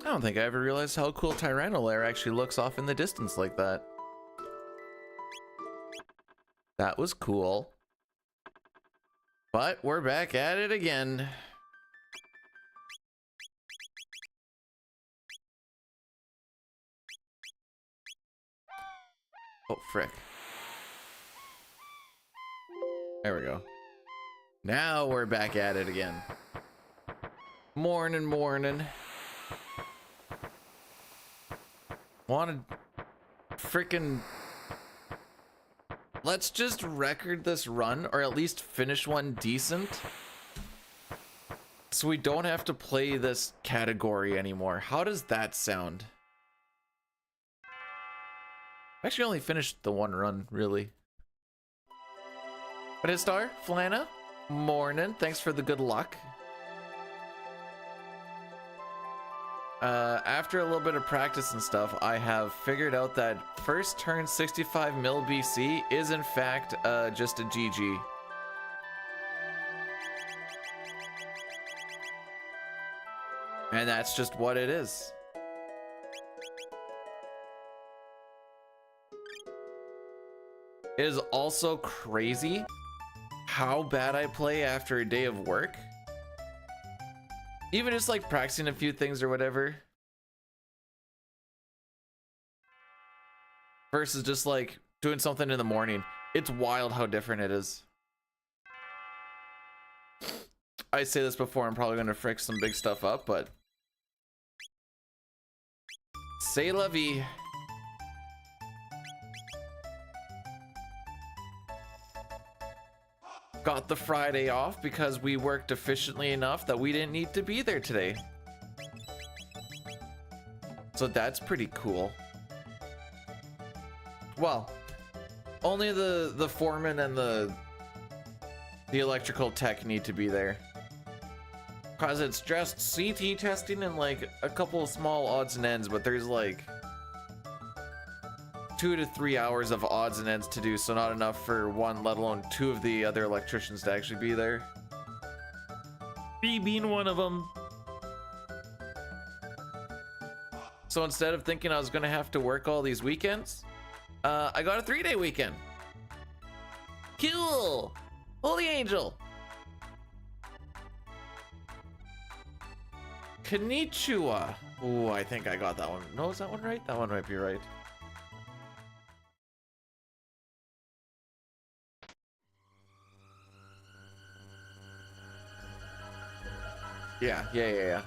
I don't think I ever realized how cool Tyranno Lair actually looks off in the distance like that. That was cool. But we're back at it again. Oh, frick. There we go. Now we're back at it again. Morning, morning. Wanted freaking... Let's just record this run, or at least finish one decent, so we don't have to play this category anymore. How does that sound? I actually only finished the one run, really. But Star, Flana, morning. Thanks for the good luck. After a little bit of practice and stuff, I have figured out that first turn 65 mil BC is in fact just a GG. And that's just what it is. It is also crazy how bad I play after a day of work. Even just like practicing a few things or whatever, versus just like doing something in the morning. It's wild how different it is. I say this before, I'm probably gonna frick some big stuff up, but c'est la vie. Got the Friday off because we worked efficiently enough that we didn't need to be there today. So that's pretty cool. Well, only the foreman and the electrical tech need to be there, cause it's just CT testing and like a couple of small odds and ends, but there's like 2 to 3 hours of odds and ends to do, so not enough for one, let alone two of the other electricians to actually be there. Me being one of them. So instead of thinking I was gonna have to work all these weekends, I got a 3-day weekend. Cool! Holy Angel! Konnichiwa. Oh, I think I got that one. No, is that one right? That one might be right. Yeah.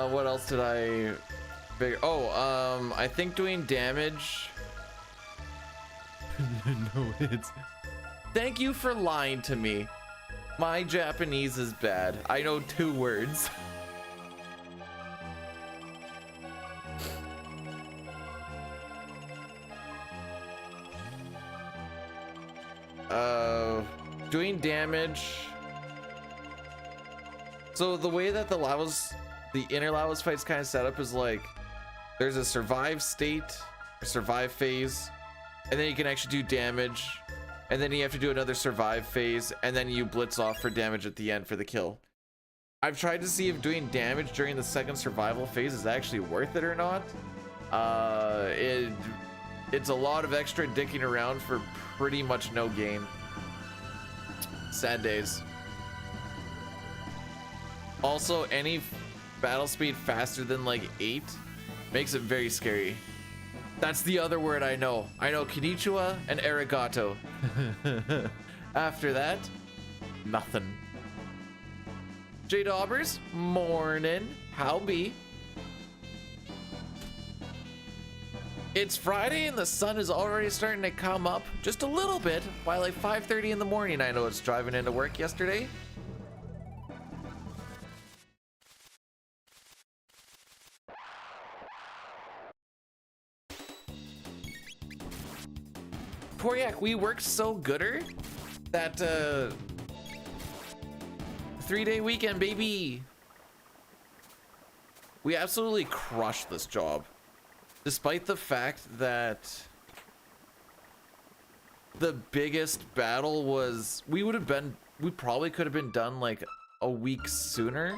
What else did I figure? Oh, I think doing damage. No, it's. Thank you for lying to me. My Japanese is bad. I know 2 words. Doing damage. So the way that the inner Lavos fight's kind of set up is like there's a survive state, a survive phase, and then you can actually do damage, and then you have to do another survive phase, and then you blitz off for damage at the end for the kill. I've tried to see if doing damage during the second survival phase is actually worth it or not. It's a lot of extra dicking around for pretty much no gain. Sad days. Also, any battle speed faster than like 8 makes it very scary. That's the other word I know. I know konnichiwa and arigato. After that, nothing. J Daubers, morning. How be? It's Friday and the sun is already starting to come up just a little bit by like 5:30 in the morning. I know it's driving into work yesterday. Koryak, we worked so gooder that 3-day weekend, baby. We absolutely crushed this job. Despite the fact that the biggest battle was, we probably could have been done like a week sooner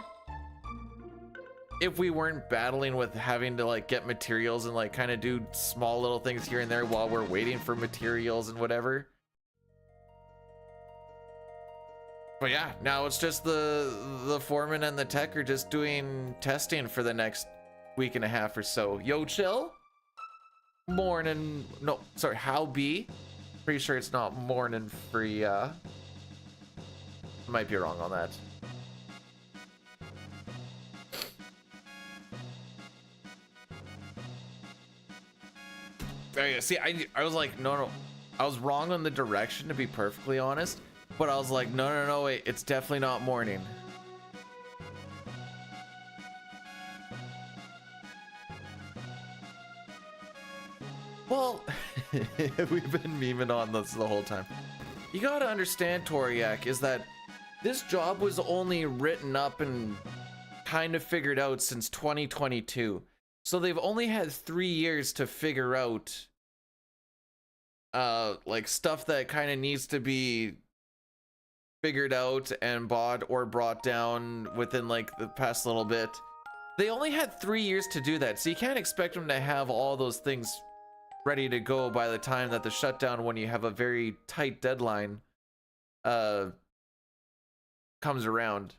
if we weren't battling with having to like get materials and like kind of do small little things here and there while we're waiting for materials and whatever. But yeah, now it's just the foreman and the tech are just doing testing for the next week and a half or so. Yo, chill. Morning. No, sorry. How be? Pretty sure it's not morning for ya. Might be wrong on that. There you go. See, I was like, no. I was wrong on the direction, to be perfectly honest. But I was like, no, wait. It's definitely not morning. Well, we've been memeing on this the whole time. You gotta understand, Toriak, is that this job was only written up and kind of figured out since 2022. So they've only had 3 years to figure out like stuff that kind of needs to be figured out and brought down within like the past little bit. They only had 3 years to do that, so you can't expect them to have all those things ready to go by the time that the shutdown, when you have a very tight deadline, comes around.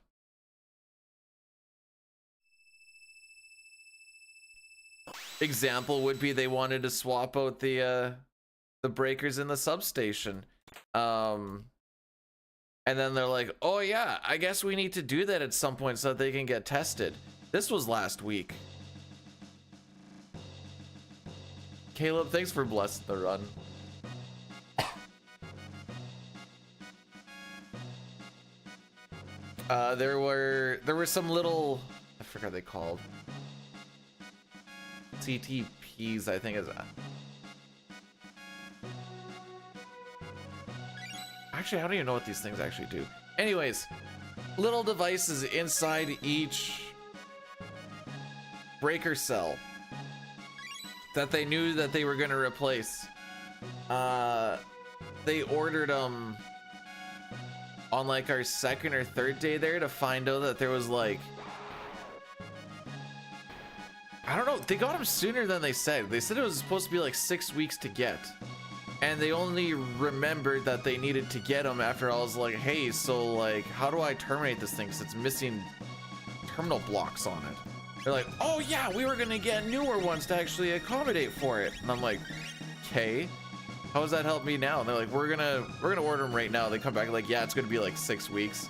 Example would be they wanted to swap out the breakers in the substation, and then they're like, oh yeah, I guess we need to do that at some point so that they can get tested. This was last week. Caleb, thanks for blessing the run. There were some little, I forgot what they called. CTPs, I think is. Actually, I don't even know what these things actually do. Anyways, little devices inside each breaker cell that they knew that they were going to replace. They ordered them on like our second or third day there to find out that there was like, I don't know, they got them sooner than they said. They said it was supposed to be like 6 weeks to get, and they only remembered that they needed to get them after I was like, hey, so like, how do I terminate this thing? Because it's missing terminal blocks on it. They're like, oh yeah, we were gonna get newer ones to actually accommodate for it. And I'm like, okay, how does that help me now? And they're like, we're gonna order them right now. They come back like, yeah, it's gonna be like 6 weeks.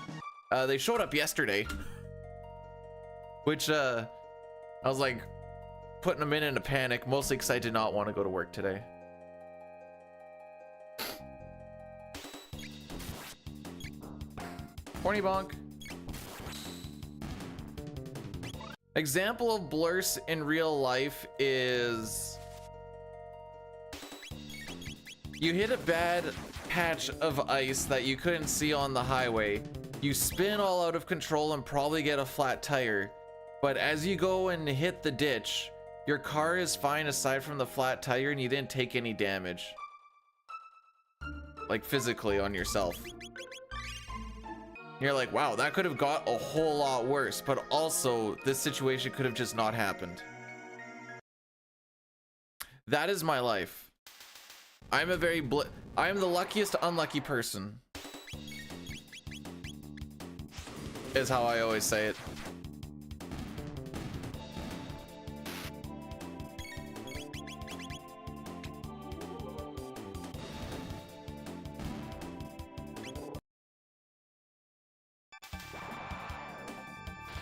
They showed up yesterday, which I was like putting them in a panic, mostly because I did not want to go to work today. Horny bonk. Example of blurs in real life is you hit a bad patch of ice that you couldn't see on the highway. You spin all out of control and probably get a flat tire. But as you go and hit the ditch, your car is fine aside from the flat tire and you didn't take any damage. Like physically on yourself. You're like, wow, that could have got a whole lot worse, but also this situation could have just not happened. That is my life. I'm I am the luckiest unlucky person, is how I always say it.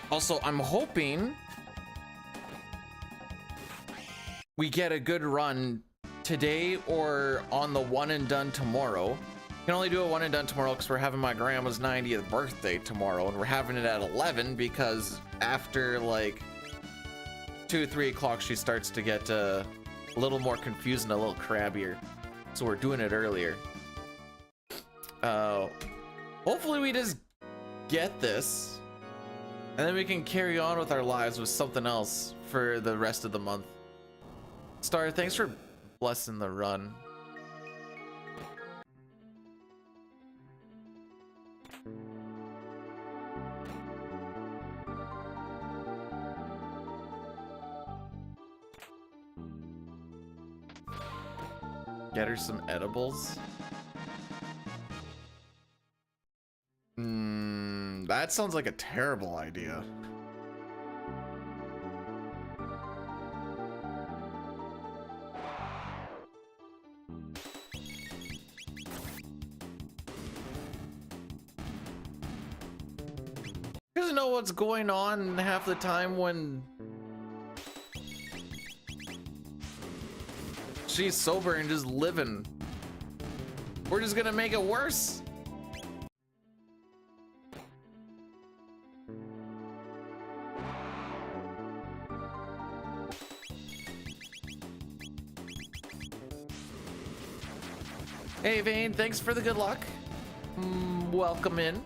Also, I'm hoping we get a good run today or on the one and done tomorrow. You can only do a one and done tomorrow because we're having my grandma's 90th birthday tomorrow, and we're having it at 11 because after like 2 or 3 o'clock she starts to get a little more confused and a little crabbier, so we're doing it earlier. Hopefully we just get this and then we can carry on with our lives with something else for the rest of the month. Star, thanks for blessing the run. Get her some edibles. That sounds like a terrible idea. He doesn't know what's going on half the time when she's sober and just living. We're just gonna make it worse. Hey Vane, thanks for the good luck. Welcome in.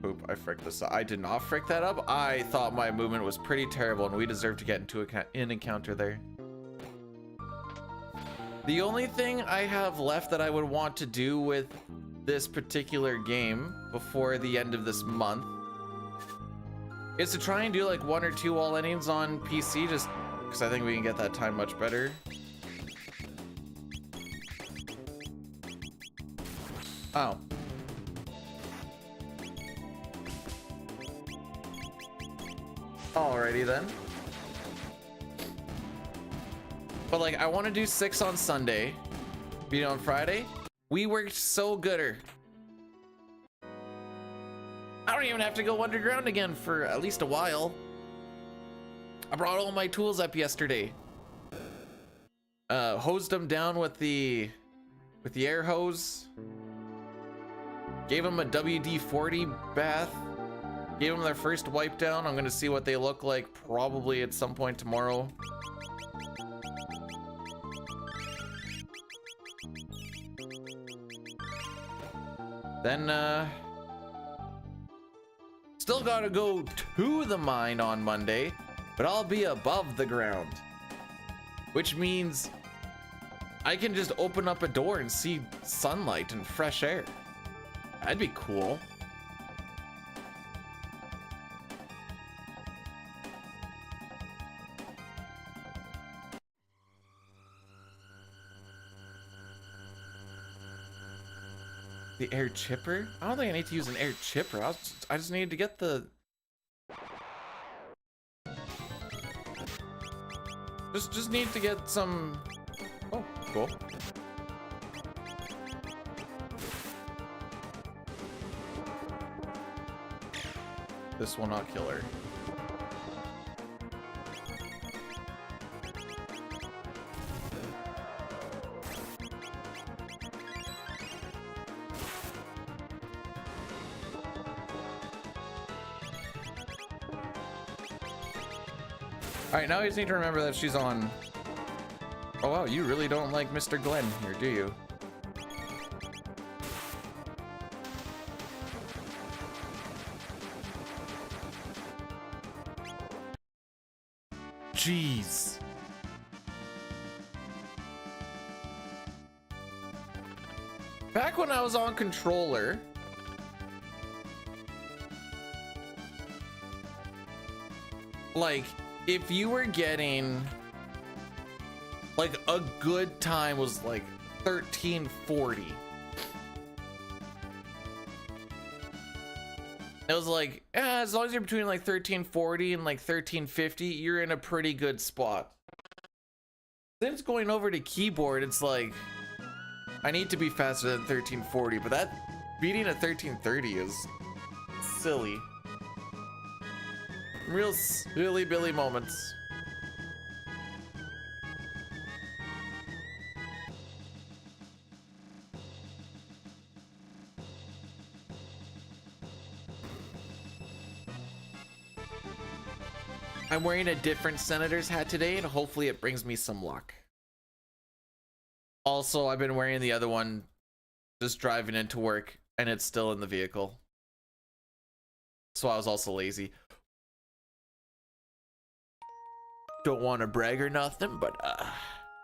Oop, I fricked this up. I did not frick that up. I thought my movement was pretty terrible and we deserve to get into an encounter there. The only thing I have left that I would want to do with this particular game before the end of this month is to try and do like 1 or 2 all innings on PC, just because I think we can get that time much better. Oh. Alrighty then. But like, I want to do 6 on Sunday, beat on Friday. We worked so gooder. I don't even have to go underground again for at least a while. I brought all my tools up yesterday. Hosed them down with the air hose. Gave them a WD-40 bath. Gave them their first wipe down. I'm gonna see what they look like probably at some point tomorrow. Then still gotta go to the mine on Monday, but I'll be above the ground, which means I can just open up a door and see sunlight and fresh air. That'd be cool. The air chipper? I don't think I need to use an air chipper. I just need to get the... Just need to get some... Oh, cool. This will not kill her. All right, now you just need to remember that she's on. Oh wow, you really don't like Mr. Glenn here, do you? Jeez. Back when I was on controller, like, if you were getting like a good time was like 1340. It was like, as long as you're between like 1340 and like 1350, you're in a pretty good spot. Since going over to keyboard, it's like, I need to be faster than 1340, but that beating a 1330 is silly. Real silly Billy moments. I'm wearing a different senator's hat today, and hopefully it brings me some luck. Also, I've been wearing the other one just driving into work, and it's still in the vehicle. So I was also lazy. Don't want to brag or nothing, but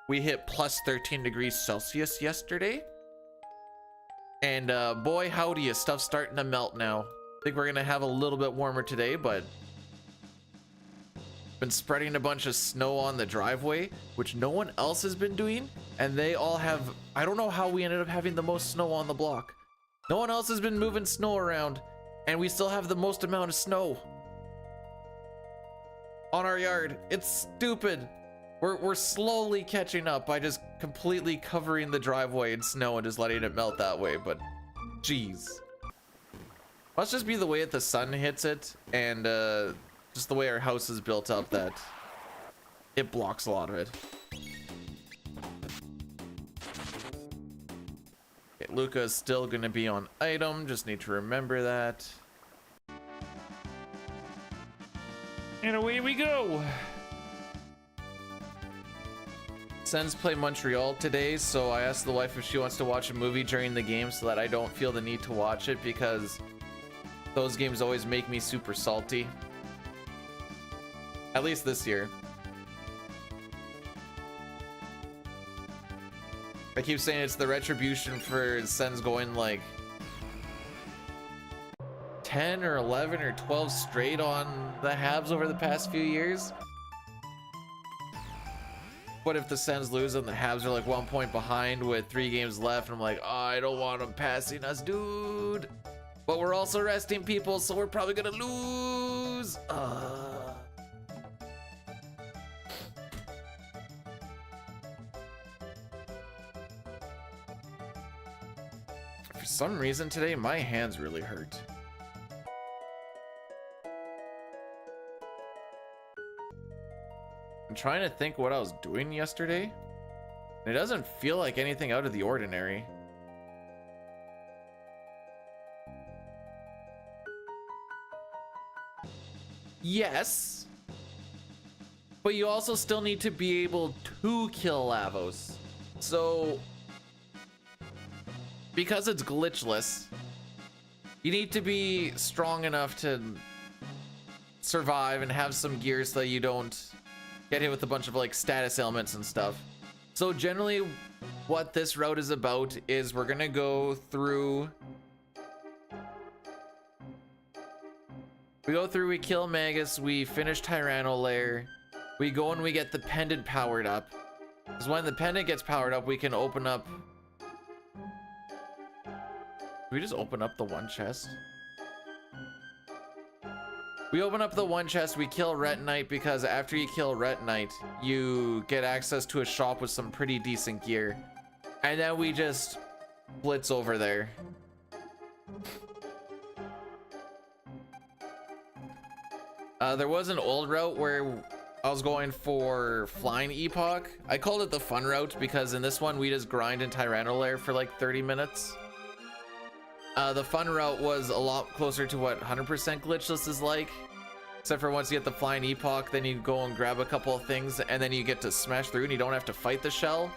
we hit plus 13 degrees Celsius yesterday. And boy, howdy, stuff's starting to melt now. I think we're gonna have a little bit warmer today, but been spreading a bunch of snow on the driveway, which no one else has been doing, and they all have. I don't know how we ended up having the most snow on the block. No one else has been moving snow around, and we still have the most amount of snow on our yard. It's stupid. We're slowly catching up by just completely covering the driveway in snow and just letting it melt that way, but geez. Must just be the way that the sun hits it, and just the way our house is built up that it blocks a lot of it. Okay, Luca is still gonna be on item, just need to remember that. And away we go. Sens play Montreal today, so I asked the wife if she wants to watch a movie during the game so that I don't feel the need to watch it, because those games always make me super salty. At least this year. I keep saying it's the retribution for Sens going like 10 or 11 or 12 straight on the Habs over the past few years. What if the Sens lose and the Habs are like 1 point behind with 3 games left, and I'm like, oh, I don't want them passing us, dude. But we're also resting people, so we're probably gonna lose. For some reason today, my hands really hurt. I'm trying to think what I was doing yesterday. It doesn't feel like anything out of the ordinary. Yes, but you also still need to be able to kill Lavos. So, because it's glitchless, you need to be strong enough to survive and have some gear so that you don't get hit with a bunch of like status ailments and stuff. So generally what this route is about is we're gonna go through, we kill Magus, we finish Tyranno Lair, we go and we get the pendant powered up, because when the pendant gets powered up we can open up, we just open up the one chest. We open up the one chest, we kill Retinite, because after you kill Retinite, you get access to a shop with some pretty decent gear. And then we just blitz over there. There was an old route where I was going for Flying Epoch. I called it the fun route because in this one we just grind in Tyranno Lair for like 30 minutes. The fun route was a lot closer to what 100% glitchless is like, except for once you get the Flying Epoch, then you go and grab a couple of things and then you get to smash through and you don't have to fight the shell.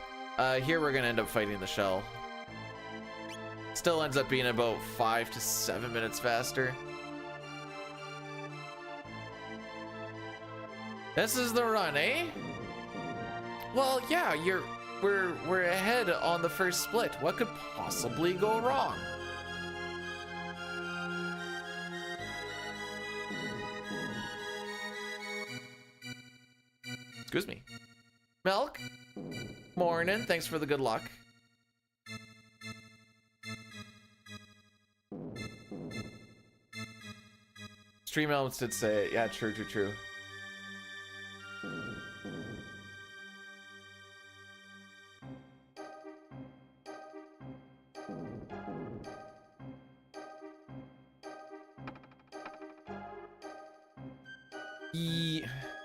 Here we're gonna end up fighting the shell. Still ends up being about 5 to 7 minutes faster. This is the run, eh? Well, yeah, we're ahead on the first split. What could possibly go wrong? Excuse me. Milk? Morning. Thanks for the good luck. Stream Elements did say it. Yeah, true, true, true.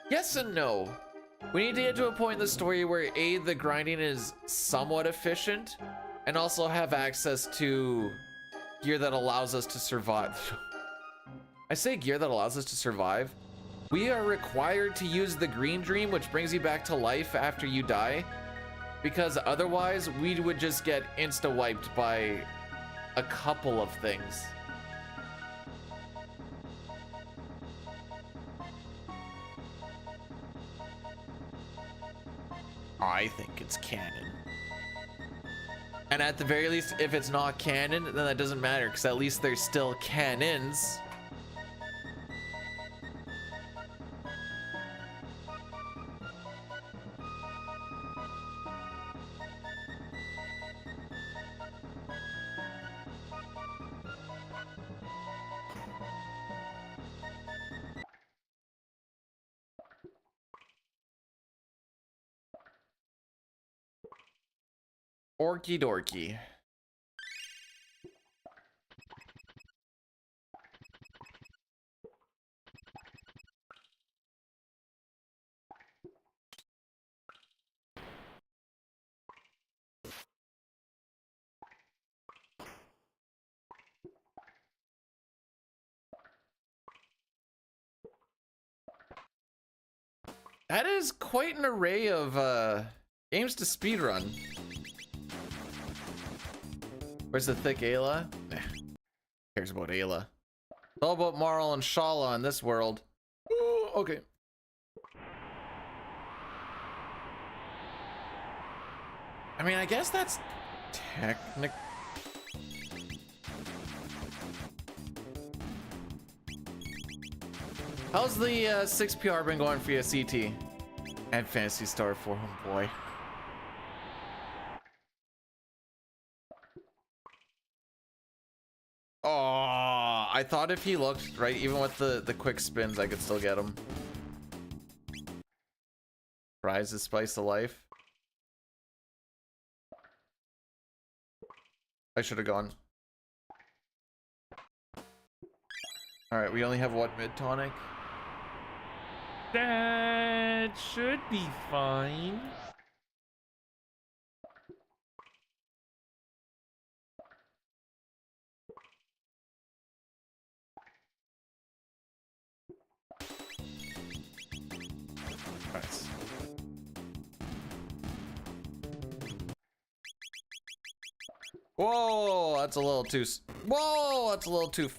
Yes and no. We need to get to a point in the story where A, the grinding is somewhat efficient, and also have access to gear that allows us to survive. I say gear that allows us to survive. We are required to use the green dream, which brings you back to life after you die, because otherwise we would just get insta-wiped by a couple of things. I think it's canon. And at the very least, if it's not canon, then that doesn't matter, because at least there's still canons. Orky dorky. That is quite an array of games to speedrun. Where's the thick Ayla? Nah, who cares about Ayla? It's all about Marl and Shala in this world. Ooh, okay. I mean, I guess that's technic. How's the 6 PR been going for you, CT? And Fantasy Star 4, oh boy. Oh, I thought if he looked right, even with the quick spins, I could still get him. Rise the spice of life. I should have gone. All right, we only have one mid tonic. That should be fine. Whoa, that's a little too. Whoa, that's a little too.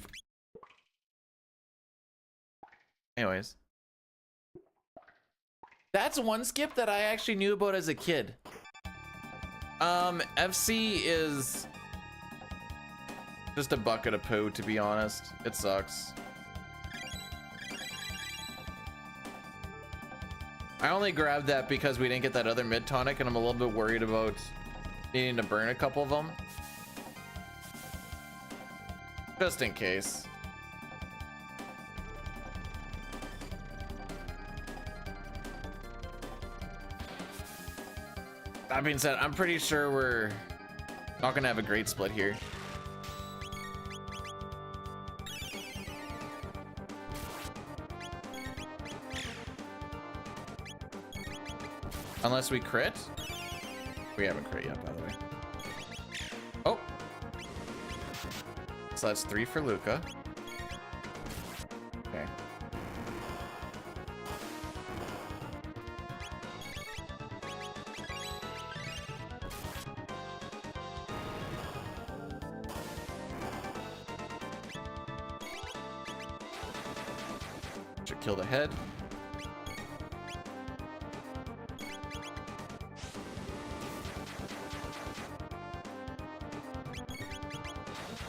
Anyways, that's one skip that I actually knew about as a kid. FC is just a bucket of poo, to be honest. It sucks. I only grabbed that because we didn't get that other mid tonic, and I'm a little bit worried about needing to burn a couple of them. Just in case. That being said, I'm pretty sure we're not gonna have a great split here. Unless we crit. We haven't crit yet, by the way. Oh. So that's 3 for Luca. Okay. Should kill the head.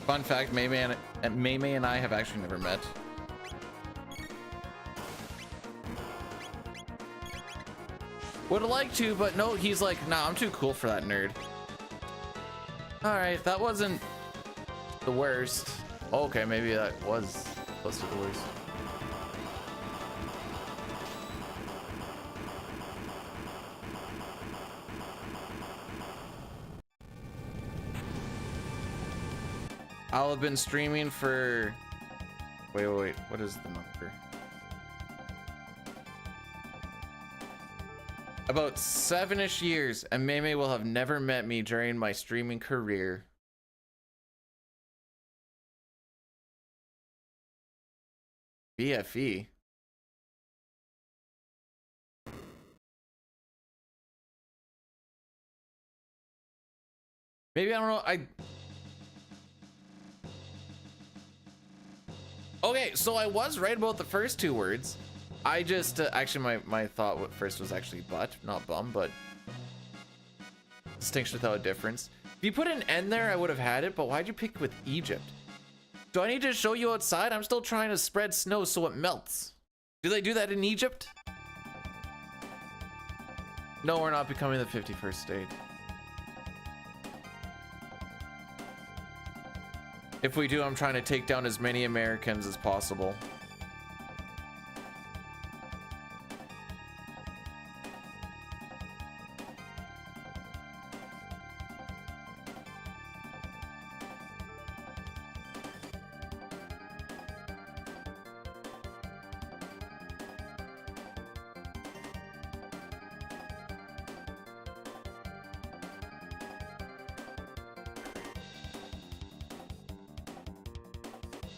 Fun fact, Mei and I have actually never met. Would have liked to, but no, he's like, nah, I'm too cool for that nerd. Alright, that wasn't the worst. Okay, maybe that was close to the worst. I'll have been streaming for... Wait, what is the number? About 7-ish years, and Mei will have never met me during my streaming career. BFE. Maybe, I don't know, Okay, so I was right about the first 2 words. I just, actually my thought at first was actually butt, not bum, but distinction without a difference. If you put an N there, I would have had it, but why'd you pick with Egypt? Do I need to show you outside? I'm still trying to spread snow so it melts. Do they do that in Egypt? No, we're not becoming the 51st state. If we do, I'm trying to take down as many Americans as possible.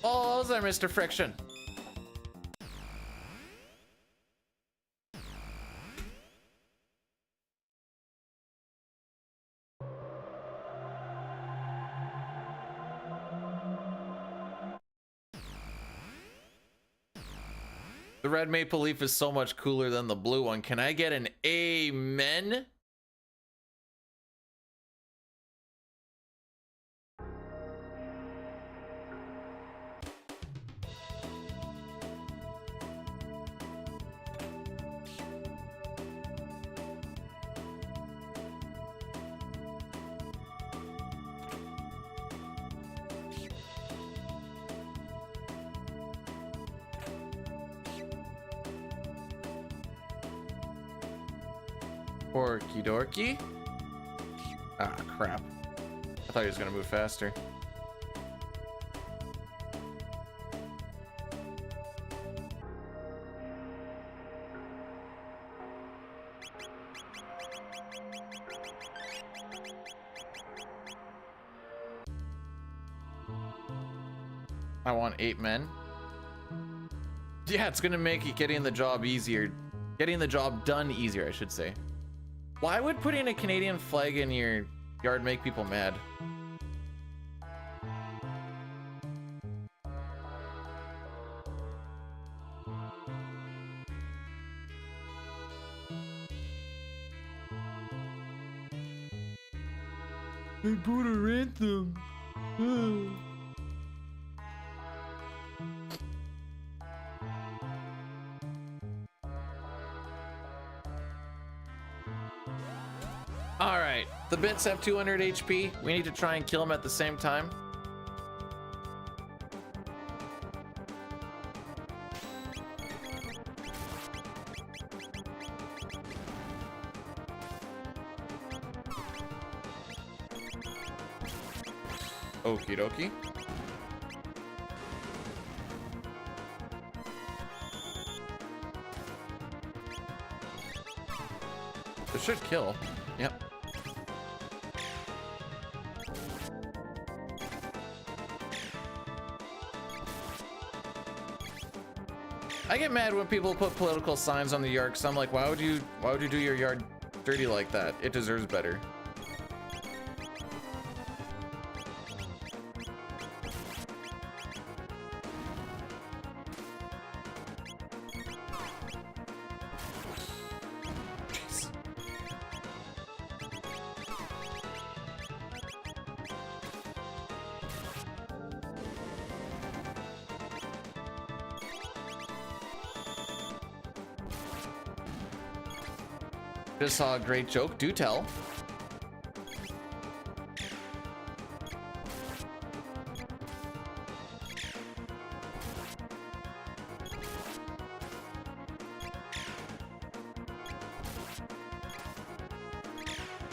Oh, there, Mr. Friction. The red maple leaf is so much cooler than the blue one. Can I get an amen? Orky dorky. Ah, crap. I thought he was gonna move faster. I want 8 men. Yeah, it's gonna make it getting the job easier. Getting the job done easier, I should say. Why would putting a Canadian flag in your yard make people mad? I put a ransom. All right, the bits have 200 HP. We need to try and kill them at the same time. Okie dokie. It should kill. Yep. I get mad when people put political signs on the yard, because I'm like, why would you do your yard dirty like that? It deserves better. Just saw a great joke. Do tell.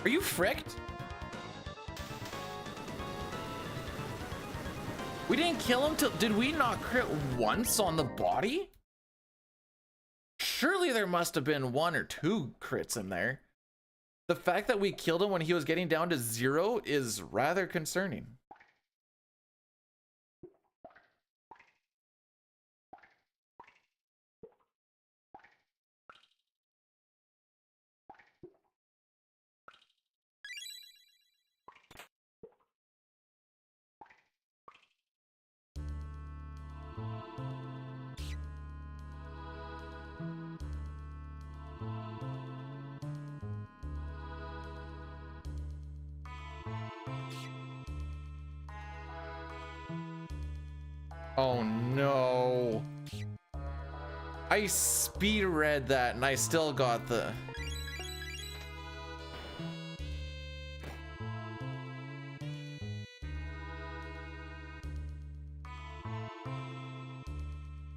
Are you fricked? We didn't kill him till... Did we not crit once on the body? Surely there must have been 1 or 2 crits in there. The fact that we killed him when he was getting down to 0 is rather concerning. Oh no. I speed read that and I still got the...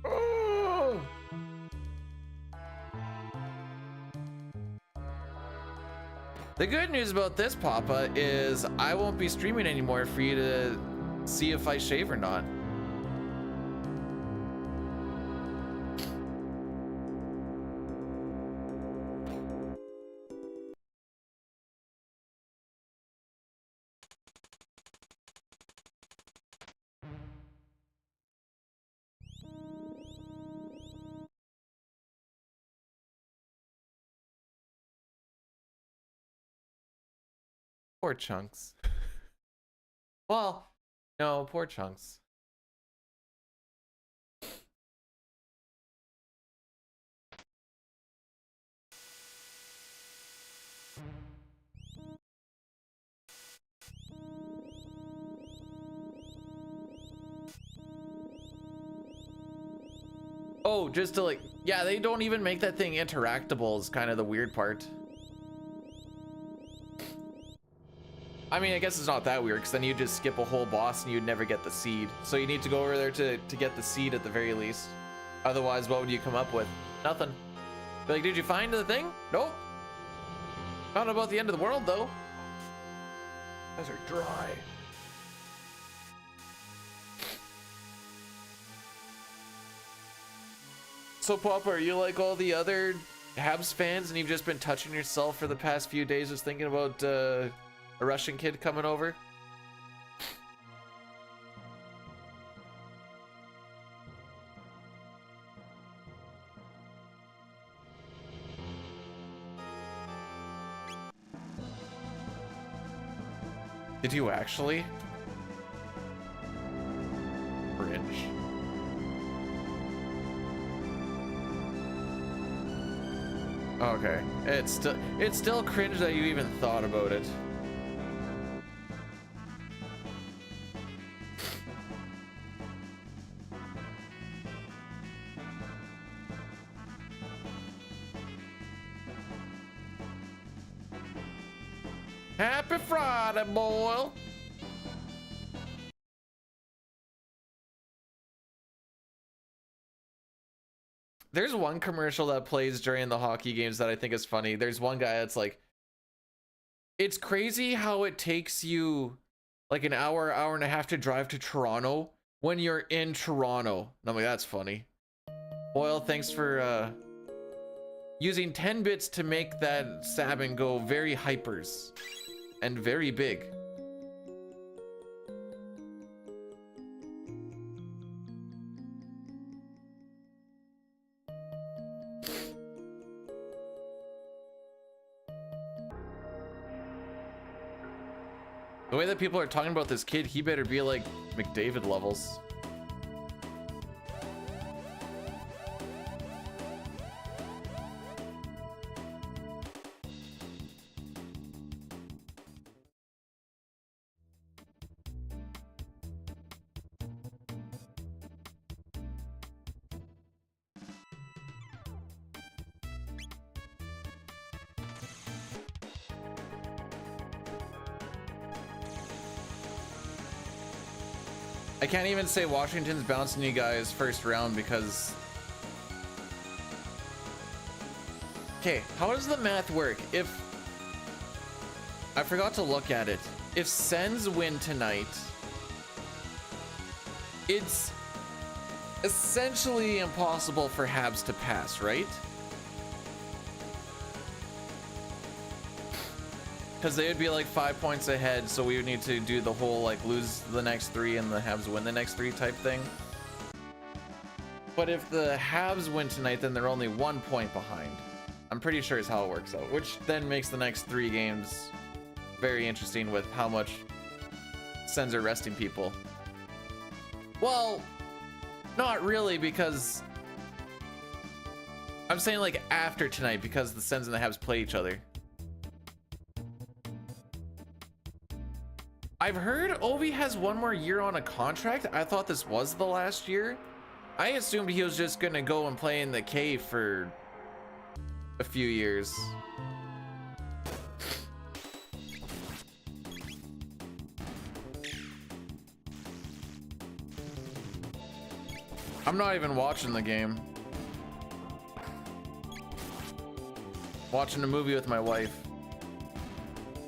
Oh. The good news about this, Papa, is I won't be streaming anymore for you to see if I shave or not. Poor Chunks. Well, no, poor Chunks. Oh, just to like, yeah, they don't even make that thing interactable is kind of the weird part. I mean, I guess it's not that weird, because then you just skip a whole boss and you'd never get the seed. So you need to go over there to get the seed at the very least. Otherwise, what would you come up with? Nothing. Be like, did you find the thing? Nope. Not about the end of the world, though. Those are dry. So, Papa, are you like all the other Habs fans and you've just been touching yourself for the past few days just thinking about a Russian kid coming over? Did you actually? Cringe. Okay, it's still cringe that you even thought about it. Happy Friday, boy. There's one commercial that plays during the hockey games that I think is funny. There's one guy that's like, it's crazy how it takes you like an hour, hour and a half to drive to Toronto when you're in Toronto. And I'm like, that's funny. Boyle, thanks for using 10 bits to make that Sabin go very hypers and very big. The way that people are talking about this kid, he better be like McDavid levels. I can't even say Washington's bouncing you guys first round because... Okay, how does the math work? If... I forgot to look at it. If Sens win tonight, it's essentially impossible for Habs to pass, right? Because they would be like 5 points ahead, so we would need to do the whole like lose the next 3 and the Habs win the next 3 type thing. But if the Habs win tonight, then they're only 1 point behind. I'm pretty sure is how it works out, which then makes the next 3 games very interesting with how much Sens are resting people. Well, not really, because I'm saying like after tonight, because the Sens and the Habs play each other. I've heard Ovi has 1 more year on a contract. I thought this was the last year. I assumed he was just gonna go and play in the K for a few years. I'm not even watching the game. Watching a movie with my wife.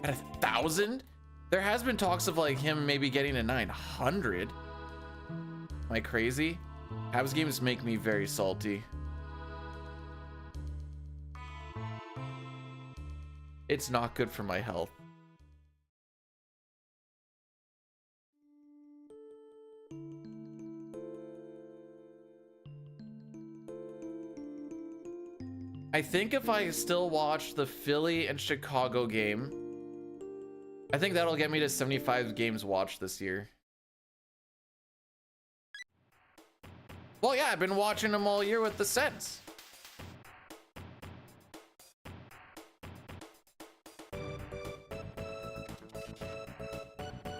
At 1,000? There has been talks of like him maybe getting a 900. Am I crazy? Habs games make me very salty. It's not good for my health. I think if I still watch the Philly and Chicago game, I think that'll get me to 75 games watched this year. Well, yeah, I've been watching them all year with the Sens.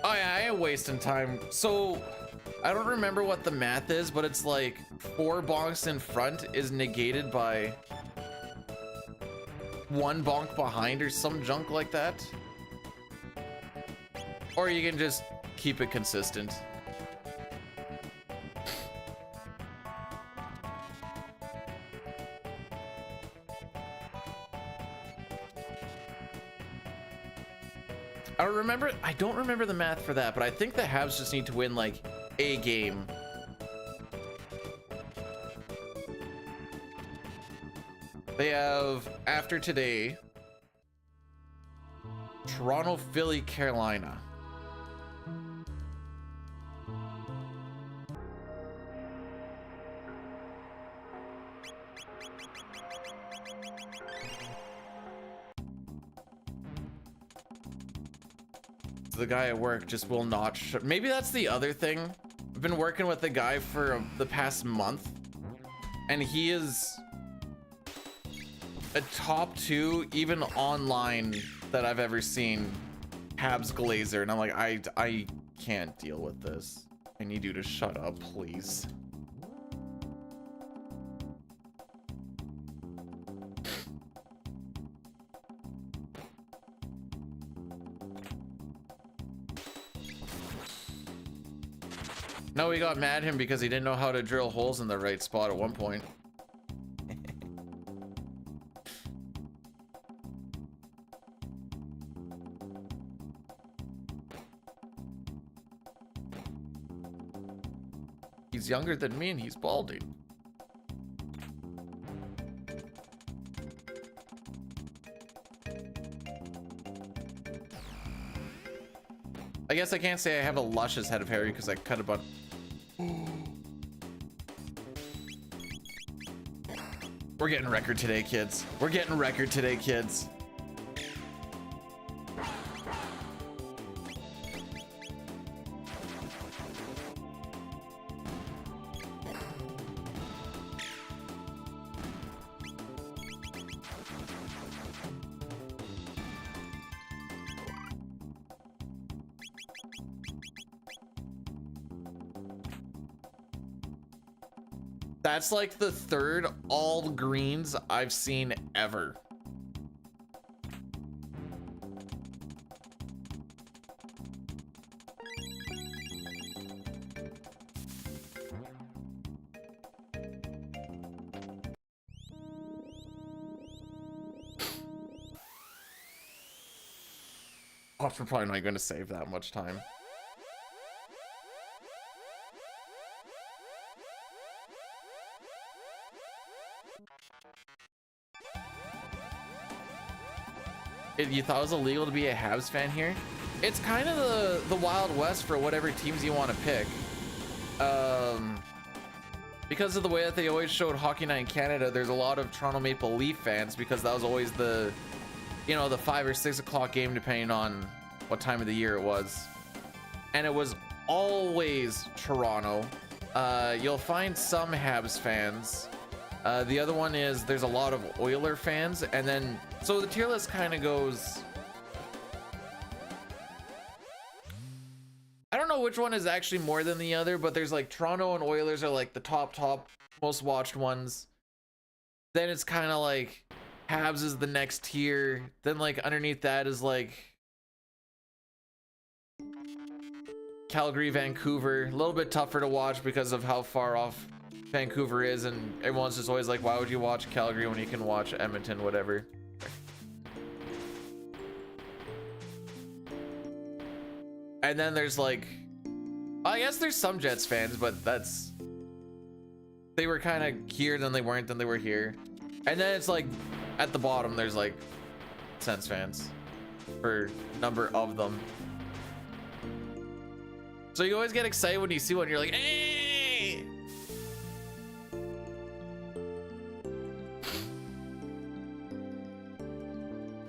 Oh yeah, I ain't wasting time. So, I don't remember what the math is, but it's like 4 bonks in front is negated by 1 bonk behind or some junk like that. Or you can just keep it consistent. I don't remember the math for that, but I think the Habs just need to win like a game. They have, after today, Toronto, Philly, Carolina. The guy at work just will not maybe that's the other thing. I've been working with the guy for the past month, and he is a top 2 even online that I've ever seen Habs Glazer, and I'm like, I can't deal with this. I need you to shut up, please. No, we got mad at him because he didn't know how to drill holes in the right spot at one point. He's younger than me and he's balding. I guess I can't say I have a luscious head of hair because I cut a bunch. We're getting record today, kids. We're getting record today, kids. That's like the third all greens I've seen ever. Oh, we're probably not going to save that much time. You thought it was illegal to be a Habs fan here? It's kind of the Wild West for whatever teams you want to pick. Because of the way that they always showed Hockey Night in Canada, there's a lot of Toronto Maple Leaf fans because that was always the, you know, the 5 or 6 o'clock game depending on what time of the year it was. And it was always Toronto. You'll find some Habs fans. The other one is there's a lot of Oiler fans, and then so the tier list kind of goes. I don't know which one is actually more than the other, but there's like Toronto and Oilers are like the top most watched ones. Then it's kind of like Habs is the next tier. Then like underneath that is like Calgary, Vancouver. A little bit tougher to watch because of how far off Vancouver is, and everyone's just always like, why would you watch Calgary when you can watch Edmonton, whatever. And then there's like, I guess there's some Jets fans, but that's, they were kind of here, then they weren't, then they were here. And then it's like at the bottom there's like Sens fans for number of them. So you always get excited when you see one, you're like, hey.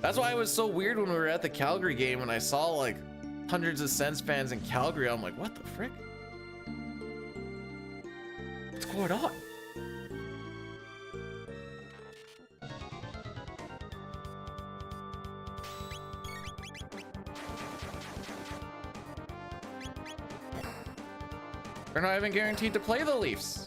That's why it was so weird when we were at the Calgary game and I saw like hundreds of Sens fans in Calgary. I'm like, what the frick? What's going on? They're not even guaranteed to play the Leafs.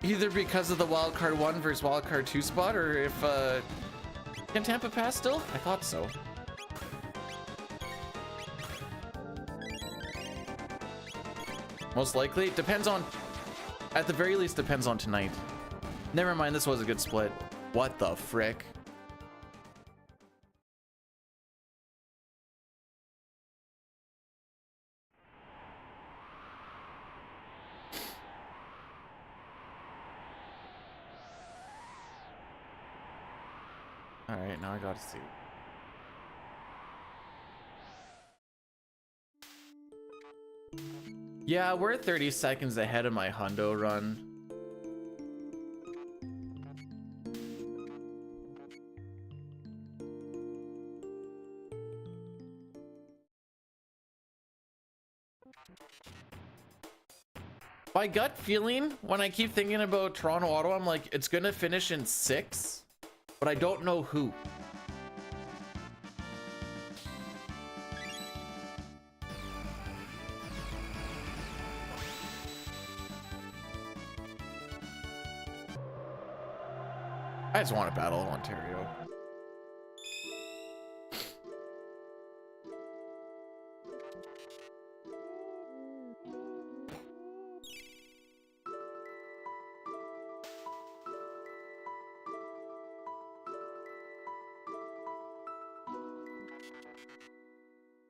Either because of the wildcard 1 versus wildcard 2 spot, or if can Tampa pass still? I thought so. Most likely. Depends on, at the very least, depends on tonight. Never mind, this was a good split. What the frick? All right, now I gotta see. Yeah, we're 30 seconds ahead of my hundo run. My gut feeling, when I keep thinking about Toronto Ottawa, I'm like, it's gonna finish in 6, but I don't know who. I just want to battle in Ontario.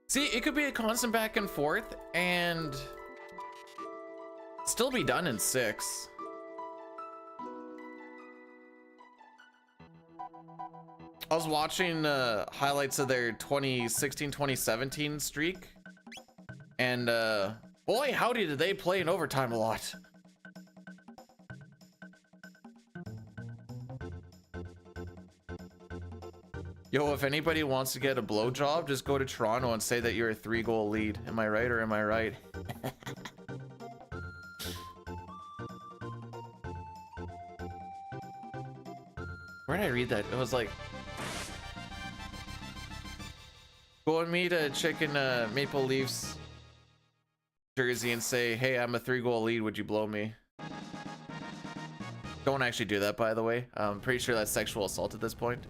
See, it could be a constant back and forth and still be done in 6. I was watching highlights of their 2016-2017 streak, and boy, howdy did they play in overtime a lot. Yo, if anybody wants to get a blowjob, just go to Toronto and say that you're a 3-goal lead. Am I right or am I right? Where did I read that? It was like, go and meet a chick in Maple Leafs jersey and say, hey, I'm a 3-goal lead, would you blow me? Don't actually do that, by the way. I'm pretty sure that's sexual assault at this point.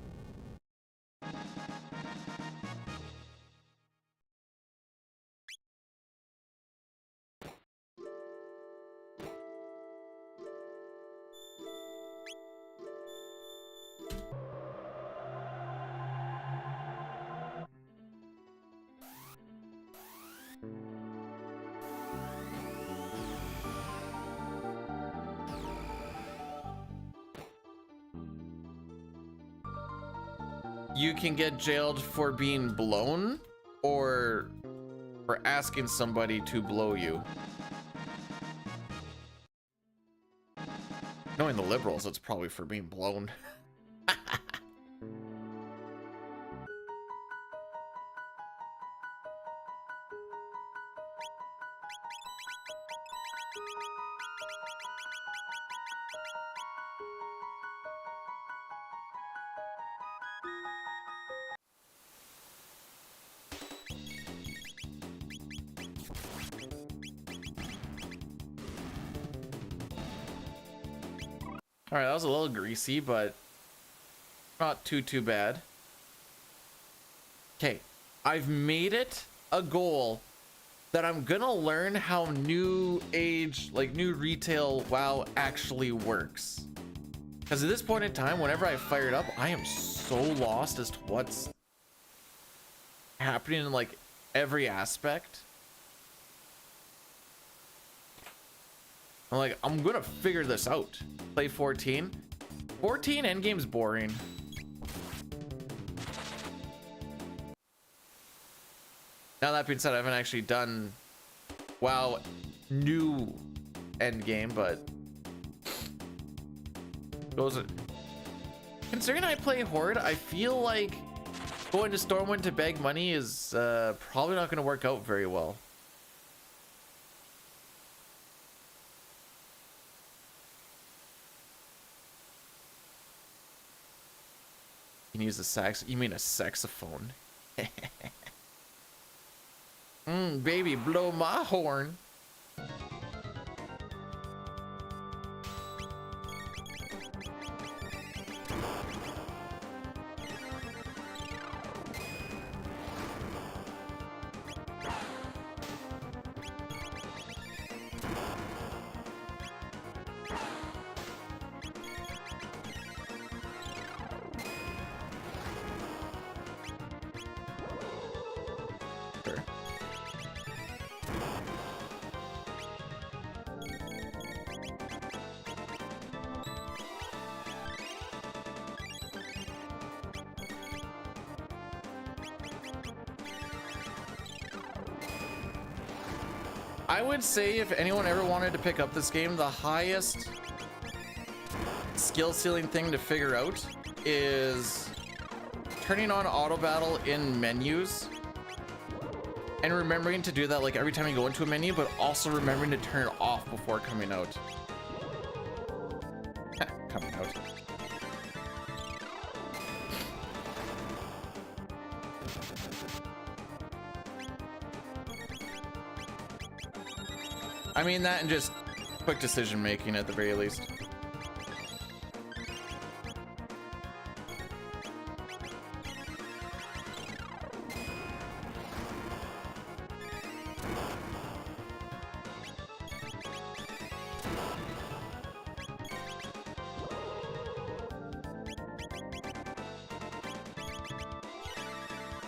You can get jailed for being blown or for asking somebody to blow you. Knowing the liberals, it's probably for being blown. All right, that was a little greasy, but not too bad. Okay, I've made it a goal that I'm gonna learn how new age, like new retail WoW actually works. Because at this point in time, whenever I fire it up, I am so lost as to what's happening in like every aspect. I'm like, I'm gonna figure this out. Play 14. 14 endgame's boring. Now that being said, I haven't actually done WoW new endgame, but those are, considering I play Horde, I feel like going to Stormwind to beg money is probably not going to work out very well. You can use a sax. You mean a saxophone? Baby, blow my horn. I would say if anyone ever wanted to pick up this game, the highest skill ceiling thing to figure out is turning on auto battle in menus and remembering to do that like every time you go into a menu, but also remembering to turn it off before coming out. Coming out. I mean that and just quick decision making at the very least.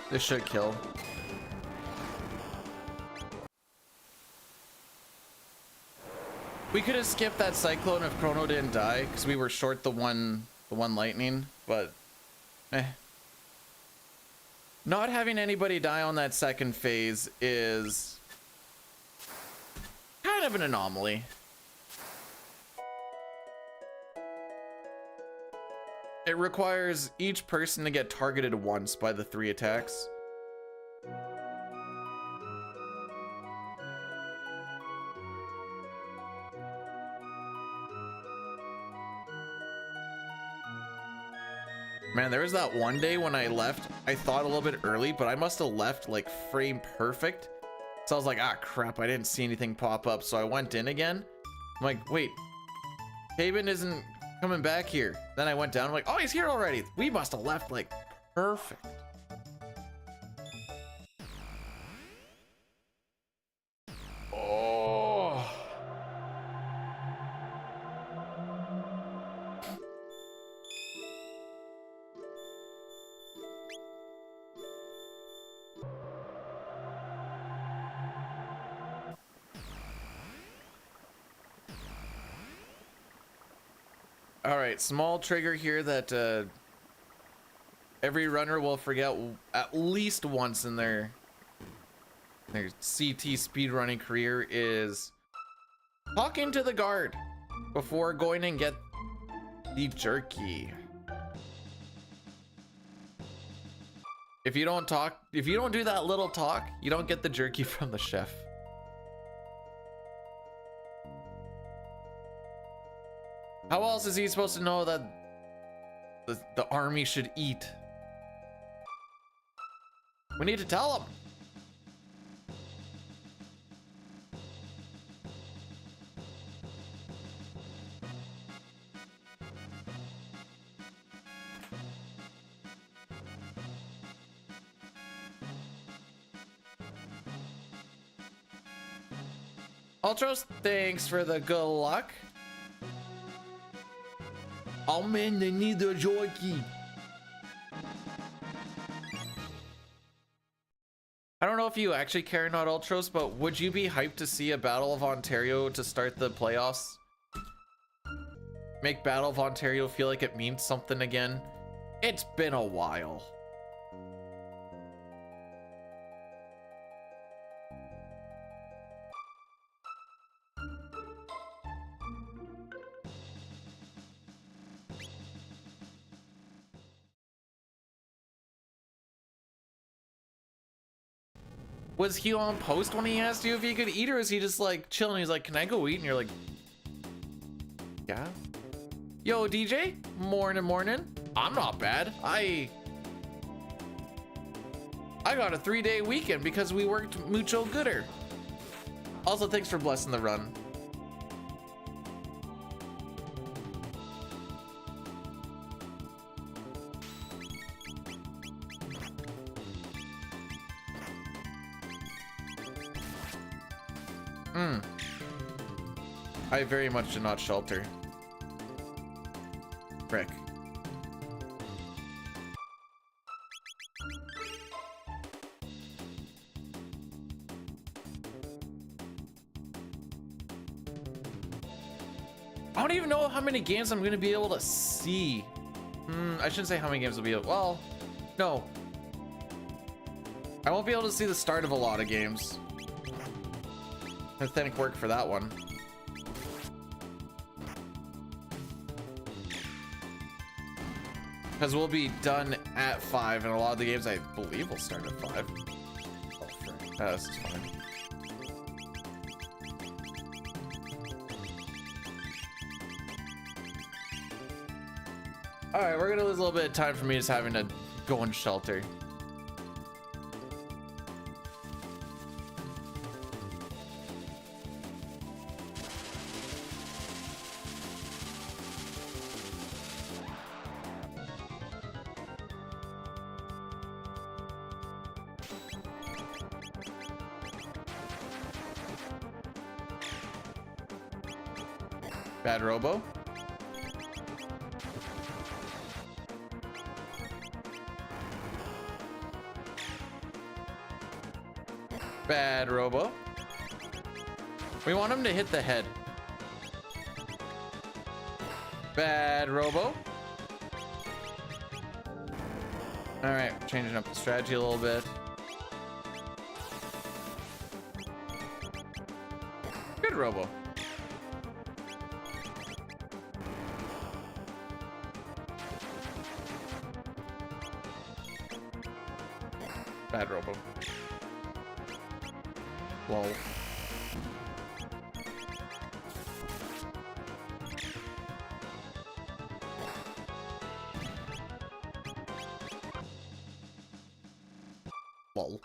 This should kill. We could have skipped that cyclone if Chrono didn't die, because we were short the one lightning, but not having anybody die on that second phase is kind of an anomaly. It requires each person to get targeted once by the 3 attacks. Man, there was that one day when I left, I thought a little bit early, but I must have left like frame perfect. So I was like, ah, crap, I didn't see anything pop up. So I went in again. I'm like, wait, Haven isn't coming back here. Then I went down, I'm like, oh, he's here already. We must have left like perfect. Oh. All right, small trigger here that every runner will forget at least once in their CT speedrunning career is talking to the guard before going and get the jerky. If you don't talk, if you don't do that little talk, you don't get the jerky from the chef. How else is he supposed to know that the army should eat? We need to tell him. Ultros, thanks for the good luck. Oh man, they need the jockey. I don't know if you actually care or not, Ultros, but would you be hyped to see a Battle of Ontario to start the playoffs? Make Battle of Ontario feel like it means something again? It's been a while. Was he on post when he asked you if he could eat, or is he just like chilling? He's like, can I go eat? And you're like, yeah. Yo, DJ, morning. I'm not bad. I got a 3-day weekend because we worked mucho gooder. Also, thanks for blessing the run. I very much do not shelter. Frick. I don't even know how many games I'm going to be able to see. I shouldn't say how many games will be able. Well, no. I won't be able to see the start of a lot of games. Pathetic work for that one. Because we'll be done at 5, and a lot of the games I believe will start at 5. Oh, frick. This is fine. Alright, we're gonna lose a little bit of time for me just having to go and shelter. Bad robo. Bad Robo. We want him to hit the head. Bad Robo. All right, changing up the strategy a little bit. Good Robo. Bad Robo. Lol. Lol.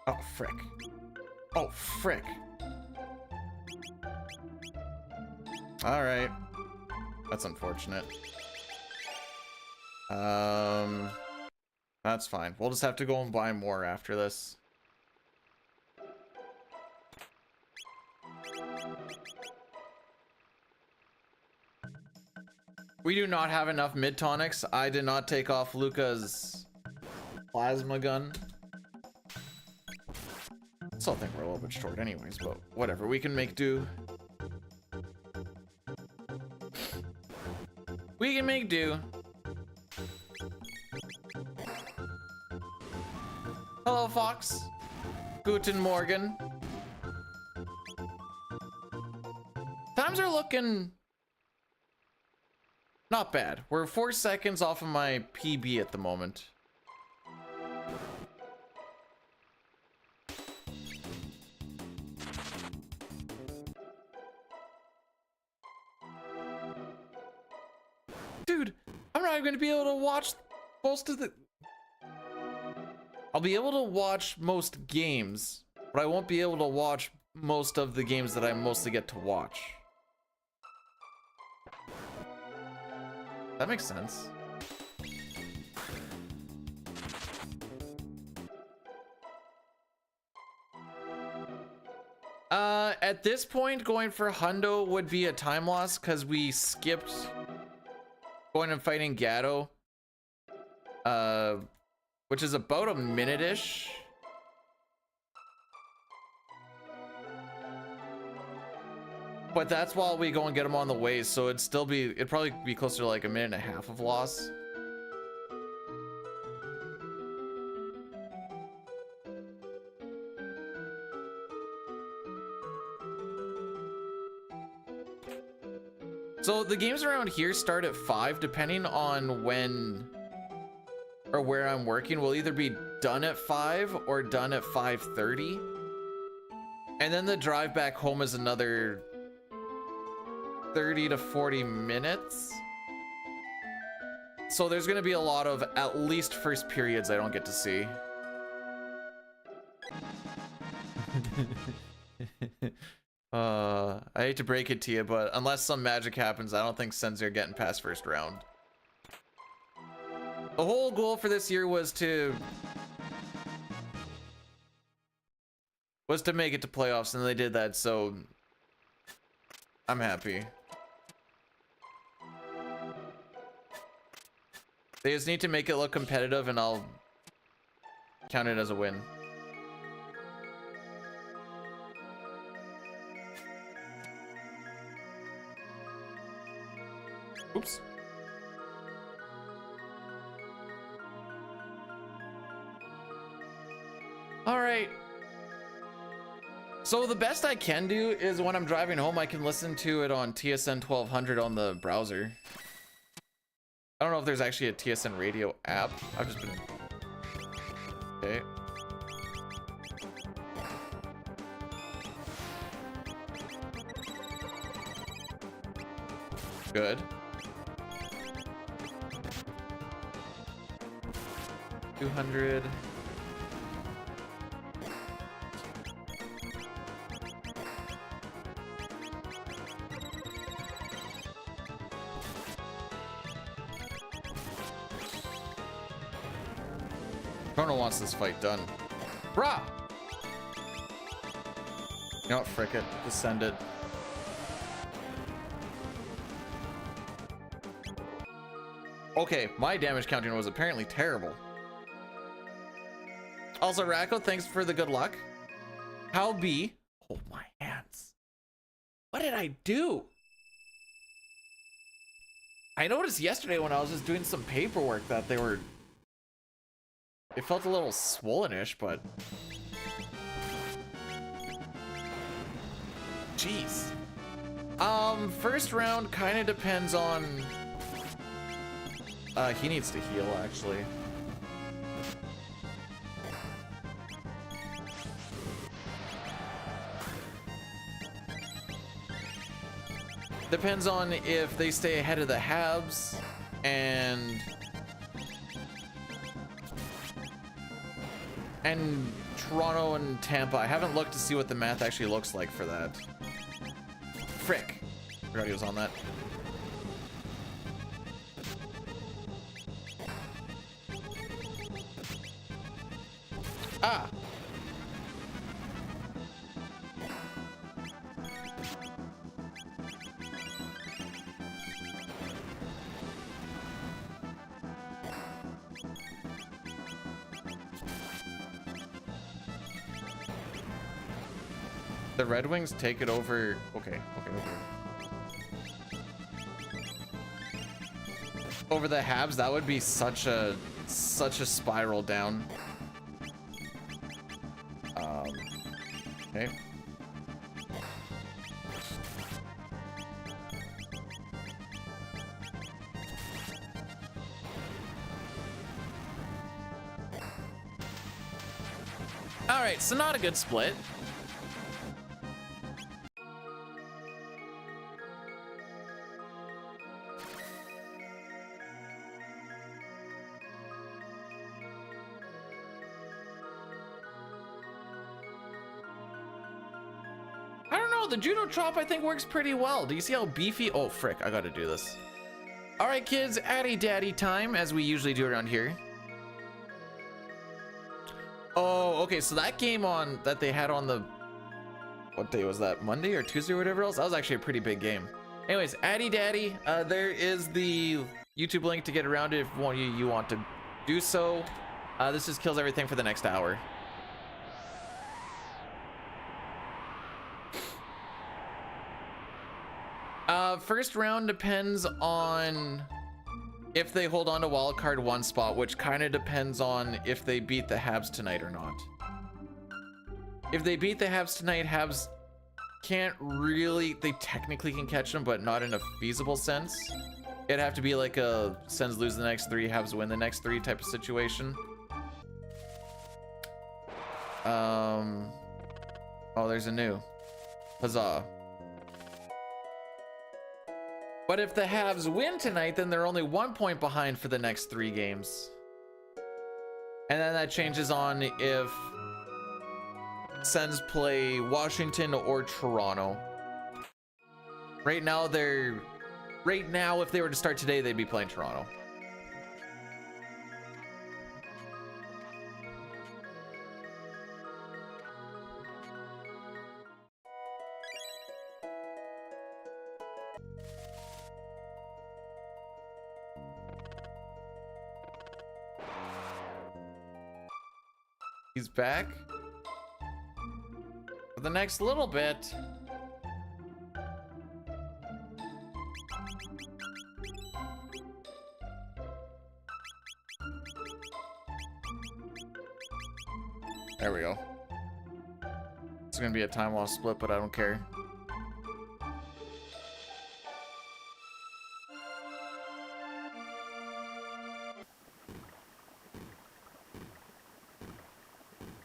Oh, frick. Oh, frick. All right. That's unfortunate. That's fine. We'll just have to go and buy more after this. We do not have enough mid tonics. I did not take off Luca's plasma gun. Still think we're a little bit short anyways, but whatever. We can make do. We can make do. Hello, Fox. Guten Morgen. Times are looking not bad. We're 4 seconds off of my PB at the moment. Dude, I'm not even gonna be able to watch most of the... I'll be able to watch most games, but I won't be able to watch most of the games that I mostly get to watch. That makes sense. At this point, going for Hundo would be a time loss because we skipped going and fighting Gatto, which is about a minute-ish. But that's while we go and get him on the way, so it'd probably be closer to like a minute and a half of loss. So the games around here start at 5, depending on when or where I'm working. We'll either be done at 5 or done at 5:30. And then the drive back home is another 30 to 40 minutes. So there's gonna be a lot of at least first periods I don't get to see. I hate to break it to you, but unless some magic happens, I don't think Sensei are getting past first round. The whole goal for this year was to make it to playoffs, and they did that, so I'm happy. They just need to make it look competitive, and I'll count it as a win. Oops. All right. So the best I can do is when I'm driving home, I can listen to it on TSN 1200 on the browser. I don't know if there's actually a TSN radio app. I've just been... Okay. Good. 200. Chrono wants this fight done. Brah! You know what, frick it. Just send it. Okay, my damage counting was apparently terrible. Also, Racco, thanks for the good luck. How be? Hold my hands. What did I do? I noticed yesterday when I was just doing some paperwork that they were... It felt a little swollenish, but... Jeez. First round kind of depends on... he needs to heal, actually. Depends on if they stay ahead of the Habs and Toronto and Tampa. I haven't looked to see what the math actually looks like for that. Frick. Forgot he was on that. Ah. The Red Wings take it over. Okay. Over the Habs, that would be such a spiral down. Okay. All right, so not a good split. The judo chop I think works pretty well. Do you see how beefy? Oh frick, I gotta do this. All right kids, addy daddy time, as we usually do around here. Oh, okay, so that game on that they had on the, what day was that, Monday or Tuesday or whatever else, that was actually a pretty big game. Anyways, addy daddy, there is the YouTube link to get around it if you want to do so. This just kills everything for the next hour. First round depends on if they hold on to wildcard 1 spot, which kind of depends on if they beat the Habs tonight or not. If they beat the Habs tonight, Habs can't really, they technically can catch them, but not in a feasible sense. It'd have to be like a Sens lose the next 3, Habs win the next 3 type of situation. Oh, there's a new. Huzzah. But if the Habs win tonight, then they're only 1 point behind for the next 3 games. And then that changes on if Sens play Washington or Toronto. Right now, if they were to start today, they'd be playing Toronto. He's back for the next little bit. There we go. It's gonna be a time loss split, but I don't care.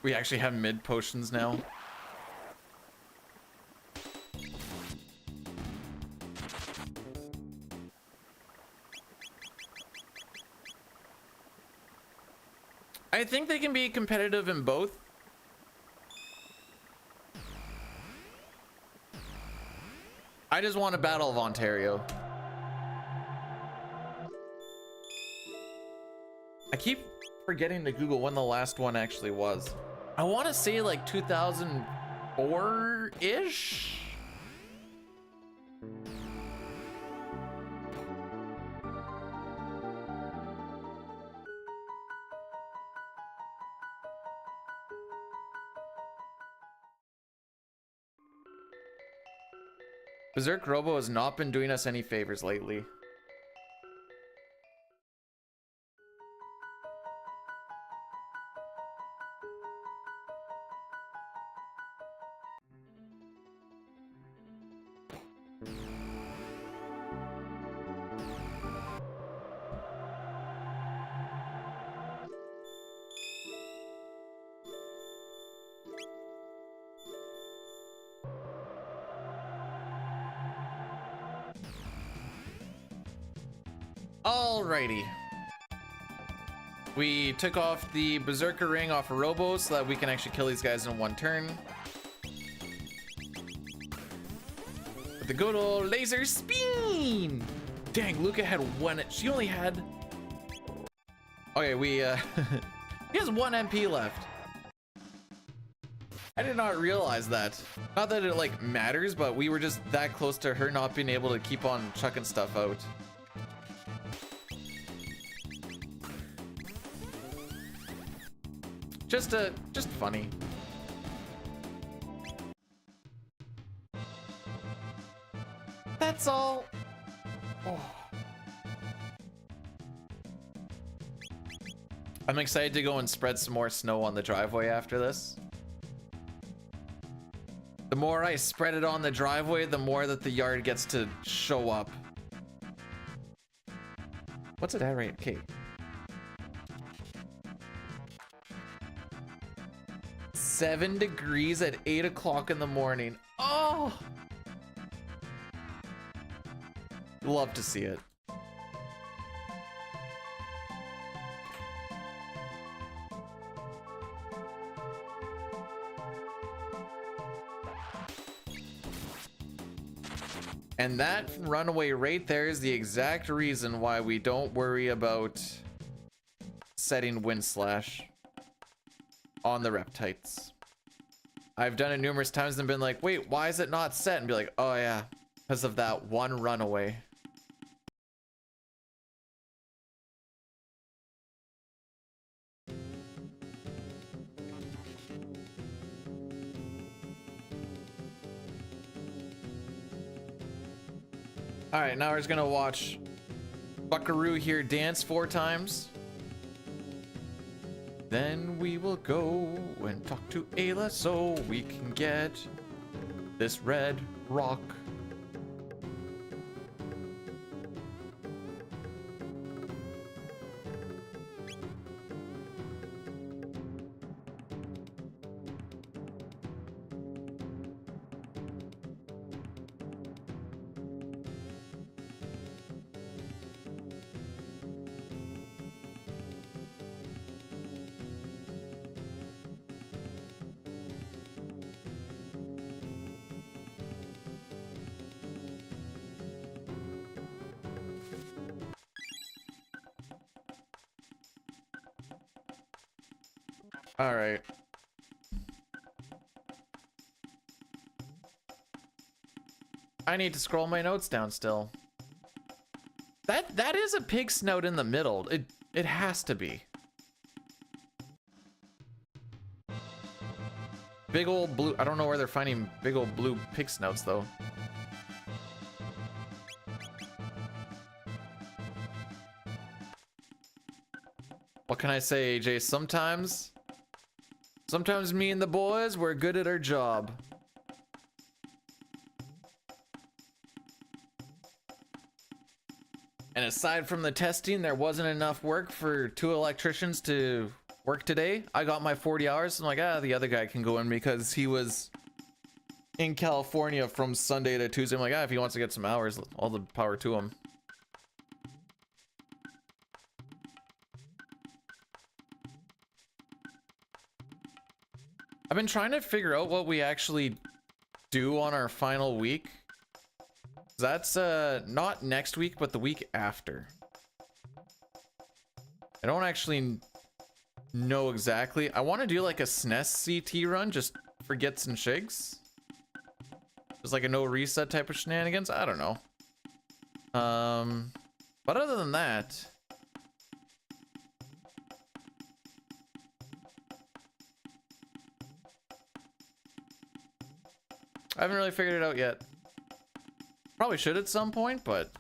We actually have mid potions now. I think they can be competitive in both. I just want a Battle of Ontario. I keep forgetting to Google when the last one actually was. I want to say like 2004 here-ish. Berserk Robo has not been doing us any favors lately. Alrighty. We took off the Berserker ring off of Robo so that we can actually kill these guys in one turn. With the good old laser spin! Dang, Luca had one. She only had... Okay, we, he has 1 MP left. I did not realize that. Not that it, like, matters, but we were just that close to her not being able to keep on chucking stuff out. Just funny. That's all. Oh. I'm excited to go and spread some more snow on the driveway after this. The more I spread it on the driveway, the more that the yard gets to show up. What's it at right? Okay. 7 degrees at 8 o'clock in the morning. Oh! Love to see it. And that runaway right there is the exact reason why we don't worry about setting wind slash on the reptites. I've done it numerous times and been like, wait, why is it not set? And be like, oh yeah, because of that one runaway. All right, now we're just gonna watch Buckaroo here dance 4 times. Then we will go and talk to Ayla so we can get this red rock. All right. I need to scroll my notes down still. That is a pig snout in the middle. It has to be. Big old blue. I don't know where they're finding big old blue pig snouts though. What can I say, AJ? Sometimes me and the boys, we're good at our job. And aside from the testing, there wasn't enough work for 2 electricians to work today. I got my 40 hours. I'm like, the other guy can go in because he was in California from Sunday to Tuesday. I'm like, if he wants to get some hours, all the power to him. I've been trying to figure out what we actually do on our final week. That's not next week, but the week after. I don't actually know exactly. I want to do like a SNES CT run just for gets and shigs. There's like a no reset type of shenanigans. I don't know. But other than that, I haven't really figured it out yet. Probably should at some point, but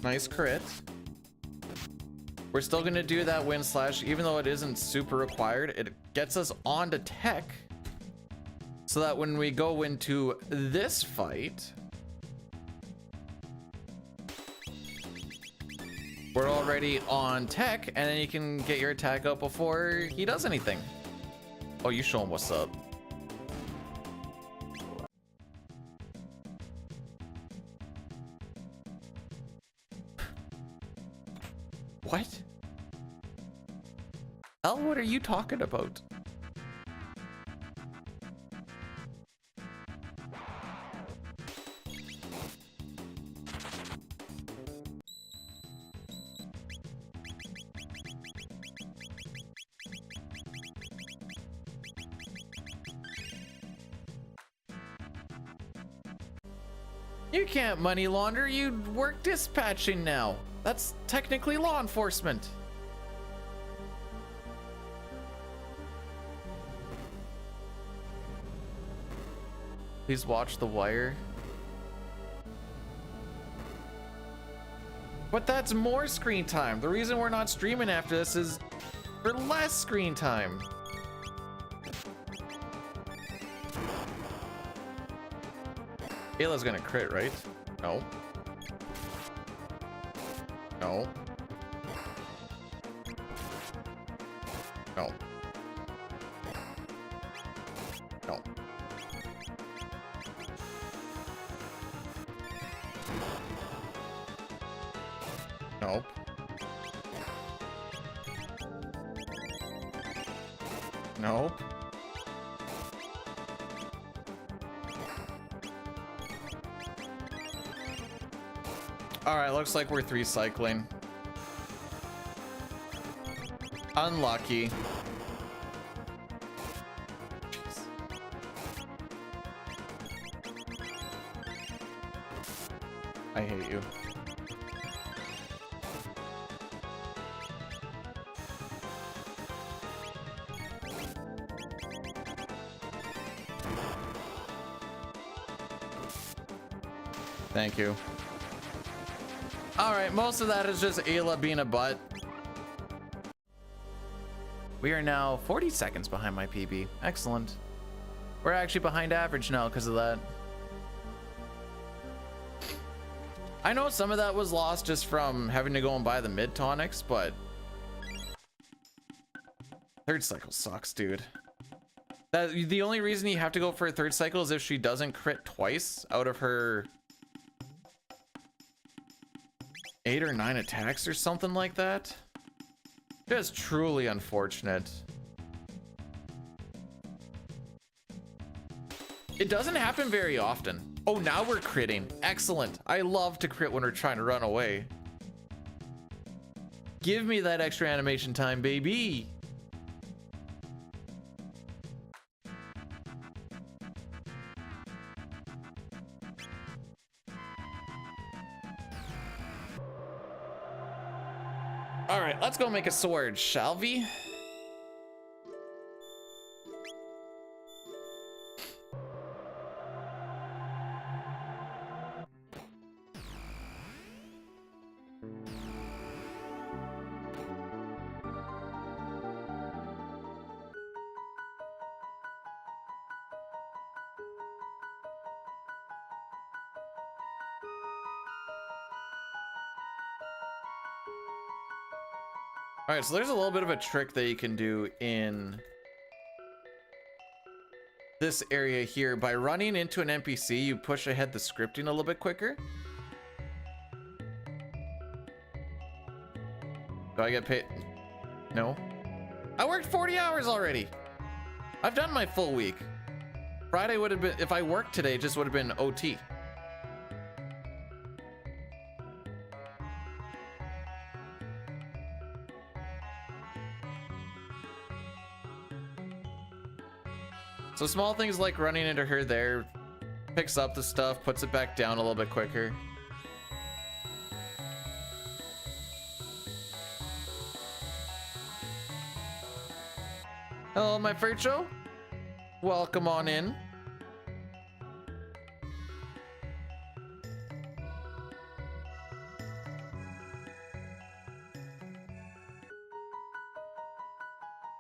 nice crit. We're still going to do that wind slash, even though it isn't super required. It gets us onto tech so that when we go into this fight, we're already on tech, and then you can get your attack up before he does anything. Oh, you show him what's up. What? Hell, what are you talking about? You can't money launder, you work dispatching now. That's technically law enforcement. Please watch The Wire. But that's more screen time. The reason we're not streaming after this is for less screen time. Ayla's gonna crit, right? No. No. No. No. Nope. Nope. All right, looks like we're 3 cycling. Unlucky. Jeez. I hate you. Thank you. All right, most of that is just Ayla being a butt. We are now 40 seconds behind my PB. Excellent. We're actually behind average now because of that. I know some of that was lost just from having to go and buy the mid tonics, but third cycle sucks, dude. The only reason you have to go for a third cycle is if she doesn't crit twice out of her 8 or 9 attacks or something like that. Just truly unfortunate. It doesn't happen very often. Oh, now we're critting. Excellent. I love to crit when we're trying to run away. Give me that extra animation time, baby. All right, let's go make a sword, shall we? All right, so there's a little bit of a trick that you can do in this area here. By running into an NPC, you push ahead the scripting a little bit quicker. Do I get paid? No. I worked 40 hours already. I've done my full week. Friday would have been, if I worked today, it just would have been OT. So small things like running into her there, picks up the stuff, puts it back down a little bit quicker. Hello, my Furcho. Welcome on in.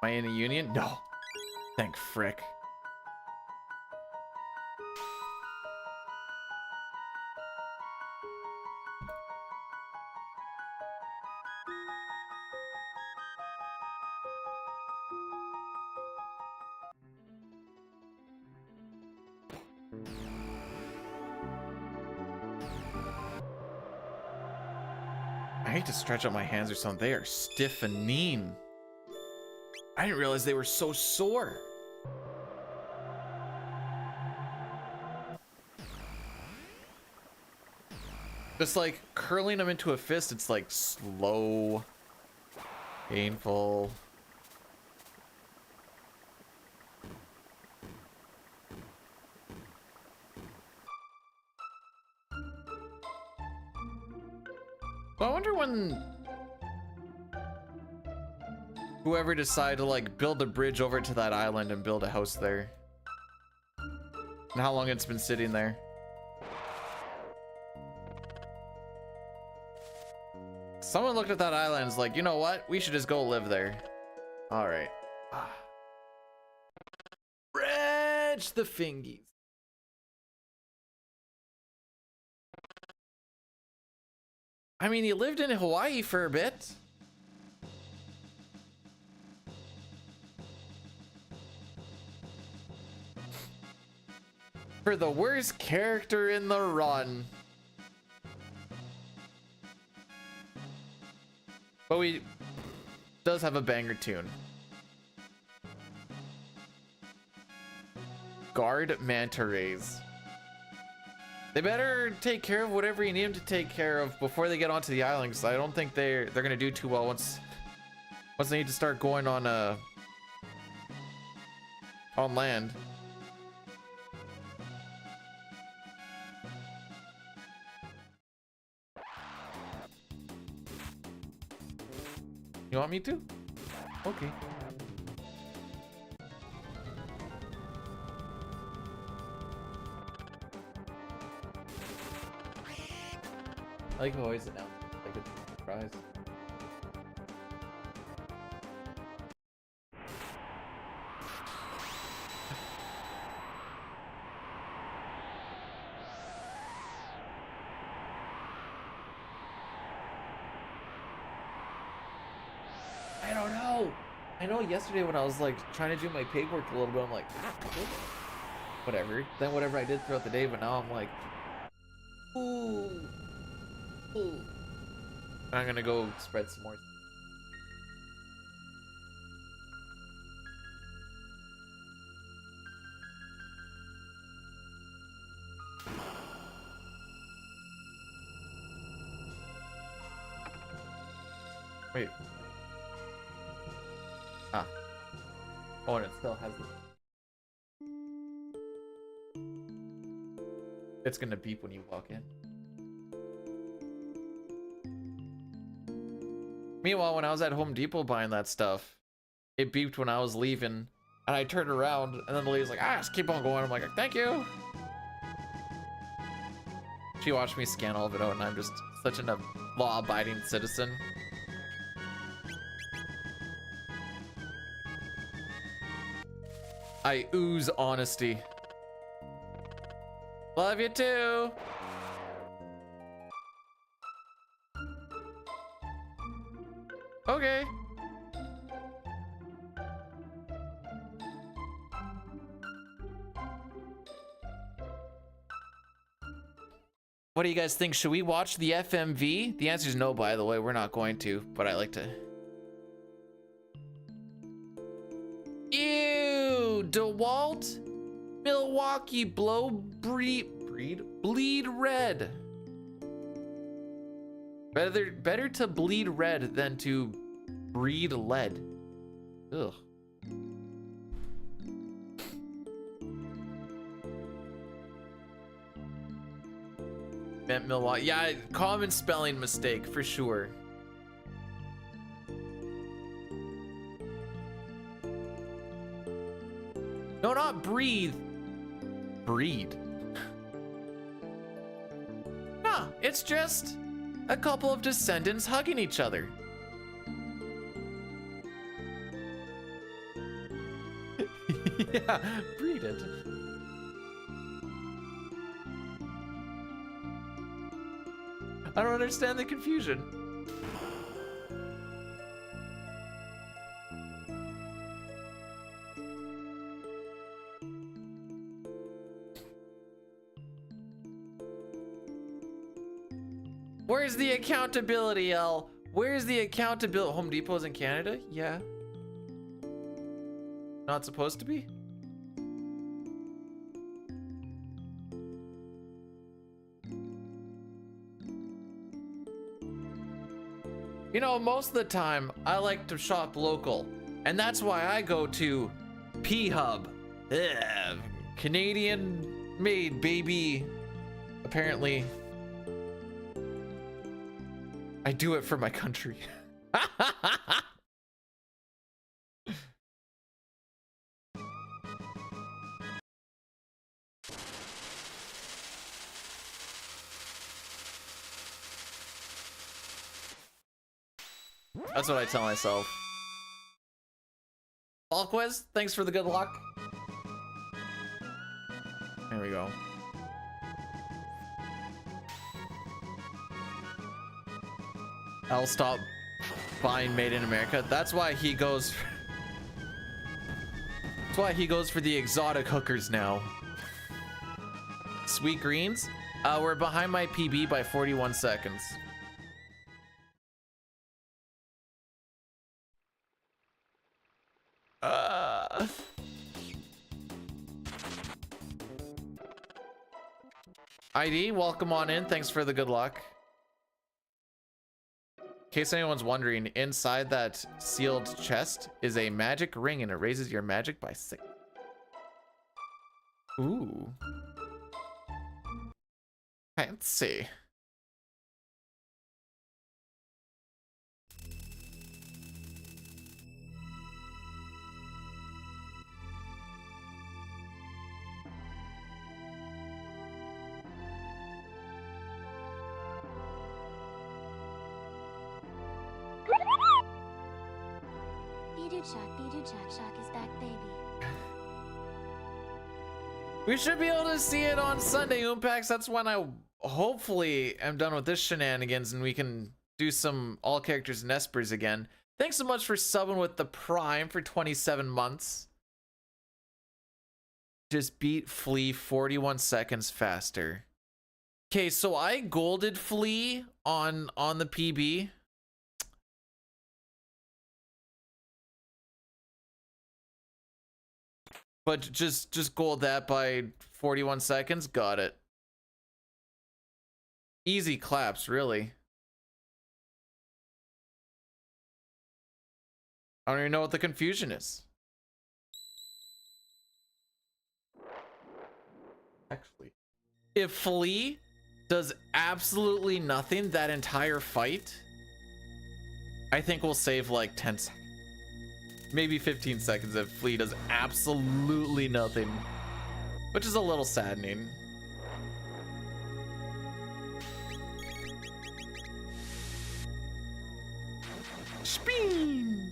Am I in a union? No. Thank frick. I hate to stretch out my hands or something. They are stiffening. I didn't realize they were so sore. Just like curling them into a fist, it's like slow, painful. So I wonder when whoever decided to like build a bridge over to that island and build a house there, and how long it's been sitting there. Someone looked at that island and was like, you know what? We should just go live there. All right. Bridge the fingies. I mean, he lived in Hawaii for a bit. For the worst character in the run. But he does have a banger tune. Guard manta rays. They better take care of whatever you need them to take care of before they get onto the island, because I don't think they're gonna do too well once they need to start going on land. You want me to? Okay. I like how always announced like it's a surprise. I don't know. I know yesterday when I was like trying to do my paperwork a little bit, I'm like, whatever. Then whatever I did throughout the day, but now I'm like, ooh. Ooh. I'm gonna go spread some more. Wait. Ah. Oh, and it still has the... It's gonna beep when you walk in. Meanwhile, when I was at Home Depot buying that stuff, it beeped when I was leaving, and I turned around, and then the lady's like, just keep on going. I'm like, thank you. She watched me scan all of it out, and I'm just such a law-abiding citizen. I ooze honesty. Love you too. Okay. What do you guys think? Should we watch the FMV? The answer is no, by the way. We're not going to, but I like to. Ew, DeWalt? Milwaukee blow bleed red. Better to bleed red than to breed lead. Ugh. Meant Milwaukee. Yeah, common spelling mistake for sure. No, not breathe. Breed. Nah, it's just a couple of descendants hugging each other. Yeah, breed it. I don't understand the confusion. Where's the accountability, L? Where's the accountability? Home Depot's in Canada? Yeah. Not supposed to be? You know, most of the time, I like to shop local. And that's why I go to P-Hub. Ugh, Canadian made, baby. Apparently, I do it for my country. That's what I tell myself. Falquez, thanks for the good luck. There we go. I'll stop buying Made in America. That's why he goes. That's why he goes for the exotic hookers now. Sweet greens. We're behind my PB by 41 seconds. ID, welcome on in. Thanks for the good luck. In case anyone's wondering, inside that sealed chest is a magic ring and it raises your magic by 6. Ooh. Fancy. Shock is back, baby. We should be able to see it on Sunday, Oompax. That's when I hopefully am done with this shenanigans and we can do some all characters Nespers again. Thanks so much for subbing with the Prime for 27 months. Just beat Flea 41 seconds faster. Okay, so I golded Flea on the PB. But just gold that by 41 seconds. Got it. Easy claps, really. I don't even know what the confusion is. Actually, if Flea does absolutely nothing that entire fight, I think we'll save like 10 seconds. Maybe 15 seconds if Flea does absolutely nothing, which is a little saddening. Spin.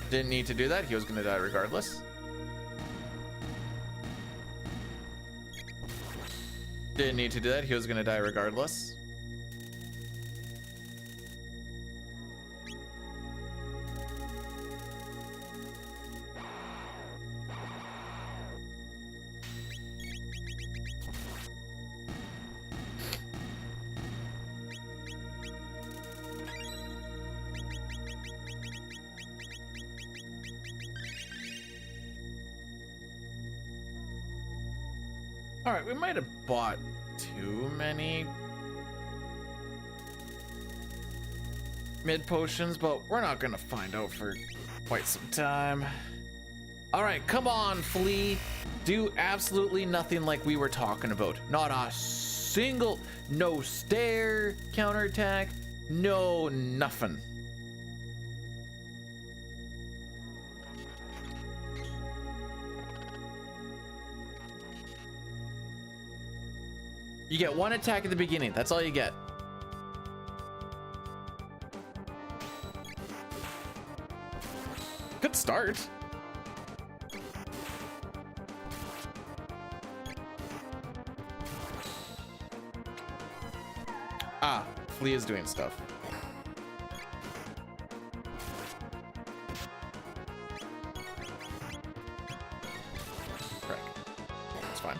Didn't need to do that. He was gonna die regardless. Didn't need to do that. He was gonna die regardless. All right, we might have bought too many mid potions, but we're not gonna find out for quite some time. All right, come on, Flea. Do absolutely nothing like we were talking about. Not a single, no stair counterattack, no nothing. You get one attack at the beginning. That's all you get. Good start. Ah, Flea is doing stuff. Correct. It's fine.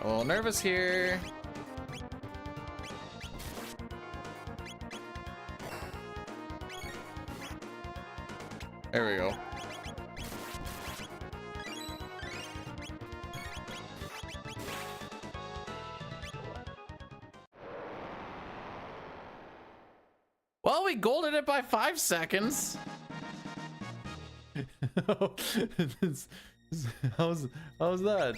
A little nervous here. There we go. Well, we golded it by 5 seconds. how's that?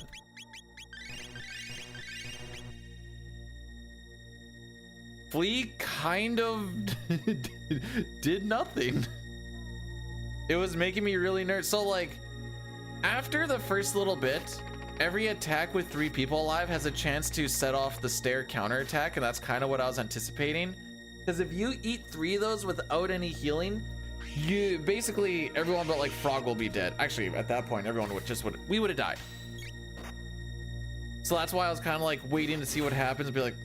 Flea kind of did nothing. It was making me really nervous. So like, after the first little bit, every attack with 3 people alive has a chance to set off the stair counterattack, and that's kind of what I was anticipating. Because if you eat 3 of those without any healing, you basically everyone but like Frog will be dead. Actually, at that point, everyone we would have died. So that's why I was kind of like waiting to see what happens and be like,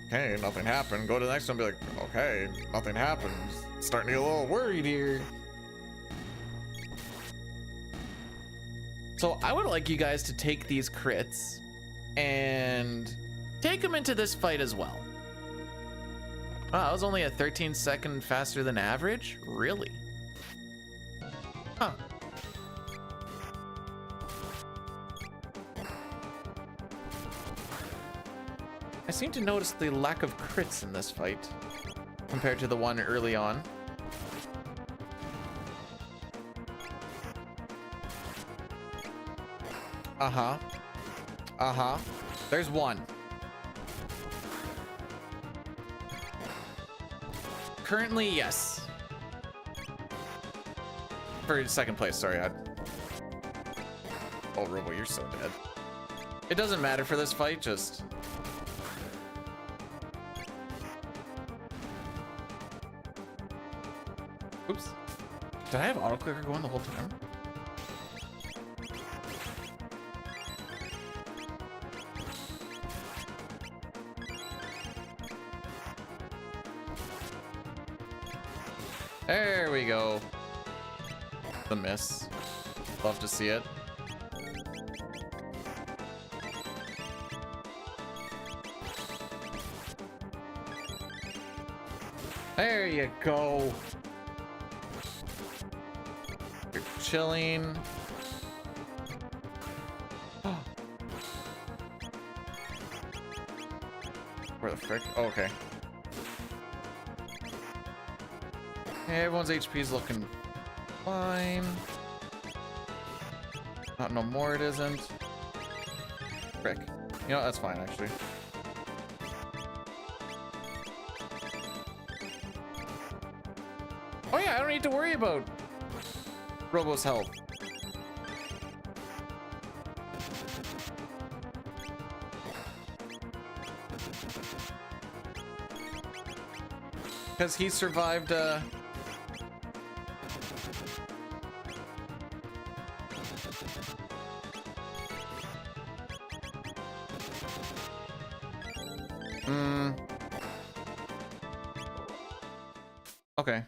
okay, nothing happened. Go to the next one and be like, okay, nothing happened. Starting to get a little worried here. So I would like you guys to take these crits and take them into this fight as well. Wow, that was only a 13-second faster than average? Really? Huh. I seem to notice the lack of crits in this fight compared to the one early on. There's one. Currently, yes. For second place, sorry. Oh, Robo, you're so dead. It doesn't matter for this fight, just... Oops. Did I have auto clicker going the whole time? There we go. The miss. Love to see it. There you go. You're chilling. Where the frick? Oh, okay. Hey, everyone's HP is looking fine. Not no more, it isn't. Frick. You know, that's fine, actually. Oh yeah, I don't need to worry about Robo's health. Because he survived, Okay.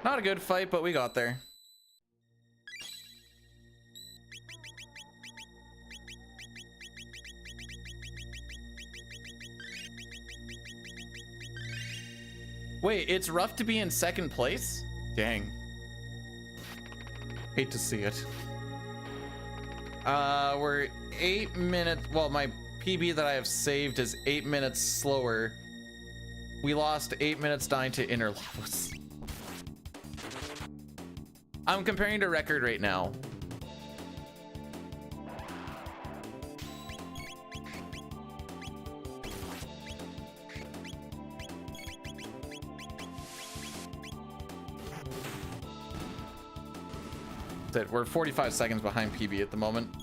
Not a good fight, but we got there. Wait, it's rough to be in second place? Dang. Hate to see it. We're 8 minutes. Well, my PB that I have saved is 8 minutes slower. We lost 8 minutes dying to inner levels. I'm comparing to record right now. That we're 45 seconds behind PB at the moment.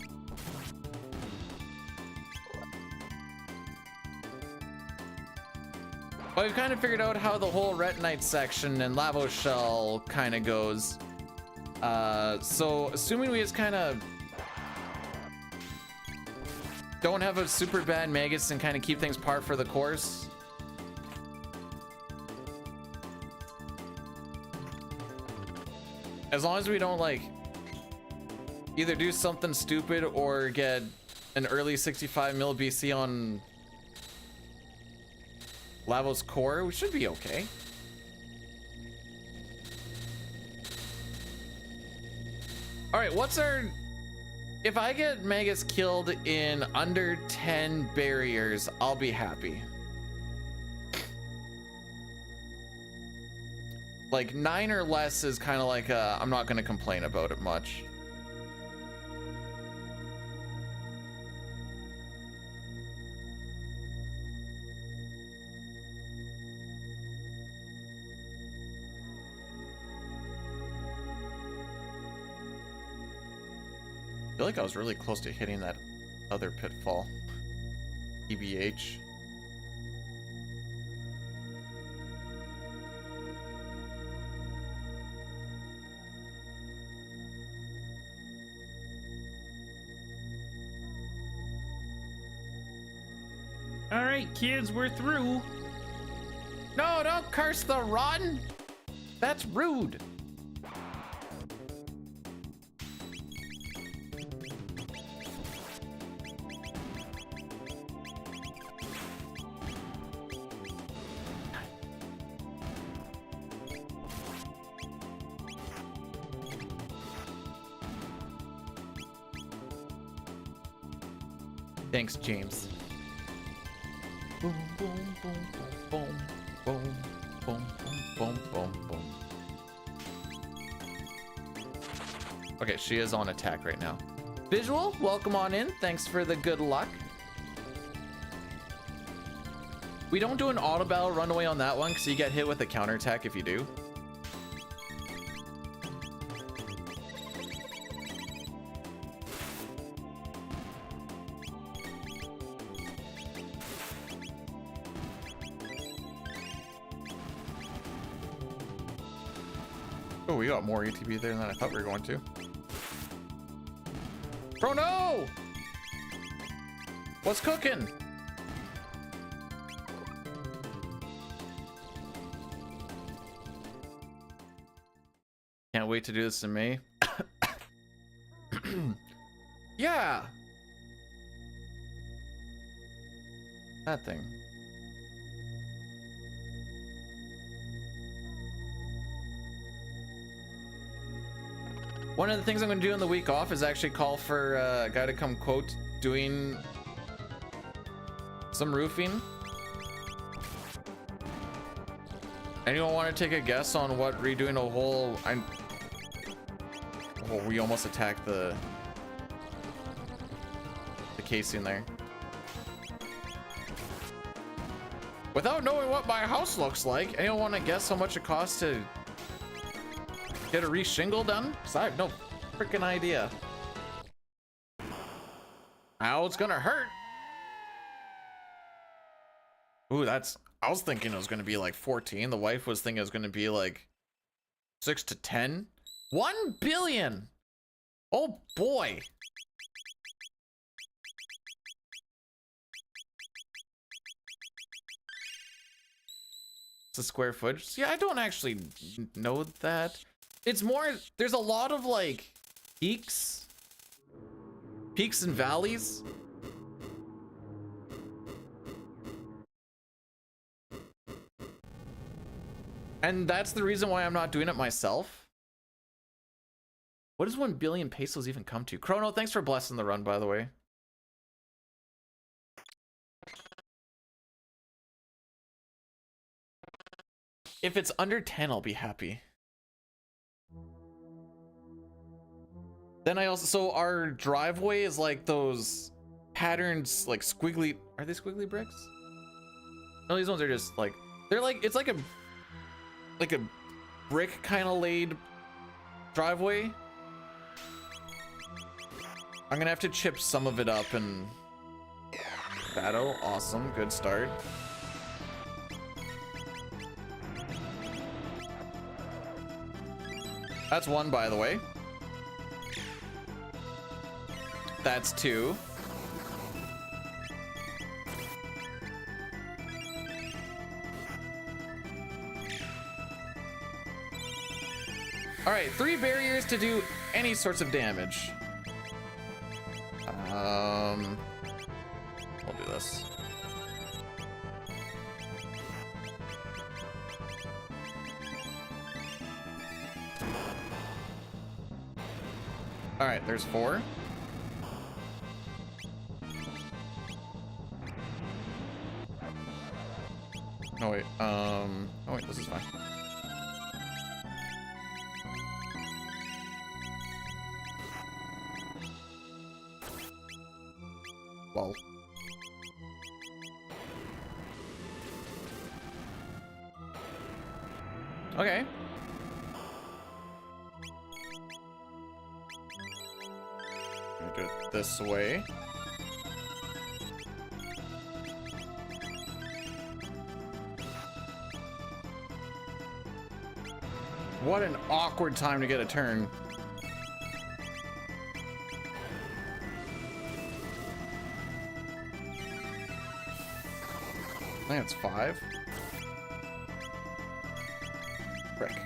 But we've kind of figured out how the whole retinite section and Lavo Shell kind of goes. So assuming we just kind of don't have a super bad Magus and kind of keep things par for the course. As long as we don't like either do something stupid or get an early 65 mil BC on Lavo's core, we should be okay. All right, what's our... If I get Magus killed in under 10 barriers, I'll be happy. Like 9 or less is kind of like I'm not going to complain about it much. I feel like I was really close to hitting that other pitfall. EBH. All right, kids, we're through. No, don't curse the run. That's rude. Thanks, James. Boom, boom, boom, boom, boom, boom, boom, boom, boom. Okay, she is on attack right now. Visual, welcome on in. Thanks for the good luck. We don't do an auto battle runaway on that one because you get hit with a counterattack if you do. Oh, we got more ATB there than I thought we were going to. Chrono! What's cooking? Can't wait to do this in May. Yeah! That thing. One of the things I'm going to do in the week off is actually call for a guy to come quote doing some roofing. Anyone want to take a guess on what redoing a whole... Oh, we almost attacked the casing there. Without knowing what my house looks like, anyone want to guess how much it costs to get a re-shingle done? Because I have no freaking idea. Ow, it's gonna hurt. Ooh, that's... I was thinking it was gonna be like 14. The wife was thinking it was gonna be like 6 to 10. 1 billion! Oh boy! It's a square footage. See, I don't actually know that. It's more, there's a lot of like peaks and valleys. And that's the reason why I'm not doing it myself. What does 1 billion pesos even come to? Chrono, thanks for blessing the run, by the way. If it's under 10, I'll be happy. Then I also, so our driveway is like those patterns, like squiggly, are they squiggly bricks? No, these ones are just like, they're like, it's like a brick kind of laid driveway. I'm gonna have to chip some of it up and battle. Awesome, good start. That's 1, by the way. That's 2. All right, 3 barriers to do any sorts of damage. We'll do this. All right, there's 4. No wait, oh wait, this is fine. Well. Okay. I'm gonna do it this way. What an awkward time to get a turn. I think it's 5. Frick.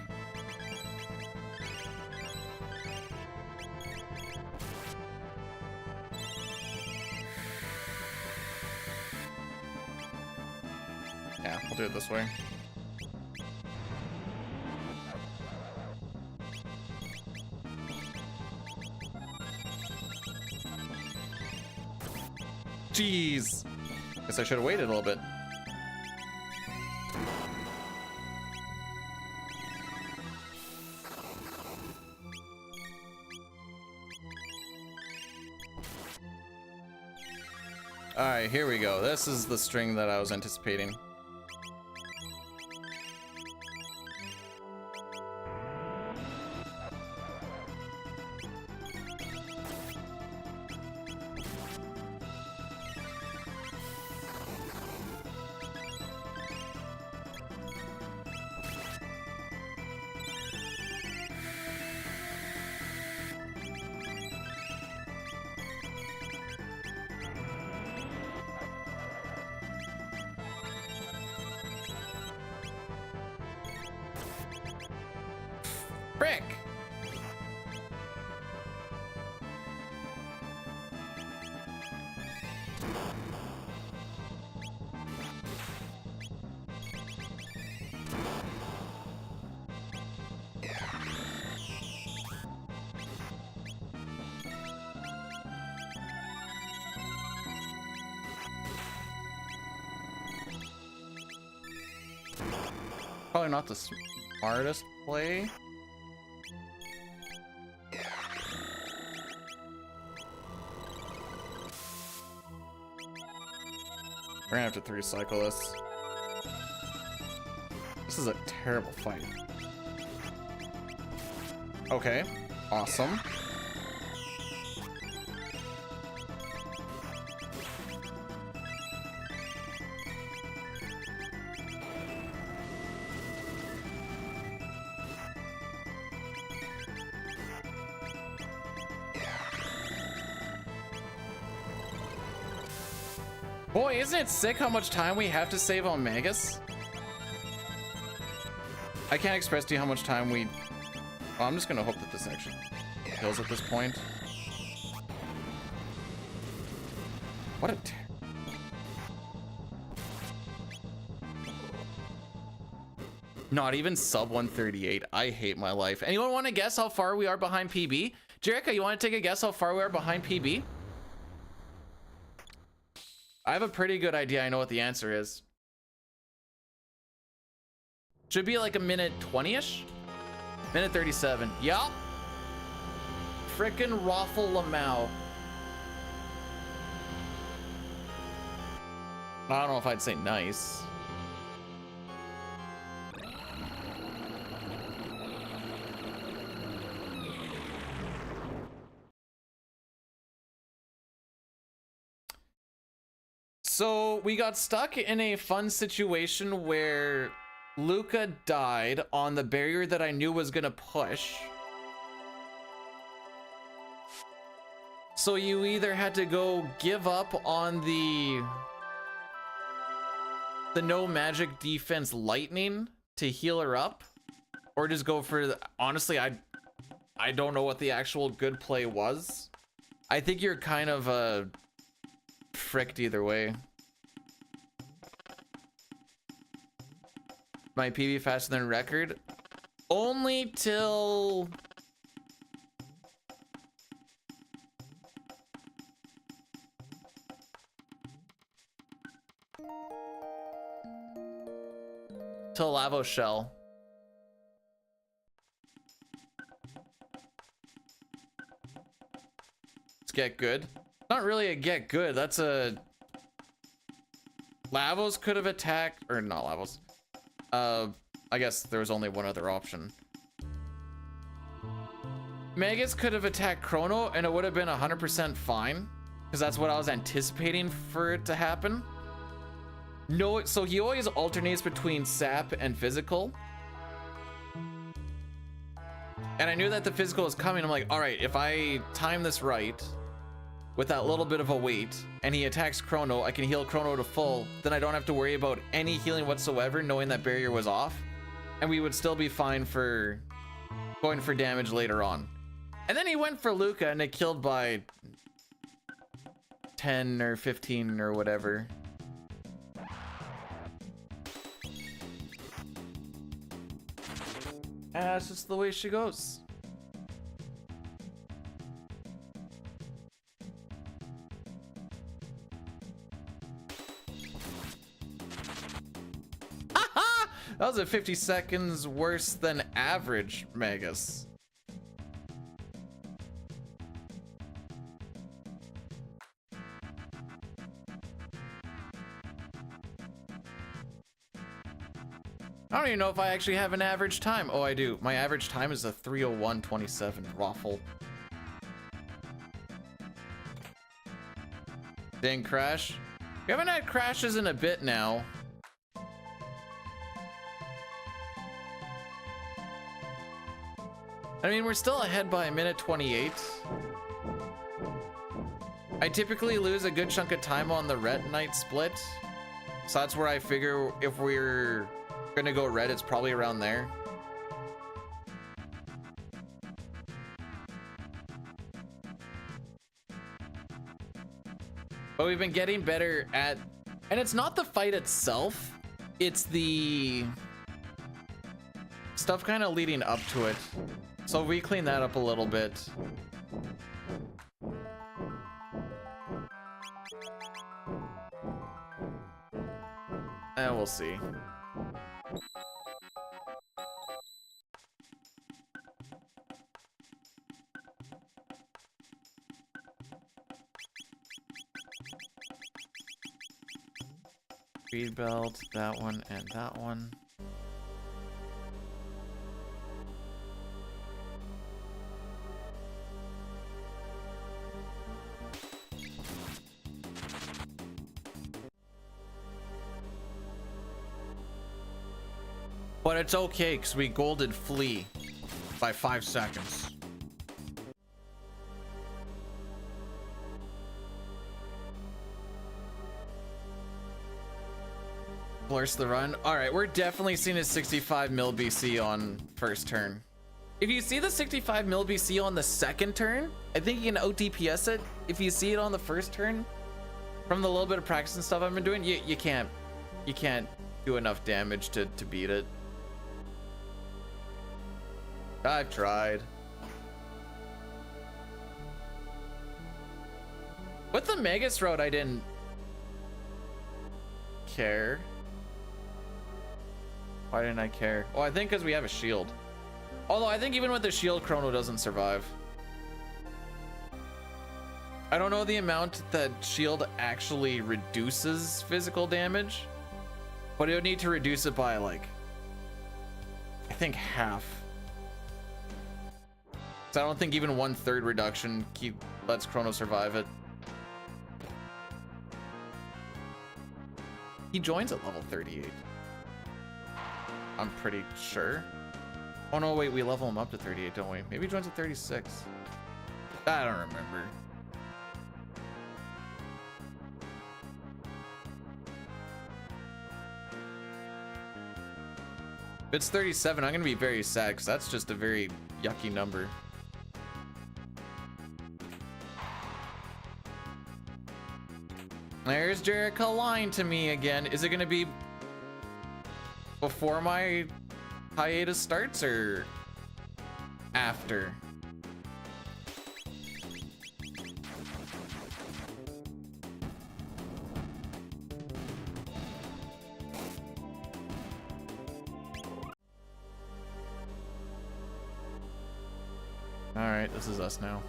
Yeah, we'll do it this way. Jeez. Guess I should have waited a little bit. All right, here we go. This is the string that I was anticipating. Frick! Probably not the smartest play. We're gonna have to 3-cycle this. This is a terrible fight. Okay, awesome. Boy, isn't it sick how much time we have to save on Magus? I can't express to you how much time we... Oh, I'm just gonna hope that this actually kills at this point. What a... Not even sub 138. I hate my life. Anyone want to guess how far we are behind PB? Jerica, you want to take a guess how far we are behind PB? I have a pretty good idea. I know what the answer is. Should be like a minute 20-ish. Minute 37. Yup. Frickin' Raffle Lamau. I don't know if I'd say nice. So we got stuck in a fun situation where Luca died on the barrier that I knew was gonna push. So you either had to go give up on the no magic defense lightning to heal her up, or just go for the, honestly, I don't know what the actual good play was. I think you're kind of fricked either way. My PB faster than record? Only till... till Lavo Shell. Let's get good. Not really a get good, that's a... Lavos could have attacked, or not Lavos. I guess there was only one other option. Magus could have attacked Chrono and it would have been 100% fine, because that's what I was anticipating for it to happen. No, so he always alternates between sap and physical. And I knew that the physical was coming. I'm like, all right, if I time this right, with that little bit of a wait, and he attacks Chrono, I can heal Chrono to full, then I don't have to worry about any healing whatsoever, knowing that barrier was off, and we would still be fine for going for damage later on. And then he went for Luca and it killed by 10 or 15 or whatever. That's just the way she goes. That was a 50 seconds worse than average, Magus. I don't even know if I actually have an average time. Oh, I do. My average time is a 3:01:27 Raffle. Didn't crash. We haven't had crashes in a bit now. I mean, we're still ahead by a minute 28. I typically lose a good chunk of time on the red night split. So that's where I figure if we're gonna go red, it's probably around there. But we've been getting better at, and it's not the fight itself, it's the stuff kind of leading up to it. So we clean that up a little bit. And we'll see. Speed belt, that one, and that one. But it's okay, because we golded Flea by 5 seconds. Force the run. All right, we're definitely seeing a 65 mil BC on first turn. If you see the 65 mil BC on the second turn, I think you can OTPS it. If you see it on the first turn, from the little bit of practice and stuff I've been doing, you can't do enough damage to beat it. I've tried. With the Magus route, I didn't care. Why didn't I care? Oh, I think because we have a shield. Although I think even with the shield, Chrono doesn't survive. I don't know the amount that shield actually reduces physical damage, but it would need to reduce it by like, I think half. So I don't think even 1/3 reduction lets Chrono survive it. He joins at level 38. I'm pretty sure. Oh no, wait, we level him up to 38, don't we? Maybe he joins at 36. I don't remember. If it's 37, I'm gonna be very sad because that's just a very yucky number. There's Jericho lying to me again. Is it gonna be before my hiatus starts or after? All right, this is us now.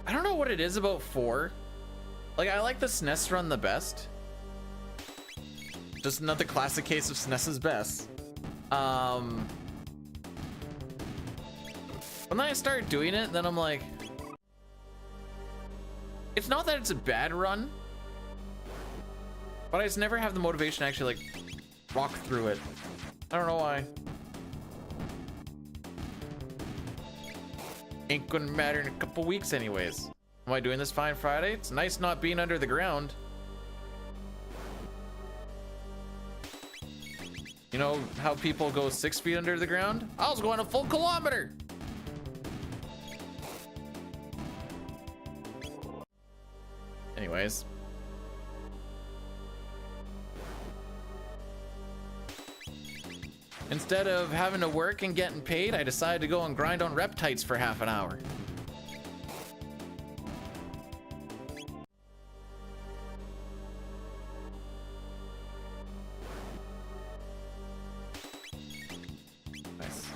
I don't know what it is about 4. Like, I like the SNES run the best. Just another classic case of SNES's best. When I start doing it, then I'm like, it's not that it's a bad run, but I just never have the motivation to actually like walk through it. I don't know why. Ain't gonna matter in a couple weeks anyways. Am I doing this fine Friday? It's nice not being under the ground. You know how people go 6 feet under the ground? I was going a full kilometer. Anyways. Instead of having to work and getting paid, I decided to go and grind on reptites for half an hour. Nice.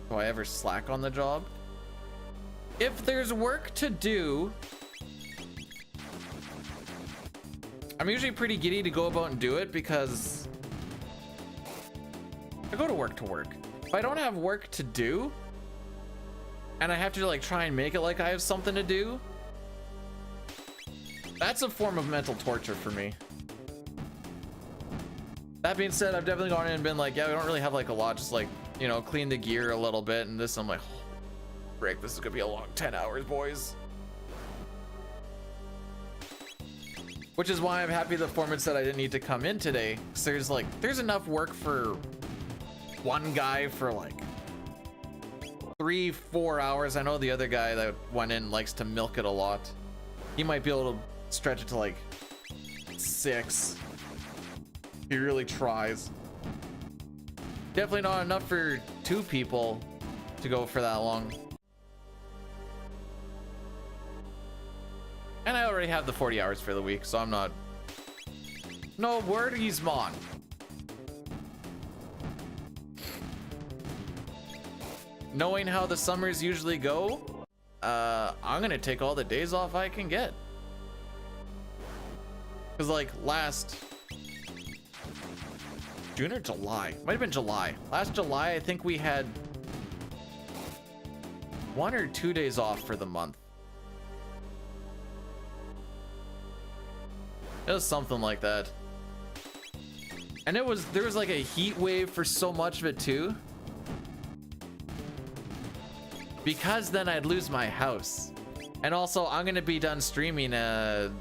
Do I ever slack on the job? If there's work to do, I'm usually pretty giddy to go about and do it because I go to work. If I don't have work to do and I have to like try and make it like I have something to do, that's a form of mental torture for me. That being said, I've definitely gone in and been like, yeah, we don't really have like a lot, just like, you know, clean the gear a little bit, and this I'm like, frick, this is gonna be a long 10 hours, boys. Which is why I'm happy the foreman said I didn't need to come in today, because there's enough work for one guy for like 3-4 hours. I know the other guy that went in likes to milk it a lot. He might be able to stretch it to like 6. He really tries. Definitely not enough for 2 people to go for that long. And I already have the 40 hours for the week, so I'm not... No worries, mon. Knowing how the summers usually go, I'm gonna take all the days off I can get. Cause like last June or July, might have been July. Last July, I think we had 1 or 2 days off for the month. It was something like that. And there was like a heat wave for so much of it too. Because then I'd lose my house. And also I'm gonna be done streaming. I'm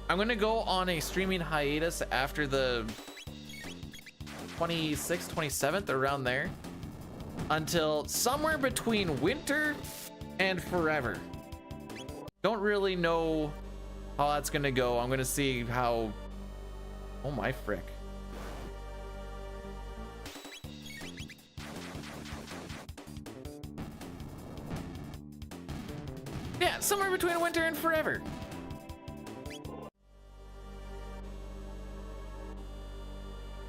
gonna go on a streaming hiatus after the 26th, 27th, around there, until somewhere between winter and forever. Don't really know how that's gonna go. I'm gonna see how. Oh my frick. Yeah, somewhere between winter and forever.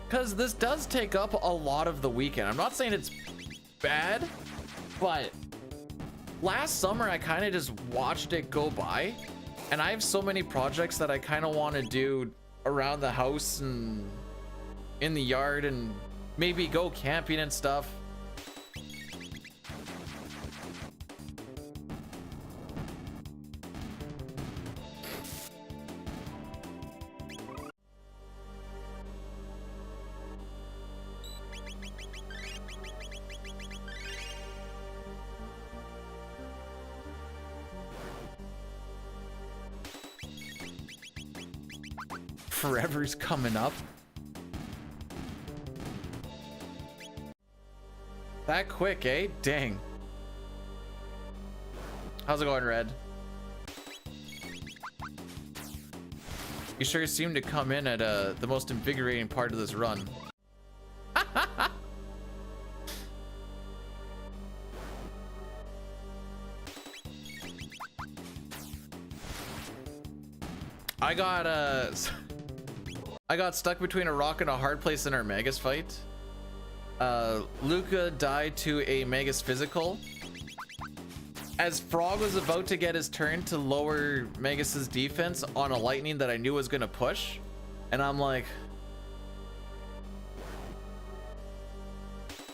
Because this does take up a lot of the weekend. I'm not saying it's bad, but last summer I kind of just watched it go by, and I have so many projects that I kind of want to do around the house and in the yard and maybe go camping and stuff. Forever's coming up. That quick, eh? Dang. How's it going, Red? You sure seem to come in at the most invigorating part of this run. I got stuck between a rock and a hard place in our Magus fight. Luca died to a Magus physical. As Frog was about to get his turn to lower Magus's defense on a lightning that I knew was gonna push, and I'm like,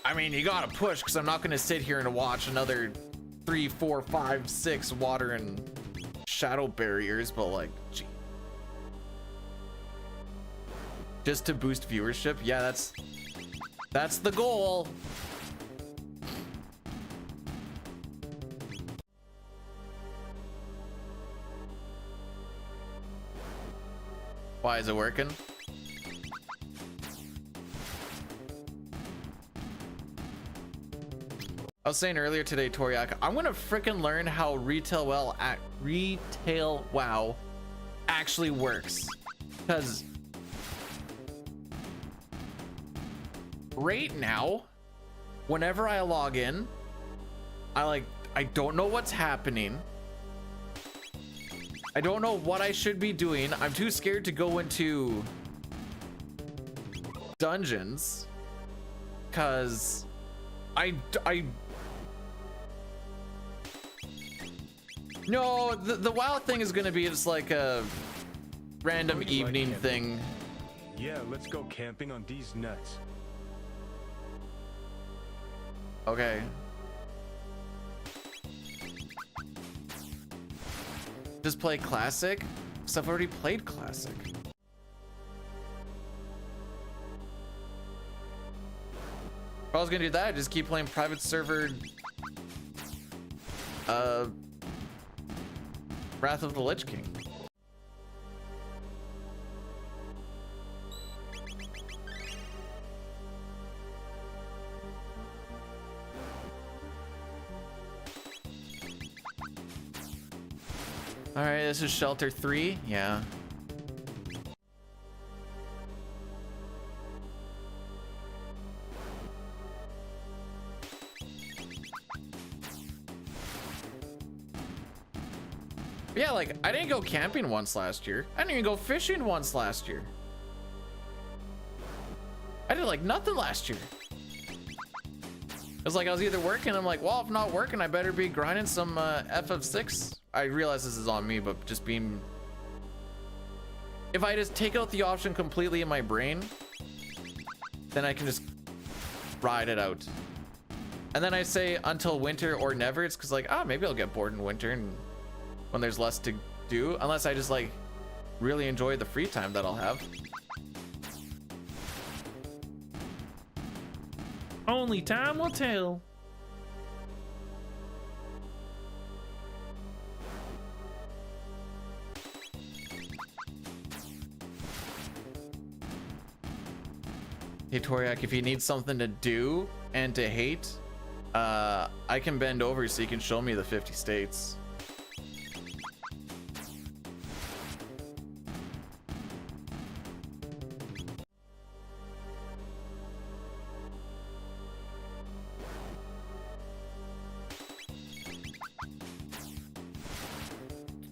I mean, you gotta push, because I'm not gonna sit here and watch another 3, 4, 5, 6 water and shadow barriers, but like, gee. Just to boost viewership. Yeah, that's the goal. Why is it working? I was saying earlier today, Toriak, I'm gonna freaking learn how retail WoW actually works, because right now, whenever I log in, I don't know what's happening. I don't know what I should be doing. I'm too scared to go into dungeons, because no, the WoW thing is gonna be just like a random evening thing. Yeah, let's go camping on these nuts. Okay. Just play classic? Because I've already played classic. If I was gonna do that, I'd just keep playing private server Wrath of the Lich King. All right, this is shelter 3. Yeah. Yeah, like, I didn't go camping once last year. I didn't even go fishing once last year. I did like nothing last year. It was like I was either working, I'm like, well, if not working, I better be grinding some FF6. I realize this is on me, but just being... If I just take out the option completely in my brain, then I can just ride it out. And then I say until winter or never. It's because like, maybe I'll get bored in winter and when there's less to do. Unless I just like really enjoy the free time that I'll have. Only time will tell. Hey Toriak, if you need something to do and to hate, I can bend over so you can show me the 50 states.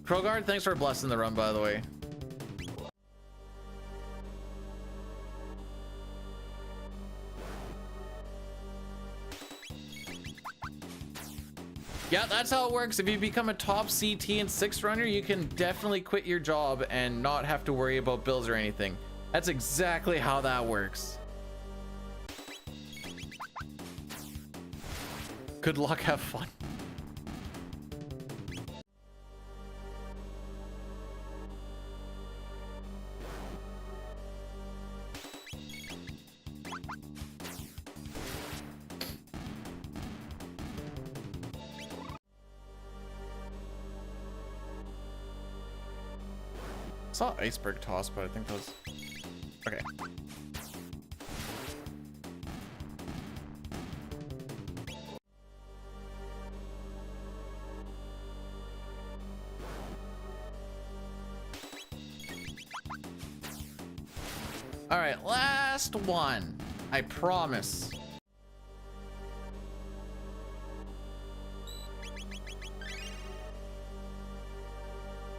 Krogard, thanks for blessing the run, by the way. Yeah, that's how it works. If you become a top CT and 6 runner, you can definitely quit your job and not have to worry about bills or anything. That's exactly how that works. Good luck, have fun. I saw iceberg toss, but I think those. Okay. All right, last one. I promise.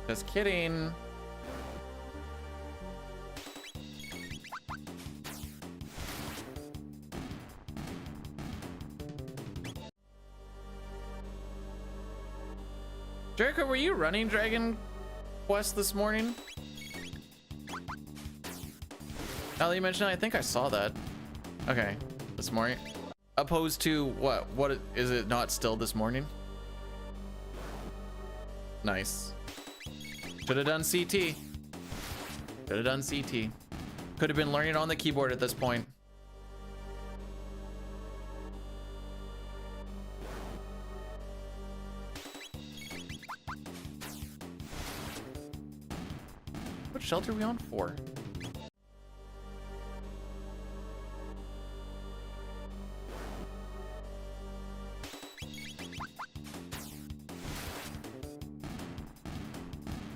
Just kidding. Jericho, were you running Dragon Quest this morning? Now that you mentioned it, I think I saw that. Okay, this morning. Opposed to what? What is it not still this morning? Nice. Should have done CT. Should have done CT. Could have been learning on the keyboard at this point. What shelter are we on for?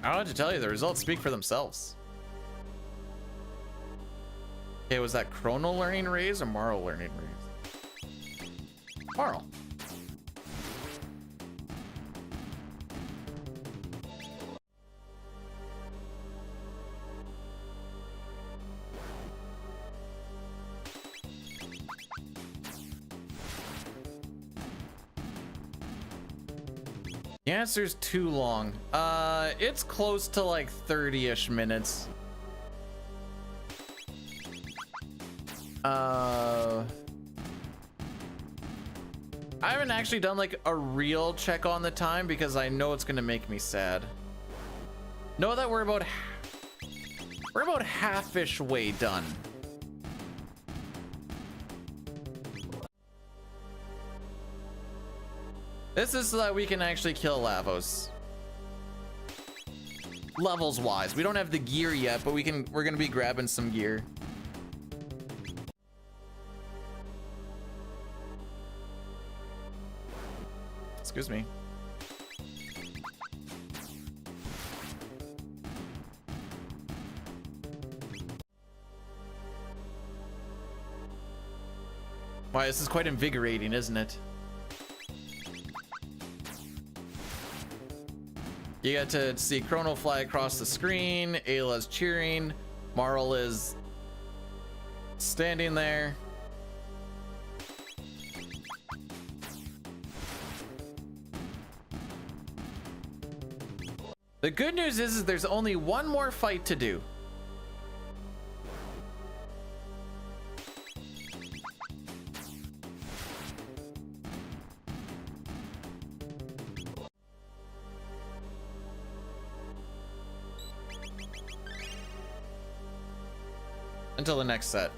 I don't have to tell you, the results speak for themselves. Okay, was that Chrono learning raise or Marl learning raise? Marl. The answer's too long. It's close to like 30-ish minutes. I haven't actually done like a real check on the time because I know it's gonna make me sad. Know that we're about half-ish way done. This is so that we can actually kill Lavos. Levels wise. We don't have the gear yet, but we're gonna be grabbing some gear. Excuse me. Why, this is quite invigorating, isn't it? You get to see Chrono fly across the screen, Ayla's cheering, Marl is standing there. The good news is there's only one more fight to do. Until the next set.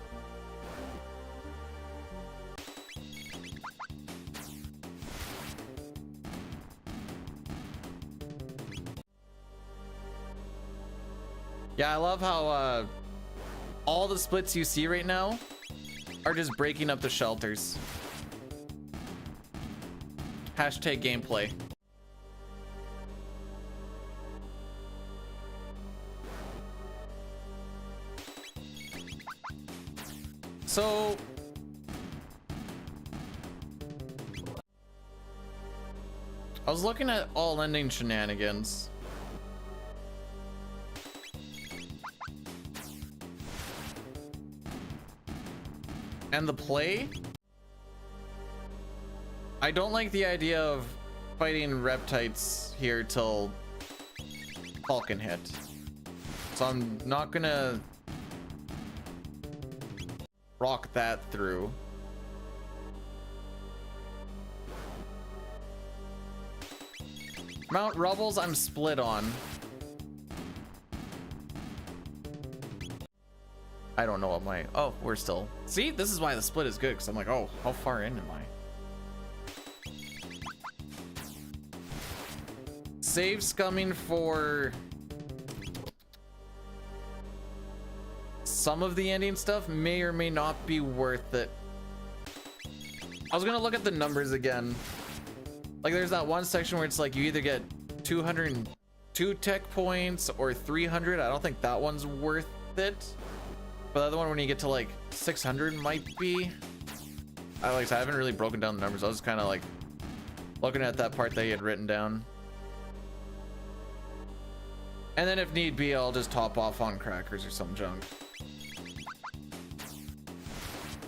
Yeah, I love how all the splits you see right now are just breaking up the shelters. Hashtag gameplay. So I was looking at all ending shenanigans. And the play, I don't like the idea of fighting reptites here till Falcon hit. So I'm not gonna rock that through. Mount Rubbles, I'm split on. I don't know what my... Oh, we're still... See, this is why the split is good, because I'm like, oh, how far in am I? Save scumming for some of the ending stuff may or may not be worth it. I was gonna look at the numbers again. Like, there's that one section where it's like you either get 202 tech points or 300. I don't think that one's worth it. But the other one, when you get to like 600, might be. I haven't really broken down the numbers. I was kind of like looking at that part that he had written down. And then if need be, I'll just top off on crackers or some junk.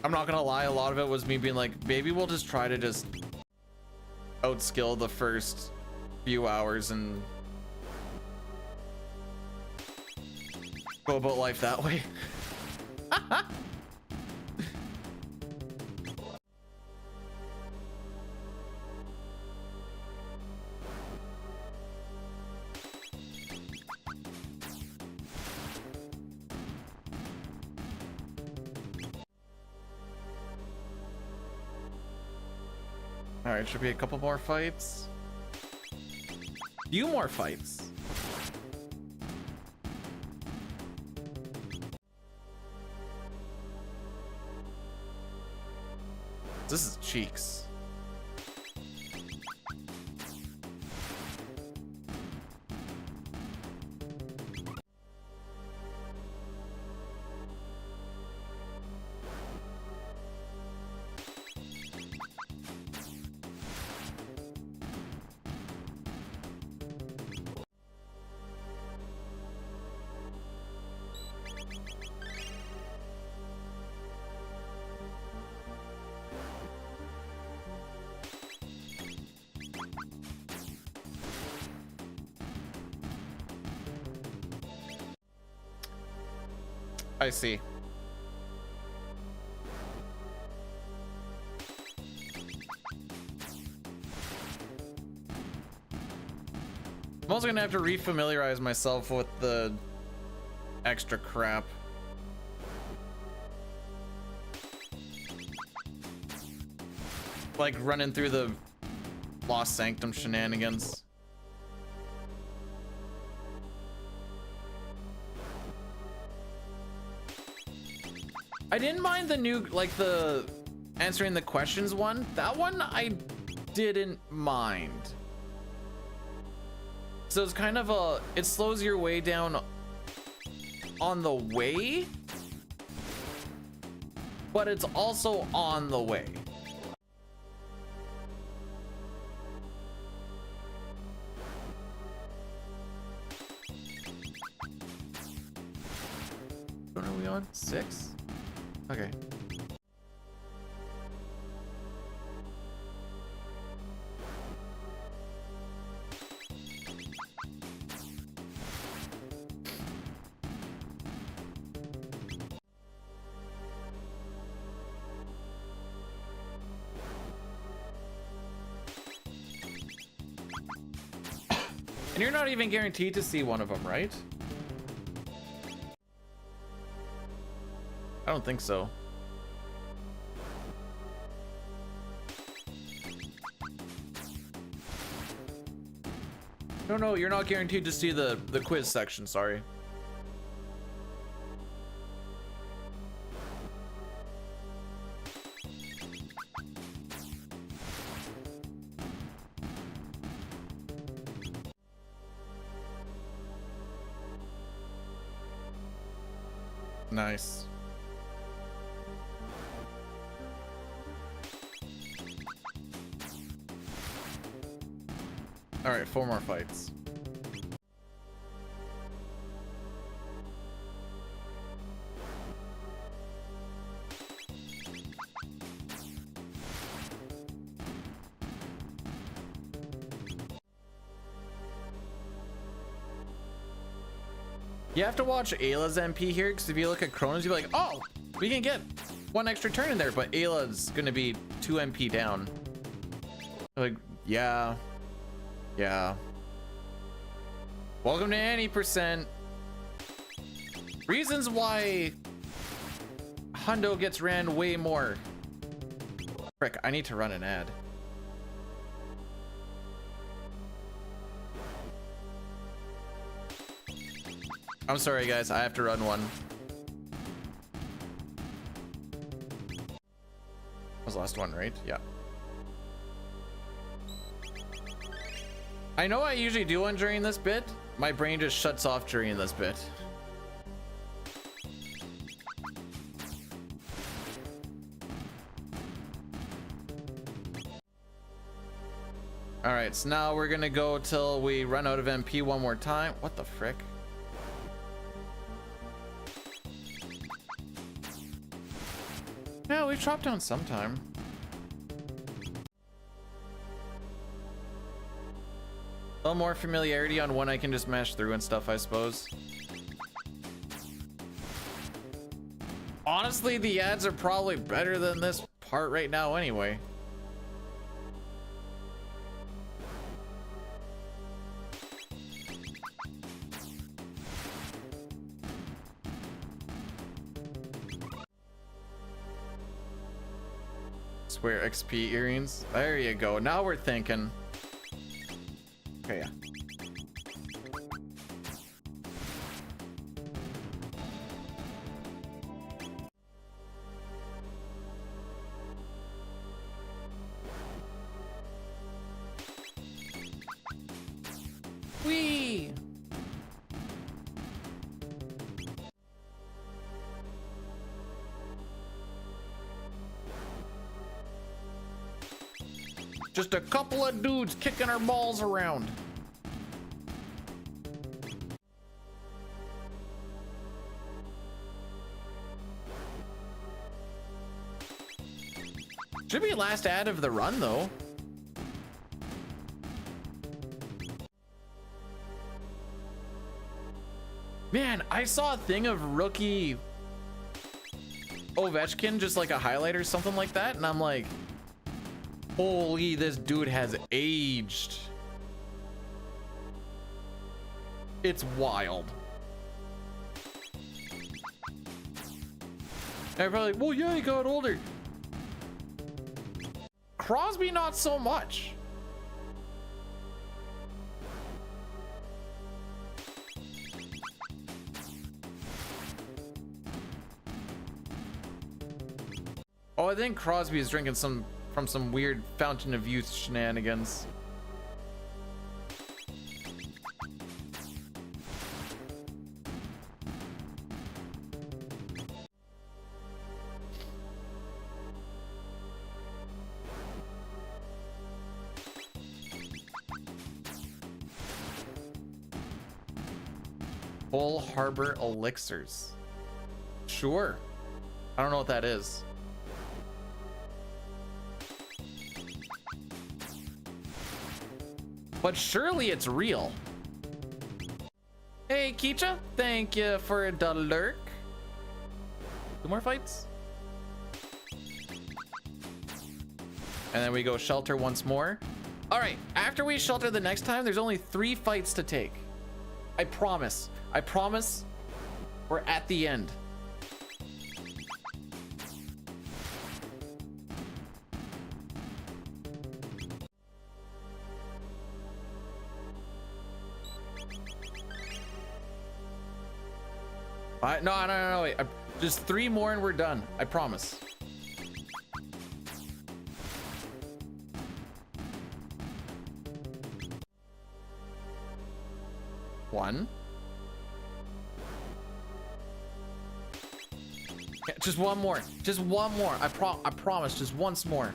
I'm not gonna lie, a lot of it was me being like, maybe we'll just try to just outskill the first few hours and go about life that way. All right, should be a couple more fights. Few more fights. This is cheeks. I see. I'm also gonna have to refamiliarize myself with the extra crap. Like running through the Lost Sanctum shenanigans. I didn't mind the new, like the answering the questions one. That one I didn't mind. So it's kind of a, it slows your way down on the way, but it's also on the way. What are we on? 6? Okay. And you're not even guaranteed to see one of them, right? I don't think so. No, you're not guaranteed to see the quiz section, sorry. Nice. All right, 4 more fights. You have to watch Ayla's MP here, because if you look at Chrono's, you'll be like, oh, we can get 1 extra turn in there, but Ayla's gonna be 2 MP down. Like, yeah. Yeah. Welcome to any percent. Reasons why Hundo gets ran way more. Frick, I need to run an ad. I'm sorry, guys. I have to run one. That was the last one, right? Yeah. I know I usually do one during this bit. My brain just shuts off during this bit. All right, so now we're gonna go till we run out of MP one more time. What the frick? Yeah, we've chopped down sometime. A little more familiarity on when I can just mash through and stuff, I suppose. Honestly, the ads are probably better than this part right now anyway. Swear XP earrings. There you go. Now we're thinking. Okay, yeah. Whee! Just a couple of dudes kicking our balls around. Should be last ad of the run though. Man, I saw a thing of rookie Ovechkin, just like a highlight or something like that, and I'm like, holy, this dude has aged. It's wild. Everybody like, well, yeah, he got older. Crosby, not so much. Oh, I think Crosby is drinking from some weird Fountain of Youth shenanigans. Bull Harbor Elixirs. Sure. I don't know what that is. But surely it's real. Hey, Keecha, thank you for the lurk. 2 more fights. And then we go shelter once more. All right, after we shelter the next time, there's only 3 fights to take. I promise. I promise we're at the end. No, wait. Just 3 more and we're done. I promise. One. Yeah, just one more. Just one more. I promise. Just once more.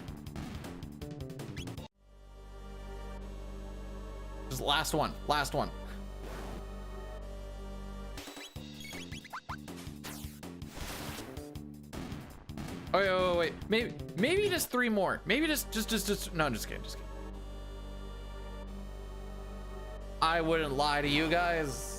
Just last one. Last one. Oh, wait. Maybe just 3 more. Maybe just no, I'm just kidding. Just kidding. I wouldn't lie to you guys.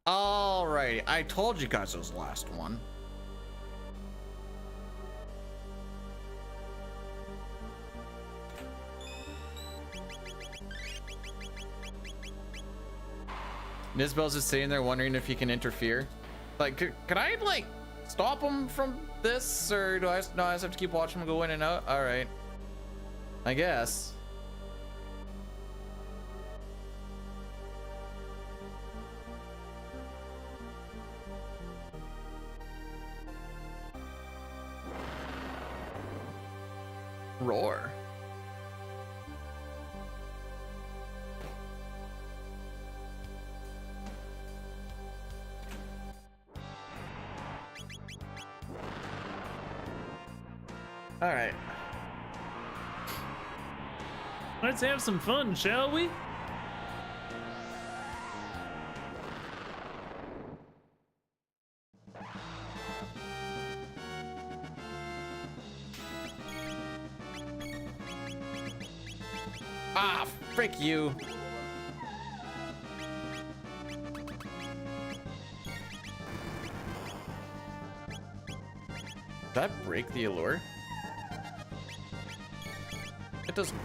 Alright, I told you guys it was the last one. Nisbel's just sitting there wondering if he can interfere. Like, could I, like, stop him from this? Or do I just have to keep watching him go in and out? Alright. I guess. Roar. All right. Let's have some fun, shall we? Ah, frick you. Did that break the allure? It does not.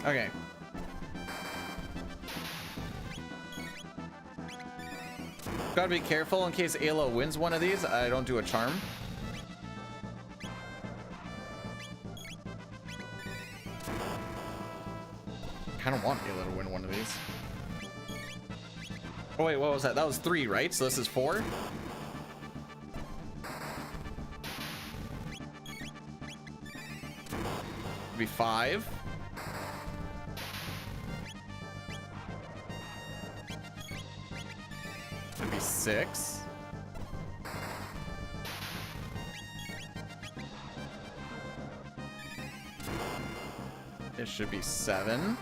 Okay. Gotta be careful in case Ayla wins one of these. I don't do a charm. Kind of want Ayla to win one of these. Oh wait, what was that? That was 3, right? So this is 4. It'd be 5. It'd be 6. It should be 7.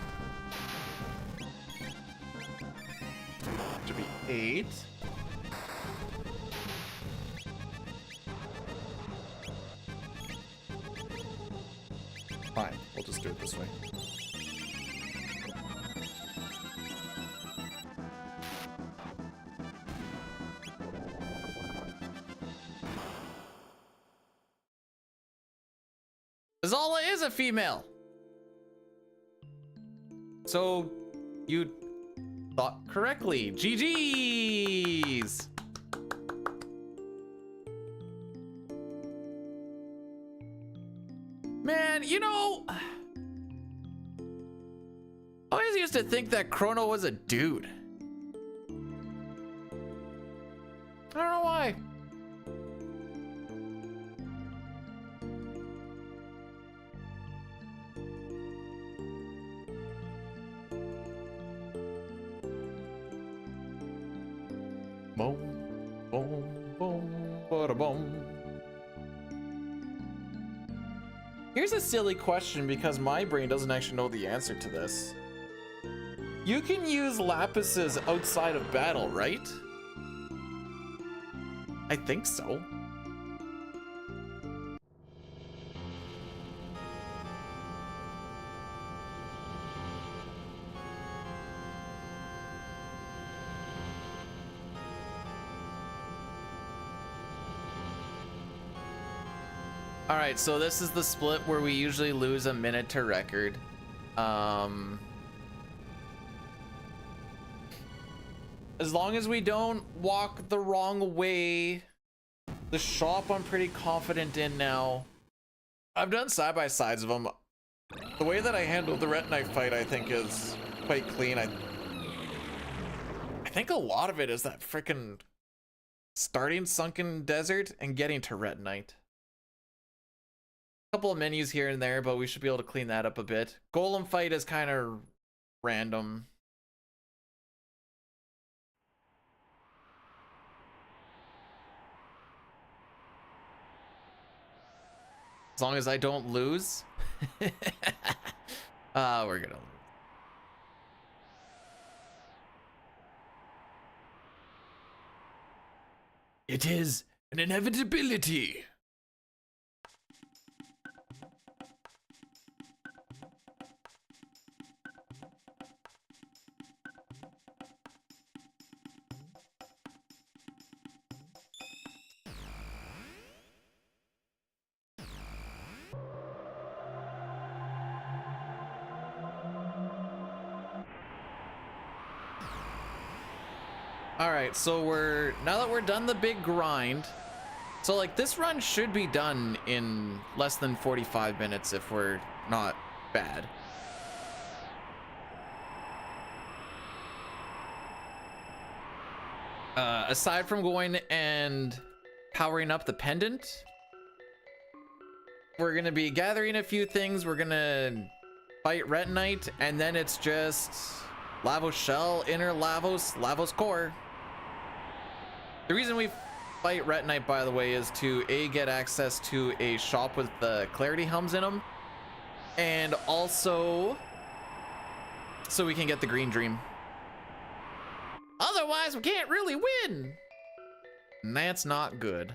Should be 8. Fine, we'll just do it this way. Zala is a female. So you thought correctly. GG's. Man, you know, I always used to think that Chrono was a dude. I don't know why. Boom, boom, boom, bada boom. Here's a silly question because my brain doesn't actually know the answer to this. You can use lapises outside of battle, right? I think so. All right, so this is the split where we usually lose a minute to record. As long as we don't walk the wrong way. The shop I'm pretty confident in now. I've done side-by-sides of them. The way that I handled the Ret Knight fight, I think, is quite clean. I think a lot of it is that freaking starting Sunken Desert and getting to Ret Knight. Couple of menus here and there, but we should be able to clean that up a bit. Golem fight is kind of random. As long as I don't lose. We're gonna lose. It is an inevitability. All right, so now that we're done the big grind, so like this run should be done in less than 45 minutes if we're not bad. Aside from going and powering up the pendant, we're gonna be gathering a few things. We're gonna fight Ret Knight, and then it's just Lavos Shell, Inner Lavos, Lavos Core. The reason we fight Ret Knight, by the way, is to get access to a shop with the clarity helms in them, and also so we can get the green dream. Otherwise, we can't really win. And that's not good.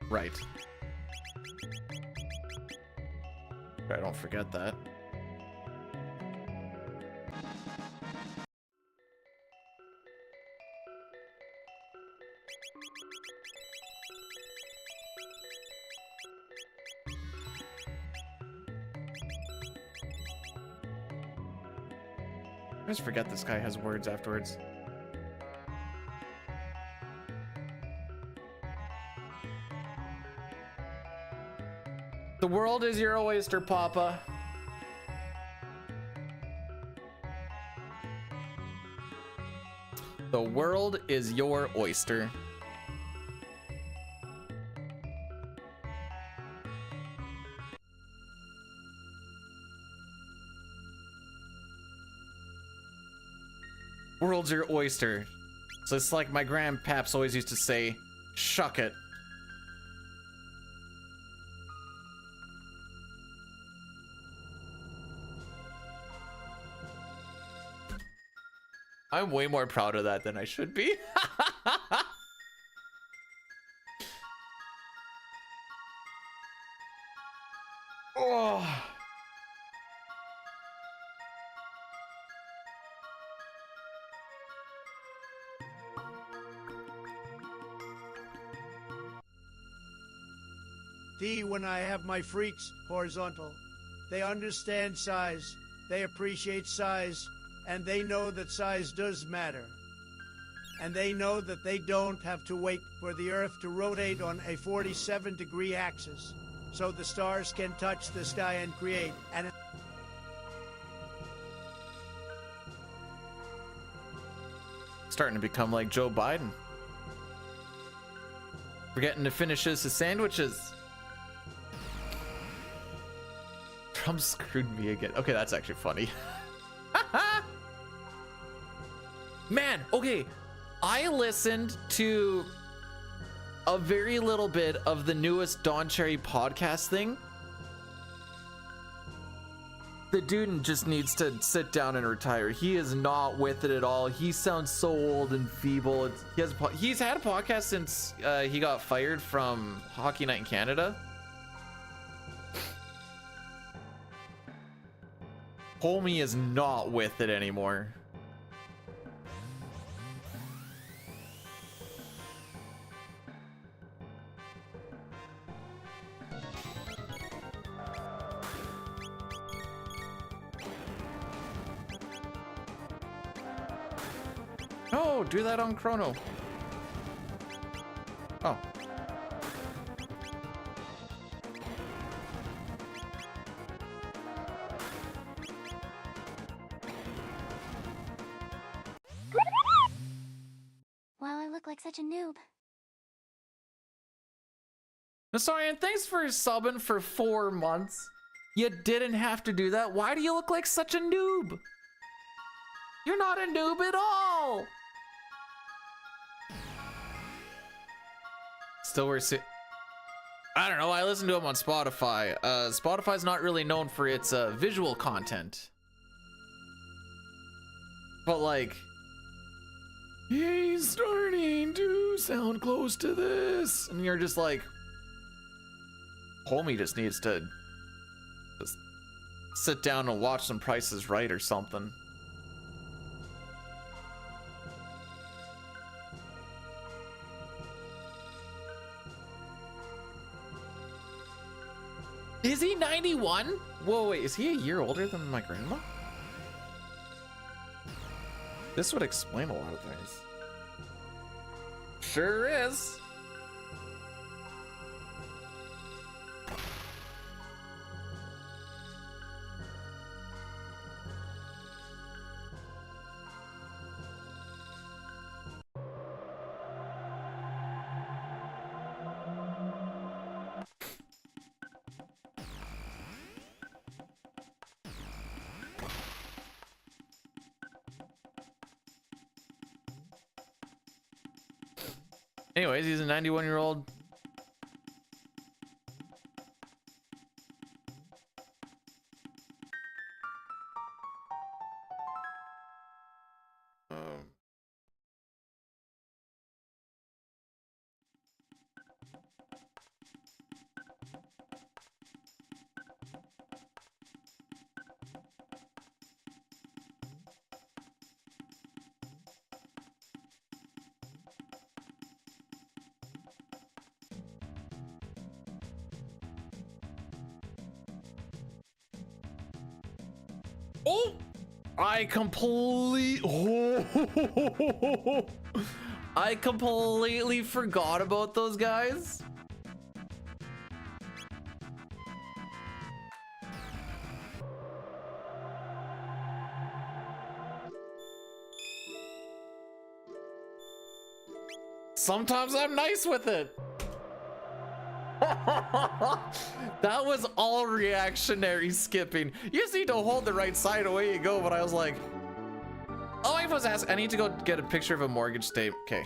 Right. I don't forget that. I just forget this guy has words afterwards. The world is your oyster, Papa. The world is your oyster. World's your oyster. So it's like my grandpaps always used to say, shuck it. I'm way more proud of that than I should be. Oh. When I have my freaks horizontal, they understand size, they appreciate size, and they know that size does matter. And they know that they don't have to wait for the Earth to rotate on a 47-degree axis, so the stars can touch the sky and create an... Starting to become like Joe Biden. Forgetting to finish his sandwiches. Trump screwed me again. Okay, that's actually funny. Man, okay. I listened to a very little bit of the newest Don Cherry podcast thing. The dude just needs to sit down and retire. He is not with it at all. He sounds so old and feeble. He's had a podcast since he got fired from Hockey Night in Canada. Homie is not with it anymore. No, do that on Chrono. Oh. Wow, I look like such a noob. Sorry, and thanks for subbing for 4 months. You didn't have to do that. Why do you look like such a noob? You're not a noob at all. Still I don't know. I listen to him on Spotify. Spotify's not really known for its visual content. But like, he's starting to sound close to this. And you're just like, homie just needs to just sit down and watch some Price is Right or something. Is he 91? Whoa, wait, is he a year older than my grandma? This would explain a lot of things. Sure is. Anyways, he's a 91-year-old. Oh! I completely forgot about those guys. Sometimes I'm nice with it. That was all reactionary skipping. You just need to hold the right side, away you go. But I was like, oh, I was asking, I need to go get a picture of a mortgage statement. Okay.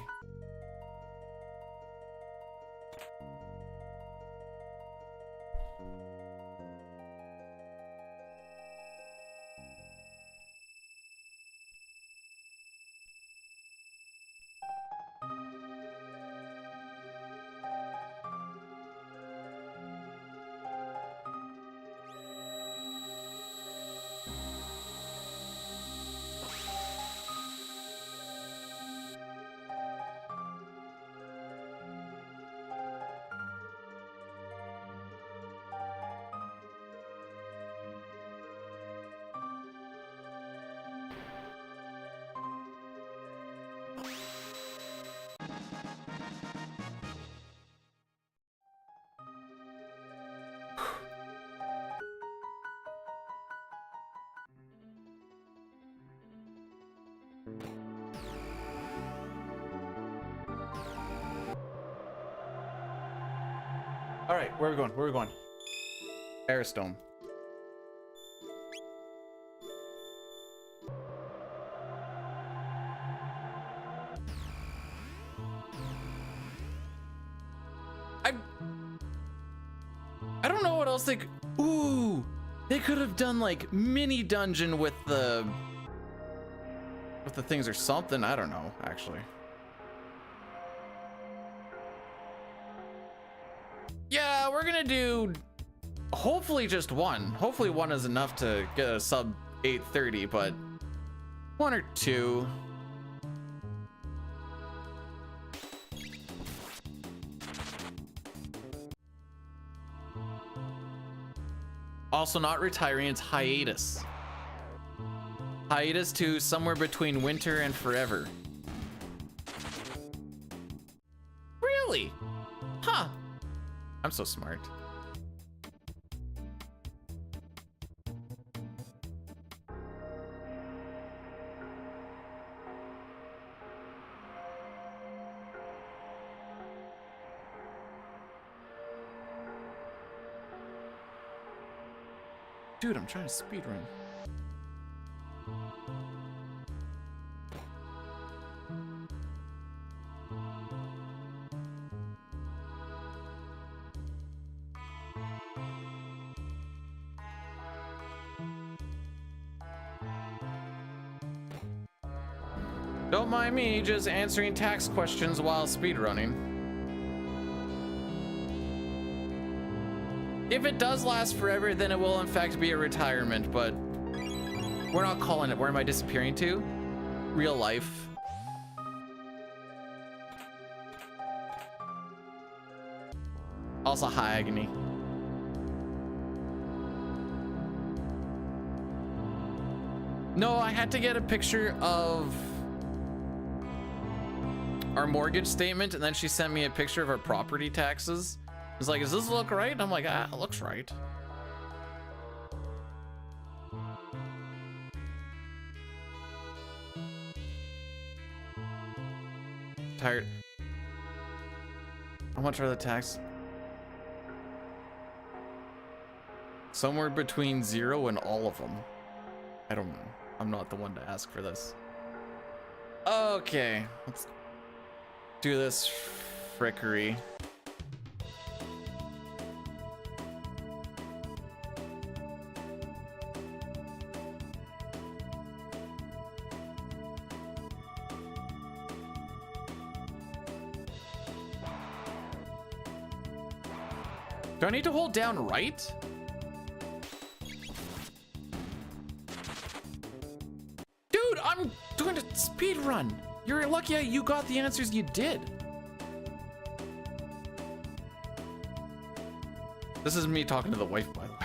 All right, where are we going? Where are we going? Airstone. I don't know what else they could. Ooh, they could have done like mini dungeon with the things or something. I don't know, actually. Yeah, we're gonna do hopefully just one. Hopefully one is enough to get a sub 830, but one or two. Also not retiring, it's hiatus. Hiatus to somewhere between winter and forever. Really? Huh. I'm so smart. Dude, I'm trying to speedrun. Don't mind me just answering tax questions while speedrunning. If it does last forever, then it will in fact be a retirement, but we're not calling it. Where am I disappearing to? Real life. Also, hi, Agony. No, I had to get a picture of our mortgage statement, and then she sent me a picture of our property taxes. It's like, does this look right? And I'm like, ah, it looks right. Tired. How much are the tax? Somewhere between 0 and all of them. I don't know. I'm not the one to ask for this. Okay, let's do this frickery. Do I need to hold down right? Dude, I'm doing a speed run. You're lucky you got the answers you did. This is me talking to the wife, by the way.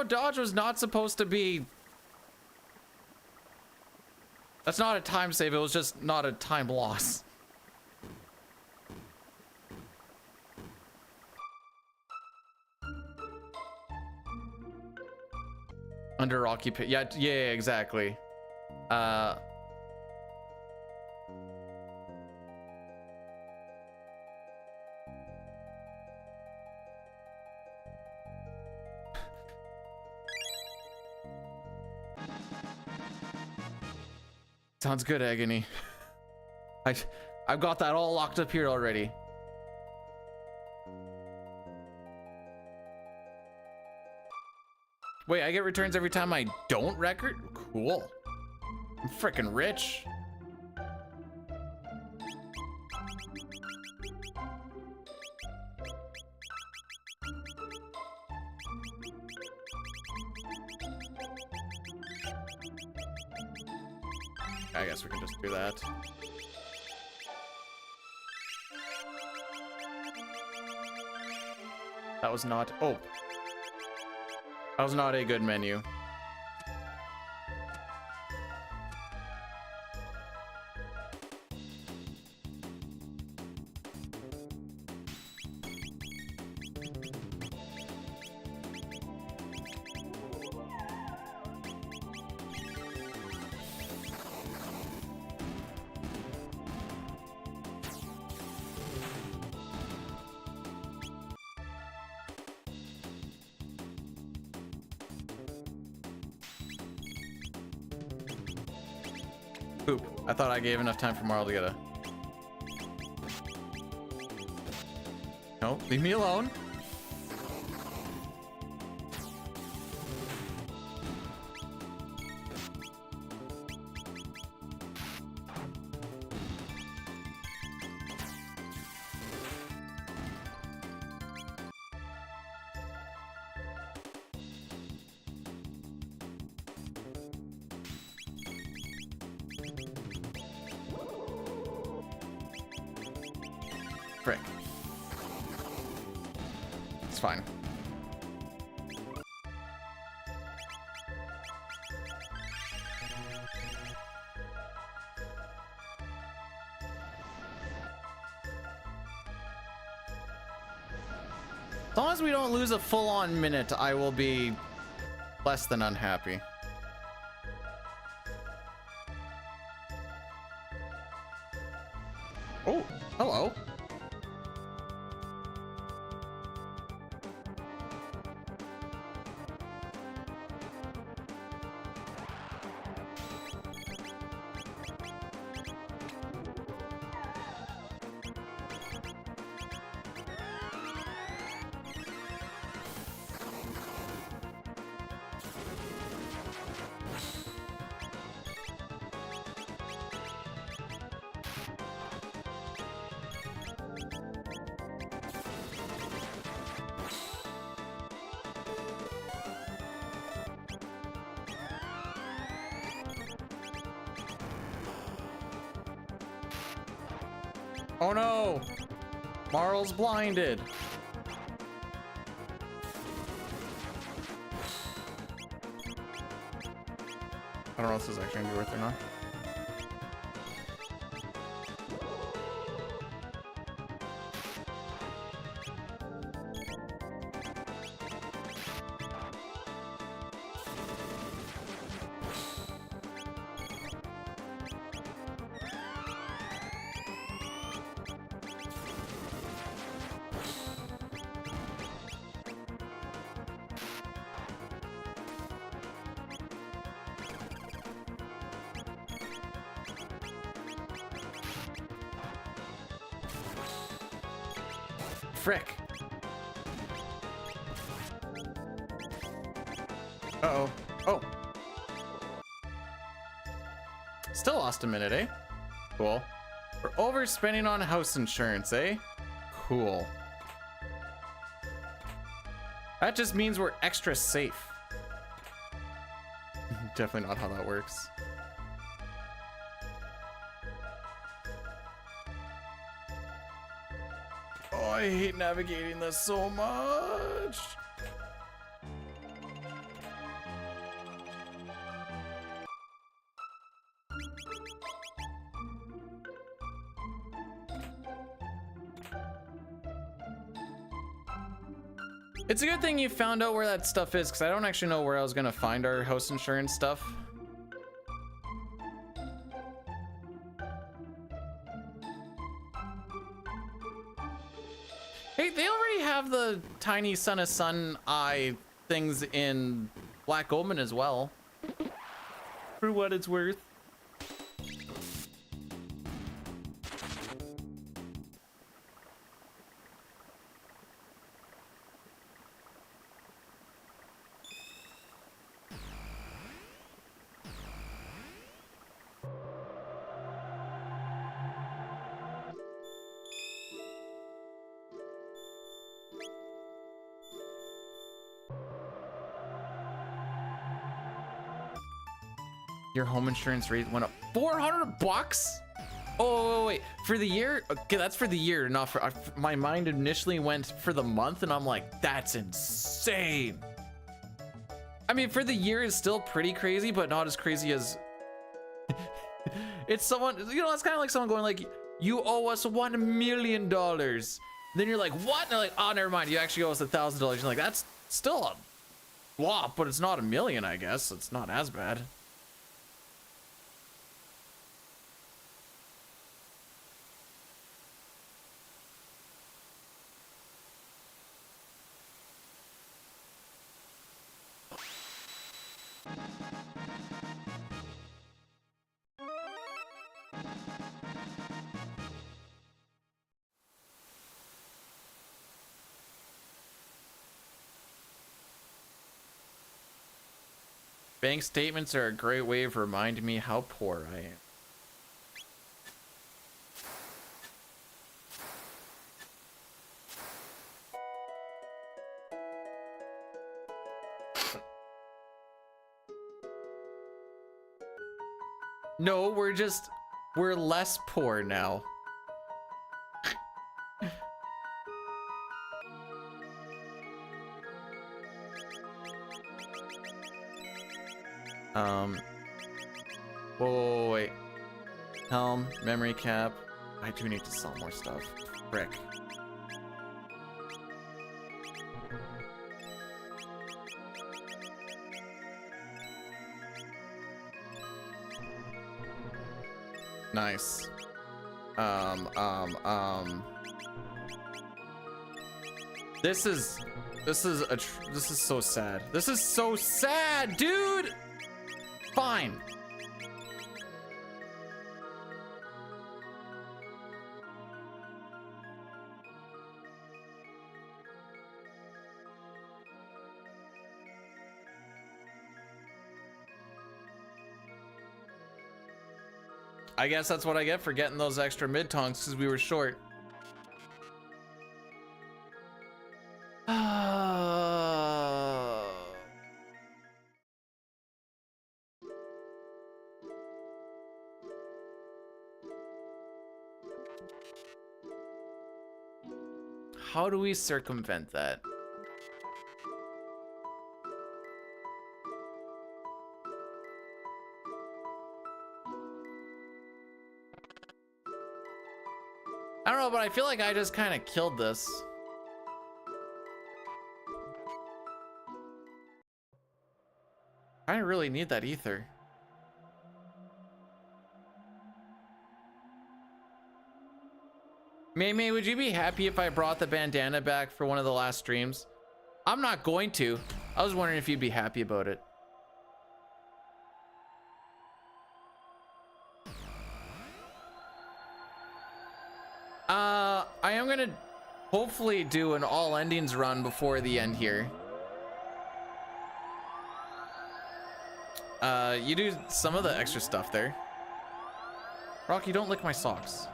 Dino dodge was not supposed to be. That's not a time save, it was just not a time loss. Under occupation. Yeah, exactly. Sounds good, Agony. I've got that all locked up here already. Wait, I get returns every time I don't record? Cool. I'm freaking rich. I guess we can just do that. That was not, oh. That was not a good menu. Poop. I thought I gave enough time for Marl to get a... No, leave me alone. Frick. It's fine. As long as we don't lose a full-on minute, I will be less than unhappy. Oh, hello. Oh no! Marl's blinded. I don't know if this is actually gonna be worth it or not. Frick. Uh-oh. Oh. Still lost a minute, eh? Cool. We're overspending on house insurance, eh? Cool. That just means we're extra safe. Definitely not how that works. Oh, I hate navigating this so much. It's a good thing you found out where that stuff is, because I don't actually know where I was going to find our house insurance stuff. Hey, they already have the tiny Son of Sun eye things in Black Omen as well. For what it's worth. Your home insurance rate went up 400 bucks. Oh, wait, for the year? Okay, that's for the year, not for my mind initially went for the month, and I'm like, that's insane. I mean, for the year is still pretty crazy, but not as crazy as it's someone, you know, it's kind of like someone going like, you owe us $1 million. Then you're like, what? And they're like, oh, never mind, you actually owe us $1,000. You're like, that's still a lot, but it's not $1 million, I guess. It's not as bad. Bank statements are a great way of reminding me how poor I am. No, we're less poor now. Whoa, wait. Helm, memory cap. I do need to sell more stuff. Frick. Nice. This is so sad. This is so sad, dude. Fine. I guess that's what I get for getting those extra mid-tonks because we were short. How do we circumvent that? I don't know, but I feel like I just kind of killed this. I really need that ether. May, would you be happy if I brought the bandana back for one of the last streams? I'm not going to. I was wondering if you'd be happy about it. I am gonna hopefully do an all endings run before the end here. You do some of the extra stuff there. Rocky, don't lick my socks.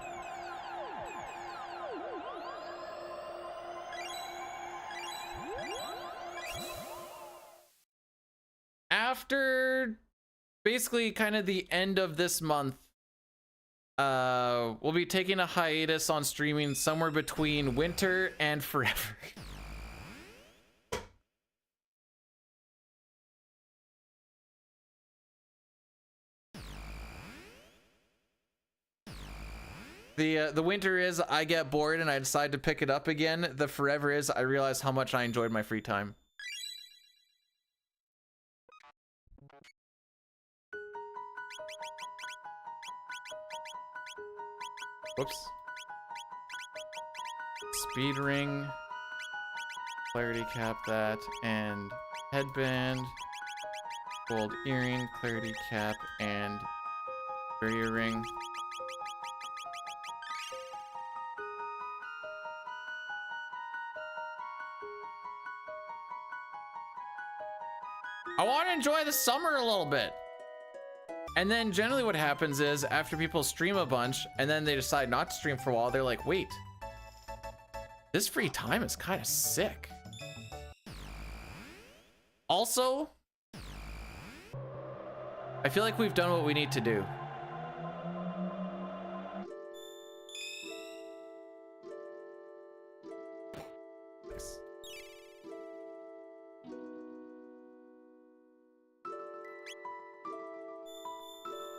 After basically kind of the end of this month, we'll be taking a hiatus on streaming somewhere between winter and forever. The winter is I get bored and I decide to pick it up again. The forever is I realize how much I enjoyed my free time. Whoops. Speed ring. Clarity cap that. And headband. Gold earring. Clarity cap. And barrier ring. I want to enjoy the summer a little bit. And then generally what happens is after people stream a bunch and then they decide not to stream for a while, they're like, wait, this free time is kind of sick. Also, I feel like we've done what we need to do.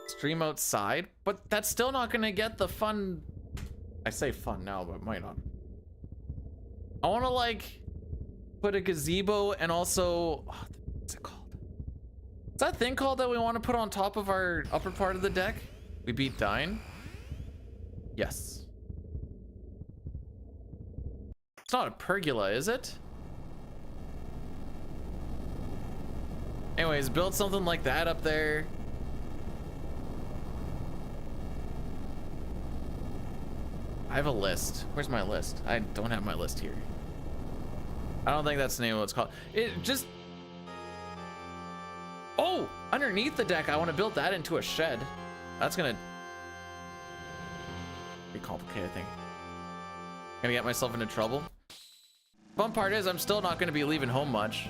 Stream outside, but that's still not gonna get the fun. I say fun now, but might not. I want to like put a gazebo and also what's it called? What's that thing called that we want to put on top of our upper part of the deck? We beat Dine. Yes. It's not a pergola, is it? Anyways, build something like that up there. I have a list. Where's my list? I don't have my list here. I don't think that's the name of what it's called. It just... Oh! Underneath the deck, I want to build that into a shed. That's gonna be complicated, I think. Gonna get myself into trouble. Fun part is I'm still not gonna be leaving home much.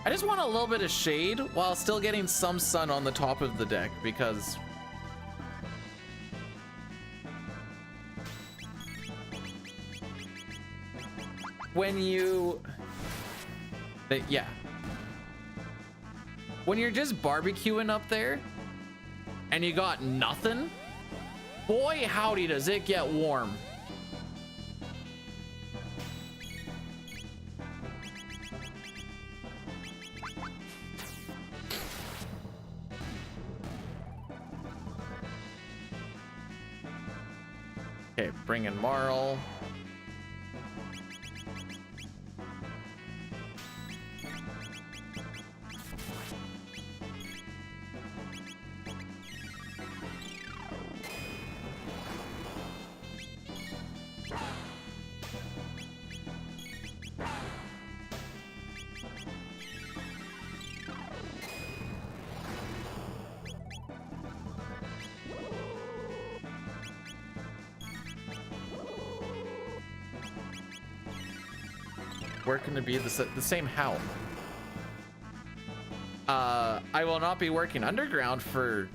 I just want a little bit of shade while still getting some sun on the top of the deck, because when you're just barbecuing up there and you got nothing, boy howdy does it get warm. Okay, bring in Marl. Working to be the same how? I will not be working underground for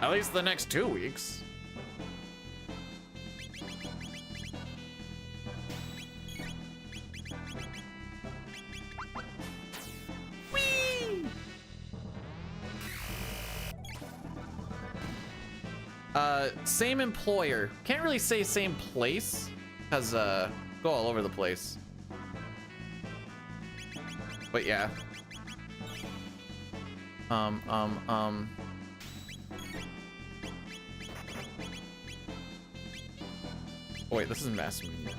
at least the next 2 weeks. Whee! Same employer. Can't really say same place, because go all over the place. But yeah. Oh, wait, this is mass media.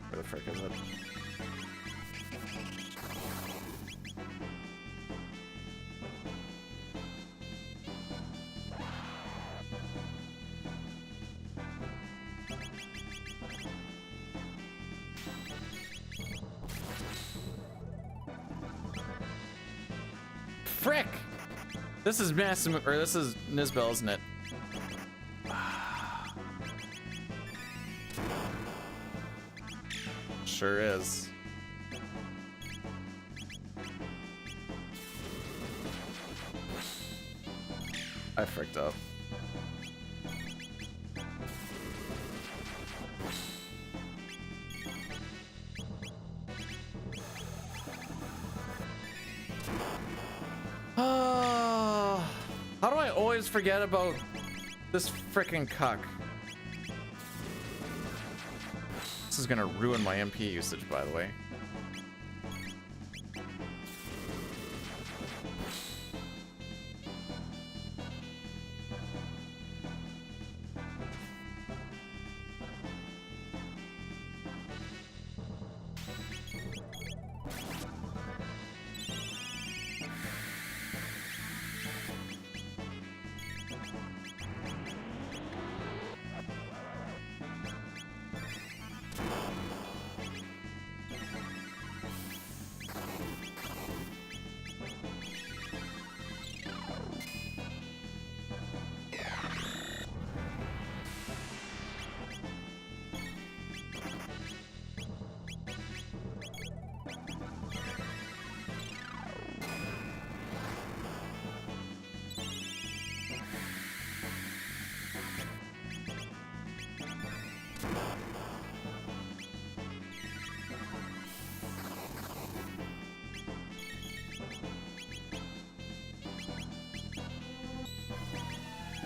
Where the frick is it? Frick! This is massive, or this is Nizbel, isn't it? Sure is. I fricked up. How do I always forget about this frickin' cuck? This is gonna ruin my MP usage, by the way.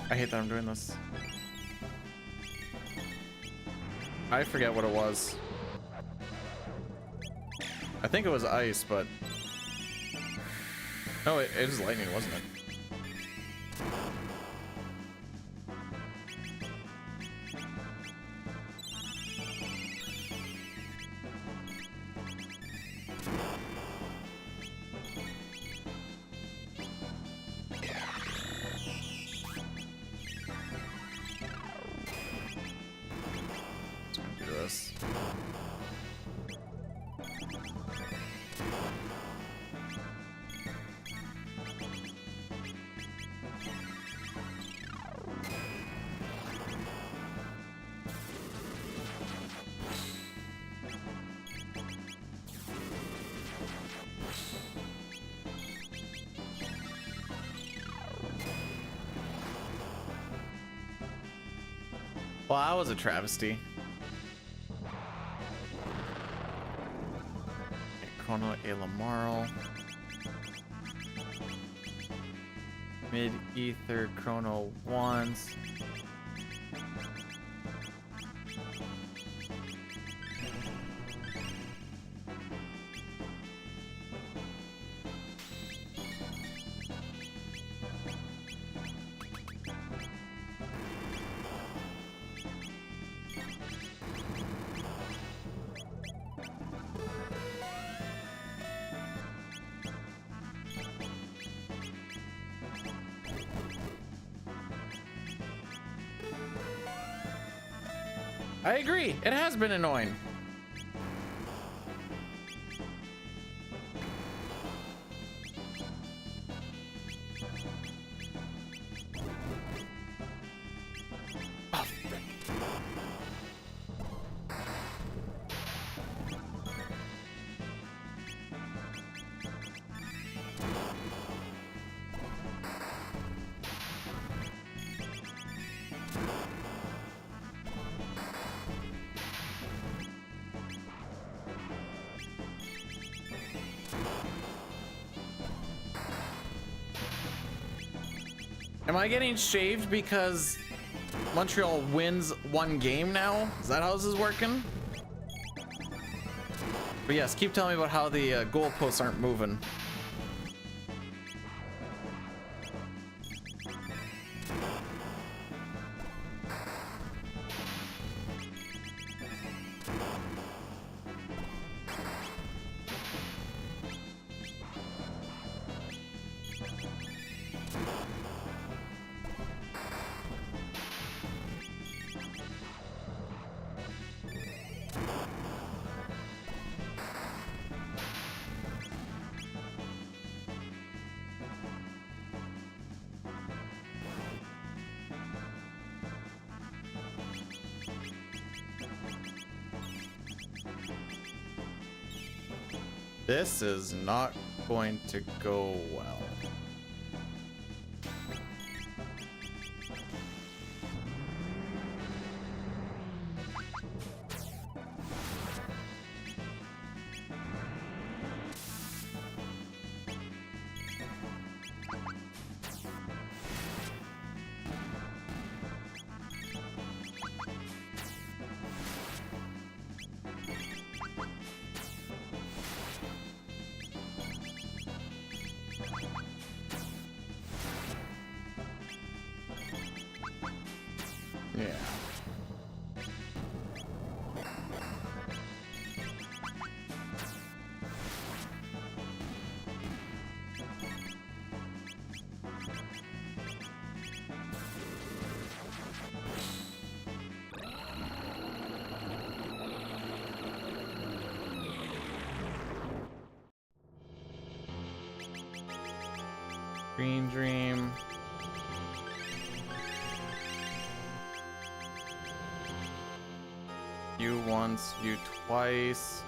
I hate that I'm doing this. I forget what it was. I think it was ice, but... No, it is lightning, wasn't it? Well, that was a travesty. Okay, Chrono A Lamarl. Mid Ether Chrono once. I agree. It has been annoying. Oh, frick. Am I getting shaved because Montreal wins one game now? Is that how this is working? But yes, keep telling me about how the goalposts aren't moving. This is not going to go well. Yeah. Green Dream. You once, you twice.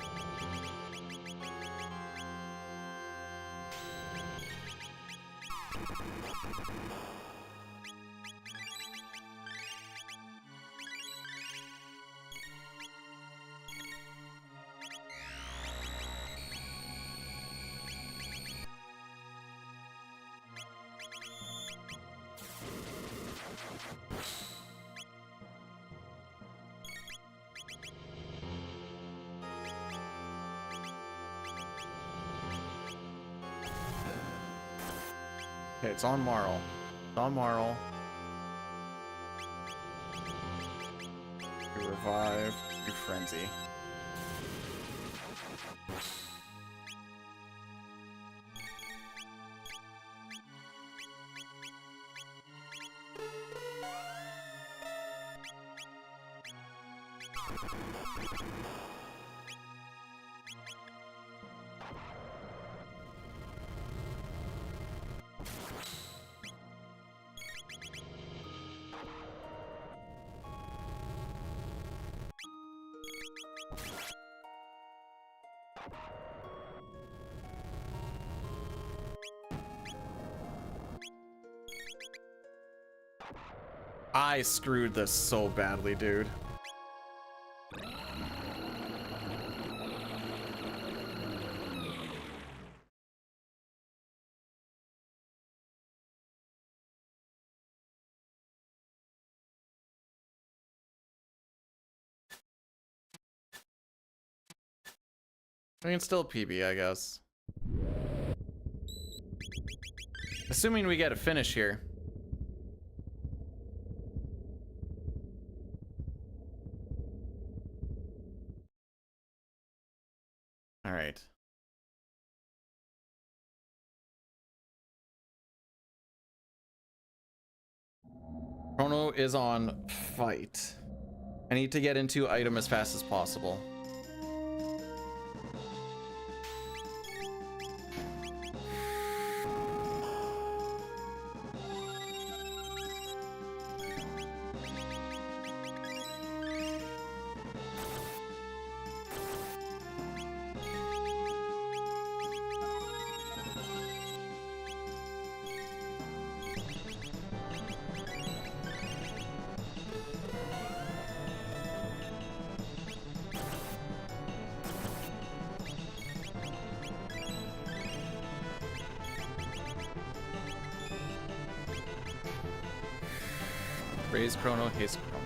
Okay, it's on Marl. It's on Marl. You revive. You frenzy. I screwed this so badly, dude. I can still PB, I guess. Assuming we get a finish here. All right. Chrono is on fight. I need to get into item as fast as possible. Raise Chrono, haste Chrono.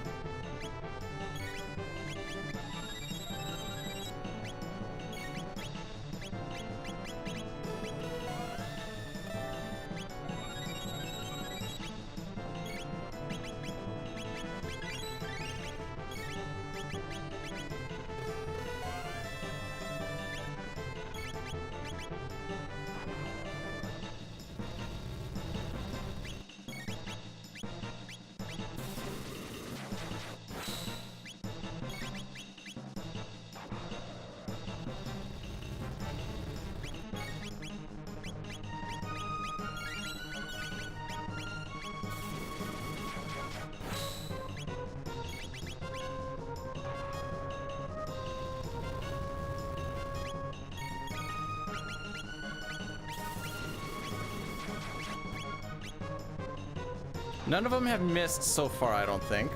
None of them have missed so far, I don't think.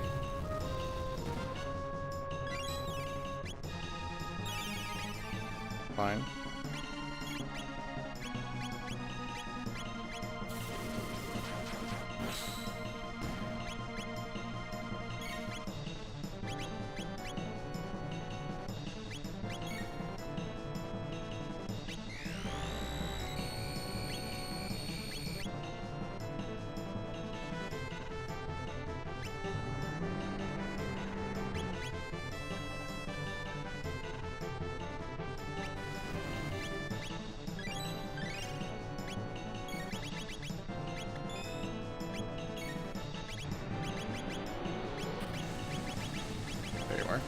Fine. There you are.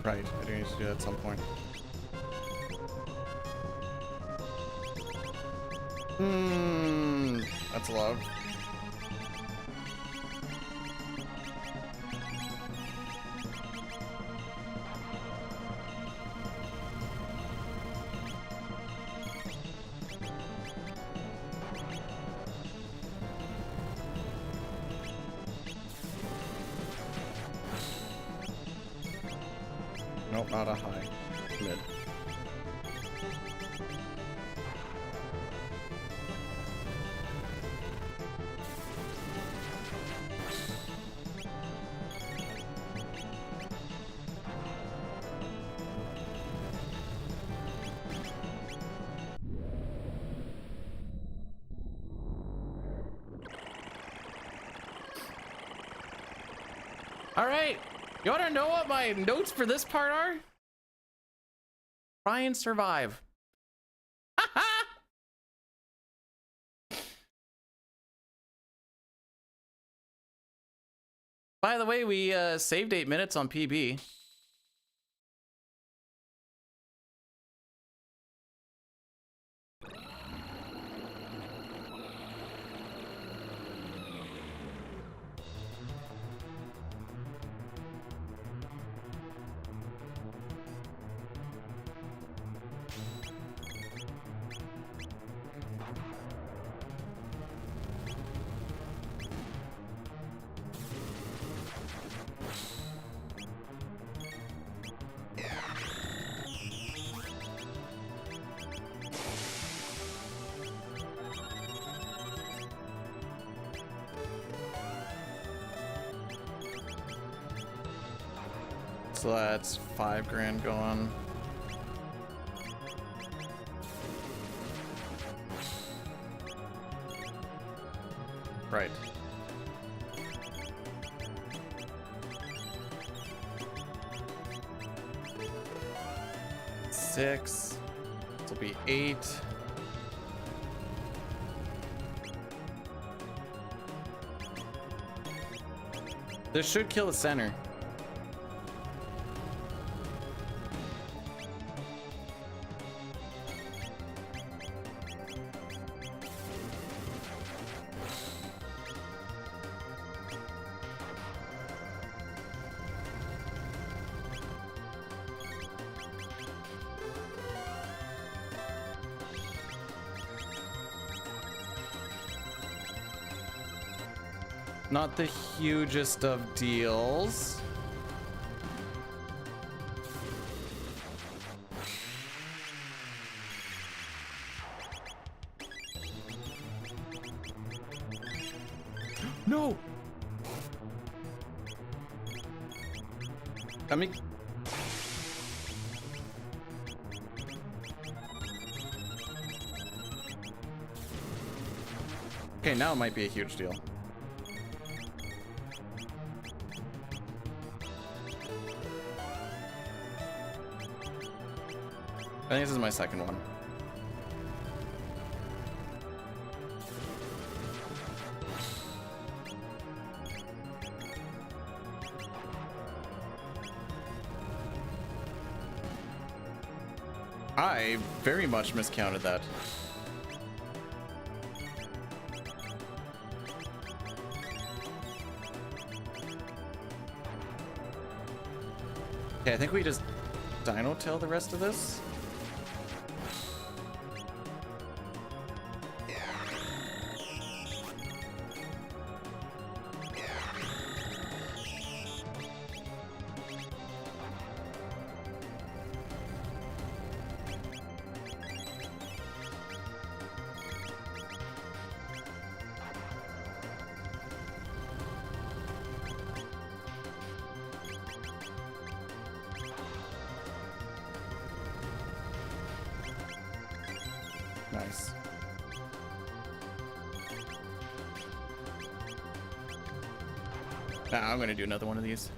Right, I do need to do that at some point. That's love. Nope, not a high. Mid. All right. You want to know what my notes for this part are? Try and survive. By the way, we saved 8 minutes on PB. So that's 5 grand going. Right. Six. This will be 8. This should kill the center. Not the hugest of deals. No. I mean, okay, now it might be a huge deal. I think this is my second one. I very much miscounted that. Okay, I think we just dino tail the rest of this. Nice. Nah, I'm gonna do another one of these.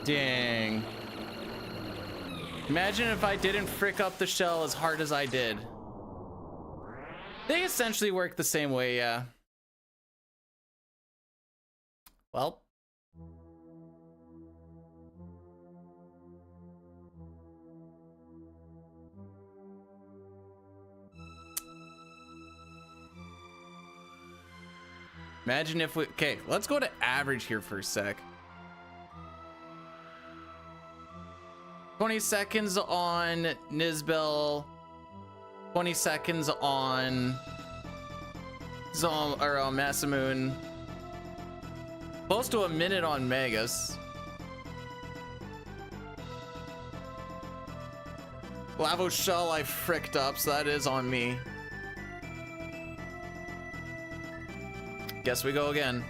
Dang. Imagine if I didn't frick up the shell as hard as I did. They essentially work the same way, yeah. Well. Imagine if we, okay, let's go to average here for a sec. 20 seconds on Nizbel. 20 seconds on Masamoon. Close to a minute on Megas. Lavo Shell I fricked up, so that is on me. Guess we go again.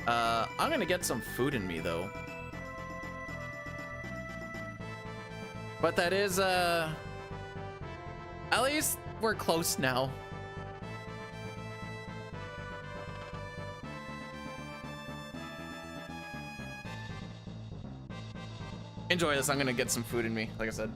I'm gonna get some food in me though. But that is at least we're close now. Enjoy this. I'm gonna get some food in me, like I said.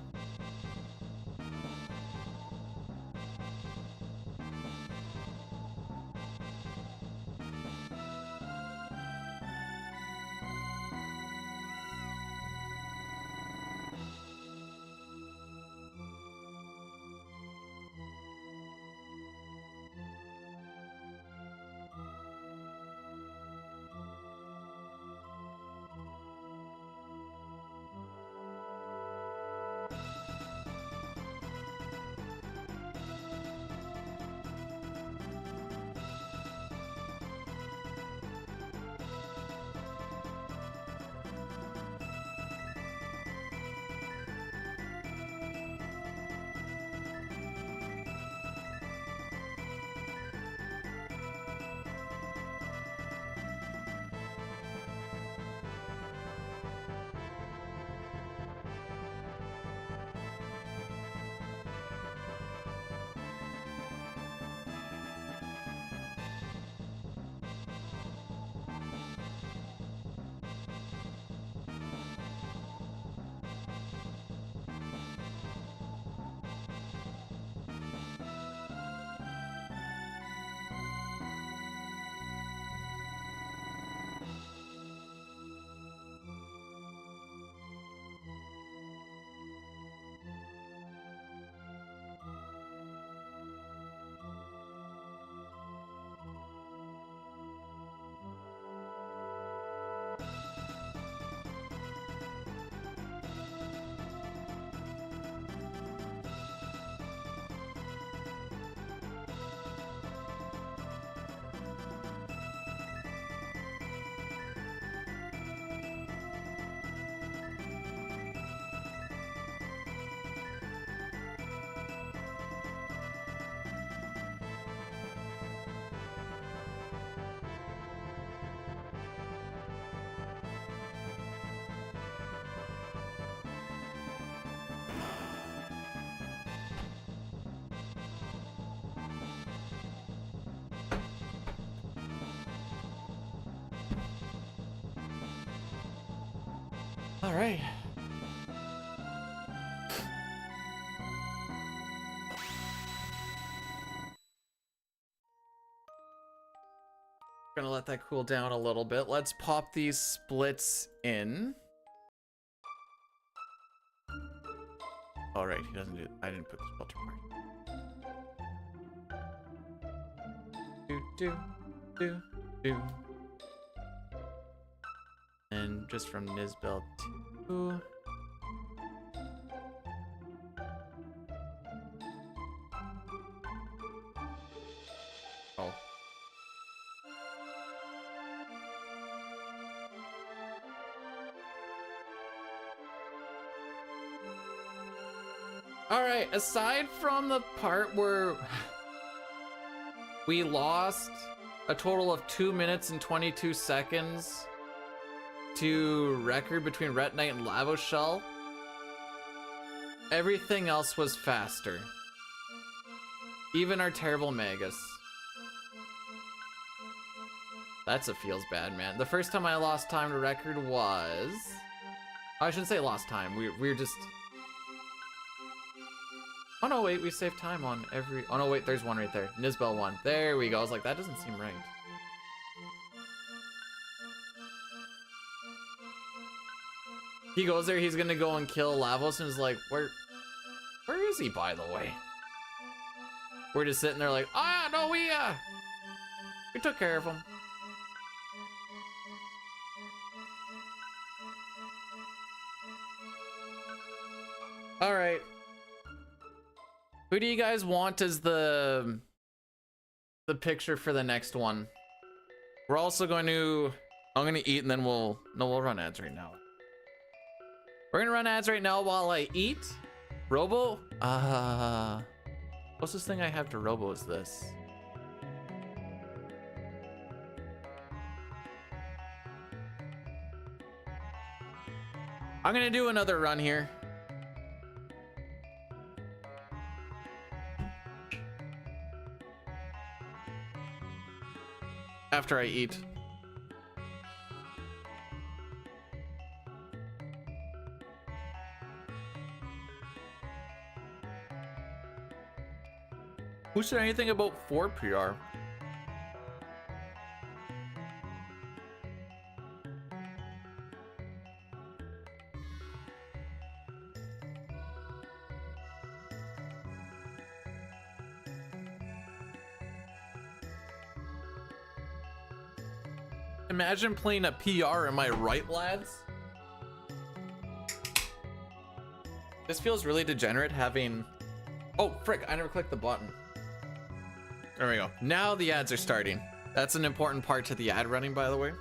All right. Gonna let that cool down a little bit. Let's pop these splits in. All right, he doesn't do. I didn't put the filter part. Do. And just from Nizbel 2. Oh. Alright, aside from the part where we lost a total of 2 minutes and 22 seconds to record between Ret Knight and Lavo Shell, everything else was faster. Even our terrible Magus. That's a feels bad, man. The first time I lost time to record was... I shouldn't say lost time. We were just... Oh no, wait, we saved time on every... Oh no, wait, there's one right there. Nizbel 1. There we go. I was like, that doesn't seem right. He goes there, he's gonna go and kill Lavos, and is like, where is he, by the way? We're just sitting there like, ah, no, we took care of him. All right. Who do you guys want as the picture for the next one? We're also going to, I'm gonna eat and then we'll run ads right now. We're gonna run ads right now while I eat. Robo? What's this thing I have to Robo is this? I'm gonna do another run here. after I eat. Who said anything about 4 PR? Imagine playing a PR, am I right, lads? This feels really degenerate having... Oh, frick, I never clicked the button. There we go. Now the ads are starting. That's an important part to the ad running, by the way.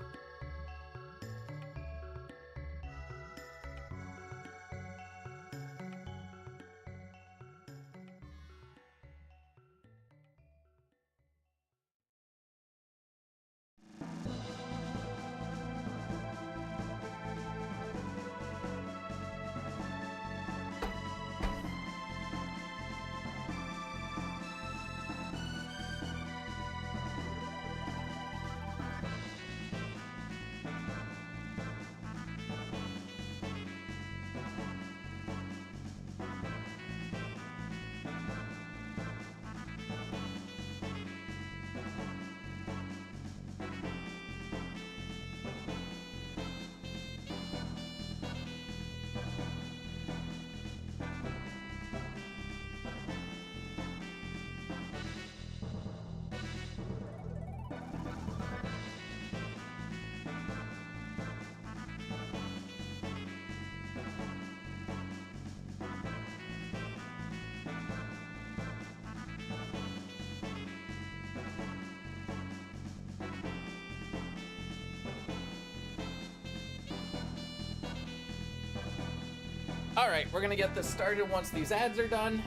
All right, we're gonna get this started once these ads are done.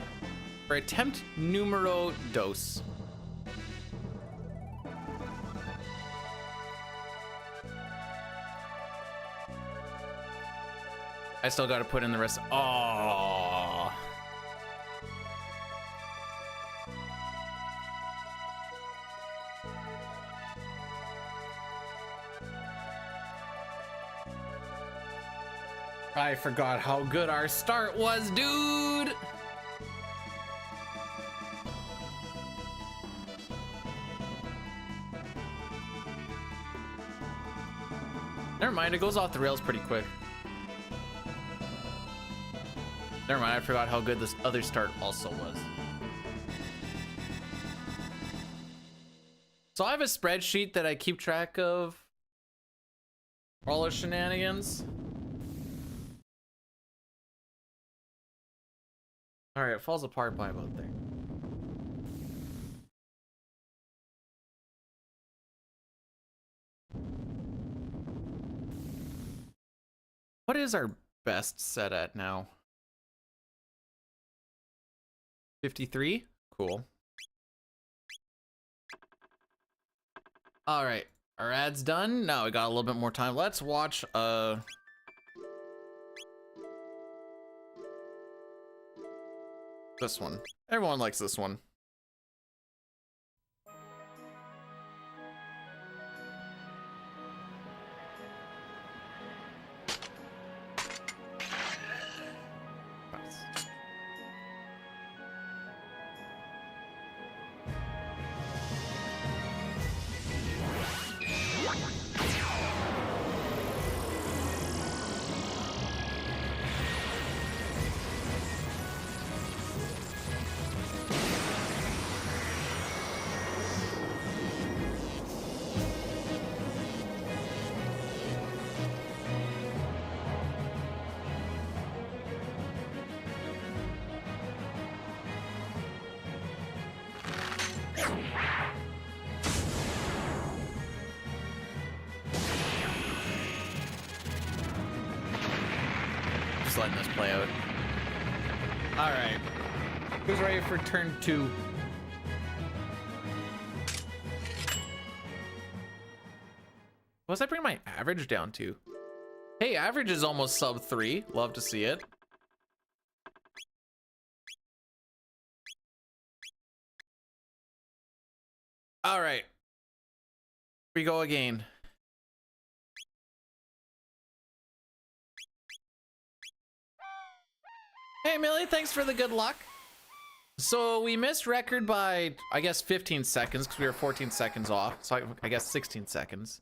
For attempt numero dos. I still gotta put in the rest. Oh. I forgot how good our start was, dude. Never mind, it goes off the rails pretty quick. Never mind, I forgot how good this other start also was. So I have a spreadsheet that I keep track of all the shenanigans. All right, it falls apart by about there. What is our best set at now? 53? Cool. All right, our ad's done. Now we got a little bit more time. Let's watch this one. Everyone likes this one. Nice. Just letting this play out. All right, who's ready for turn 2? What was I bring my average down to? Hey, average is almost sub 3. Love to see it. All right. We go again. Hey Millie, thanks for the good luck. So we missed record by, I guess, 15 seconds because we were 14 seconds off. So I guess 16 seconds.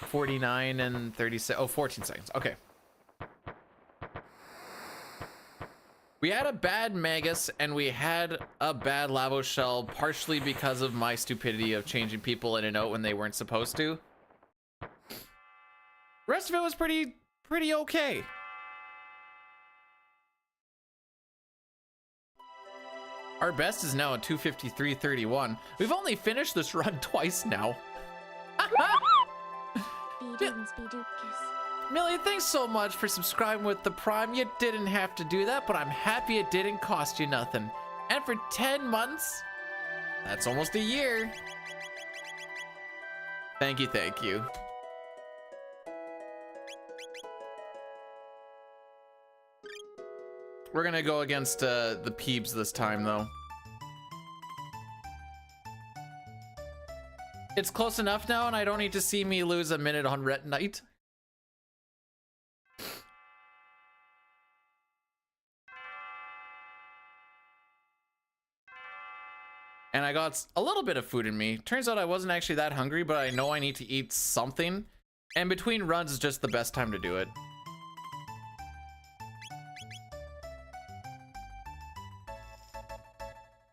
49 and 36. Oh, 14 seconds. Okay. We had a bad Magus and we had a bad Lavo Shell, partially because of my stupidity of changing people in and out when they weren't supposed to. The rest of it was pretty okay. Our best is now at 253.31. We've only finished this run twice now. Millie, thanks so much for subscribing with the Prime. You didn't have to do that, but I'm happy it didn't cost you nothing. And for 10 months, that's almost a year. Thank you, thank you. We're gonna go against the Peebs this time, though. It's close enough now, and I don't need to see me lose a minute on Ret Night. And I got a little bit of food in me. Turns out I wasn't actually that hungry, but I know I need to eat something. And between runs is just the best time to do it.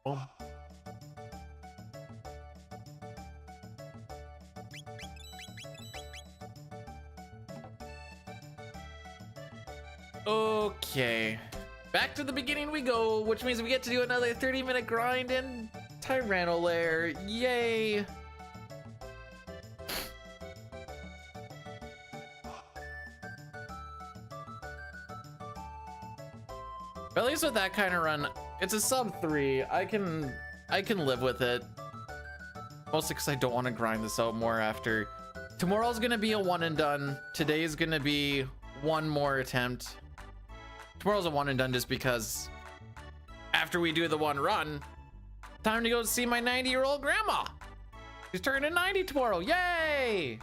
Oh. Okay. Back to the beginning we go, which means we get to do another 30-minute grind in Tyranno Lair. Yay! But at least with that kind of run, it's a sub 3. I can live with it. Mostly because I don't want to grind this out more after. Tomorrow's gonna be a one and done. Today's gonna be one more attempt. Tomorrow's a one and done just because after we do the one run, time to go see my 90-year-old grandma. She's turning 90 tomorrow. Yay!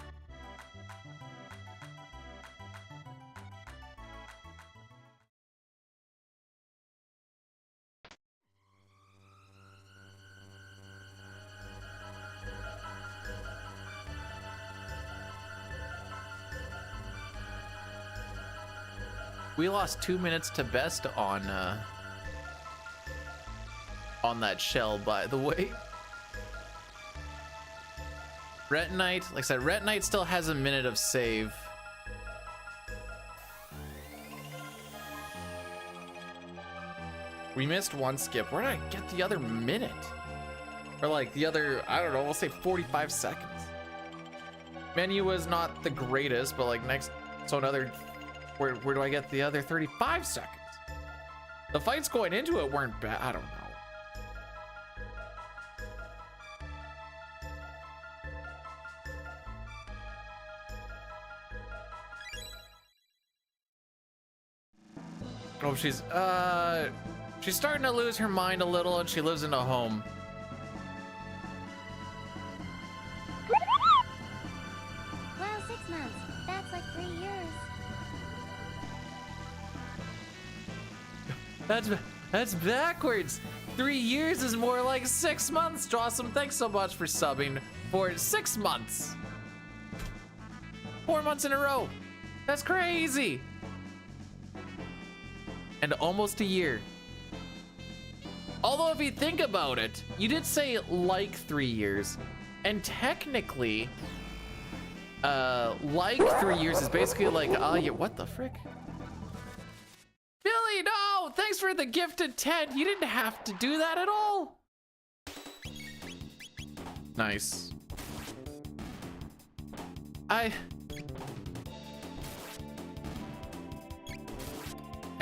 We lost 2 minutes to best on that shell, by the way. Ret Knight, like I said, Ret Knight still has a minute of save. We missed one skip. Where did I get the other minute? Or like the other, I don't know, we'll say 45 seconds. Menu was not the greatest, but like next, so another, where do I get the other 35 seconds? The fights going into it weren't bad, I don't know. Oh, she's starting to lose her mind a little, and she lives in a home. Wow, 6 months. That's like 3 years. That's backwards. 3 years is more like 6 months. Jawsome, thanks so much for subbing for 6 months. 4 months in a row. That's crazy. And almost a year. Although if you think about it, you did say like 3 years, and technically, like 3 years is basically like, yeah, what the frick? Billy, no! Thanks for the gifted 10. You didn't have to do that at all. Nice. I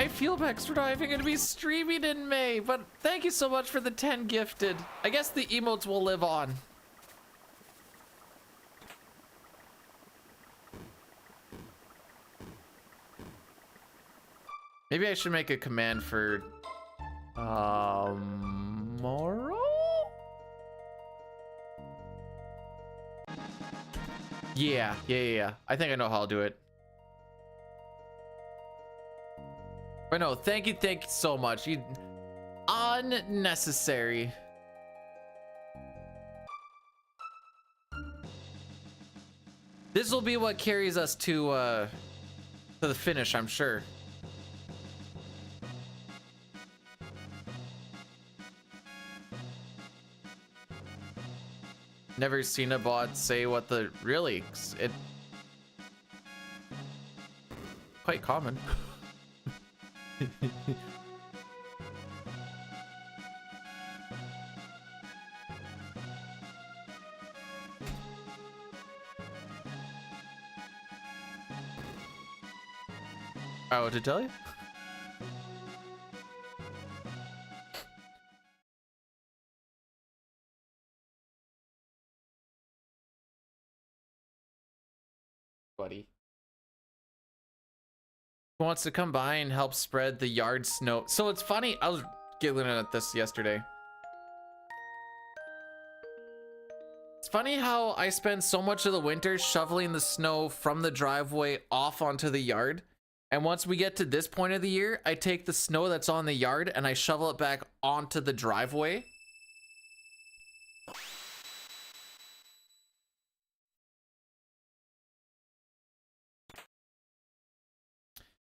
feel bad for not even gonna be streaming in May, but thank you so much for the 10 gifted. I guess the emotes will live on. Maybe I should make a command for tomorrow? Yeah. I think I know how I'll do it. But no, thank you so much. You unnecessary. This will be what carries us to the finish, I'm sure. Never seen a bot say what the really it quite common. Oh, what to tell you? Buddy. Who wants to come by and help spread the yard snow? So it's funny, I was giggling at this yesterday. It's funny how I spend so much of the winter shoveling the snow from the driveway off onto the yard. And once we get to this point of the year, I take the snow that's on the yard and I shovel it back onto the driveway.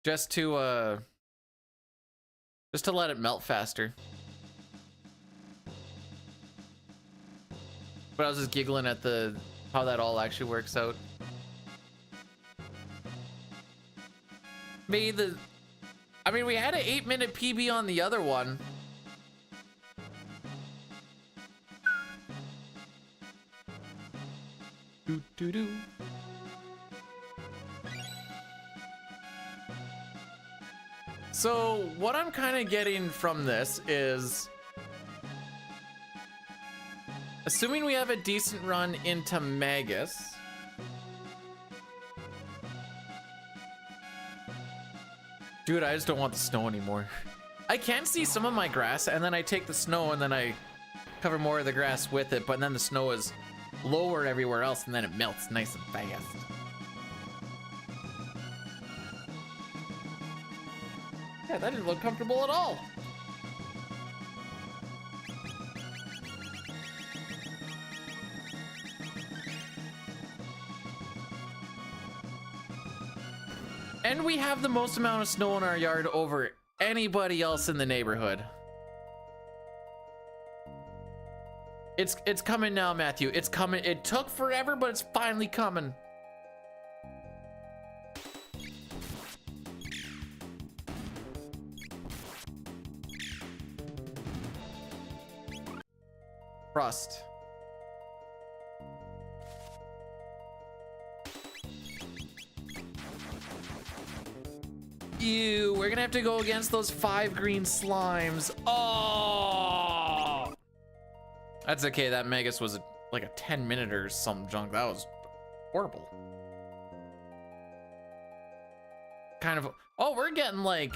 Just to let it melt faster. But I was just giggling at how that all actually works out. I mean, we had an 8-minute PB on the other one. Do. So what I'm kind of getting from this is, assuming we have a decent run into Magus, dude, I just don't want the snow anymore. I can see some of my grass, and then I take the snow and then I cover more of the grass with it, but then the snow is lower everywhere else and then it melts nice and fast. Yeah, that didn't look comfortable at all. And we have the most amount of snow in our yard over anybody else in the neighborhood. It's coming now, Matthew. It's coming. It took forever, but it's finally coming. Frost. Ew, we're gonna have to go against those 5 green slimes. Oh! That's okay, that Magus was like a 10-minute or some junk. That was horrible. Kind of, oh, we're getting like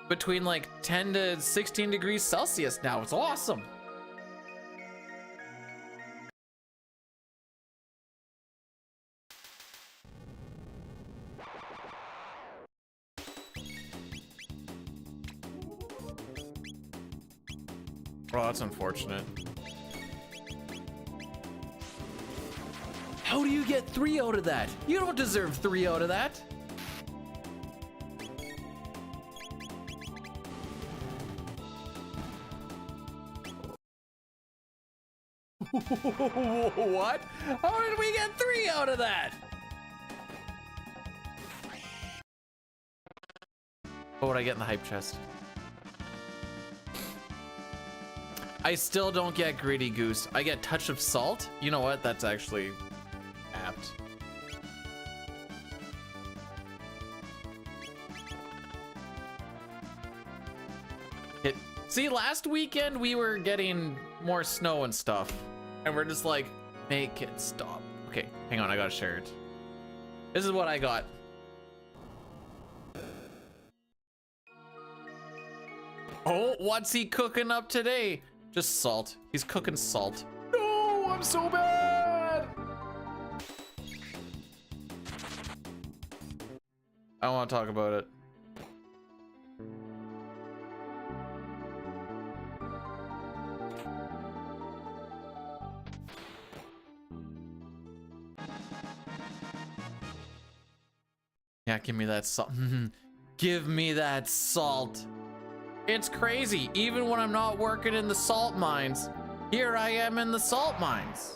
between like 10 to 16 degrees Celsius now. It's awesome. Oh, that's unfortunate. How do you get 3 out of that? You don't deserve 3 out of that. What? How did we get 3 out of that? What would I get in the hype chest? I still don't get Gritty Goose. I get Touch of Salt. You know what? That's actually apt. See, last weekend we were getting more snow and stuff, and we're just like, make it stop. Okay, hang on, I gotta share it. This is what I got. Oh, what's he cooking up today? Just salt. He's cooking salt. No! I'm so bad. I don't want to talk about it. Yeah, give me that salt. Give me that salt. It's crazy. Even when I'm not working in the salt mines, here I am in the salt mines.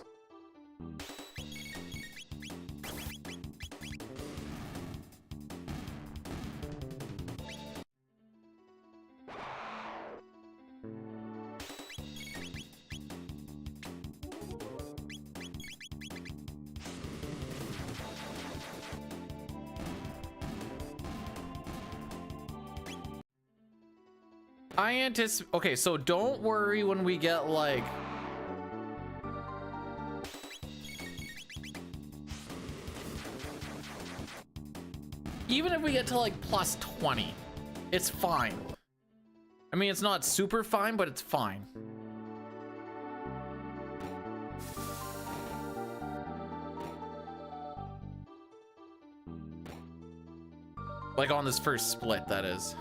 I anticipate. Okay, so don't worry when we get like. Even if we get to like plus 20, it's fine. I mean, it's not super fine, but it's fine. Like on this first split, that is.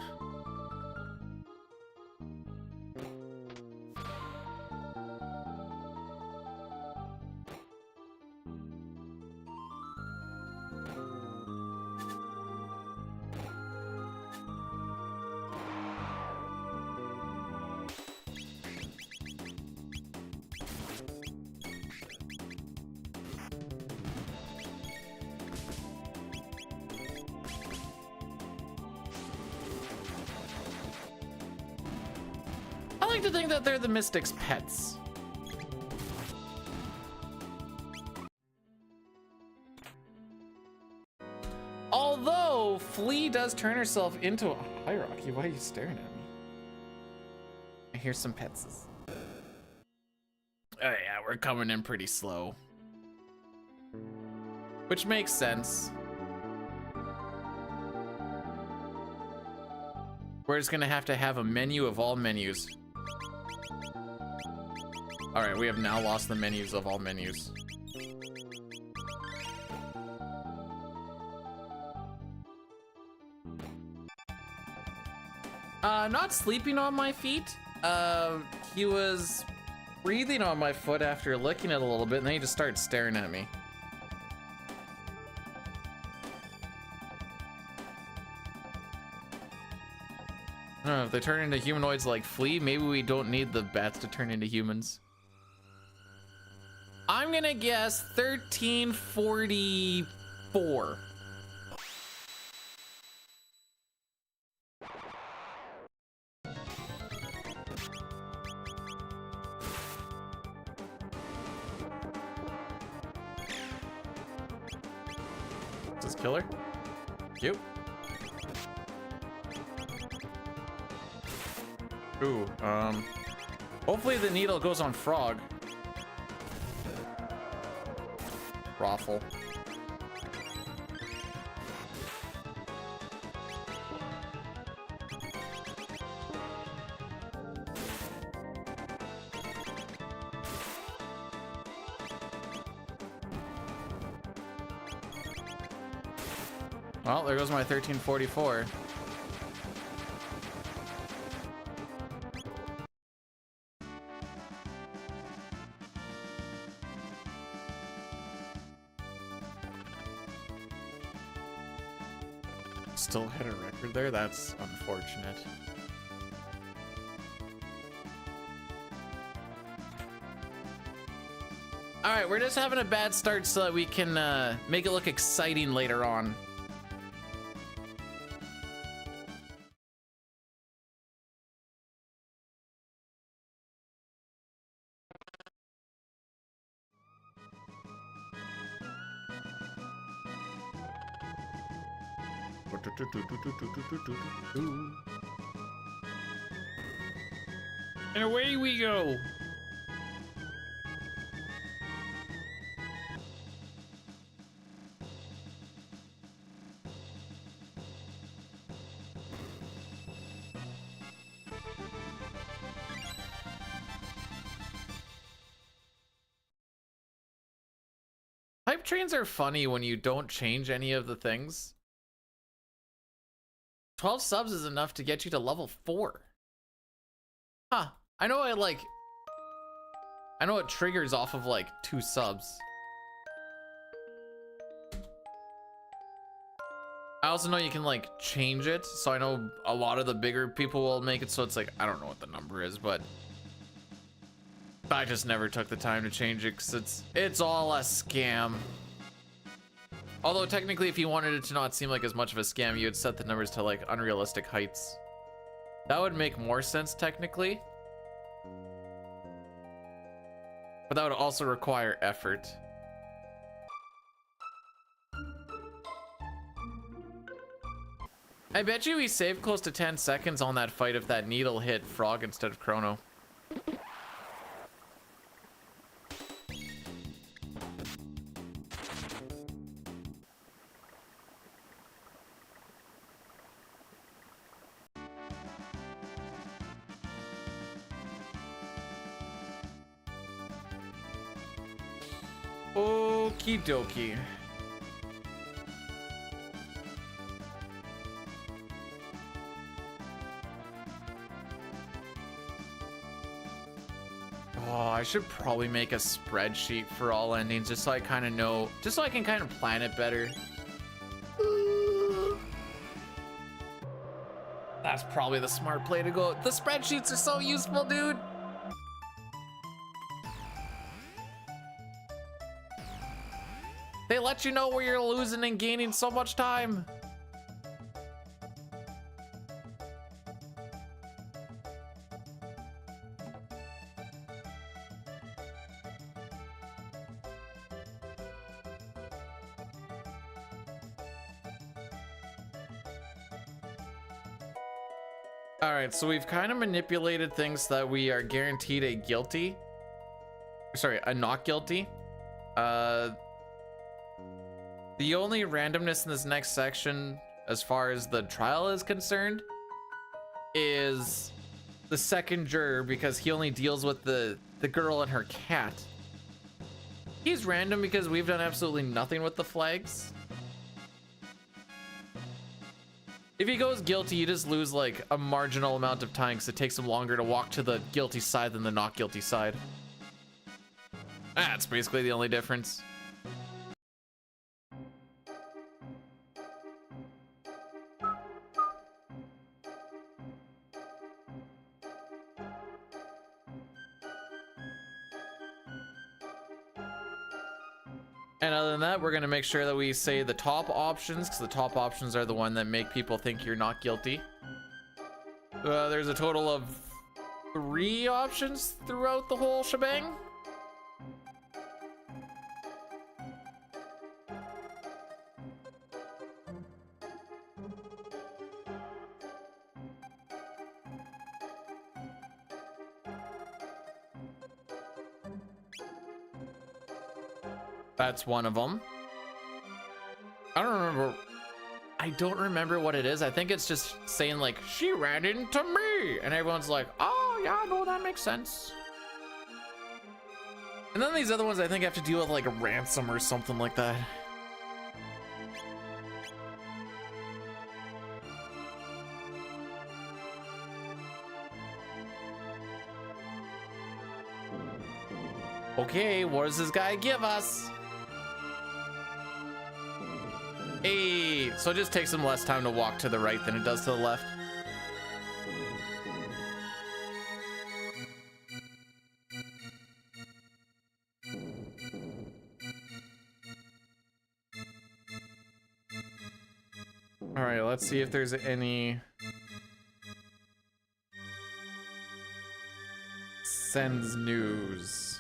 I like to think that they're the Mystic's pets. Although Flea does turn herself into a hierarchy. Why are you staring at me? Here's some pets. Oh yeah, we're coming in pretty slow. Which makes sense. We're just gonna have to have a menu of all menus. All right, we have now lost the menus of all menus. Not sleeping on my feet. He was breathing on my foot after licking it a little bit, and then he just started staring at me. I don't know, if they turn into humanoids like Flea, maybe we don't need the bats to turn into humans. I'm gonna guess 1344. Is this killer? Cute. Ooh, hopefully the needle goes on Frog. Raffle. Well, there goes my 1344. Still hit a record there? That's unfortunate. All right, we're just having a bad start so that we can make it look exciting later on. And away we go. hype trains are funny when you don't change any of the things. 12 subs is enough to get you to level 4. Huh. I know it triggers off of like 2 subs. I also know you can like change it, so I know a lot of the bigger people will make it so it's like, I don't know what the number is, but I just never took the time to change it because it's all a scam. Although technically if you wanted it to not seem like as much of a scam, you would set the numbers to like unrealistic heights. That would make more sense technically. But that would also require effort. I bet you we saved close to 10 seconds on that fight if that needle hit Frog instead of Chrono. Okie dokie. Oh, I should probably make a spreadsheet for all endings just so I kind of know, just so I can kind of plan it better. That's probably the smart play to go. The spreadsheets are so useful, dude. They let you know where you're losing and gaining so much time. All right, so we've kind of manipulated things so that we are guaranteed a guilty. Sorry, a not guilty. The only randomness in this next section, as far as the trial is concerned, is the second juror, because he only deals with the girl and her cat. He's random because we've done absolutely nothing with the flags. If he goes guilty, you just lose like a marginal amount of time because it takes him longer to walk to the guilty side than the not guilty side. That's basically the only difference. And other than that, we're gonna make sure that we say the top options, because the top options are the one that make people think you're not guilty. There's a total of 3 options throughout the whole shebang. That's one of them. I don't remember what it is. I think it's just saying like, she ran into me, and everyone's like, oh yeah, no, that makes sense. And then these other ones I think have to deal with like a ransom or something like that. Okay, what does this guy give us? Hey, so it just takes him less time to walk to the right than it does to the left. All right, let's see if there's any sends news.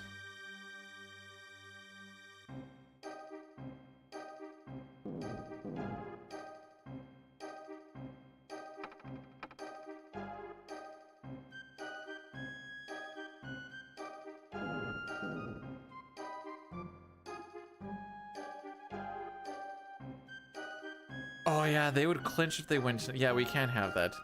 Oh yeah, they would clinch if they went. Yeah, we can't have that.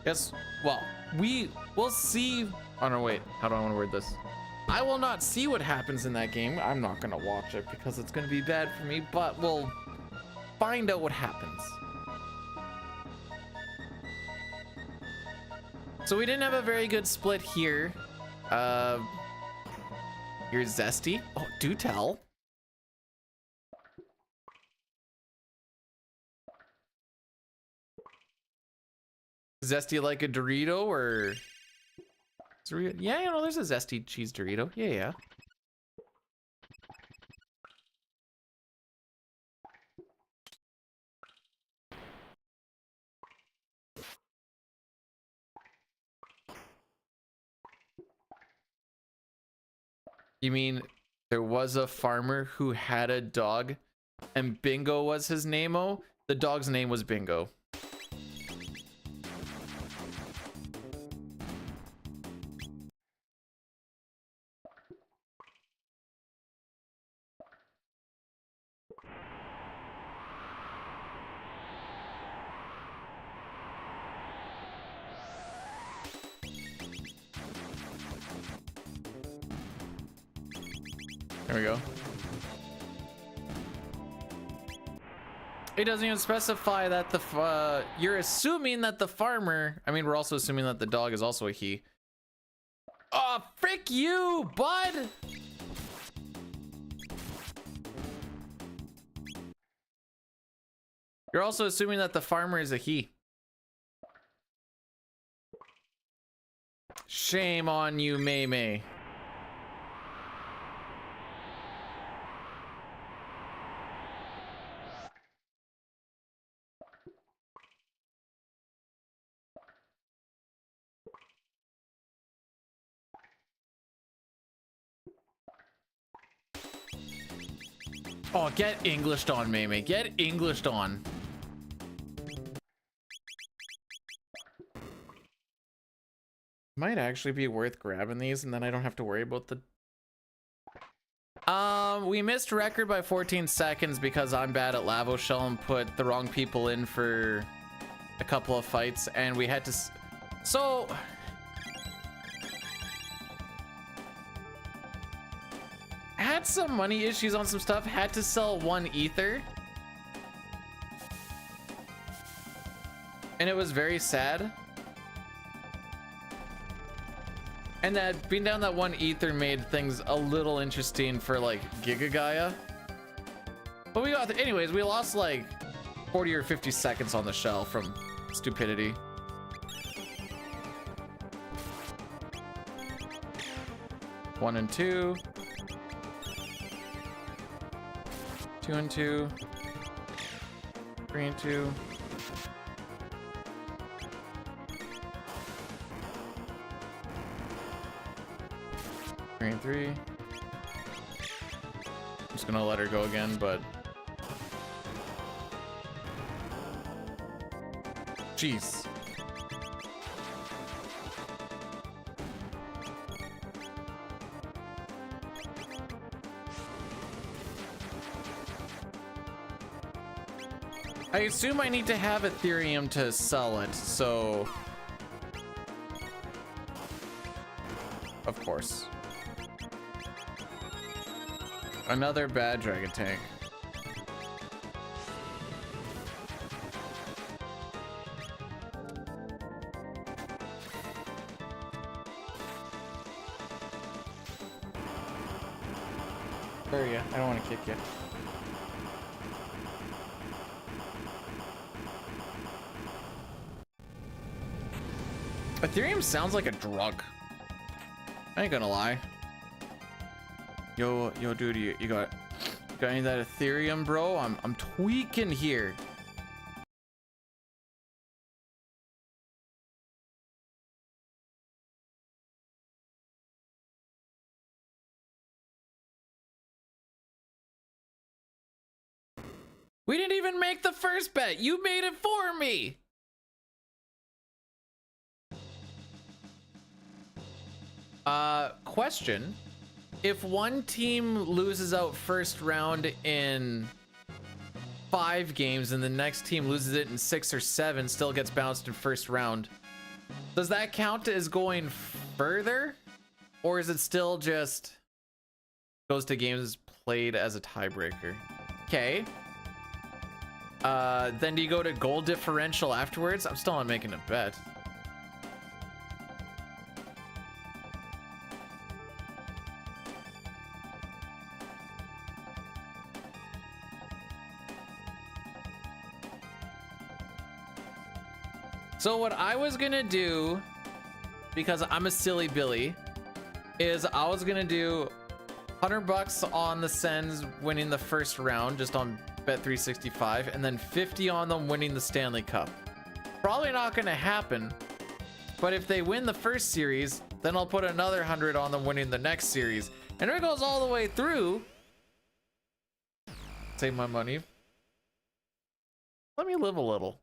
Yes. Well, we'll see. Oh no, wait. How do I want to word this? I will not see what happens in that game. I'm not gonna watch it because it's gonna be bad for me. But we'll find out what happens. So we didn't have a very good split here. Here's Zesty. Oh, do tell. Zesty like a Dorito or? Yeah, you know, there's a Zesty cheese Dorito. Yeah, yeah. You mean there was a farmer who had a dog and Bingo was his name-o? The dog's name was Bingo. There we go. It doesn't even specify that the you're assuming that the farmer, I mean, we're also assuming that the dog is also a he. Oh, frick you, bud. You're also assuming that the farmer is a he. Shame on you, May May. Oh, get Englished on, Mame. Get Englished on. Might actually be worth grabbing these, and then I don't have to worry about the... We missed record by 14 seconds because I'm bad at Lavo Shell and put the wrong people in for a couple of fights, and we had to... So... had some money issues on some stuff, had to sell 1 ether, and it was very sad. And that being down that 1 ether made things a little interesting for like Giga Gaia, but we got anyways. We lost like 40 or 50 seconds on the shell from stupidity. One and two. 2 and 2, 3 and 2, 3 and 3. I'm just gonna let her go again, but jeez. I assume I need to have Ethereum to sell it, so... Of course. Another bad Dragon Tank. There you go. I don't want to kick you. Ethereum sounds like a drug. I ain't gonna lie. Yo, dude, you got any of that Ethereum, bro? I'm tweaking here. We didn't even make the first bet. You made it for me. Question. If one team loses out first round in 5 games and the next team loses it in 6 or 7, still gets bounced in first round, Does that count as going further? Or is it still just goes to games played as a tiebreaker? Okay. Then do you go to goal differential afterwards? I'm still not making a bet. So what I was gonna do, because I'm a silly Billy, is I was gonna do $100 on the Sens winning the first round, just on Bet365, and then 50 on them winning the Stanley Cup. Probably not gonna happen, but if they win the first series, then I'll put another 100 on them winning the next series, and it goes all the way through. Save my money. Let me live a little.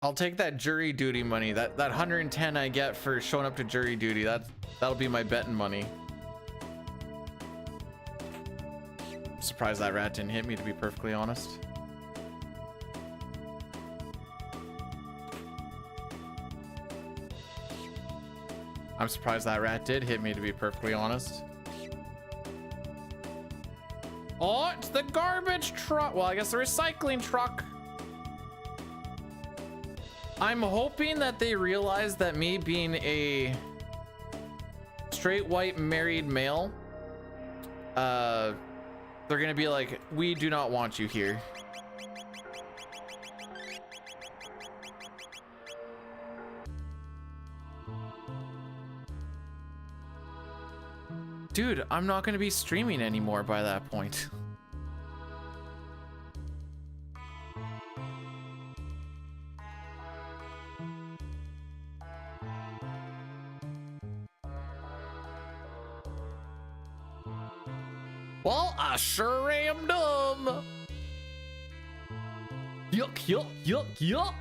I'll take that jury duty money. That 110 I get for showing up to jury duty. That'll be my betting money. I'm surprised that rat didn't hit me, to be perfectly honest. I'm surprised that rat did hit me, to be perfectly honest. Oh, it's the garbage truck. Well, I guess the recycling truck. I'm hoping that they realize that me being a straight white married male, they're gonna be like, we do not want you here. Dude, I'm not gonna be streaming anymore by that point. Well, I sure am dumb. Yuck, yuck, yuck, yuck.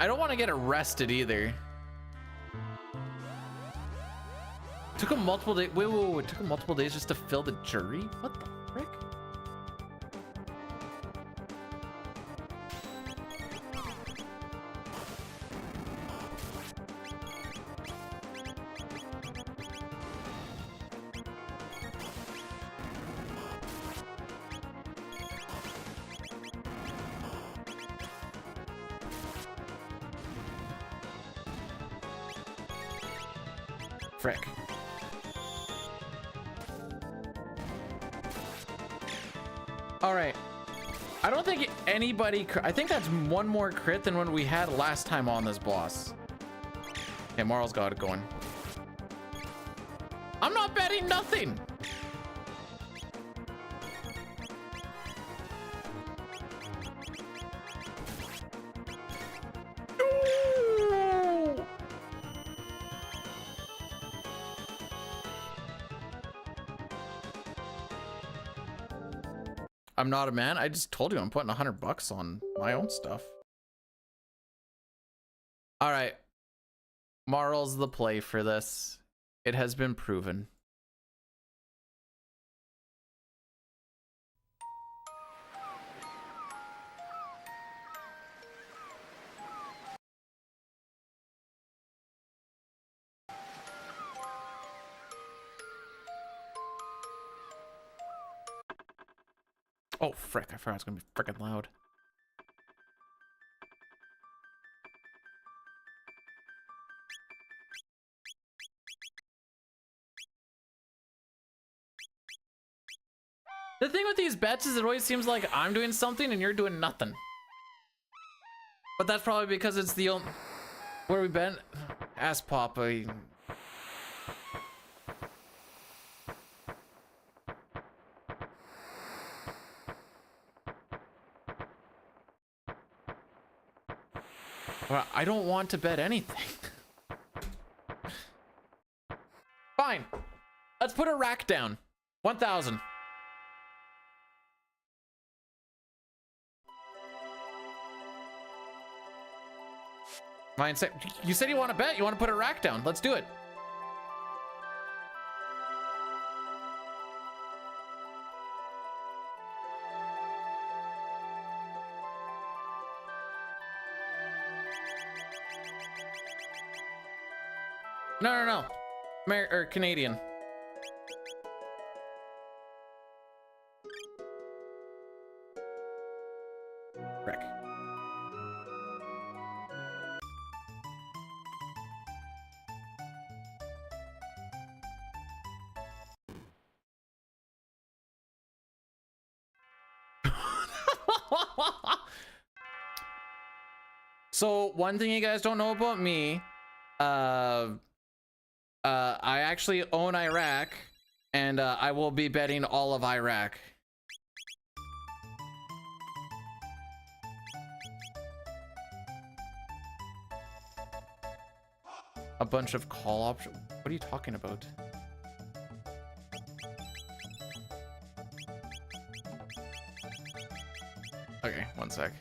I don't want to get arrested either. Took him multiple days. Wait, it took him multiple days just to fill the jury? What the frick? Frick. All right. I don't think anybody, I think that's one more crit than what we had last time on this boss. Okay, Marl's got it going. I'm not betting nothing. I'm not a man. I just told you I'm putting $100 on my own stuff. All right. Marl's the play for this. It has been proven. Oh, frick. I forgot it's going to be frickin' loud. The thing with these bets is it always seems like I'm doing something and you're doing nothing. But that's probably because it's the only... Where we been? Ask Papa. Well, I don't want to bet anything. Fine. Let's put a rack down. 1,000. Mindset. You said you want to bet. You want to put a rack down. Let's do it. No. Or Canadian. Frick. So one thing you guys don't know about me, I actually own Iraq, and I will be betting all of Iraq. A bunch of call options. What are you talking about? Okay, one sec.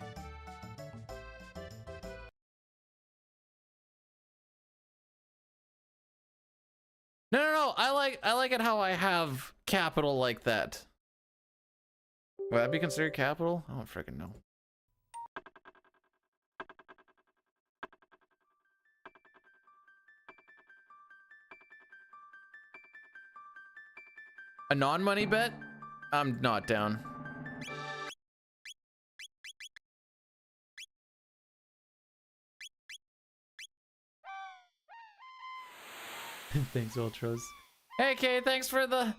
No. I like it how I have capital like that. Would that be considered capital? I don't freaking know. A non-money bet? I'm not down. Thanks, Ultras. Hey, Kay, thanks for the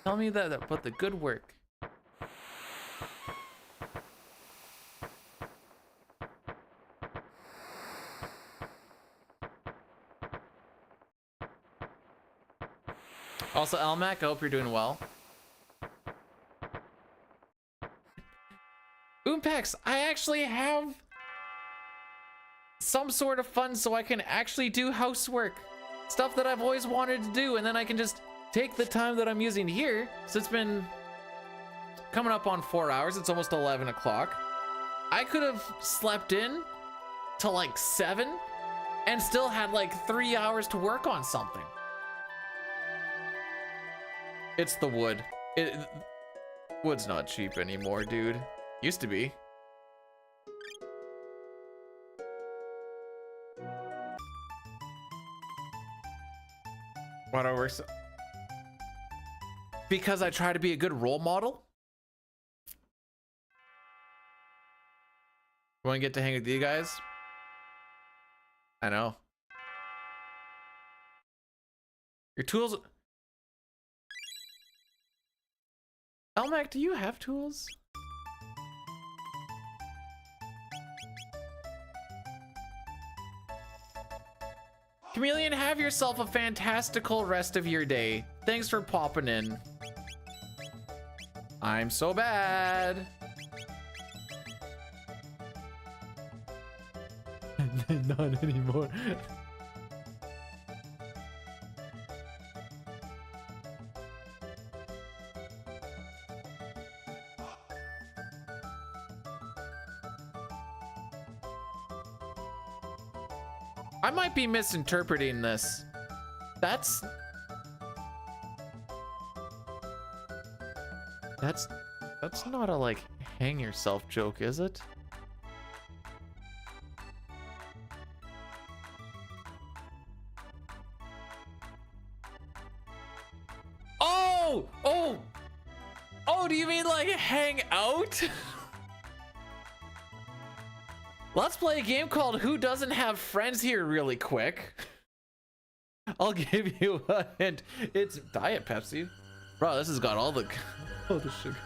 tell me that about the good work. Also, Elmac, I hope you're doing well. Oompex, I actually have some sort of fun so I can actually do housework. Stuff that I've always wanted to do, and then I can just take the time that I'm using here. So it's been coming up on 4 hours. It's almost 11 o'clock. I could have slept in till like 7 and still had like 3 hours to work on something. It's the wood. Wood's not cheap anymore, dude. Used to be. Why do I work so? Because I try to be a good role model. Want to get to hang with you guys? I know. Your tools. Elmac, do you have tools? Chameleon, have yourself a fantastical rest of your day. Thanks for popping in. I'm so bad. Not anymore. I might be misinterpreting this. That's not a like hang yourself joke, is it? Oh, do you mean like hang out? Let's play a game called Who Doesn't Have Friends here really quick. I'll give you a hint. It's Diet Pepsi. Bro, this has got all the sugar.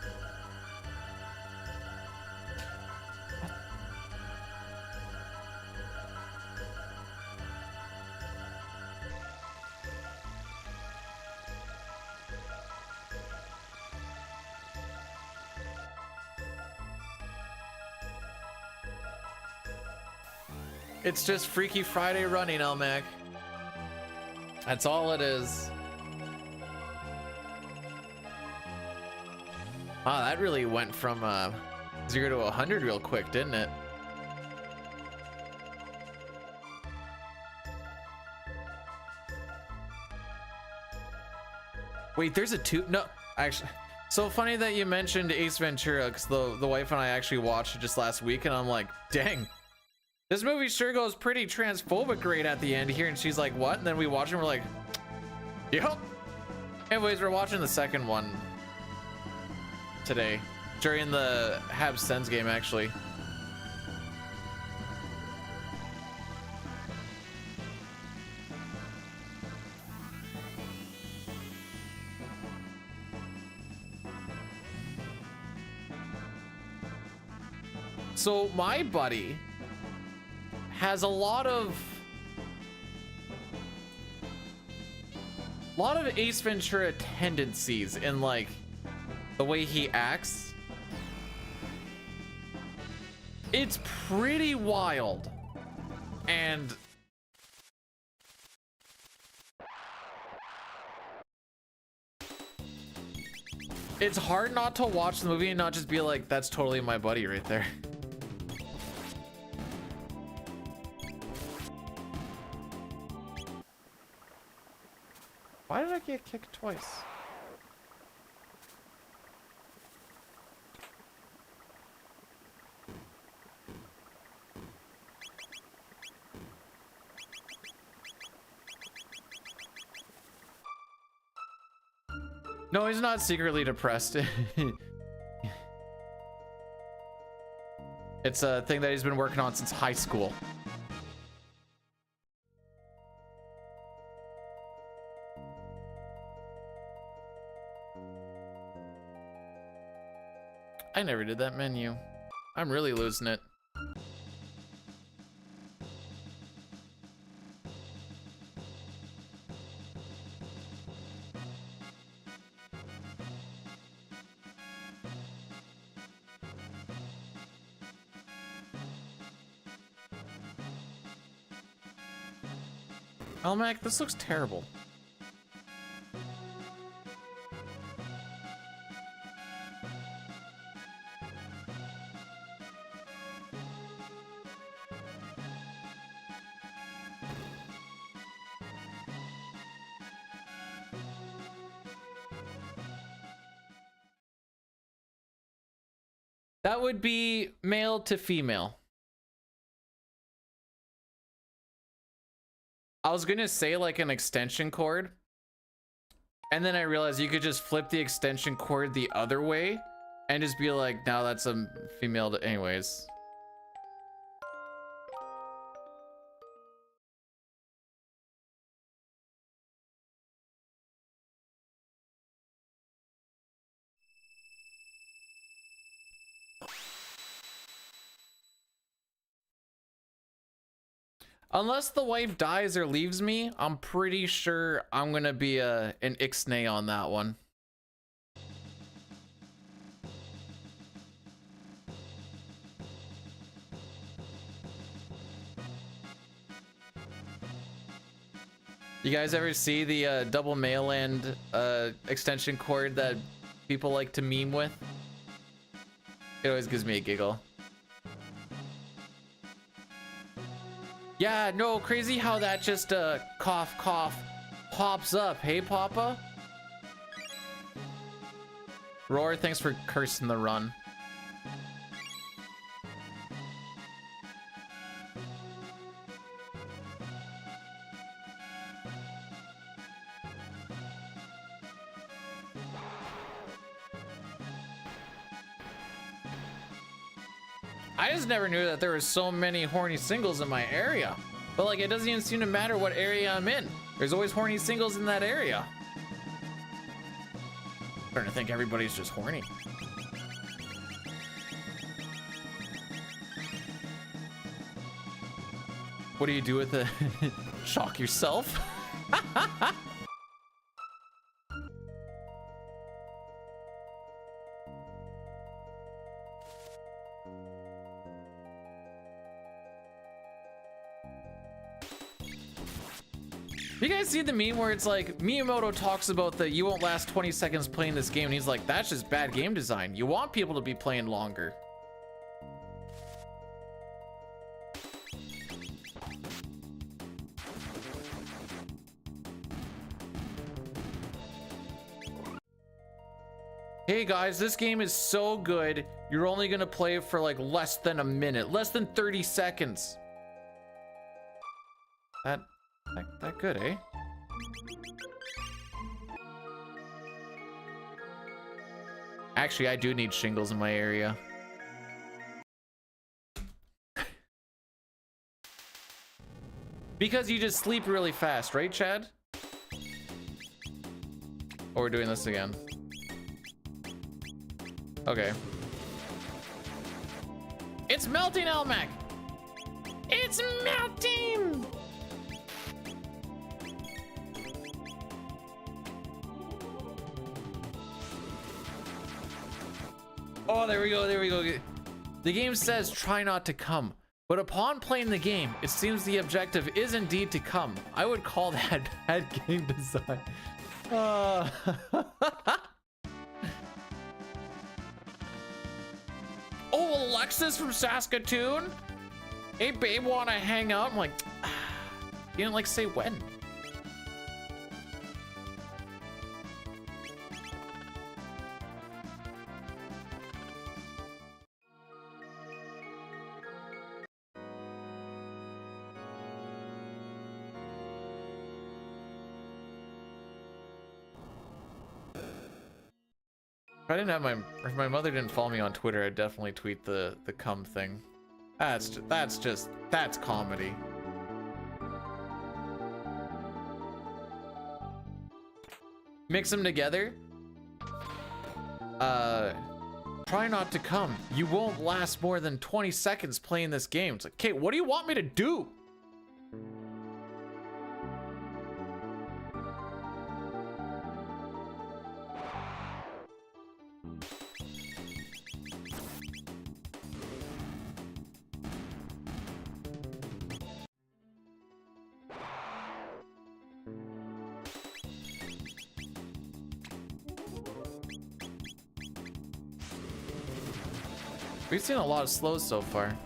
It's just Freaky Friday running, Elmac. That's all it is. Wow, that really went from 0 to 100 real quick, didn't it? Wait, there's a two. No, actually, so funny that you mentioned Ace Ventura, because the wife and I actually watched it just last week, and I'm like, dang, this movie sure goes pretty transphobic right at the end here. And she's like, what? And then we watch it and we're like, yep. Anyways, we're watching the second one today during the Habs Sens game, actually. So my buddy has a lot of Ace Ventura tendencies in like the way he acts. It's pretty wild. And it's hard not to watch the movie and not just be like, that's totally my buddy right there. Why did I get kicked twice? No, he's not secretly depressed. It's a thing that he's been working on since high school. I never did that menu. I'm really losing it. Elmac, this looks terrible. That would be male to female. I was gonna say like an extension cord, and then I realized you could just flip the extension cord the other way and just be like, now that's a female to anyways. Unless the wife dies or leaves me, I'm pretty sure I'm gonna be an ixnay on that one. You guys ever see the double male end extension cord that people like to meme with? It always gives me a giggle. Yeah, no, crazy how that just cough cough pops up. Hey, Papa. Roar, thanks for cursing the run. I just never knew that there were so many horny singles in my area. But like, it doesn't even seem to matter what area I'm in. There's always horny singles in that area. I'm starting to think everybody's just horny. What do you do with it? Shock yourself? You guys see the meme where it's like Miyamoto talks about that you won't last 20 seconds playing this game, and he's like, that's just bad game design. You want people to be playing longer. Hey guys, this game is so good. You're only gonna play it for like less than a minute, less than 30 seconds. That good, eh? Actually, I do need shingles in my area. Because you just sleep really fast, right, Chad? Oh, we're doing this again. Okay. It's melting, Elmac! It's melting! Oh, there we go, there we go. The game says try not to come, but upon playing the game, it seems the objective is indeed to come. I would call that bad game design. Oh, Alexis from Saskatoon? Hey, babe, wanna hang out? I'm like, you didn't like say when. If I didn't have if my mother didn't follow me on Twitter, I'd definitely tweet the cum thing. That's comedy. Mix them together. Try not to come. You won't last more than 20 seconds playing this game. It's like, okay, what do you want me to do? We've seen a lot of slows so far.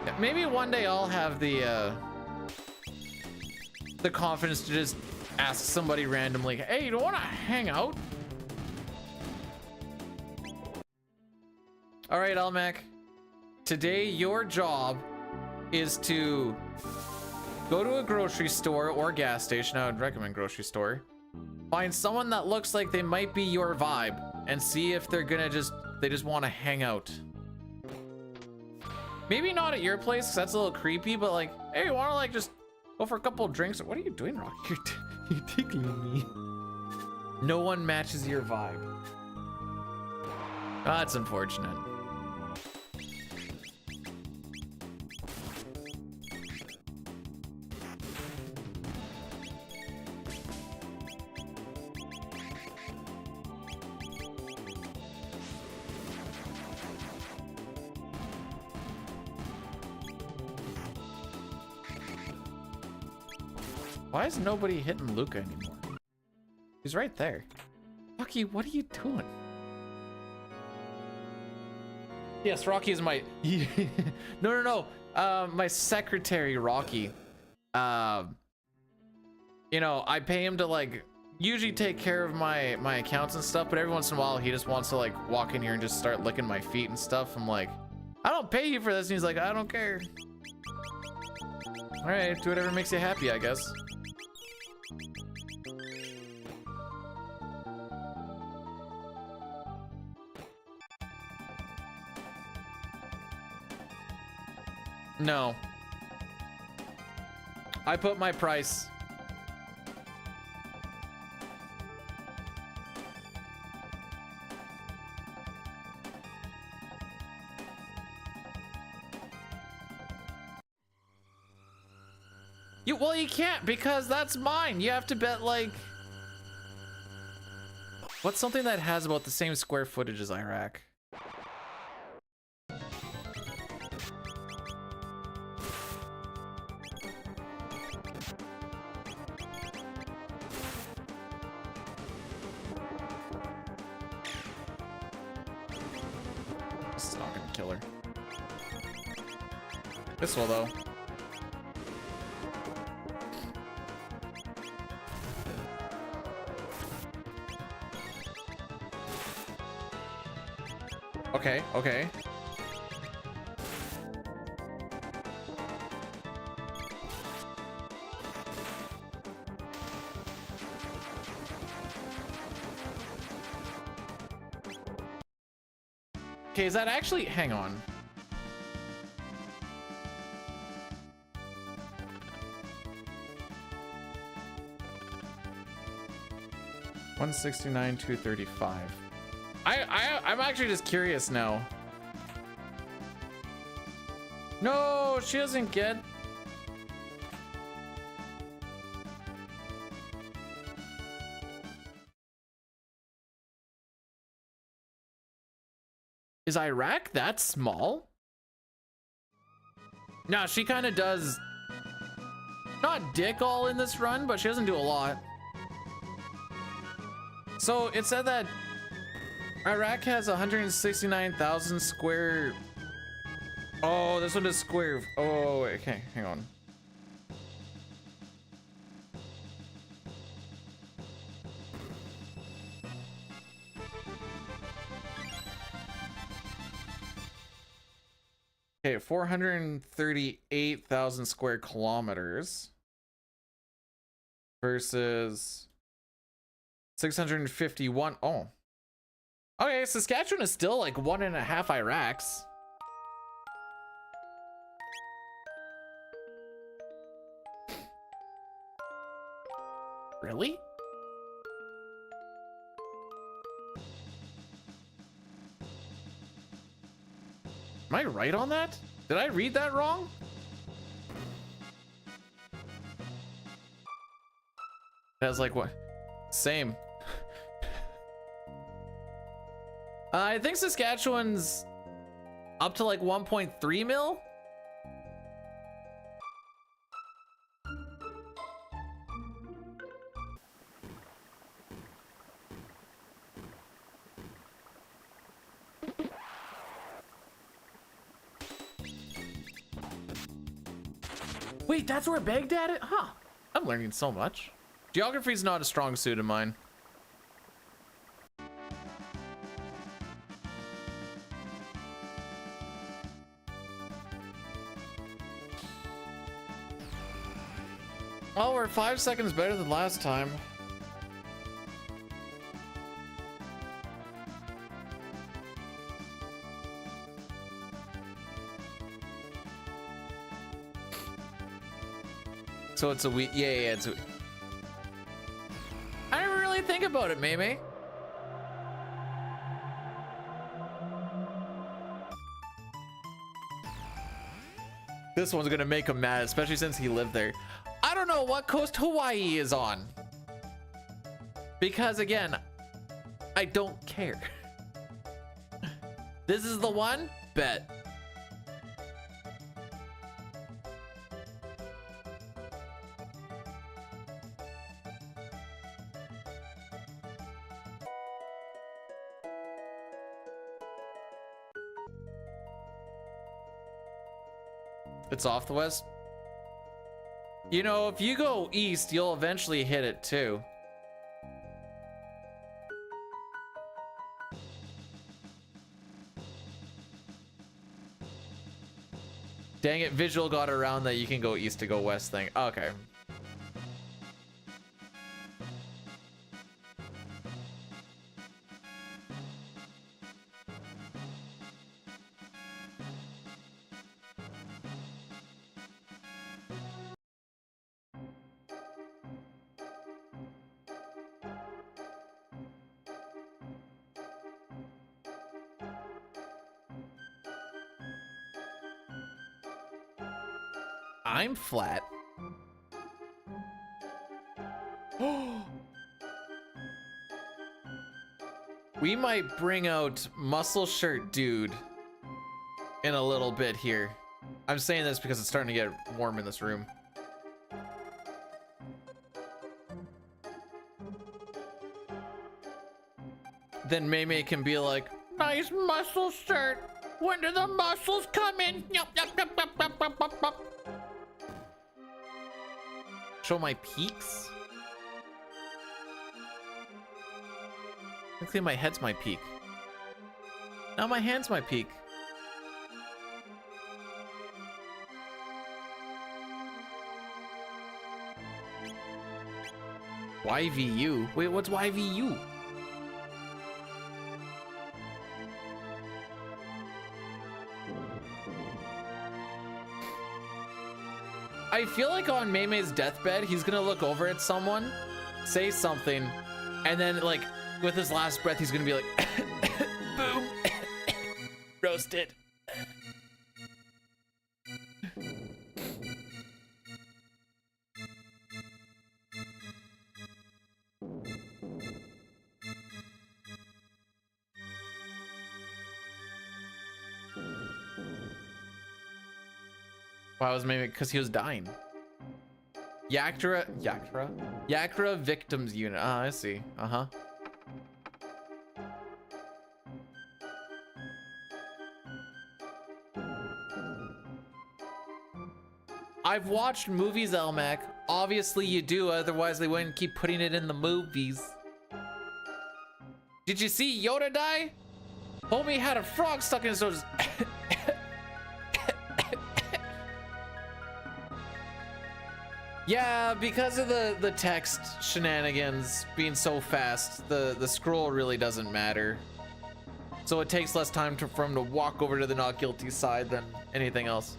Yeah, maybe one day I'll have the confidence to just ask somebody randomly, hey, you don't want to hang out? All right, Almac. Today, your job is to go to a grocery store or gas station. I would recommend grocery store. Find someone that looks like they might be your vibe and see if they're gonna they just want to hang out. Maybe not at your place, because that's a little creepy, but like, hey, you want to like just go for a couple of drinks? What are you doing, Rocky? You're tickling me. No one matches your vibe. That's unfortunate. Why is nobody hitting Luca anymore? He's right there. Rocky, what are you doing? Yes, Rocky is my... No. My secretary, Rocky. You know, I pay him to like usually take care of my accounts and stuff, but every once in a while he just wants to like walk in here and just start licking my feet and stuff. I'm like, I don't pay you for this. And he's like, I don't care. All right, do whatever makes you happy, I guess. No. I put my price. Well, you can't because that's mine. You have to bet like... What's something that has about the same square footage as Iraq? This is not gonna kill her. This will though. Okay, okay. Okay, is that actually, hang on. $169, $235. I'm actually just curious now. No, she doesn't get. Is Iraq that small? No, she kind of does not dick all in this run, but she doesn't do a lot. So it said that Iraq has 169,000 square. Oh, this one is square. Oh, okay, hang on. Okay, 438,000 square kilometers versus 651. Oh, okay. Saskatchewan is still like 1.5 Iraqs. Really? Am I right on that? Did I read that wrong? That's like what? Same. I think Saskatchewan's up to like 1.3 mil. Wait, that's where Baghdad is? Huh. I'm learning so much. Geography's not a strong suit of mine. Oh, we're 5 seconds better than last time. So it's a week. Yeah, it's a. I didn't really think about it, Maymay. This one's gonna make him mad, especially since he lived there. I don't know what coast Hawaii is on. Because again, I don't care. This is the one? Bet. It's off the west. You know, if you go east, you'll eventually hit it too. Dang it, visual got around that you can go east to go west thing. Okay. I'm flat. We might bring out muscle shirt dude in a little bit here. I'm saying this because it's starting to get warm in this room. Then Maymay can be like, nice muscle shirt. When do the muscles come in? Yup, yup, yup, yup, yup, yup, yup, yup. Show my peaks? Actually, my head's my peak. Now my hand's my peak. YVU? Wait, what's YVU? I feel like on Maymay's deathbed, he's gonna look over at someone, say something, and then like with his last breath, he's gonna be like, boom, roasted. Why was maybe because he was dying? Yakra victims unit. Ah, I see. Uh-huh. I've watched movies, Elmac. Obviously you do, otherwise they wouldn't keep putting it in the movies. Did you see Yoda die? Homie had a frog stuck in his nose. Yeah, because of the text shenanigans being so fast, the scroll really doesn't matter. So it takes less time for him to walk over to the not guilty side than anything else.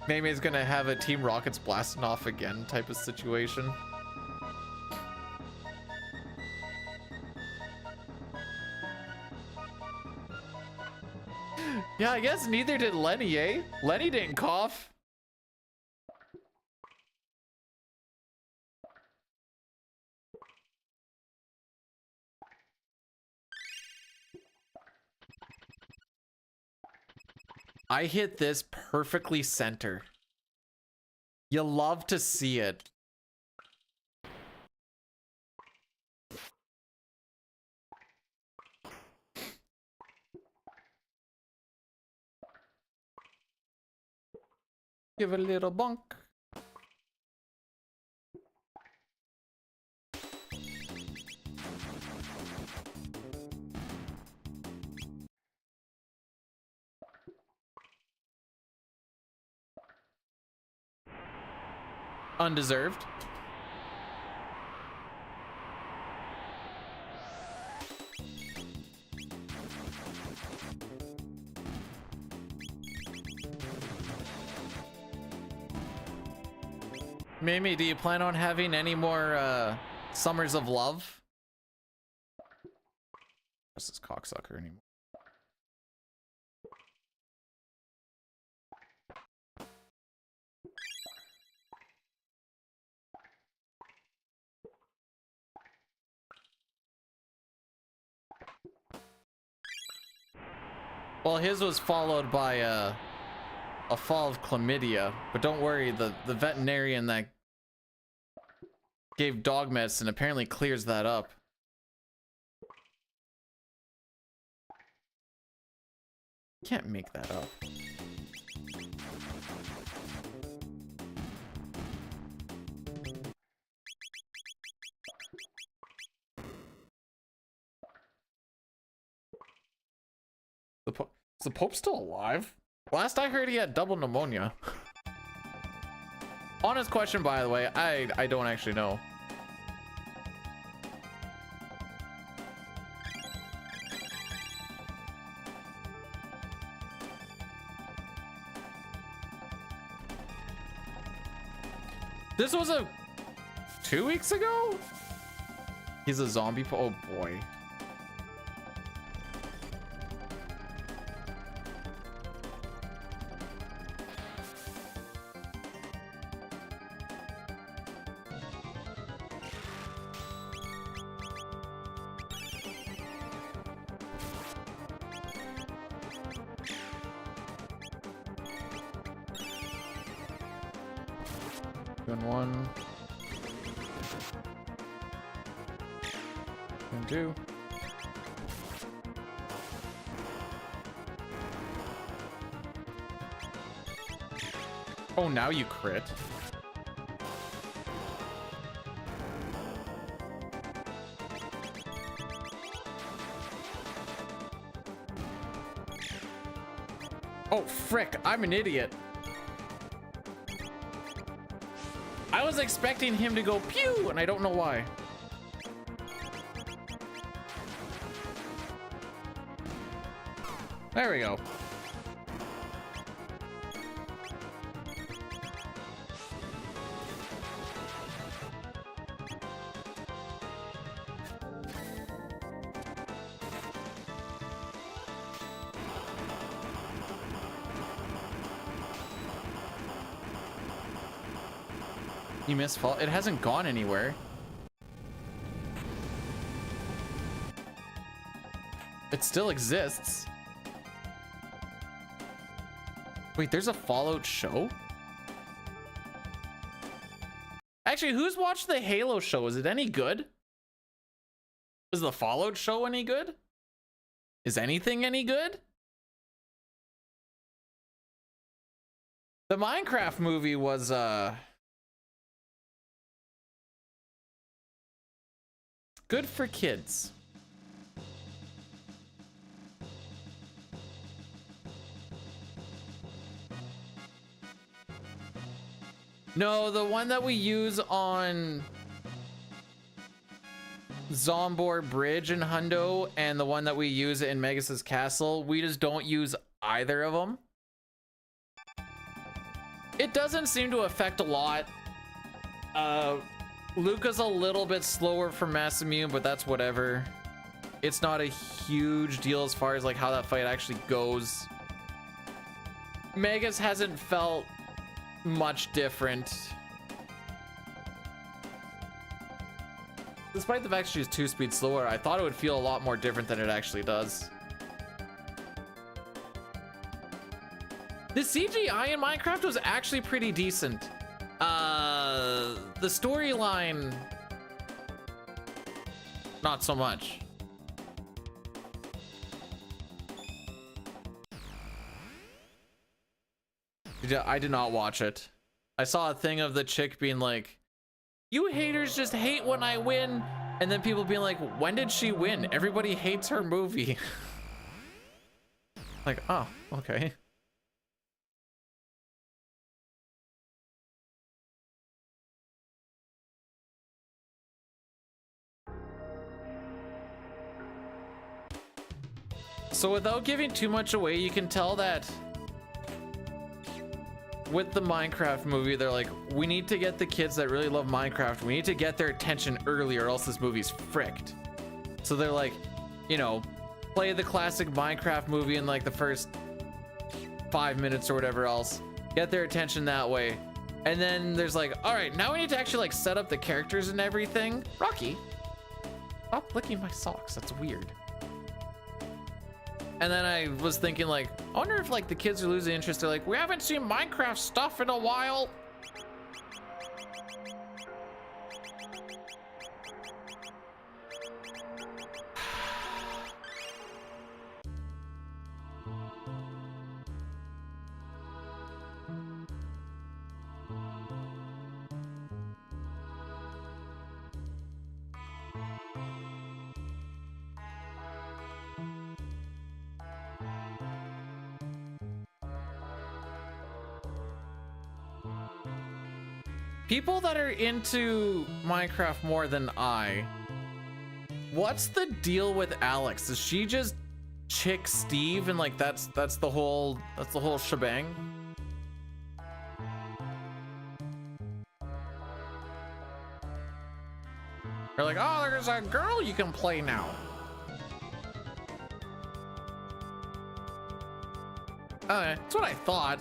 Maybe he's gonna have a Team Rockets blasting off again type of situation. Yeah, I guess neither did Lenny, eh? Lenny didn't cough. I hit this perfectly center. You love to see it. Give it a little bonk. Undeserved. Mimi, do you plan on having any more Summers of Love? What's this cocksucker anymore? Well, his was followed by a fall of chlamydia, but don't worry, the veterinarian that gave dog medicine apparently clears that up. Can't make that up. Is the Pope still alive? Last I heard, he had double pneumonia. Honest question, by the way, I don't actually know. This was 2 weeks ago? He's a zombie. Oh boy. Doing 1. And 2. Oh, now you crit. Oh, frick, I'm an idiot. I was expecting him to go pew, and I don't know why. There we go. You missed fall. It hasn't gone anywhere. It still exists. Wait, there's a Fallout show? Actually, who's watched the Halo show? Is it any good? Is the Fallout show any good? Is anything any good? The Minecraft movie was, good for kids. No, the one that we use on Zombor Bridge in Hundo and the one that we use in Megas' Castle, we just don't use either of them. It doesn't seem to affect a lot. Luca's a little bit slower for Mass Immune, but that's whatever. It's not a huge deal as far as like how that fight actually goes. Megas hasn't felt much different. Despite the fact she's 2 speeds slower, I thought it would feel a lot more different than it actually does. The CGI in Minecraft was actually pretty decent. The storyline, not so much. I did not watch it. I saw a thing of the chick being like, "You haters just hate when I win," and then people being like, "When did she win? Everybody hates her movie." Like, oh, okay. So without giving too much away, you can tell that with the Minecraft movie, they're like, we need to get the kids that really love Minecraft, we need to get their attention early or else this movie's fricked. So they're like, you know, play the classic Minecraft movie in like the first 5 minutes or whatever else, get their attention that way. And then there's like, all right, now we need to actually like set up the characters and everything. Rocky, stop licking my socks, that's weird. And then I was thinking like, I wonder if like the kids are losing interest. They're like, we haven't seen Minecraft stuff in a while. People that are into Minecraft more than I, what's the deal with Alex? Does she just chick Steve and like that's the whole shebang? They're like, oh, there's a girl you can play now. Okay, that's what I thought.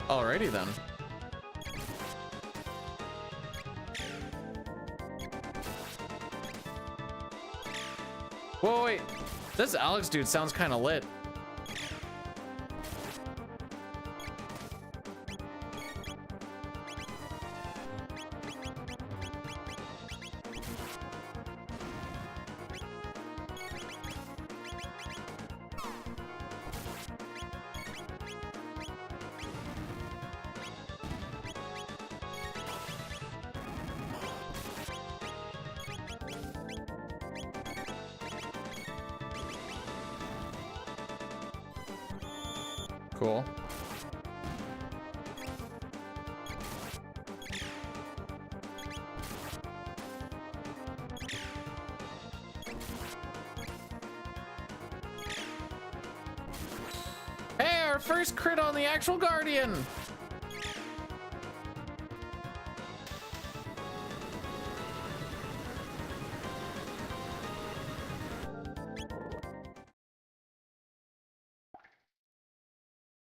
Alrighty then. Whoa, wait. This Alex dude sounds kind of lit. Cool. Hey, our first crit on the actual Guardian.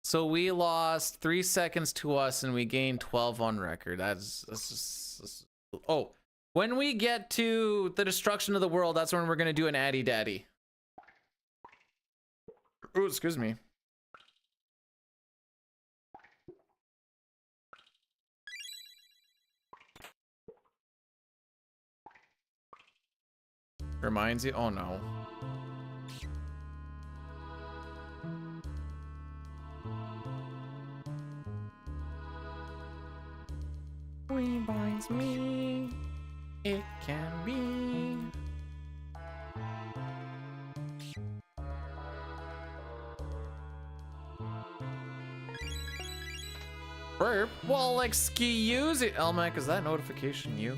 So we lost 3 seconds to us and we gained 12 on record. That's just, oh, when we get to the destruction of the world, that's when we're going to do an Addy Daddy. Oh, excuse me. Reminds you, oh no. Reminds me, it can be. Burp? Well, like ski use it. Elmac, is that notification you?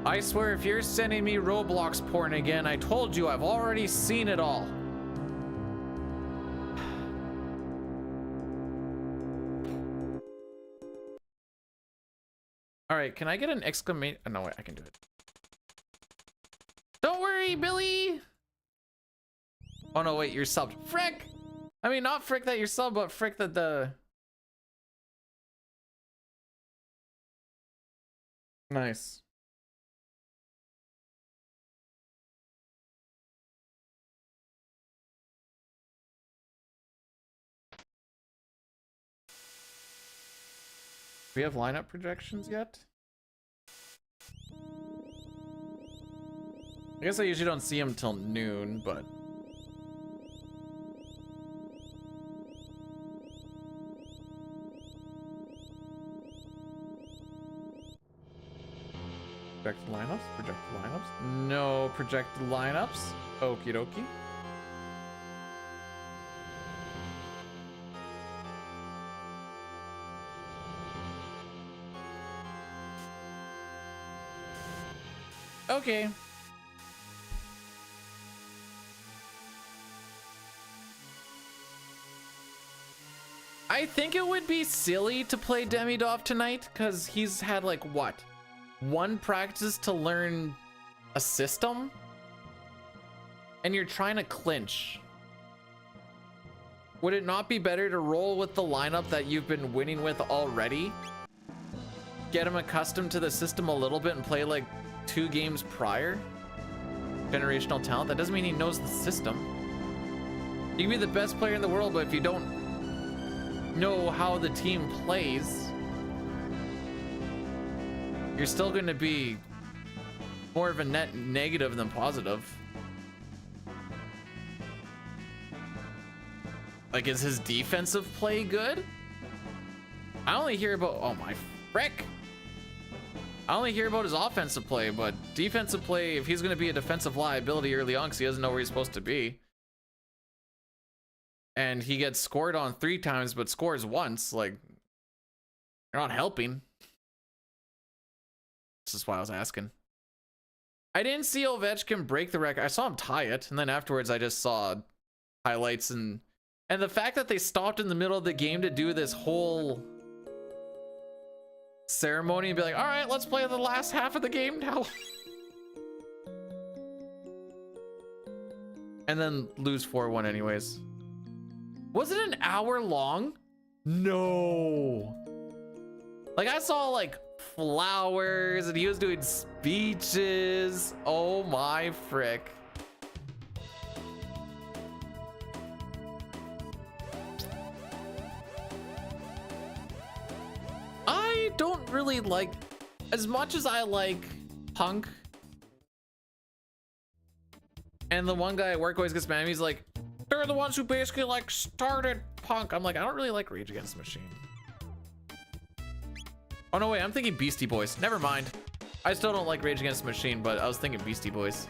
I swear, if you're sending me Roblox porn again, I told you I've already seen it all. All right, can I get an exclamation? Oh, no, wait, I can do it. Don't worry, Billy. Oh no, wait, you're subbed. Frick! I mean, not frick that you're subbed, but frick that the... Nice. Do we have lineup projections yet? I guess I usually don't see them till noon, but... Projected lineups? Projected lineups? No projected lineups. Okie dokie. Okay. I think it would be silly to play Demidov tonight because he's had like what? One practice to learn a system? And you're trying to clinch. Would it not be better to roll with the lineup that you've been winning with already? Get him accustomed to the system a little bit and play like 2 games prior? Generational talent. That doesn't mean he knows the system. You can be the best player in the world, but if you don't know how the team plays, you're still going to be more of a net negative than positive. Like, is his defensive play good? I only hear about, oh my frick. I only hear about his offensive play, but defensive play, if he's going to be a defensive liability early on because he doesn't know where he's supposed to be, and he gets scored on 3 times but scores once, like, you're not helping. This is why I was asking. I didn't see Ovechkin break the record. I saw him tie it, and then afterwards I just saw highlights, and the fact that they stopped in the middle of the game to do this whole ceremony and be like, all right, let's play the last half of the game now. And then lose 4-1 anyways. Was it an hour long? No. Like I saw like flowers and he was doing speeches. Oh my frick. I don't really like, as much as I like Punk, and the one guy at work always gets mad at me, he's like, they're the ones who basically like started Punk. I'm like, I don't really like Rage Against the Machine. Oh no, wait, I'm thinking Beastie Boys. Never mind. I still don't like Rage Against the Machine, but I was thinking Beastie Boys.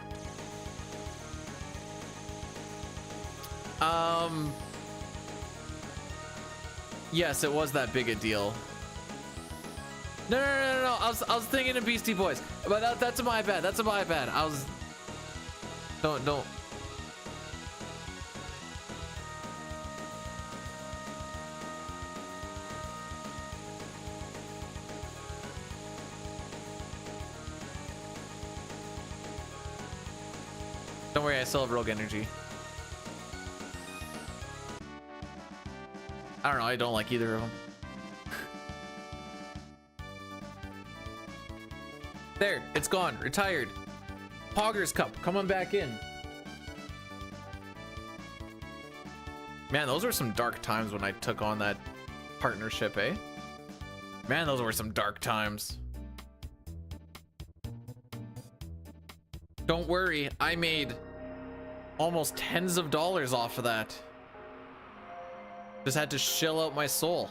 Yes, it was that big a deal. No. I was thinking of Beastie Boys, but that's my bad. That's my bad. I was. Don't. Don't worry, I still have Rogue Energy. I don't know, I don't like either of them. There, it's gone, retired. Poggers Cup, coming back in. Man, those were some dark times when I took on that partnership, eh? Man, those were some dark times. Don't worry, I made almost tens of dollars off of that. Just had to shill out my soul.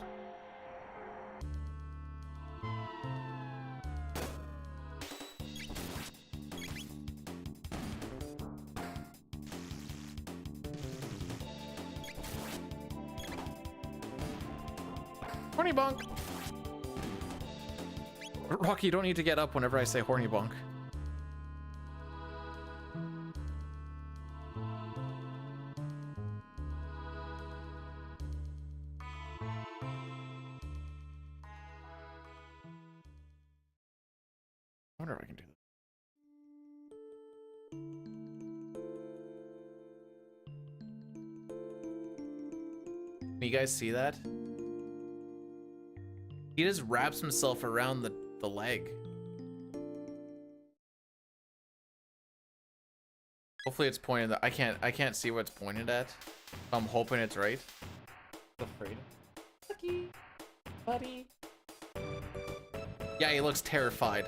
Horny bonk. Rocky, you don't need to get up whenever I say horny bonk. I wonder if I can do that. Can you guys see that? He just wraps himself around the leg. Hopefully it's pointed at, I can't see what it's pointed at. I'm hoping it's right. Afraid. Lucky, buddy. Yeah, he looks terrified.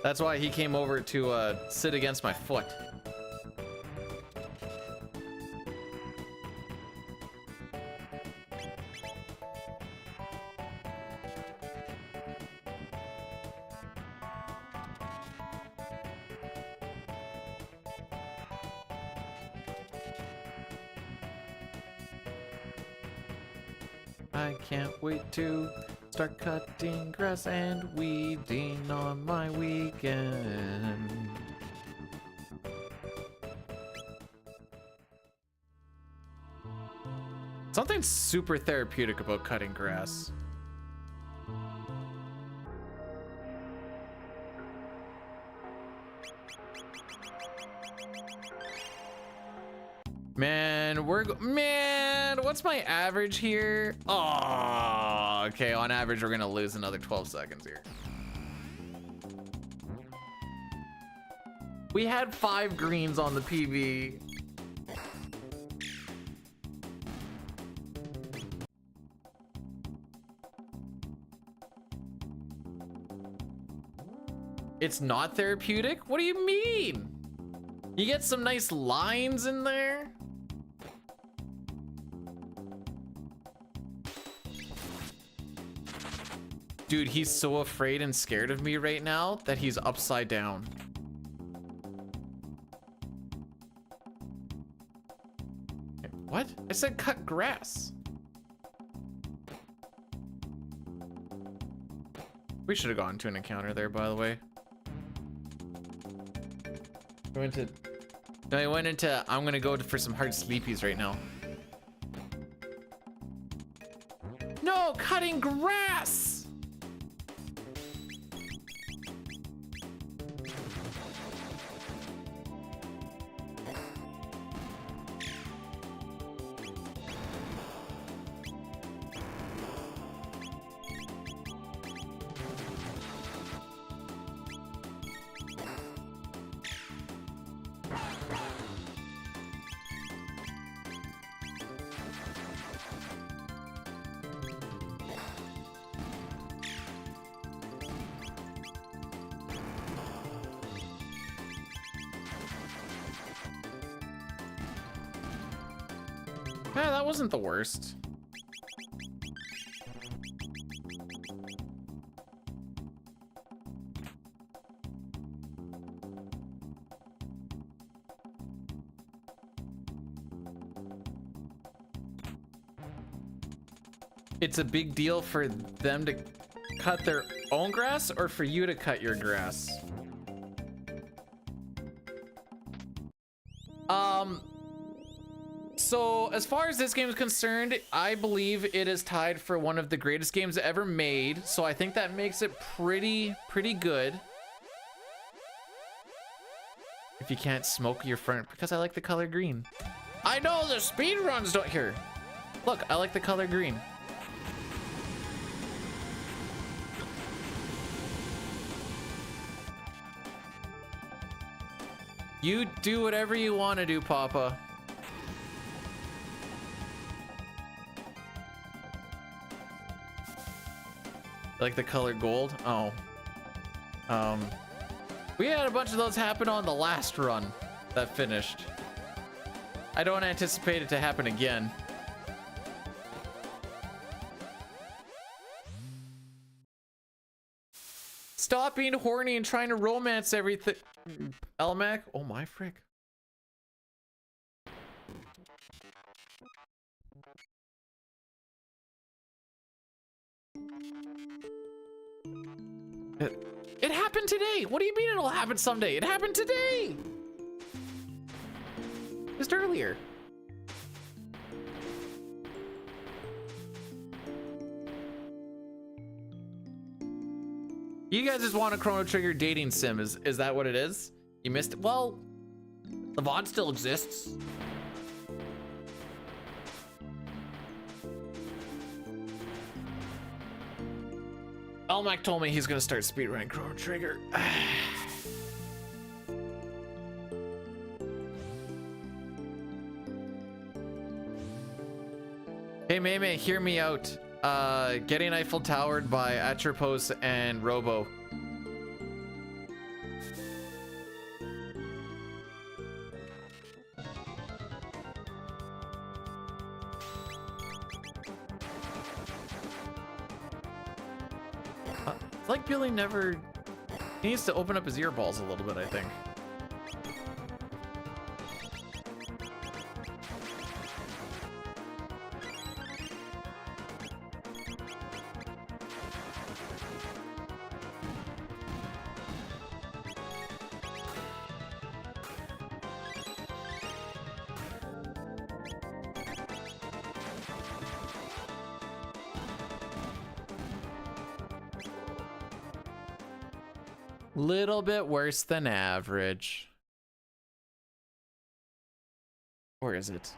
That's why he came over to sit against my foot. I can't wait to start cutting grass and weeding on my weekend. Something super therapeutic about cutting grass. Man, what's my average here? Oh, okay, on average we're gonna lose another 12 seconds here. We had 5 greens on the PB. It's not therapeutic? What do you mean? You get some nice lines in there. Dude, he's so afraid and scared of me right now that he's upside down. What? I said cut grass. We should have gone to an encounter there, by the way. I went into I'm gonna go for some hard sleepies right now. cutting grass. Yeah, that wasn't the worst. It's a big deal for them to cut their own grass or for you to cut your grass? So as far as this game is concerned, I believe it is tied for one of the greatest games ever made. So I think that makes it pretty good. If you can't smoke your front, because I like the color green. I know the speed runs don't here. Look, I like the color green. You do whatever you want to do, Papa. Like the color gold? Oh. We had a bunch of those happen on the last run that finished. I don't anticipate it to happen again. Stop being horny and trying to romance everything. Elmac? Oh my frick. It happened today. What do you mean it'll happen someday? It happened today. Just earlier. You guys just want a Chrono Trigger dating sim. Is that what it is? You missed it? Well, the VOD still exists. Elmac told me he's gonna start speedrunning Chrono Trigger. Hey Meme, hear me out. Getting Eiffel Towered by Atropos and Robo. It's like Billy never... He needs to open up his earballs a little bit, I think. Little bit worse than average. Or is it?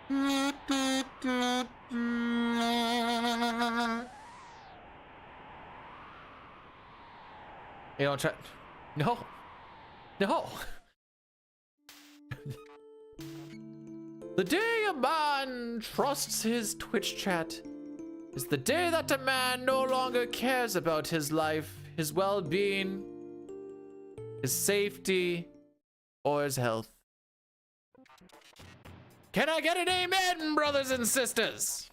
You don't try. No. No. The day a man trusts his Twitch chat is the day that a man no longer cares about his life, his well-being, his safety, or his health. Can I get an amen, brothers and sisters?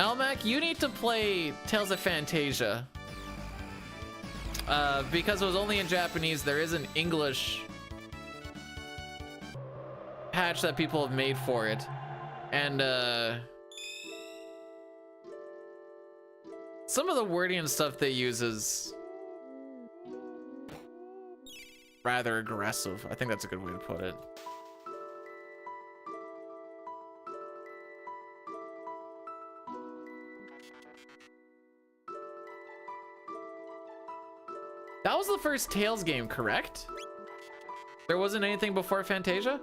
Elmac, you need to play Tales of Fantasia. Because it was only in Japanese, there is an English patch that people have made for it. And some of the wording and stuff they use is rather aggressive. I think that's a good way to put it. That was the first Tales game, correct? There wasn't anything before Fantasia?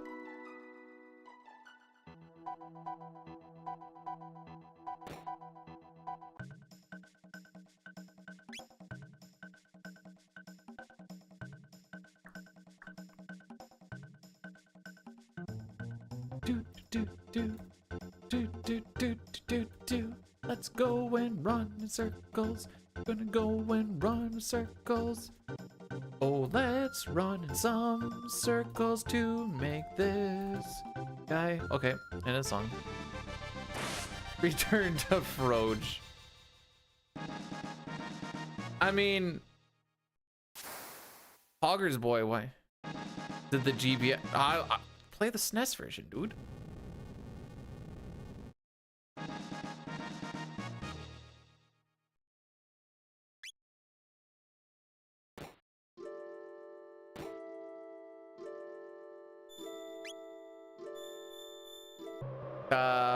Let's go and run in circles. Gonna go and run in circles. Oh, let's run in some circles to make this guy. Okay, end of song. Return to Froge. I mean, Hogger's Boy, why? Did the GB... I play the SNES version, dude.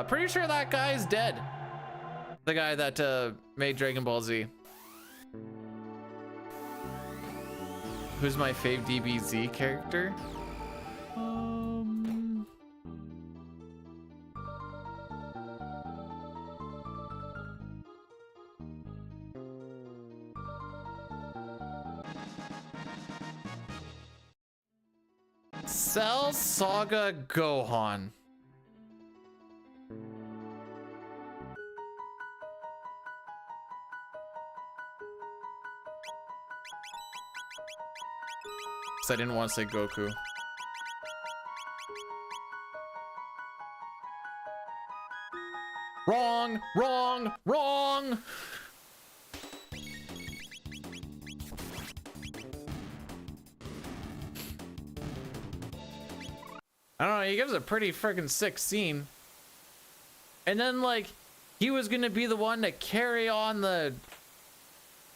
Pretty sure that guy's dead. The guy that made Dragon Ball Z. Who's my fave DBZ character? Cell Saga Gohan. I didn't want to say Goku. Wrong, wrong, wrong. I don't know, he gives a pretty freaking sick scene. And then like, he was gonna be the one to carry on the,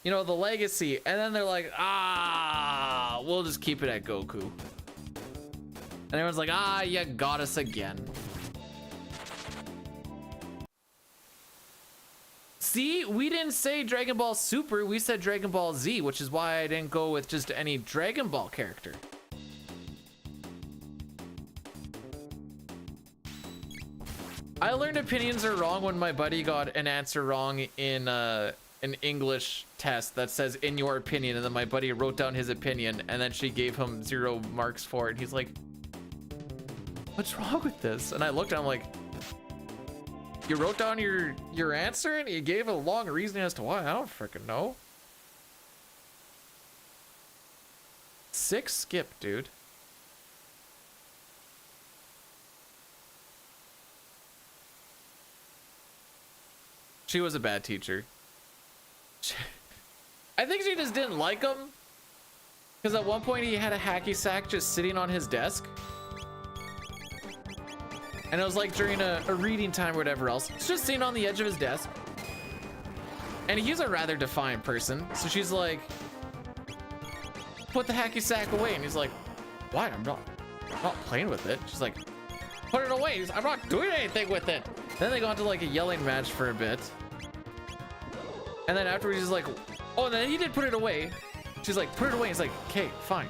you know, the legacy, and then they're like, ah, we'll just keep it at Goku. And everyone's like, ah, you got us again. See, we didn't say Dragon Ball Super, we said Dragon Ball Z, which is why I didn't go with just any Dragon Ball character. I learned opinions are wrong when my buddy got an answer wrong in an English test that says in your opinion, and then my buddy wrote down his opinion, and then she gave him 0 marks for it. And he's like, what's wrong with this? And I looked at him like, you wrote down your answer and you gave a long reason as to why. I don't freaking know. 6 skip, dude. She was a bad teacher. I think she just didn't like him, because at one point he had a hacky sack just sitting on his desk, and it was like during a reading time or whatever else. It's just sitting on the edge of his desk, and he's a rather defiant person, so she's like, put the hacky sack away, and he's like, why? I'm not playing with it. She's like, put it away. I'm not doing anything with it. Then they go into like a yelling match for a bit. And then afterwards he's like, oh, and then he did put it away. She's like, put it away. He's like, okay, fine.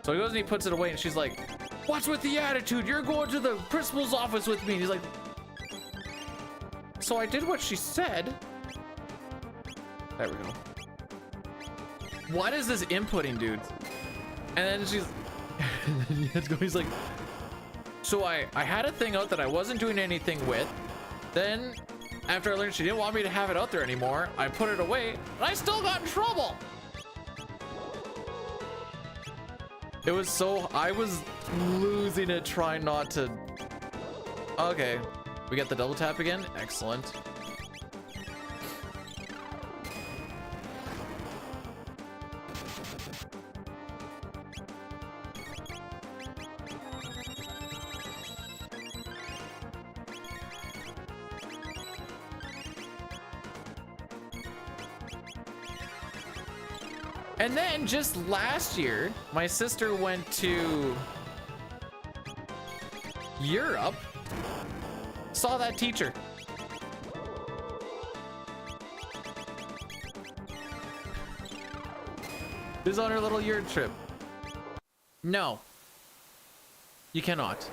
So he goes and he puts it away, and she's like, what's with the attitude? You're going to the principal's office with me. And he's like, so I did what she said. There we go. What is this inputting, dude? And then she's, he's like, so I had a thing out that I wasn't doing anything with. Then after I learned she didn't want me to have it out there anymore, I put it away, and I still got in trouble. It was so, I was losing it trying not to. Okay, we get the double tap again. Excellent. And then just last year, my sister went to Europe, saw that teacher. Who's on her little Europe trip? No, you cannot.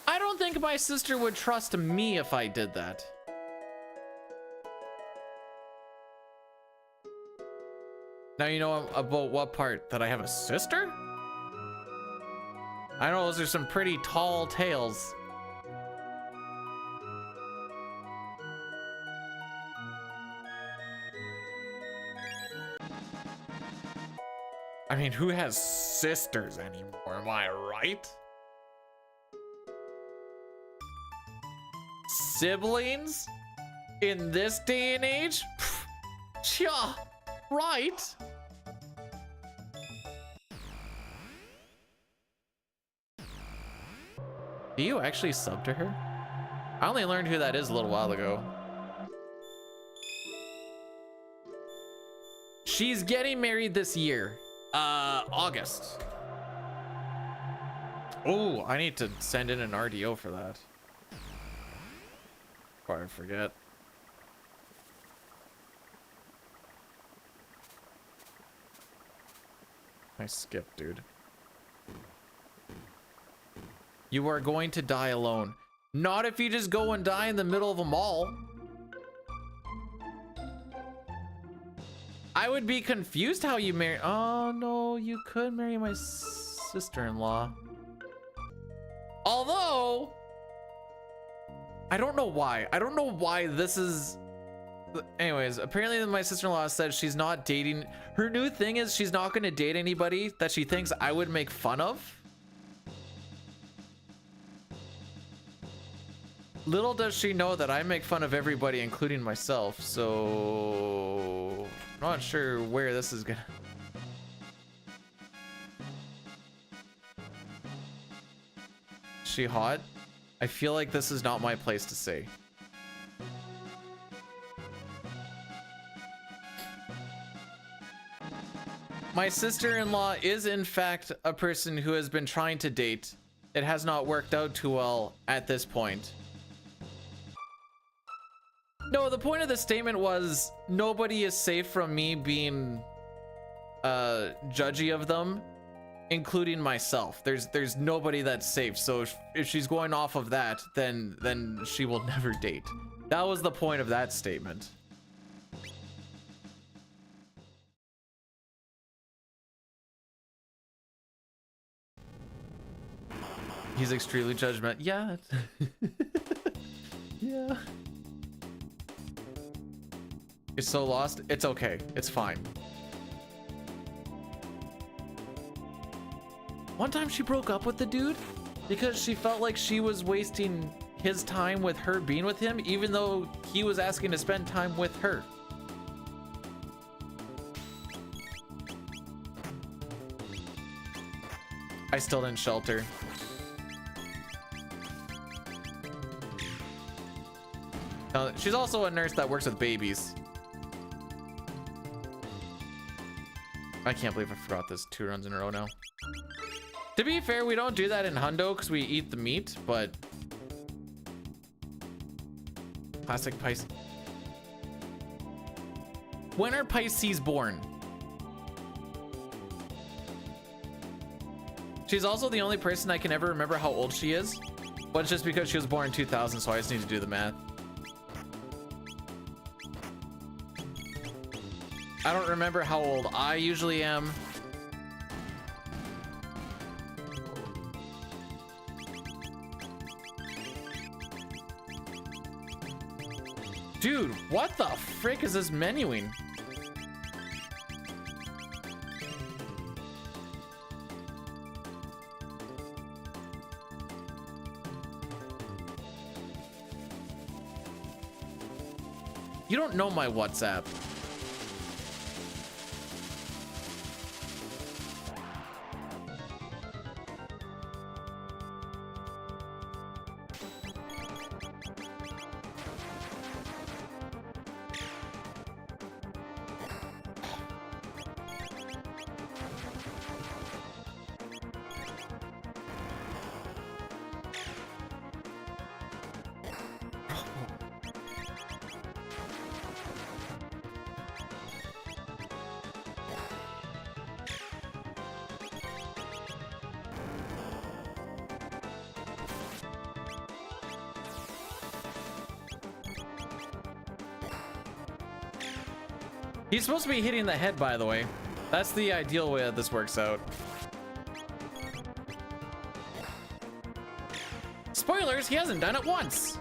I don't think my sister would trust me if I did that. Now you know about what part? That I have a sister? I know those are some pretty tall tales. I mean, who has sisters anymore? Am I right? Siblings? In this day and age? Yeah, right. Do you actually sub to her? I only learned who that is a little while ago. She's getting married this year. August. Oh, I need to send in an RDO for that. Before I forget. I skipped, dude. You are going to die alone. Not if you just go and die in the middle of a mall. I would be confused how you marry. Oh no, you could marry my sister-in-law. Although, I don't know why. I don't know why this is. Anyways, apparently my sister-in-law said she's not dating. Her new thing is she's not going to date anybody that she thinks I would make fun of. Little does she know that I make fun of everybody, including myself, so I'm not sure where this is gonna. Is she hot? I feel like this is not my place to say. My sister-in-law is in fact a person who has been trying to date. It has not worked out too well at this point. No, the point of the statement was nobody is safe from me being judgy of them, including myself. There's nobody that's safe. So if she's going off of that, then she will never date. That was the point of that statement. He's extremely judgmental. Yeah. Yeah. You're so lost. It's okay. It's fine. One time she broke up with the dude because she felt like she was wasting his time with her being with him, even though he was asking to spend time with her. I still didn't shelter. She's also a nurse that works with babies. I can't believe I forgot this 2 runs in a row now. To be fair, we don't do that in Hundo because we eat the meat, but... Classic Pisces. When are Pisces born? She's also the only person I can ever remember how old she is. But it's just because she was born in 2000, so I just need to do the math. I don't remember how old I usually am. Dude, what the frick is this menuing? You don't know my WhatsApp. He's supposed to be hitting the head, by the way. That's the ideal way that this works out. Spoilers, he hasn't done it once.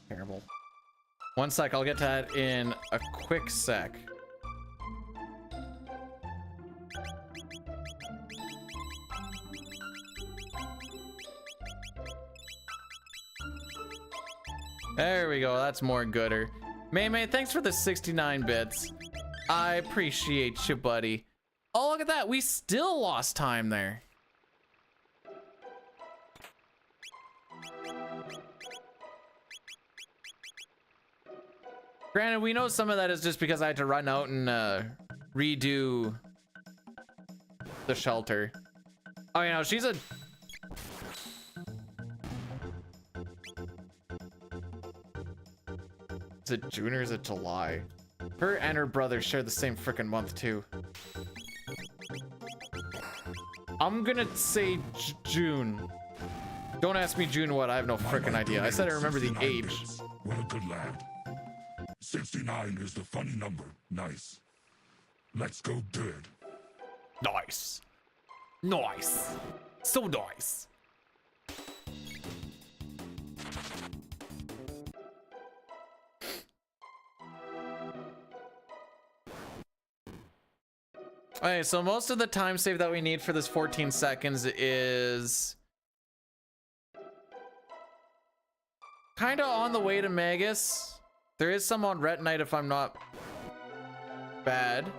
Terrible. One sec, I'll get to that in a quick sec. There we go, that's more gooder. May, thanks for the 69 bits. I appreciate you, buddy. Oh, look at that, we still lost time there. Granted, we know some of that is just because I had to run out and redo the shelter. Oh, you know, she's a... Is it June or is it July? Her and her brother share the same frickin' month, too. I'm gonna say June. Don't ask me June what, I have no frickin' idea. I said I remember the age. What a good lad. 69 is the funny number. Nice. Let's go do it. Nice. Nice. So nice. Okay, so most of the time save that we need for this 14 seconds is kind of on the way to Magus. There is some on Retinite if I'm not bad.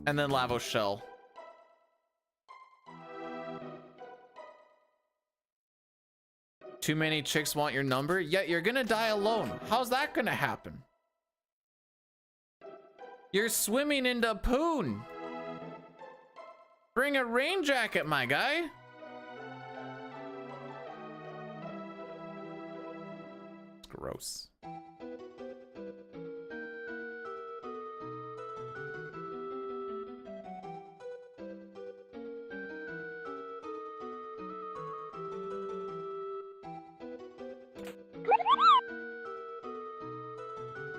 And then Lavos Shell. Too many chicks want your number, yet you're gonna die alone. How's that gonna happen? You're swimming into poon. Bring a rain jacket, my guy. It's gross.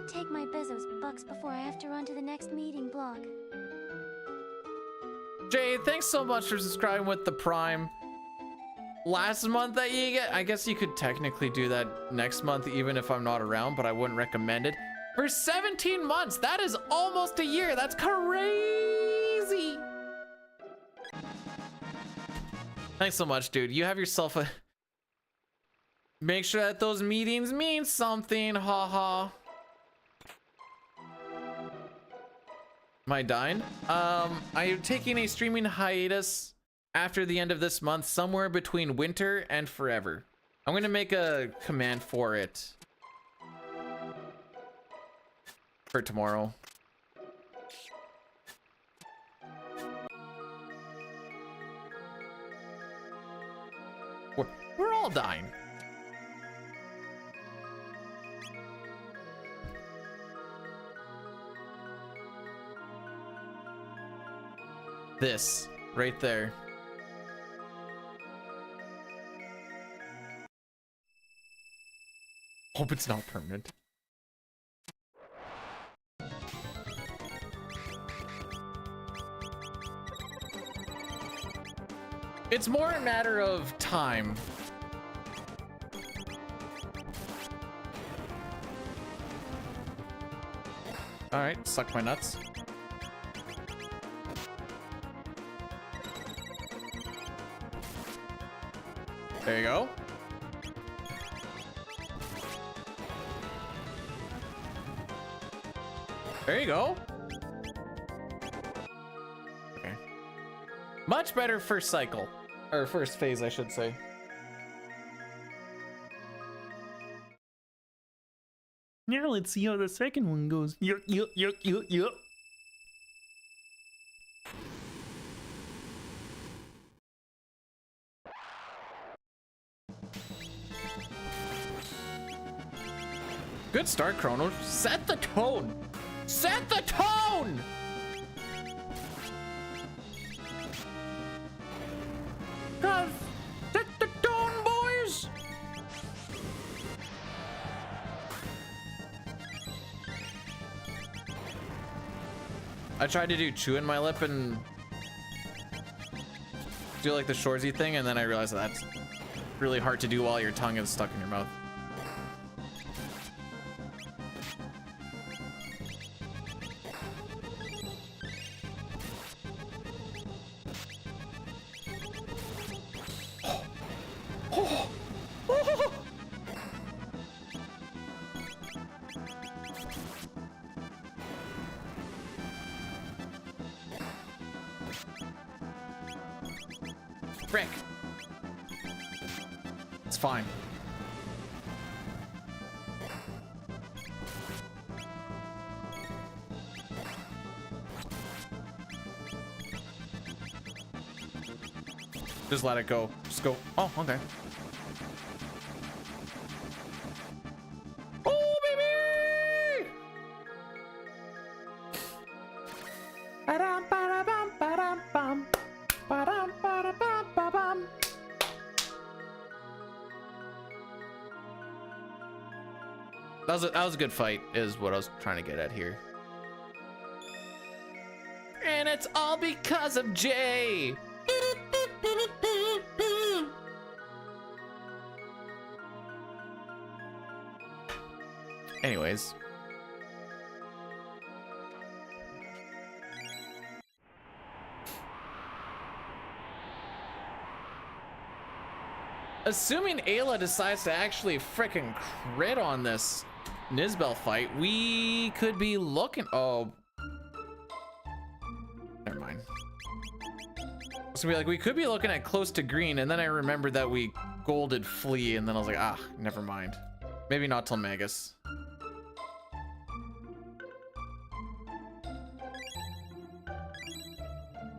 Take my Bezos bucks before I have to run to the next meeting block. Jay, thanks so much for subscribing with the Prime. Last month that you get, I guess you could technically do that next month even if I'm not around, but I wouldn't recommend it. For 17 months, that is almost a year. That's crazy. Thanks so much, dude. You have yourself a... Make sure that those meetings mean something, haha. Am I dying? I'm taking a streaming hiatus after the end of this month, somewhere between winter and forever. I'm gonna make a command for it for tomorrow. We're all dying. This right there. Hope it's not permanent. It's more a matter of time. All right, suck my nuts. There you go. There you go. Okay. Much better first cycle. Or first phase, I should say. Now let's see how the second one goes. Yup. Good start, Chrono. Set the tone. Set the tone. God, set the tone, boys. I tried to do chew in my lip and do like the Shorzy thing, and then I realized that's really hard to do while your tongue is stuck in your mouth. Frick. It's fine. Just let it go. Just go. Oh, okay. Oh, baby! Ba-dum, ba-da-bum, ba-dum-bum. Ba-dum, ba-da-bum, ba-bum. That was a good fight, is what I was trying to get at here. And it's all because of Jay. Anyways. Assuming Ayla decides to actually frickin' crit on this Nizbel fight, we could be looking. Oh, never mind. So we we could be looking at close to green, and then I remembered that we golded Flea, and then I was like, ah, never mind. Maybe not till Magus.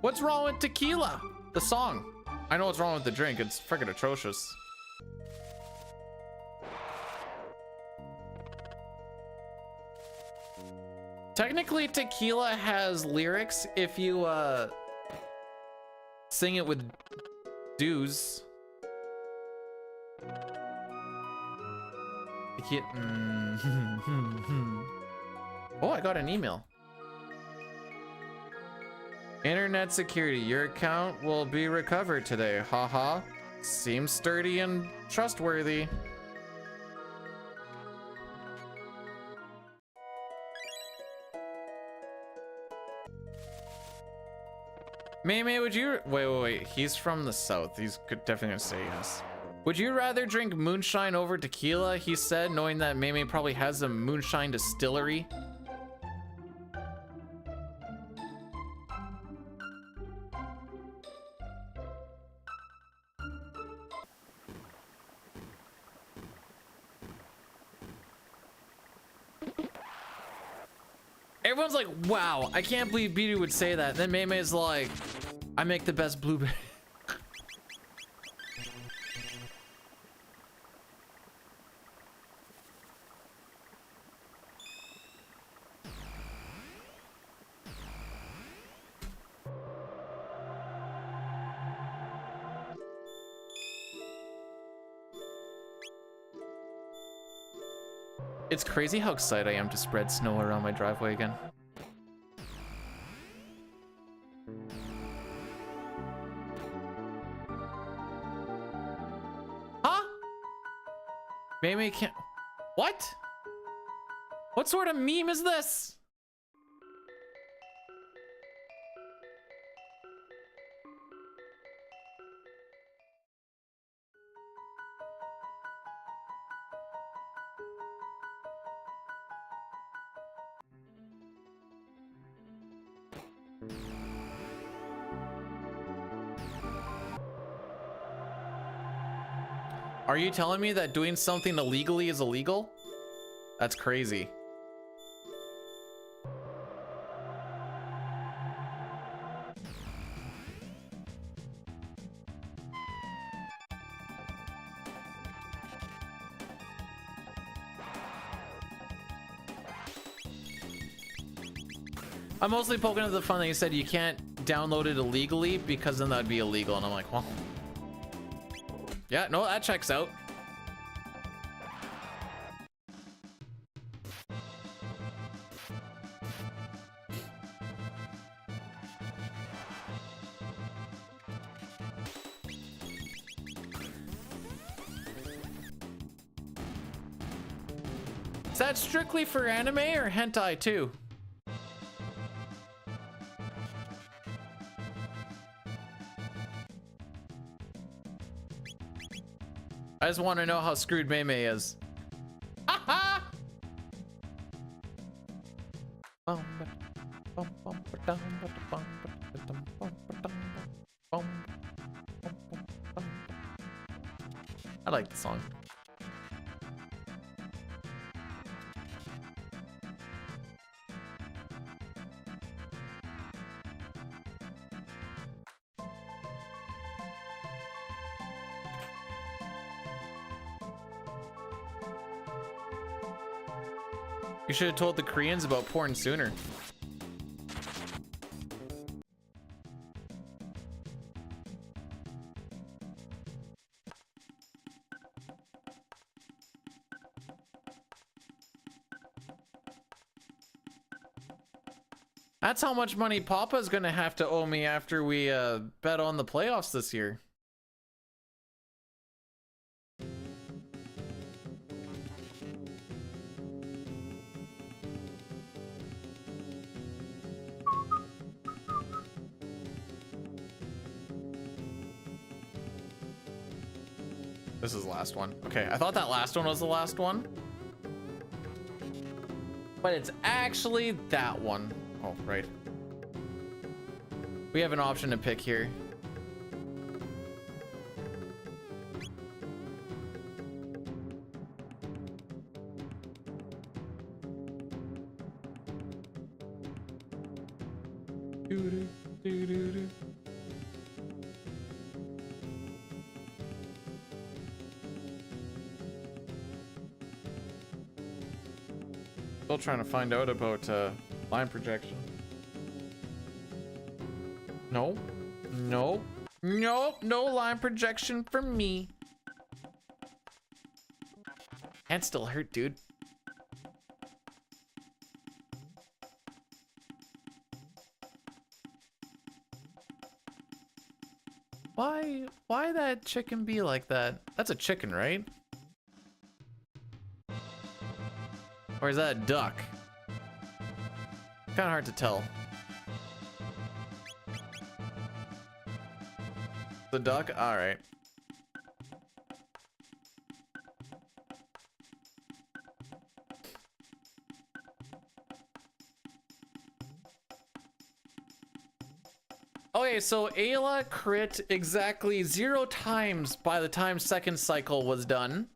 What's wrong with tequila? The song. I know what's wrong with the drink. It's freaking atrocious. Technically, tequila has lyrics if you sing it with dues. Oh, I got an email. Internet security. Your account will be recovered today. Haha. Seems sturdy and trustworthy. May, would you... Wait. He's from the south. He's definitely gonna say yes. Would you rather drink moonshine over tequila? He said, knowing that May probably has a moonshine distillery. Everyone's like, wow, I can't believe Beatty would say that. Then May's like, I make the best blueberry. It's crazy how excited I am to spread snow around my driveway again. Huh? May can't... What? What sort of meme is this? Are you telling me that doing something illegally is illegal? That's crazy. I'm mostly poking at the fun that you said you can't download it illegally because then that'd be illegal. And I'm like, well, yeah, no, that checks out. Is that strictly for anime or hentai too? I just want to know how screwed Mei Mei is. I like the song. You should have told the Koreans about porn sooner. That's how much money Papa's gonna have to owe me after we bet on the playoffs this year. This is the last one. Okay, I thought that last one was the last one. But it's actually that one. Oh, right. We have an option to pick here. Doo-doo-doo-doo-doo. Still trying to find out about line projection. No, no, no, no line projection for me. Hand still hurt, dude. Why that chicken be like that? That's a chicken, right? Or is that a duck? Kind of hard to tell. The duck? All right. Okay, so Ayla crit exactly 0 times by the time second cycle was done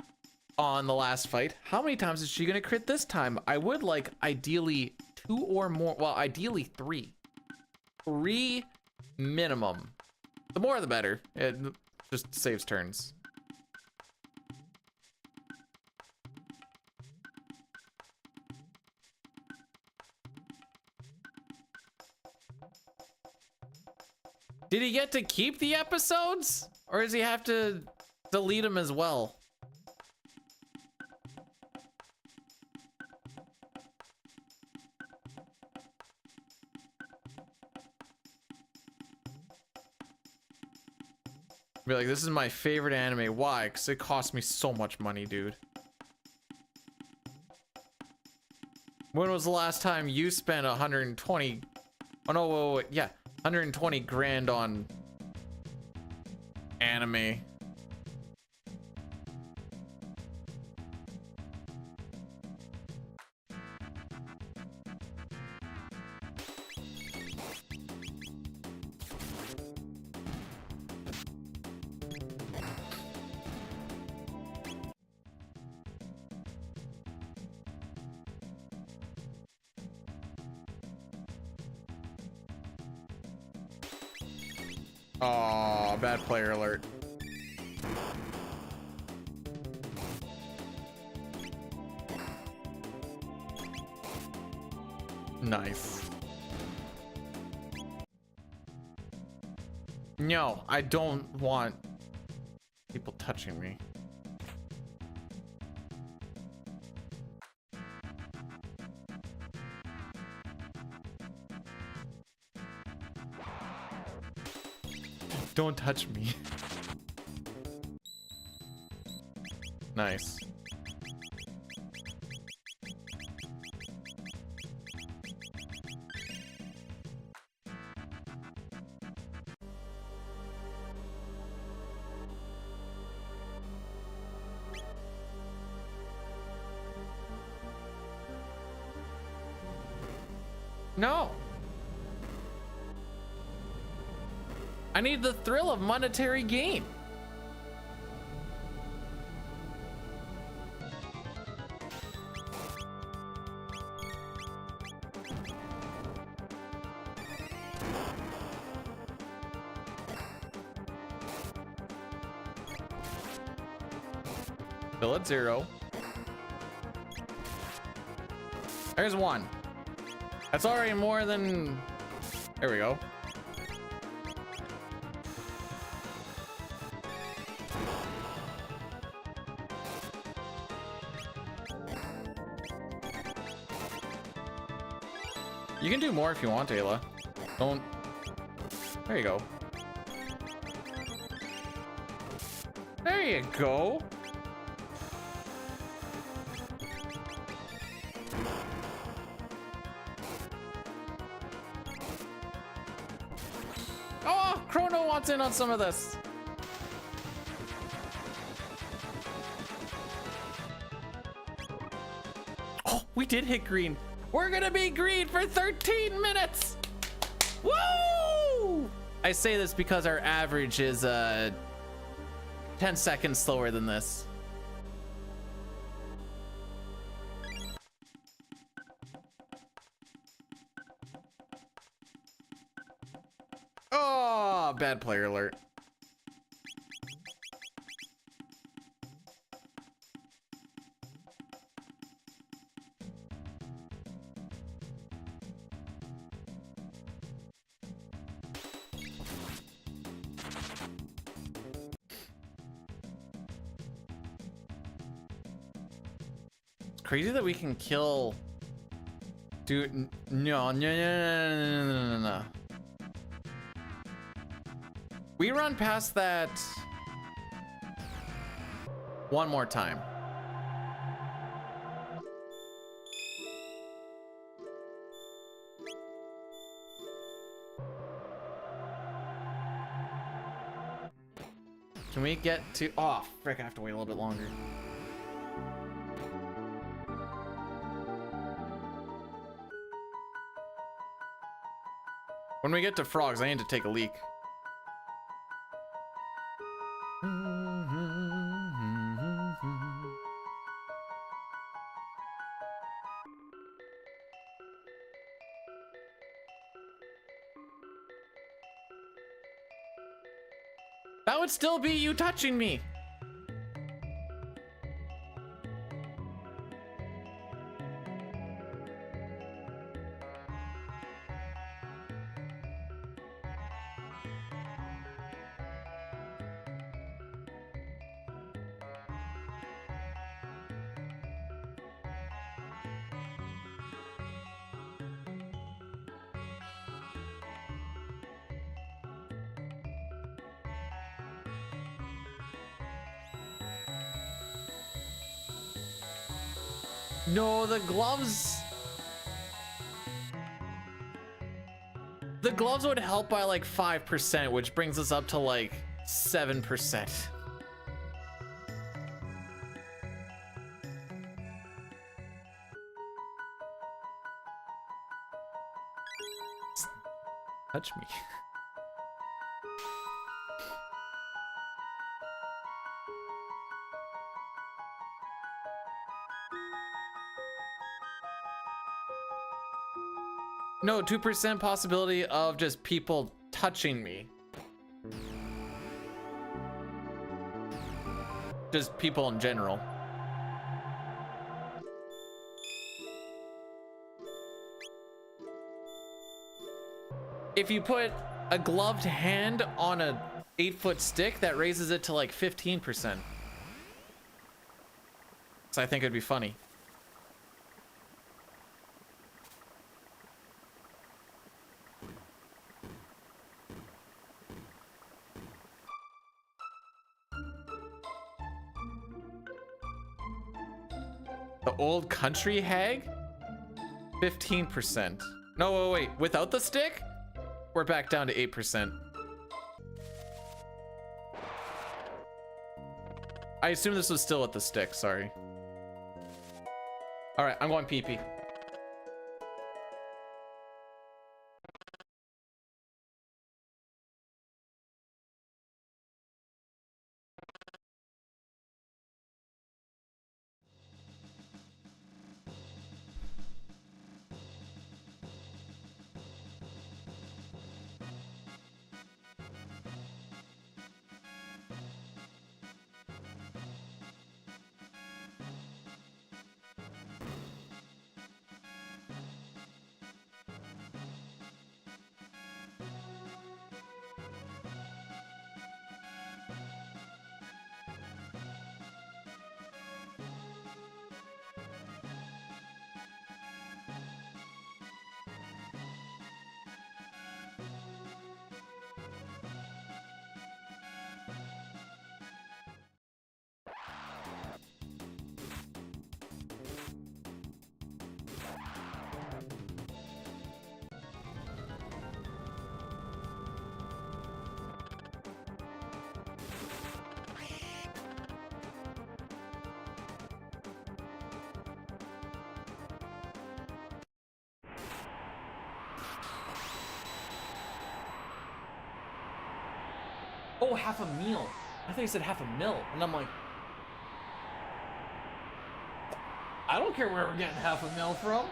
on the last fight. How many times is she gonna crit this time? I would like ideally 2 or more. Well, ideally 3. 3 minimum. The more the better. It just saves turns. Did he get to keep the episodes? Or does he have to delete them as well? Be like, this is my favorite anime. Why? Because it cost me so much money, dude. When was the last time you spent 120? Oh no, wait, yeah, 120 grand on anime. Oh, bad player alert. Nice. No, I don't want people touching me. Don't touch me. Nice. No. I need the thrill of monetary gain. Still at 0. There's 1. That's already more than... There we go. You can do more if you want, Ayla. Don't... There you go. There you go. Oh, Chrono wants in on some of this. Oh, we did hit green. We're gonna be green for 13 minutes. Woo! I say this because our average is 10 seconds slower than this. Oh, bad player alert. Crazy that we can kill. Dude, no. We run past that one more time. Can we get to... Oh, frick, I have to wait a little bit longer. When we get to frogs, I need to take a leak. That would still be you touching me. No, the gloves... The gloves would help by like 5%, which brings us up to like 7%. Touch me. No, 2% possibility of just people touching me. Just people in general. If you put a gloved hand on a 8-foot stick that raises it to like 15%. So I think it'd be funny. The old country hag? 15%. No, wait. Without the stick? We're back down to 8%. I assume this was still with the stick, sorry. All right, I'm going pee-pee. Oh, half a meal. I thought you said half a mil. And I'm like, I don't care where we're getting half a mil from.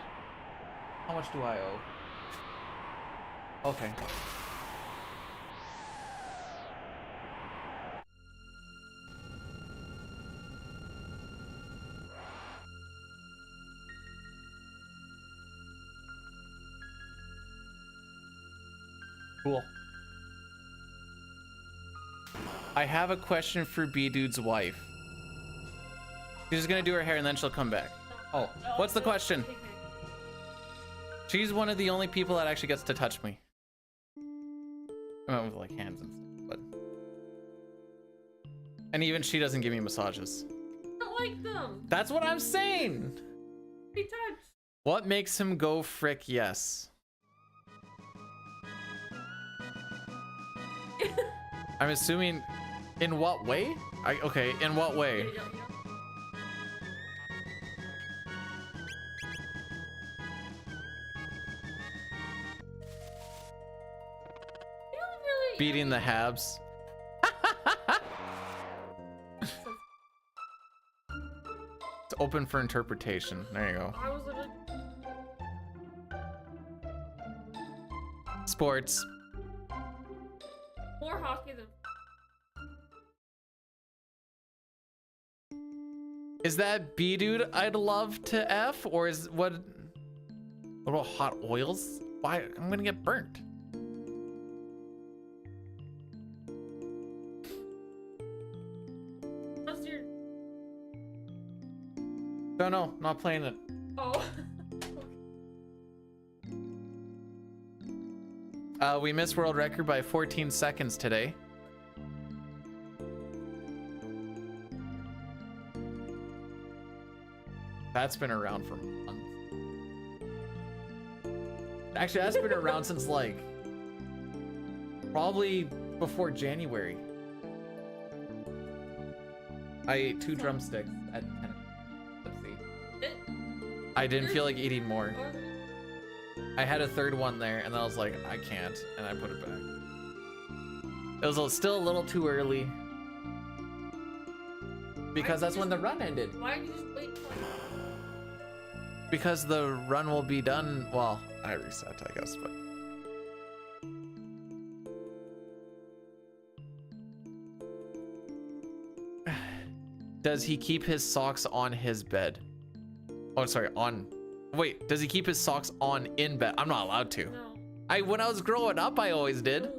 How much do I owe? Okay. Cool. I have a question for B-Dude's wife. She's just gonna do her hair and then she'll come back. Oh, what's the question? She's one of the only people that actually gets to touch me. With like hands and stuff, but... And even she doesn't give me massages. I don't like them. That's what I'm saying! Be touched. What makes him go frick yes? I'm assuming... In what way? Okay, in what way? Beating the Habs. It's open for interpretation. There you go. How was it Sports. more hockey than Is that B-Dude I'd love to F? Or is what about hot oils? Why? I'm gonna get burnt. what's your No, not playing it. oh We missed world record by 14 seconds today. That's been around for months. Actually, that's been around since like probably before January. I ate 2 drumsticks at 10. Let's see. I didn't feel like eating more. I had a 3rd one there, and then I was like, I can't, and I put it back. It was still a little too early because that's when the run ended. Why did you just wait till Because the run will be done. Well, I reset, I guess, but. Does he keep his socks on his bed? Oh, sorry, on. Wait, does he keep his socks on in bed? I'm not allowed to. no. When I was growing up, I always did.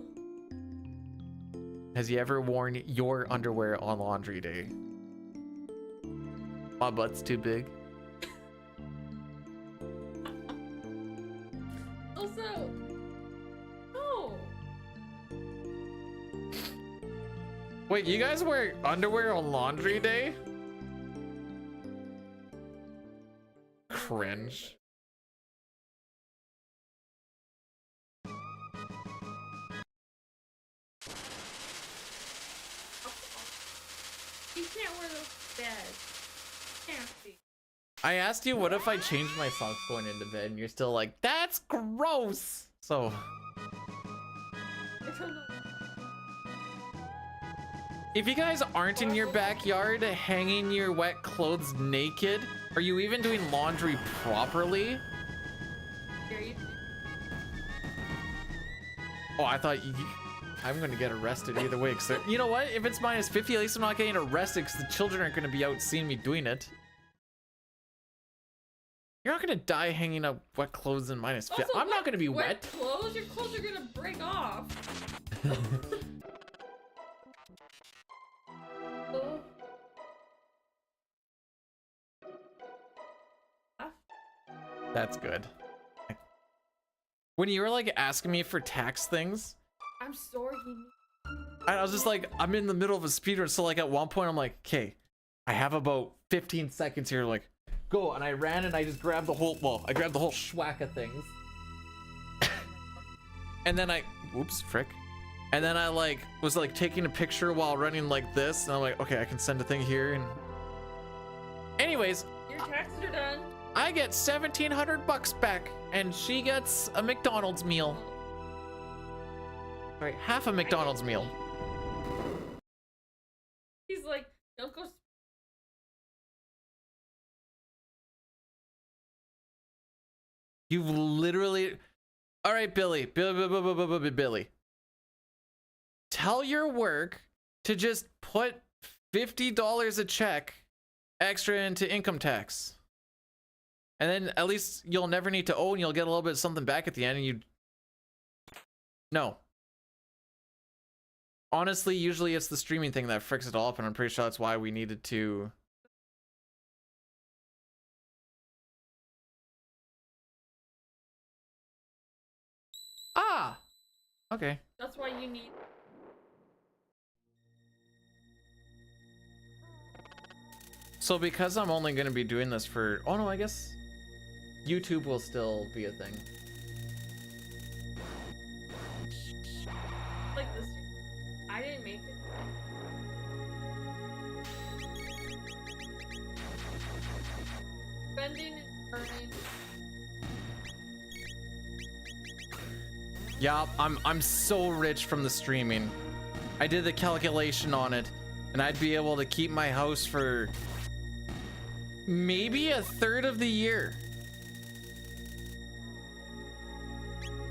Has you ever worn your underwear on laundry day? My butt's too big. Also, no. Wait, you guys wear underwear on laundry day? Cringe. You can't wear those to bed. Can't be. I asked you, what if I changed my socks going into bed, and you're still like, that's gross. So, I don't know. if you guys aren't in your backyard hanging your wet clothes naked, are you even doing laundry properly? Here you. Oh, I thought I'm gonna get arrested either way. Cause you know what? If it's minus 50, at least I'm not getting arrested because the children aren't gonna be out seeing me doing it. You're not gonna die hanging up wet clothes in minus 50. Also, I'm not gonna be wet. Clothes? Your clothes are gonna break off. Oh. That's good. When you were like asking me for tax things, I'm sorry. I was just like, I'm in the middle of a speedrun. So like at one point I'm like, okay, I have about 15 seconds here. Like, go. And I ran and I just grabbed the whole, I grabbed the whole schwack of things. And then oops, frick. And then I like was like taking a picture while running like this. And I'm like, okay, I can send a thing here. And anyways, Your taxes are done. I get $1,700 back, and she gets a McDonald's meal. All right, half a McDonald's meal. He's like, don't go. You literally. All right, Billy. Billy. Tell your work to just put $50 a check extra into income tax. And then at least you'll never need to owe, and you'll get a little bit of something back at the end. And you. No. Honestly, usually it's the streaming thing that fricks it all up, and I'm pretty sure that's why we needed to. Ah! Okay. That's why you need. So because I'm only going to be doing this for... Oh no, I guess YouTube will still be a thing. Like this. I didn't make it. Spending and earning. Yeah, I'm so rich from the streaming. I did the calculation on it, and I'd be able to keep my house for maybe a third of the year.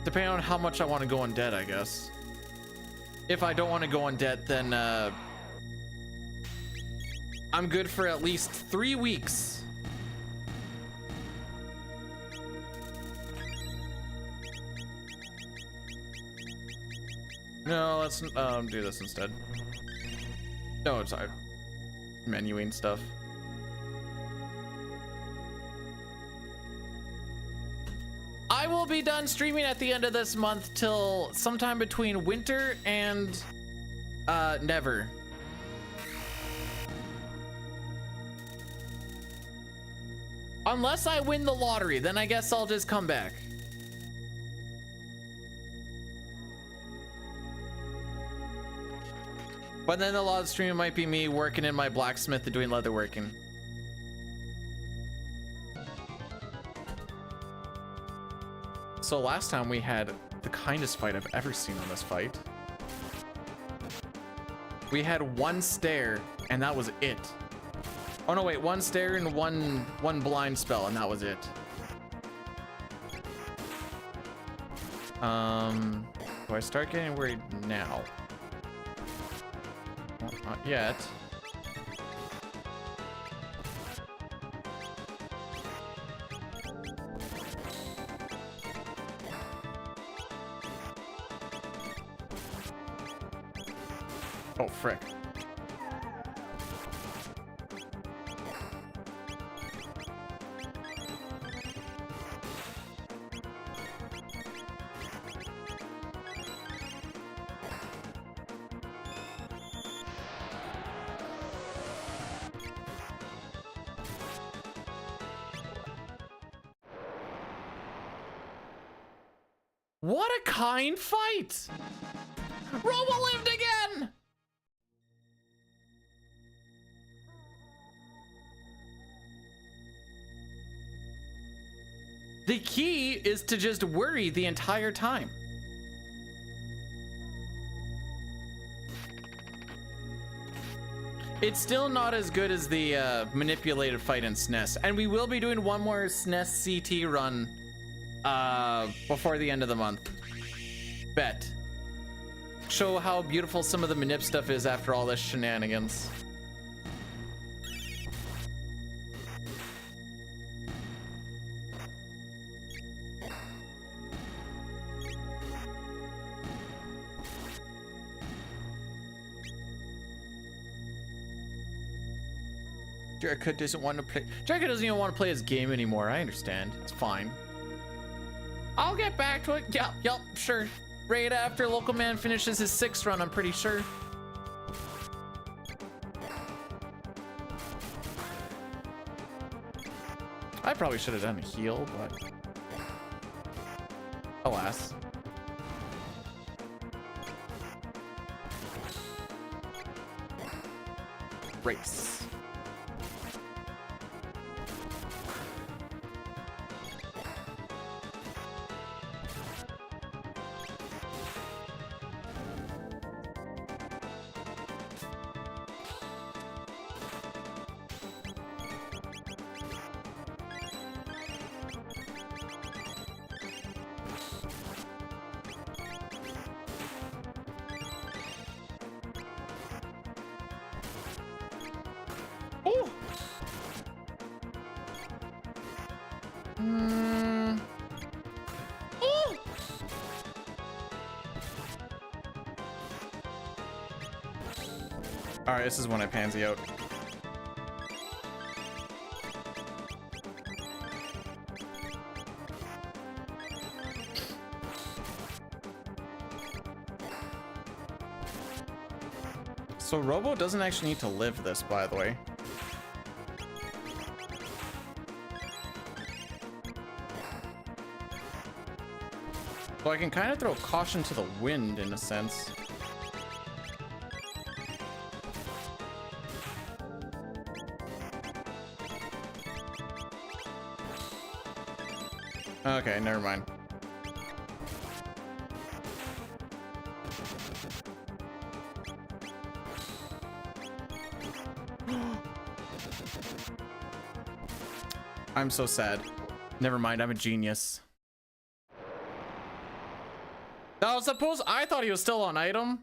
Depending on how much I want to go in debt, I guess. If I don't want to go in debt, then I'm good for at least 3 weeks. No, let's do this instead. No, it's menuing stuff. I will be done streaming at the end of this month till sometime between winter and never. Unless I win the lottery, then I guess I'll just come back. But then a lot of streaming might be me working in my blacksmith and doing leatherworking. So last time we had the kindest fight I've ever seen on this fight. We had one stare and that was it. Oh no, wait, one stare and one blind spell and that was it. Do I start getting worried now? Well, not yet. Oh, frick. What a kind fight! Robo lived again! The key is to just worry the entire time. It's still not as good as the manipulated fight in SNES, and we will be doing one more SNES CT run before the end of the month. Bet. Show how beautiful some of the manip stuff is after all this shenanigans. Jericho doesn't want to play. Jericho doesn't even want to play his game anymore. I understand. It's fine. I'll get back to it. Yep, sure. Right after Local Man finishes his 6th run, I'm pretty sure. I probably should have done a heal, but alas. Race. All right, this is when I pansy out. So Robo doesn't actually need to live this, by the way. So I can kind of throw caution to the wind in a sense. Okay, never mind. I'm so sad. Never mind, I'm a genius. I thought he was still on item.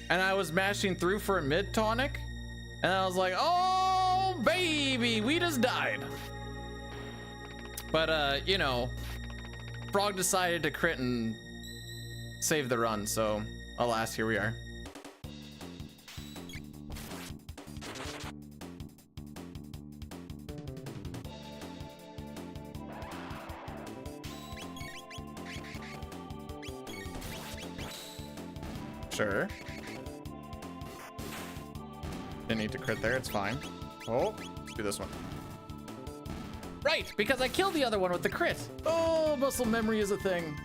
And I was mashing through for a mid tonic, and I was like, oh baby, we just died. But you know, Frog decided to crit and save the run, so alas, here we are. Sure. Didn't need to crit there, it's fine. Oh, let's do this one. Right, because I killed the other one with the crit. Oh, muscle memory is a thing.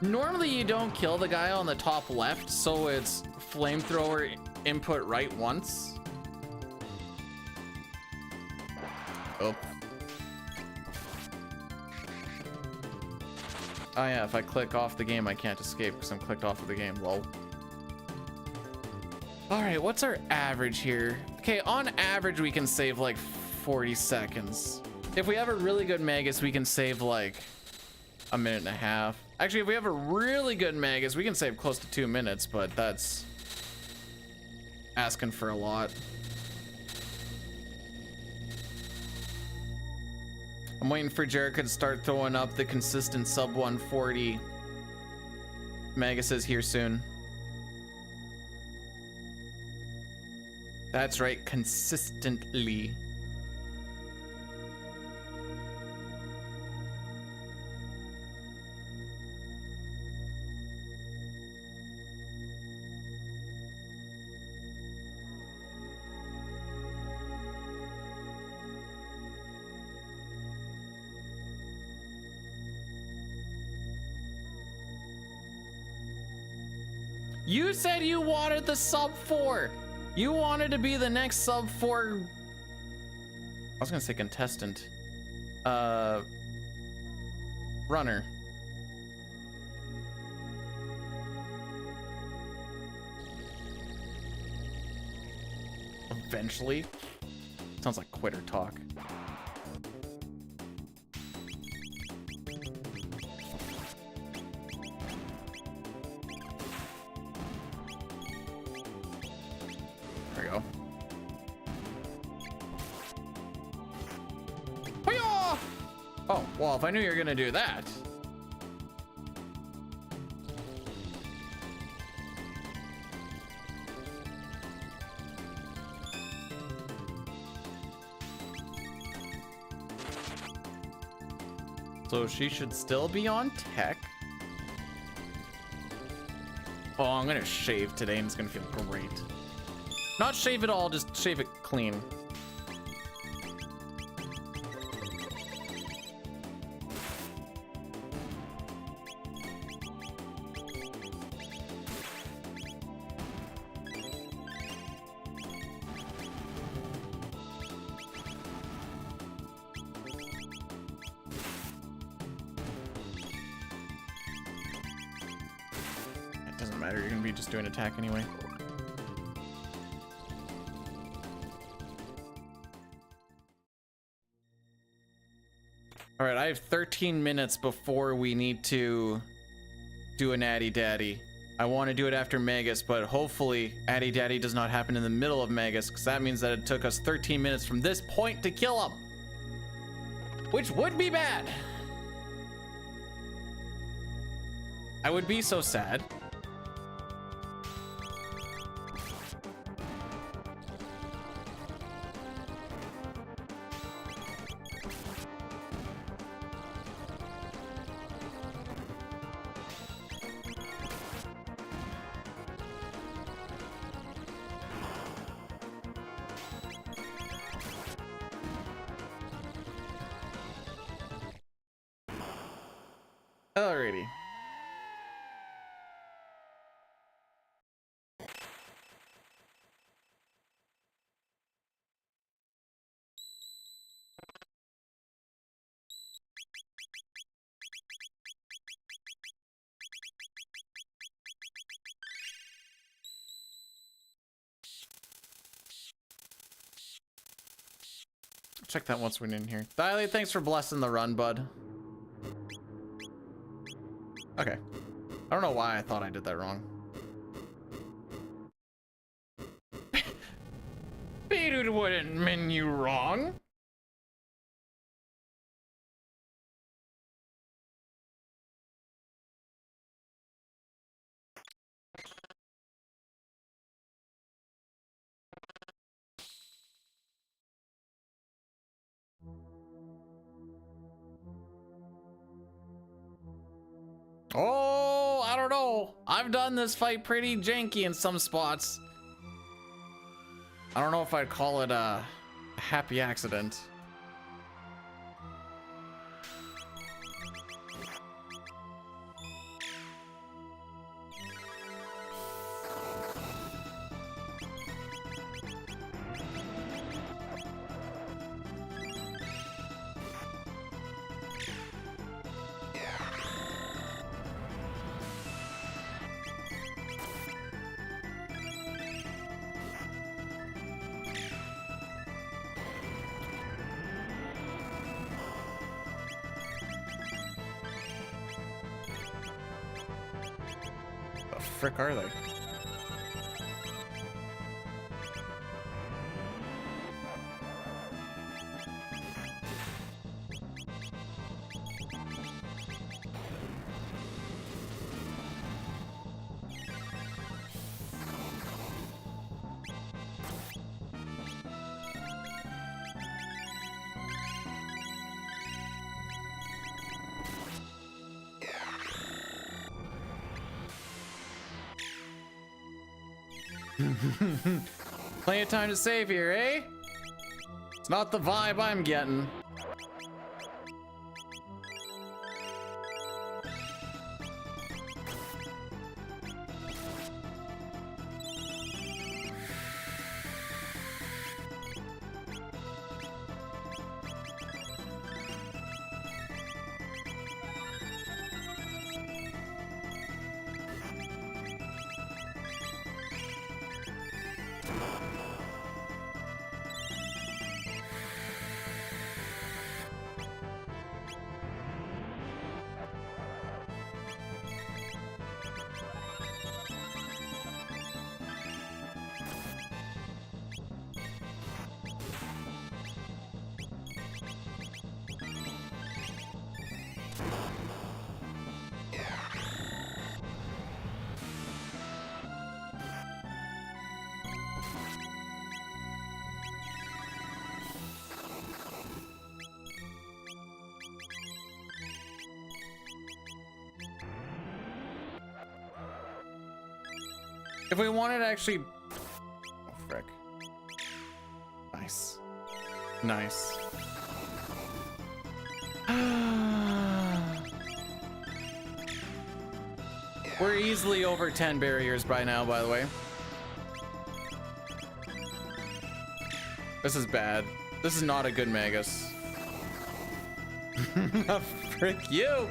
Normally you don't kill the guy on the top left, so it's flamethrower input right once. Oh. Oh yeah, if I click off the game, I can't escape because I'm clicked off of the game, lol. All right, what's our average here? Okay, on average, we can save like 40 seconds. If we have a really good Magus, we can save like a minute and a half. Actually, if we have a really good Magus, we can save close to 2 minutes, but that's asking for a lot. I'm waiting for Jericho to start throwing up the consistent sub 140. Magus is here soon. That's right, consistently. You said you wanted the sub 4. You wanted to be the next sub 4. I was gonna say contestant. Runner. Eventually. Sounds like quitter talk. There we go. Hi-yah! Oh, well, if I knew you were gonna do that. So she should still be on tech. Oh, I'm gonna shave today and it's gonna feel great. Not shave it all, just shave it clean. It doesn't matter, you're gonna be just doing attack anyway. All right, I have 13 minutes before we need to do an Addy Daddy. I want to do it after Magus, but hopefully Addy Daddy does not happen in the middle of Magus, because that means that it took us 13 minutes from this point to kill him, which would be bad. I would be so sad. Alrighty. Check that once we're in here. Dilate, thanks for blessing the run, bud. Okay. I don't know why I thought I did that wrong. Beedude wouldn't mean you wrong. Oh, I don't know. I've done this fight pretty janky in some spots. I don't know if I'd call it a happy accident. Frick are they? Plenty of time to save here, eh? It's not the vibe I'm getting. If we wanted to actually... Oh, frick. Nice. Nice. We're easily over 10 barriers by now, by the way. This is bad. This is not a good Magus. Frick you!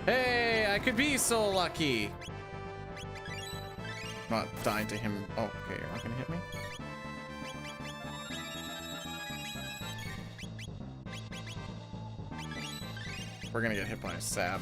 Hey, I could be so lucky. Not dying to him. Oh, okay, you're not gonna hit me. We're gonna get hit by a sap.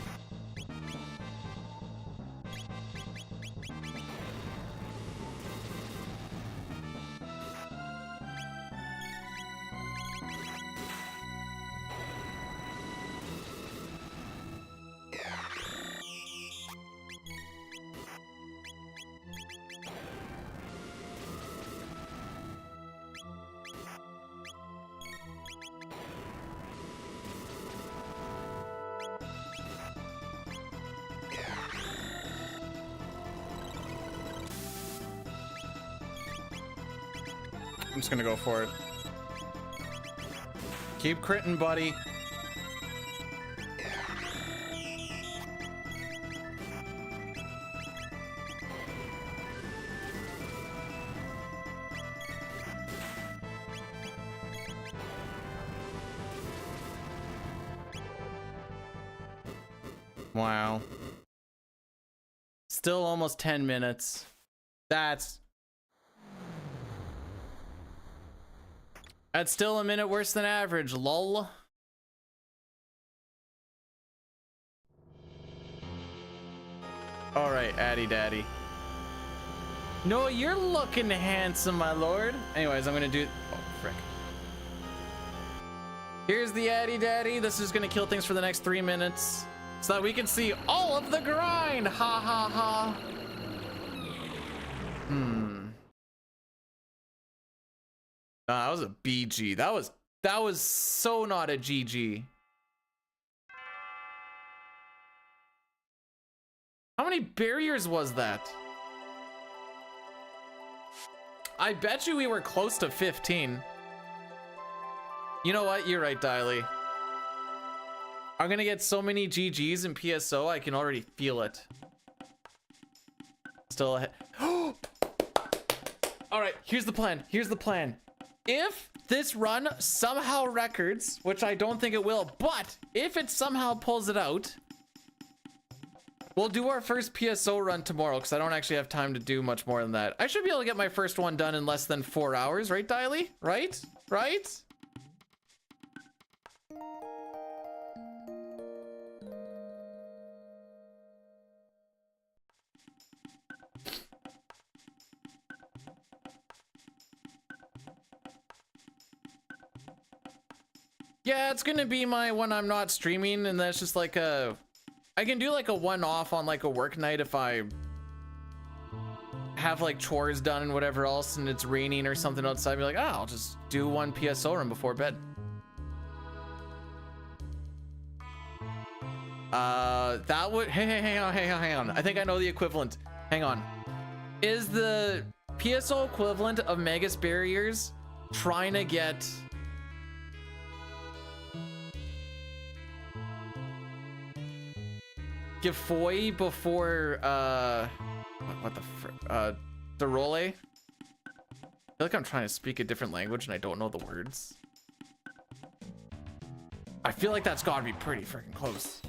I'm just gonna go for it. Keep critting, buddy. Wow. Still almost 10 minutes. That's still a minute worse than average, lol. All right, Addy Daddy. No, you're looking handsome, my lord. Anyways, I'm gonna do... Oh, frick. Here's the Addy Daddy. This is gonna kill things for the next 3 minutes so that we can see all of the grind. Ha ha ha. That was a BG. That was so not a GG. How many barriers was that? I bet you we were close to 15. You know what? You're right, Diley. I'm gonna get so many GGs in PSO, I can already feel it. Still ahead. All right, here's the plan. Here's the plan. If this run somehow records, which I don't think it will, but if it somehow pulls it out, we'll do our first PSO run tomorrow because I don't actually have time to do much more than that. I should be able to get my first one done in less than 4 hours, right, Diley? Right? Right? Yeah, it's gonna be my when I'm not streaming, and that's just like a... I can do like a one-off on like a work night if I have like chores done and whatever else, and it's raining or something outside. Be like, oh, I'll just do one PSO run before bed. That would, hang on. I think I know the equivalent. Hang on. Is the PSO equivalent of Magus barriers trying to get Gifoy before what the Derole? I feel like I'm trying to speak a different language and I don't know the words. I feel like that's gotta be pretty freaking close.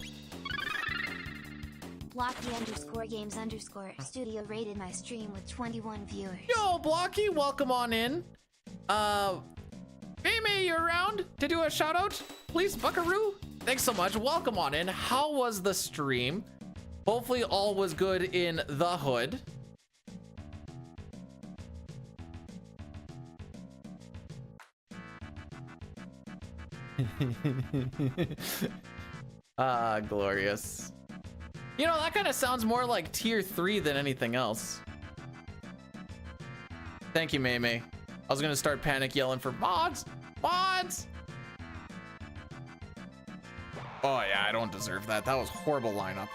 Blocky_games_studio rated my stream with 21 viewers. Yo, Blocky, welcome on in. Amy, you around to do a shout out? Please, Buckaroo. Thanks so much. Welcome on in. How was the stream? Hopefully all was good in the hood. Glorious. You know, that kind of sounds more like tier 3 than anything else. Thank you, Maymay. I was gonna start panic yelling for mods. Mods! Oh yeah, I don't deserve that. That was horrible lineup.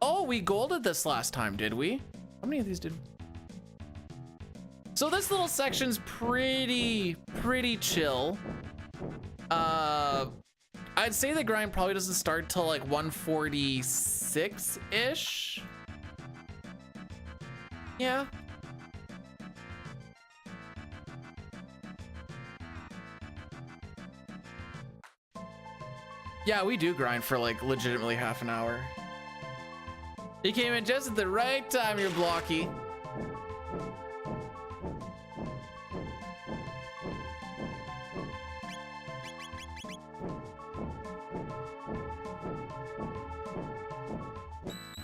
Oh, we golded this last time, did we? How many of these did we? So this little section's pretty chill. I'd say the grind probably doesn't start till like 146-ish. Yeah. Yeah, we do grind for like legitimately half an hour. You came in just at the right time, you're Blocky.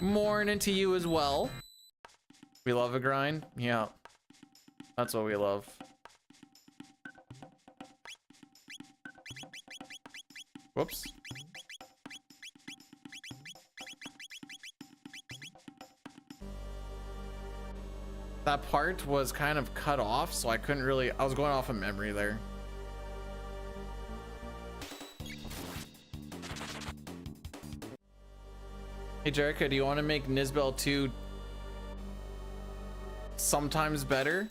Morning to you as well. We love a grind. Yeah, that's what we love. Whoops. That part was kind of cut off, so I couldn't really, I was going off of memory there. Hey Jericho, do you want to make Nizbel 2 sometimes better?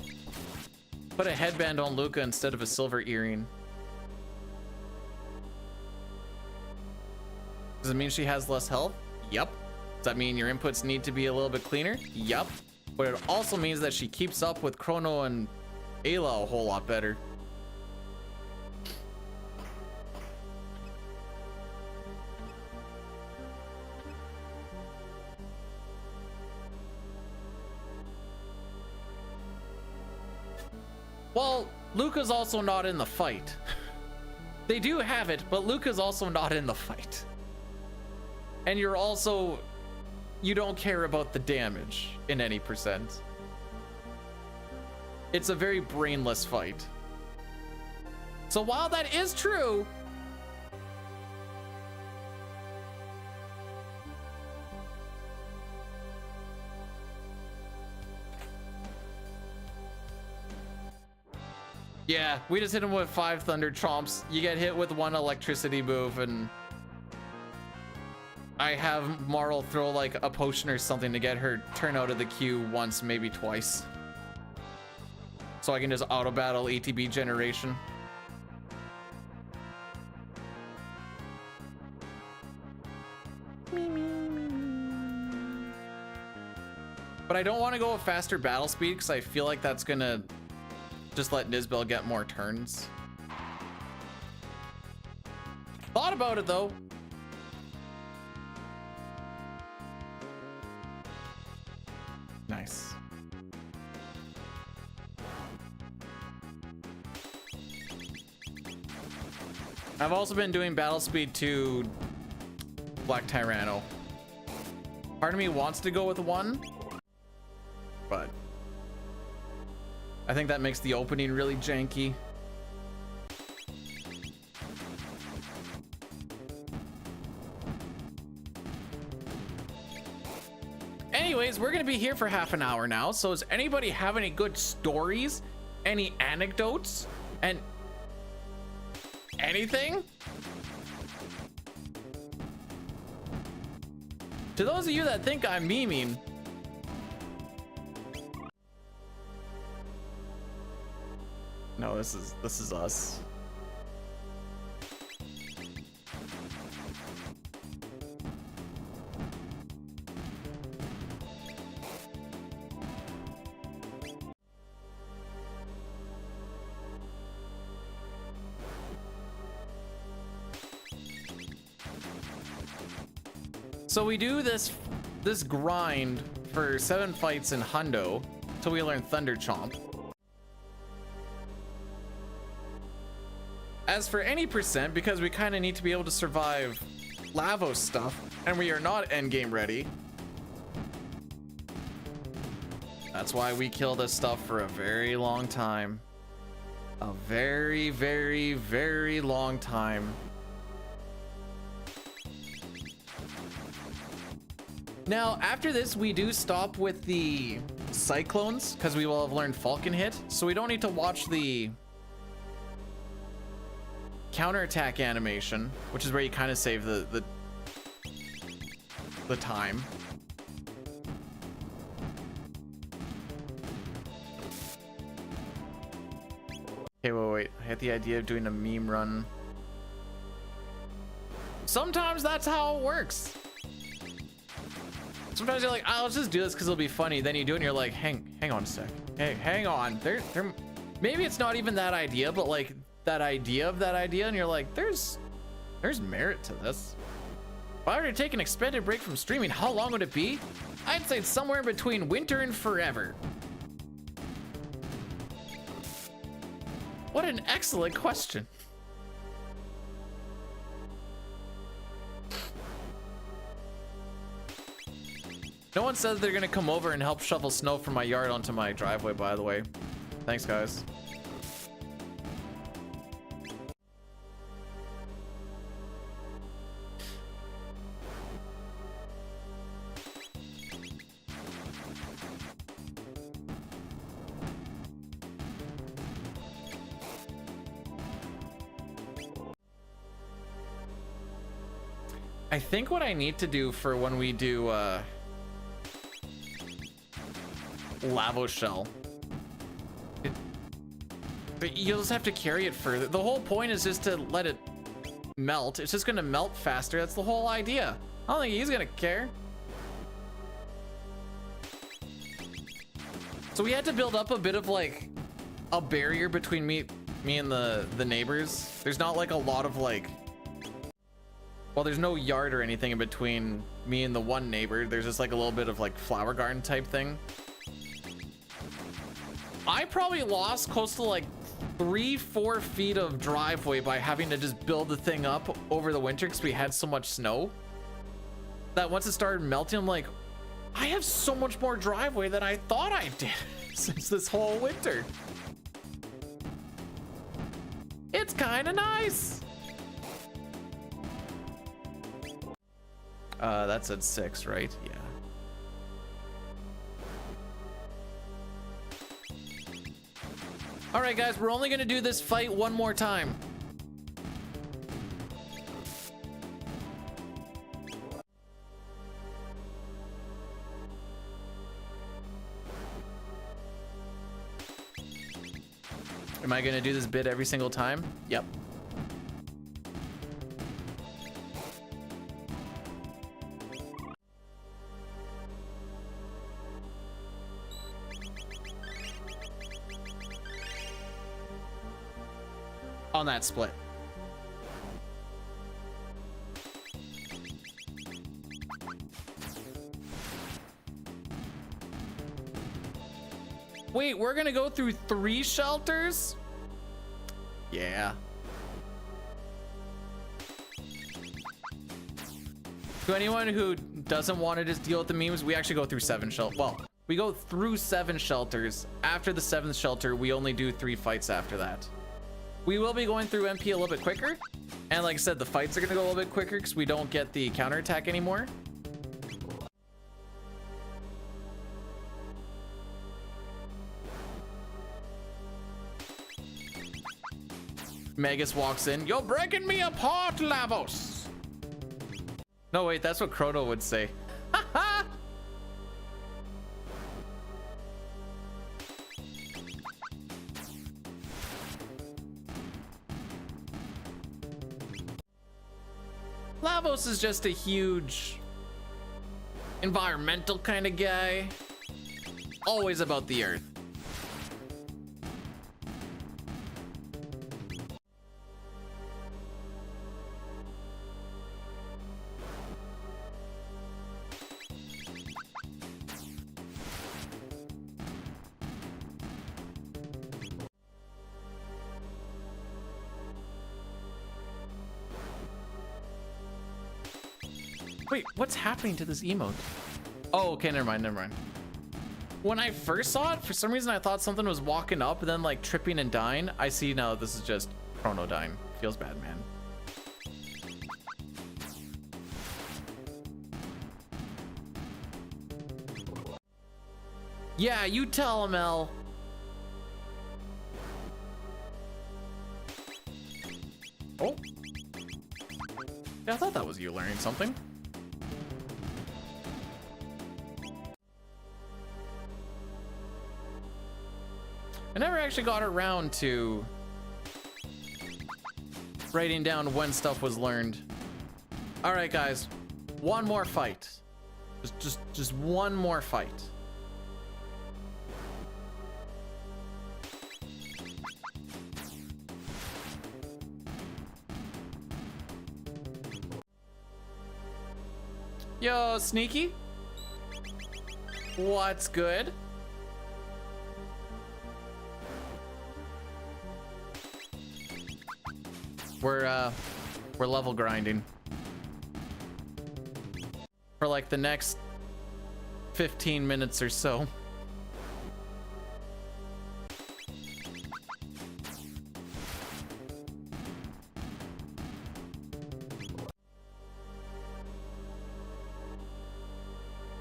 Put a headband on Luca instead of a silver earring. Does it mean she has less health? Yep. Does that mean your inputs need to be a little bit cleaner? Yep. But it also means that she keeps up with Chrono and Ayla a whole lot better. Well, Luca's also not in the fight. They do have it, but Luca's also not in the fight. And you're also, you don't care about the damage in any percent. It's a very brainless fight. So while that is true, yeah, we just hit him with 5 thunder chomps. You get hit with 1 electricity move, and I have Marl throw like a potion or something to get her turn out of the queue once, maybe twice. So I can just auto battle ATB generation. But I don't want to go with faster battle speed because I feel like that's gonna just let Nizbel get more turns. Thought about it though. Nice. I've also been doing battle speed to Black Tyranno. Part of me wants to go with 1, but I think that makes the opening really janky. Anyways, we're gonna be here for half an hour now, so does anybody have any good stories any anecdotes and anything? To those of you that think I'm memeing, no, this is us. So we do this grind for 7 fights in Hundo till we learn Thunder Chomp. As for any percent, because we kind of need to be able to survive Lavos stuff, and we are not endgame ready. That's why we kill this stuff for a very long time. A very, very, very long time. Now, after this, we do stop with the Cyclones, because we will have learned Falcon Hit, so we don't need to watch the counterattack animation, which is where you kind of save the time. Okay, wait. I had the idea of doing a meme run. Sometimes that's how it works. Sometimes you're like, oh, let's just do this because it'll be funny. Then you do it and you're like, hang on a sec. Hey, hang on. There, maybe it's not even that idea, but like that idea of that idea, and you're like, there's merit to this. If I were to take an extended break from streaming, how long would it be? I'd say it's somewhere between winter and forever. What an excellent question. No one says they're gonna come over and help shovel snow from my yard onto my driveway, by the way. Thanks, guys. I think what I need to do for when we do Lavo Shell, but you'll just have to carry it further. The whole point is just to let it melt. It's just gonna melt faster. That's the whole idea. I don't think he's gonna care. So we had to build up a bit of like a barrier between me and the neighbors. There's not like a lot of like, well, there's no yard or anything in between me and the one neighbor. There's just like a little bit of like flower garden type thing. I probably lost close to like 3-4 feet of driveway by having to just build the thing up over the winter because we had so much snow that once it started melting, I'm like, I have so much more driveway than I thought I did since this whole winter. It's kind of nice. That's at 6, right? Yeah. All right, guys, we're only gonna do this fight one more time. Am I gonna do this bit every single time? Yep. On that split. Wait, we're gonna go through 3 shelters? Yeah. To anyone who doesn't want to just deal with the memes, we actually go through 7 shelters. Well, we go through 7 shelters. After the 7th shelter, we only do 3 fights after that. We will be going through MP a little bit quicker. And like I said, the fights are gonna go a little bit quicker because we don't get the counterattack anymore. Magus walks in. You're breaking me apart, Lavos. No, wait, that's what Chrono would say. Lavos is just a huge environmental kind of guy. Always about the earth. Wait, what's happening to this emote? Oh, okay, never mind. When I first saw it, for some reason I thought something was walking up and then like tripping and dying. I see now this is just Chrono dying. Feels bad, man. Yeah, you tell him, El. Oh. Yeah, I thought that was you learning something. I never actually got around to writing down when stuff was learned. All right, guys, one more fight. Just one more fight. Yo, Sneaky. What's good? We're level grinding for like the next 15 minutes or so.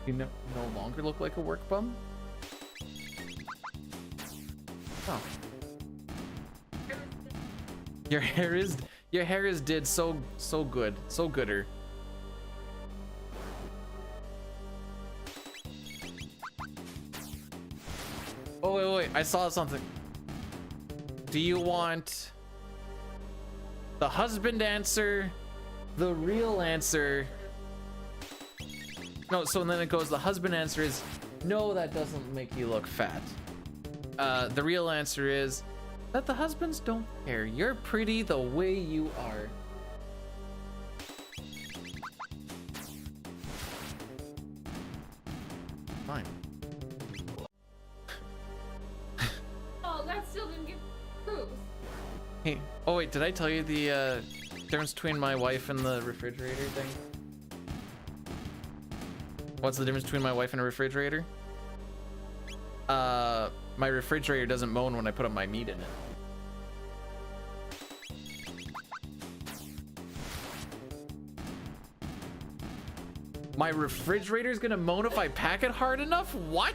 You no longer look like a work bum? Oh. Your hair is did so good, so gooder. Oh wait, I saw something. Do you want the husband answer, the real answer? No, so then it goes, the husband answer is, no, that doesn't make you look fat. The real answer is that the husbands don't care. You're pretty the way you are. Fine. Oh, that still didn't give proof. Hey, oh wait, did I tell you the difference between my wife and the refrigerator thing? What's the difference between my wife and a refrigerator? My refrigerator doesn't moan when I put up my meat in it. My refrigerator's gonna moan if I pack it hard enough? What?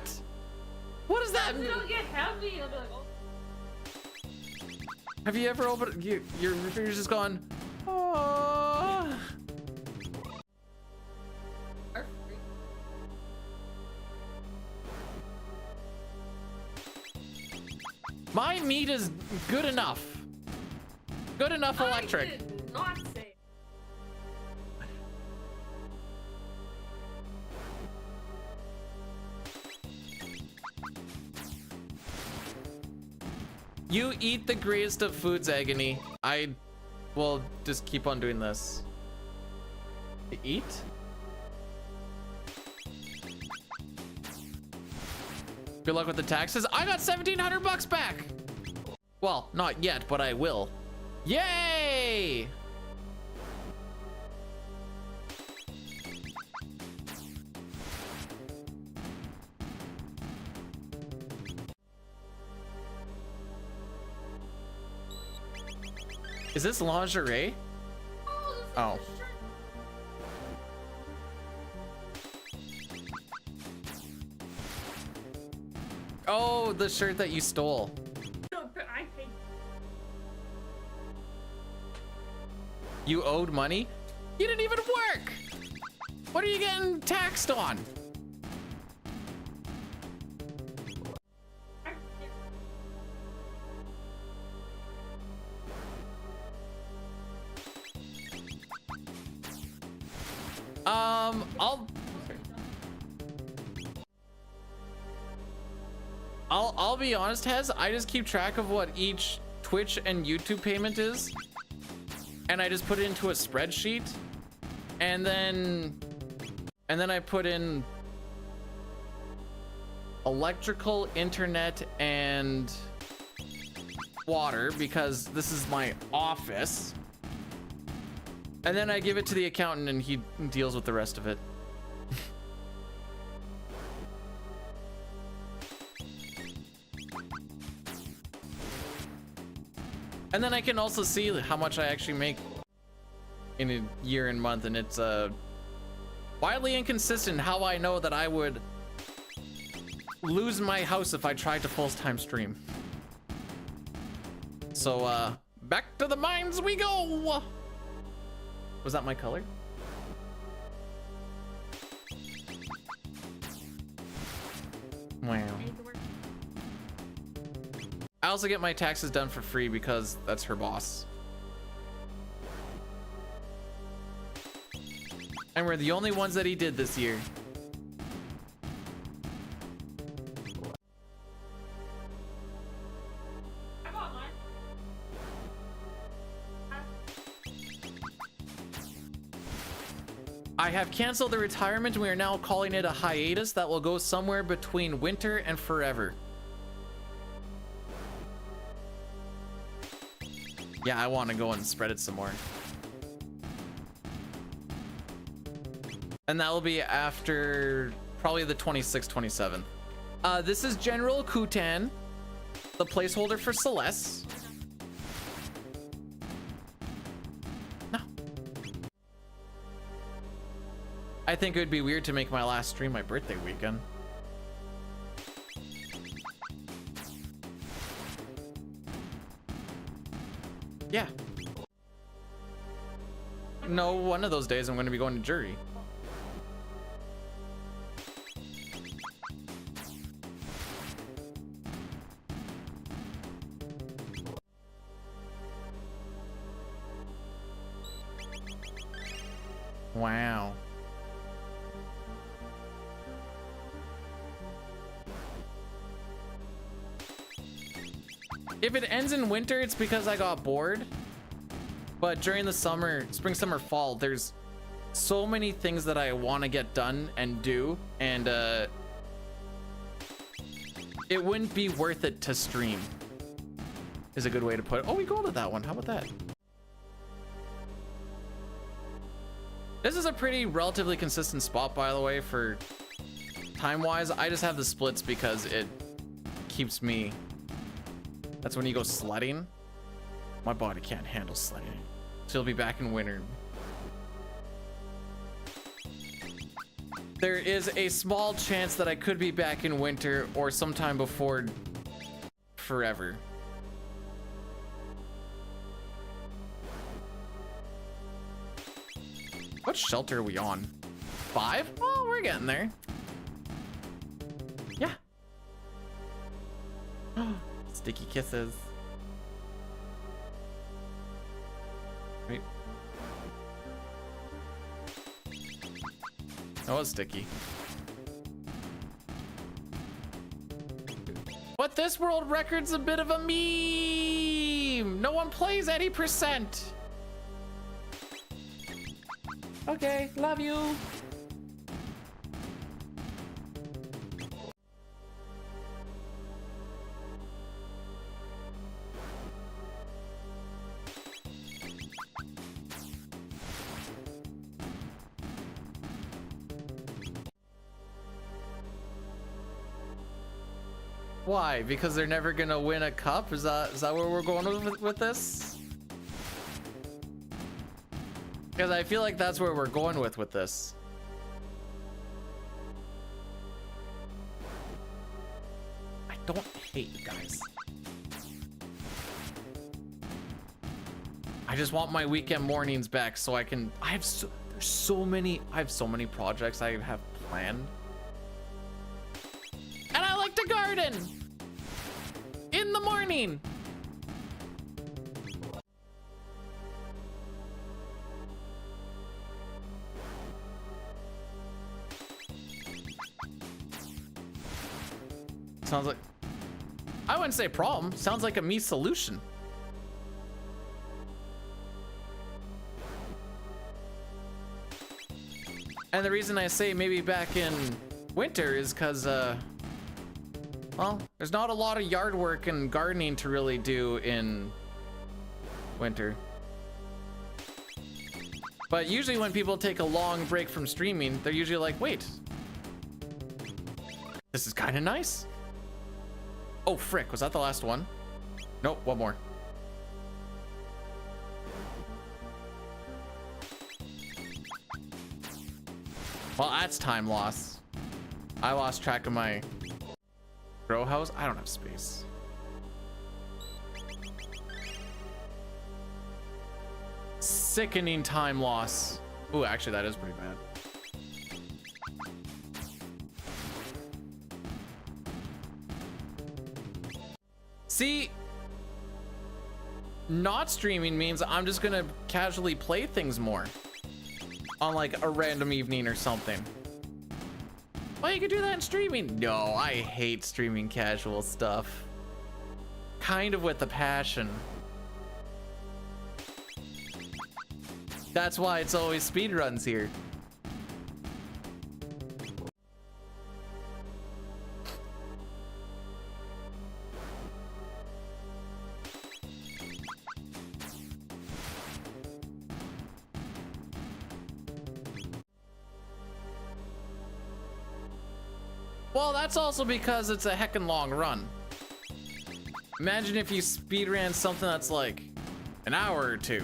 What does that mean? It'll get heavy. It'll be like, oh. Have you ever opened your refrigerator's just gone, oh. Are free. My meat is good enough. Good enough electric. I did not say. You eat the greatest of foods, Agony. I will just keep on doing this. To eat? Good luck with the taxes. I got 1,700 bucks back. Well, not yet, but I will. Yay! Is this lingerie? Oh. Oh, the shirt that you stole. No, but I think. You owed money? You didn't even work! What are you getting taxed on? I'll be honest, Hez, I just keep track of what each Twitch and YouTube payment is, and I just put it into a spreadsheet, and then I put in electrical, internet, and water because this is my office, and then I give it to the accountant and he deals with the rest of it. And then I can also see how much I actually make in a year and month, and it's wildly inconsistent how I know that I would lose my house if I tried to full-time stream. So back to the mines we go. Was that my color? Wow. I also get my taxes done for free because that's her boss. And we're the only ones that he did this year. I have canceled the retirement and we are now calling it a hiatus that will go somewhere between winter and forever. Yeah, I want to go and spread it some more. And that will be after probably the 26th, 27th. This is General Kutan, the placeholder for Celeste. No. I think it would be weird to make my last stream my birthday weekend. Yeah. No, one of those days I'm going to be going to jury. Wow. If it ends in winter, it's because I got bored. But during the summer, spring, summer, fall, there's so many things that I want to get done and do, and it wouldn't be worth it to stream, is a good way to put it. Oh, we go to that one. How about that? This is a pretty relatively consistent spot, by the way, for time-wise. I just have the splits because it keeps me... That's when you go sledding. My body can't handle sledding. So you'll be back in winter. There is a small chance that I could be back in winter or sometime before forever. What shelter are we on? 5? Oh, we're getting there. Yeah. Sticky kisses. Wait. That was sticky. But this world record's a bit of a meme. No one plays 80%. Okay, love you. Why? Because they're never gonna win a cup? Is that where we're going with this? Because I feel like that's where we're going with this. I don't hate you guys. I just want my weekend mornings back so I can. There's so many. I have so many projects I have planned, and I like to garden in the morning. Sounds like, I wouldn't say problem. Sounds like a me solution. And the reason I say maybe back in winter is because, well, there's not a lot of yard work and gardening to really do in winter. But usually when people take a long break from streaming, they're usually like, wait, this is kind of nice. Oh, frick, was that the last one? Nope, one more. Well, that's time loss. I lost track of my grow house. I don't have space. Sickening time loss. Ooh, actually, that is pretty bad. See, not streaming means I'm just gonna casually play things more on like a random evening or something. Well, you could do that in streaming. No, I hate streaming casual stuff. Kind of with a passion. That's why it's always speedruns here. Well, that's also because it's a heckin' long run. Imagine if you speedran something that's like an hour or two.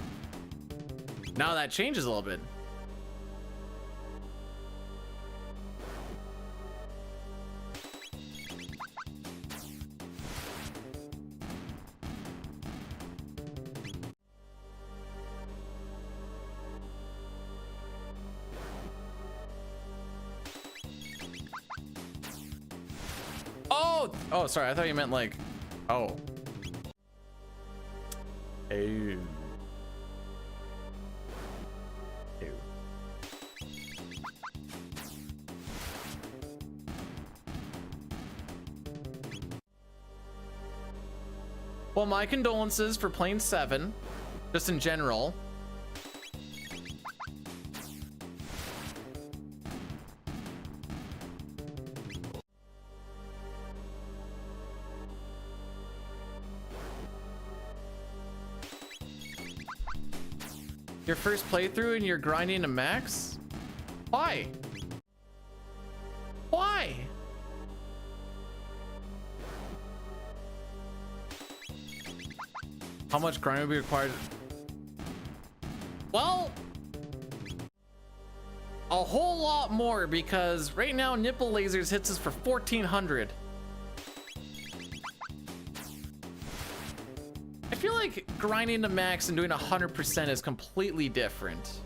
Now that changes a little bit. Oh, sorry. I thought you meant like, oh. Ew. Ew. Well, my condolences for Plane 7, just in general. Your first playthrough and you're grinding to max? Why? Why? How much grind would be required? Well, a whole lot more, because right now nipple lasers hits us for 1400. I feel like grinding to max and doing 100% is completely different.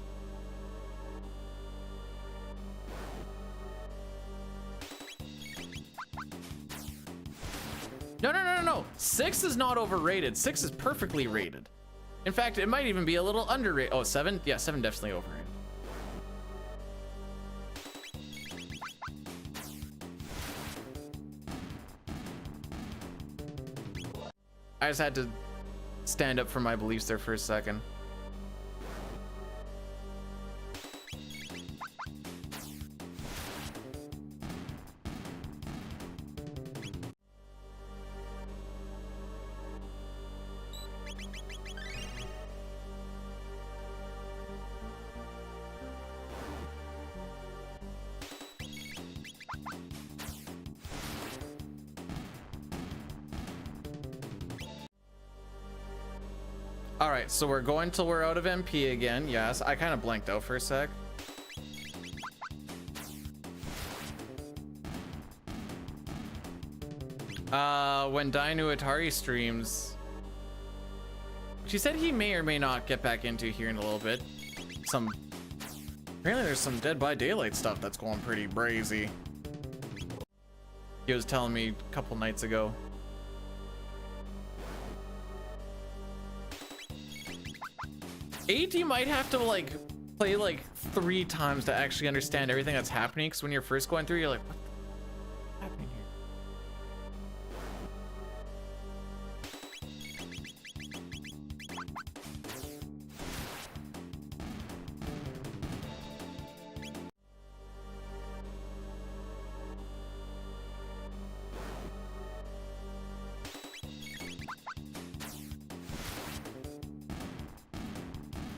No. 6 is not overrated. 6 is perfectly rated. In fact, it might even be a little underrated. Oh, 7? Yeah, 7 definitely overrated. I just had to stand up for my beliefs there for a second. All right, so we're going till we're out of MP again. Yes, I kind of blanked out for a sec. When Dino Atari streams, She said he may or may not get back into here in a little bit. Apparently there's some Dead by Daylight stuff that's going pretty brazy. He was telling me a couple nights ago. AT might have to like play like 3 times to actually understand everything that's happening, because when you're first going through, you're like, what's happening here?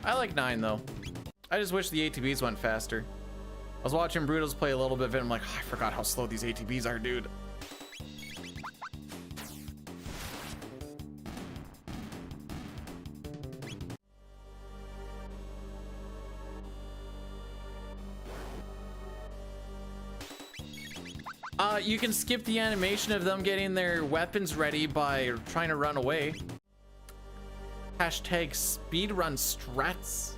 I like 9 though. I just wish the ATBs went faster. I was watching Brutos play a little bit of it. I'm like, oh, I forgot how slow these ATBs are, dude. You can skip the animation of them getting their weapons ready by trying to run away. Hashtag speedrun strats.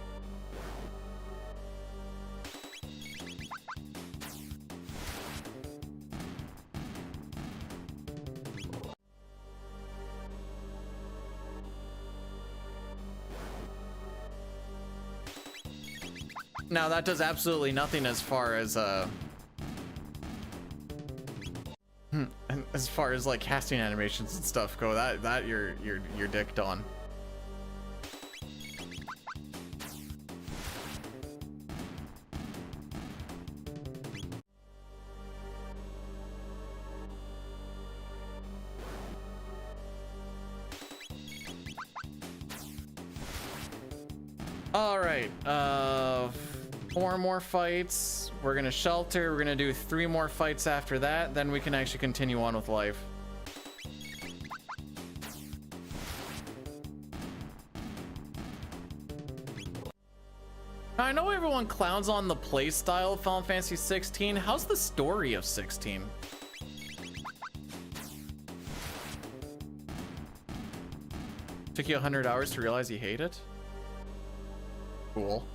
Now that does absolutely nothing as far as like casting animations and stuff go. That you're dicked on. All right, 4 more fights. We're gonna shelter. We're gonna do 3 more fights after that. Then we can actually continue on with life. Now, I know everyone clowns on the play style of Final Fantasy 16. How's the story of 16? Took you 100 hours to realize you hate it? Cool.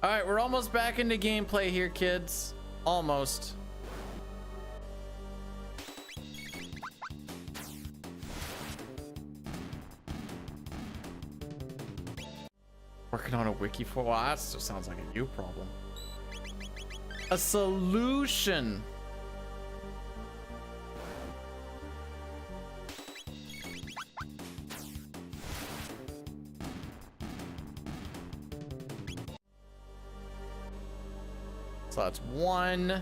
All right, we're almost back into gameplay here, kids. Almost. Working on a wiki for that sounds like a you problem. A solution. So that's 1,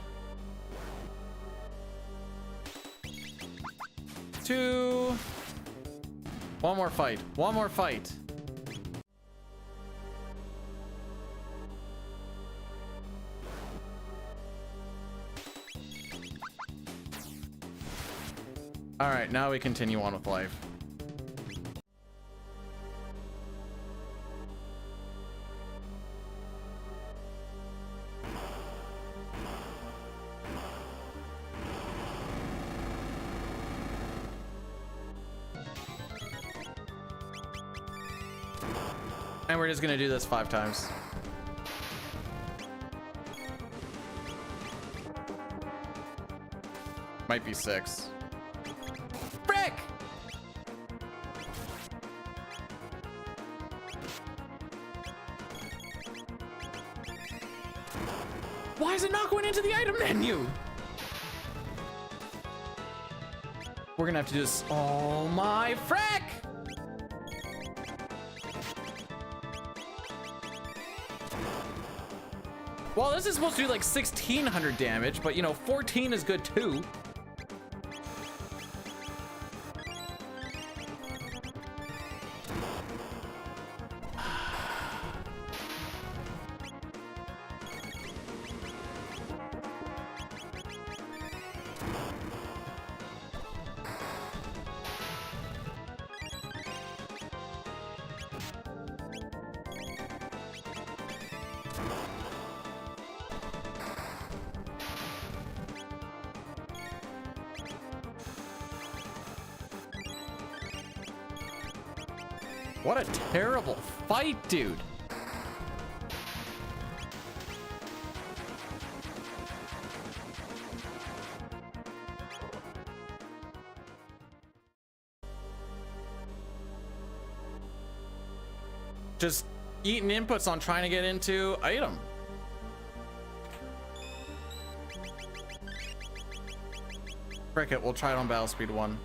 2, 1 more fight. 1 more fight. All right, now we continue on with life. And we're just gonna do this 5 times. Might be 6. Frick! Why is it not going into the item menu? We're gonna have to do this. Oh my frick! Well, this is supposed to do like 1600 damage, but you know, 14 is good too. What a terrible fight, dude. Just eating inputs on trying to get into item. Frick it, we'll try it on battle speed 1.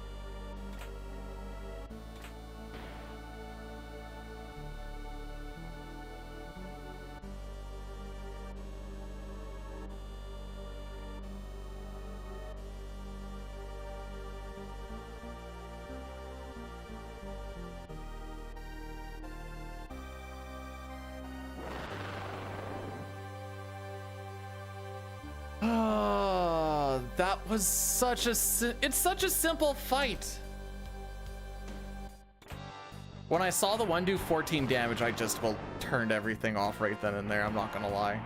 That was such a it's such a simple fight. When I saw the one do 14 damage, I just well turned everything off right then and there. I'm not gonna lie.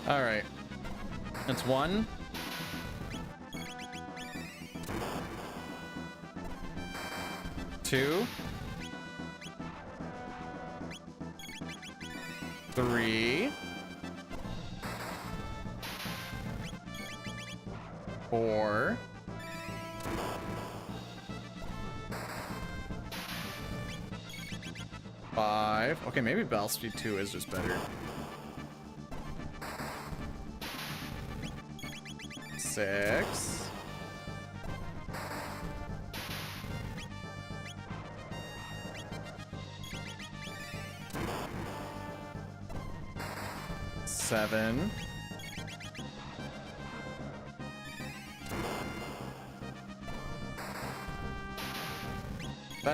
All right, that's 1. 2. 3. 4. 5. Okay, maybe battle speed 2 is just better. 6. 7.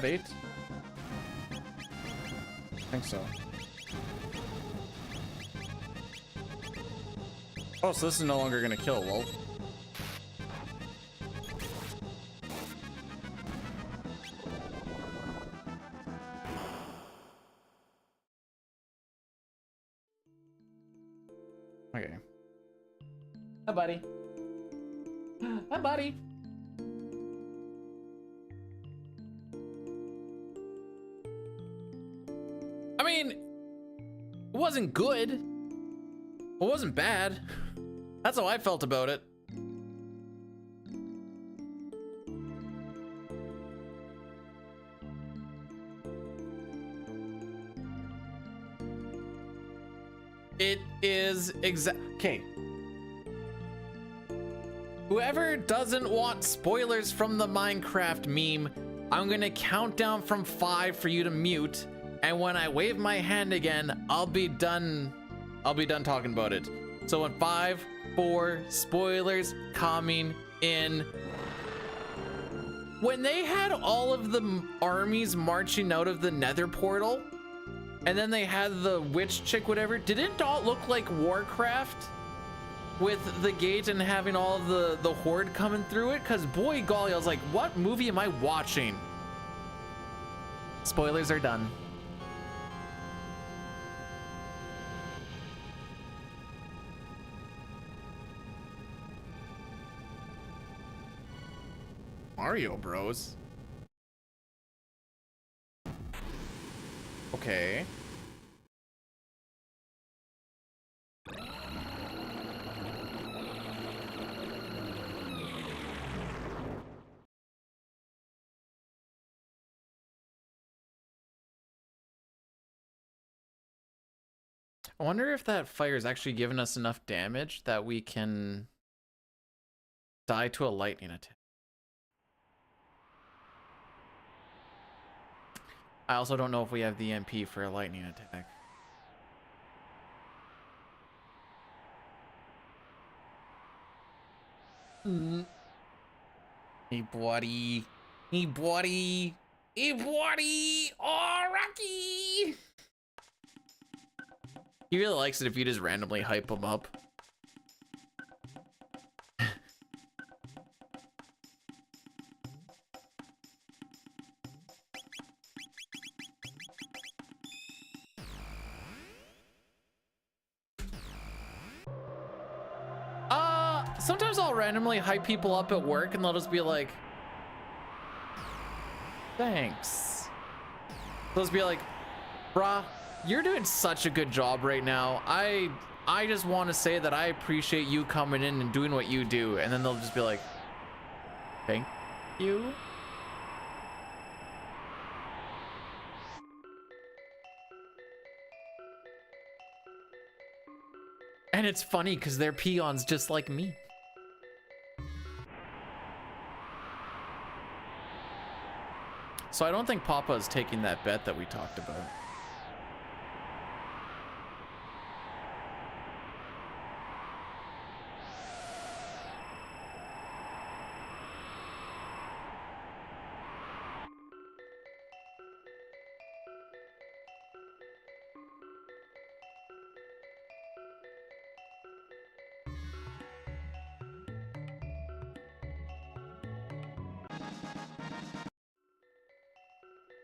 8? I think so. Oh, so this is no longer gonna kill, well. Okay. Hi, buddy. Hi, buddy. I mean, it wasn't good. It wasn't bad. That's how I felt about it. It is okay. Whoever doesn't want spoilers from the Minecraft meme, I'm gonna count down from 5 for you to mute, and when I wave my hand again, I'll be done talking about it. So in 5, 4, spoilers coming in. When they had all of the armies marching out of the Nether portal, and then they had the witch chick, whatever, did it not look like Warcraft with the gate and having all of the horde coming through it? Because boy golly, I was like, what movie am I watching? Spoilers are done. Mario Bros. Okay. I wonder if that fire is actually giving us enough damage that we can die to a lightning attack. I also don't know if we have the MP for a lightning attack. Hey, buddy. Hey, buddy. Hey, buddy. Oh, Rocky. He really likes it if you just randomly hype him up. Sometimes I'll randomly hype people up at work and they'll just be like, thanks. They'll just be like, bruh, you're doing such a good job right now. I just want to say that I appreciate you coming in and doing what you do. And then they'll just be like, thank you. And it's funny because they're peons just like me. So I don't think Papa is taking that bet that we talked about.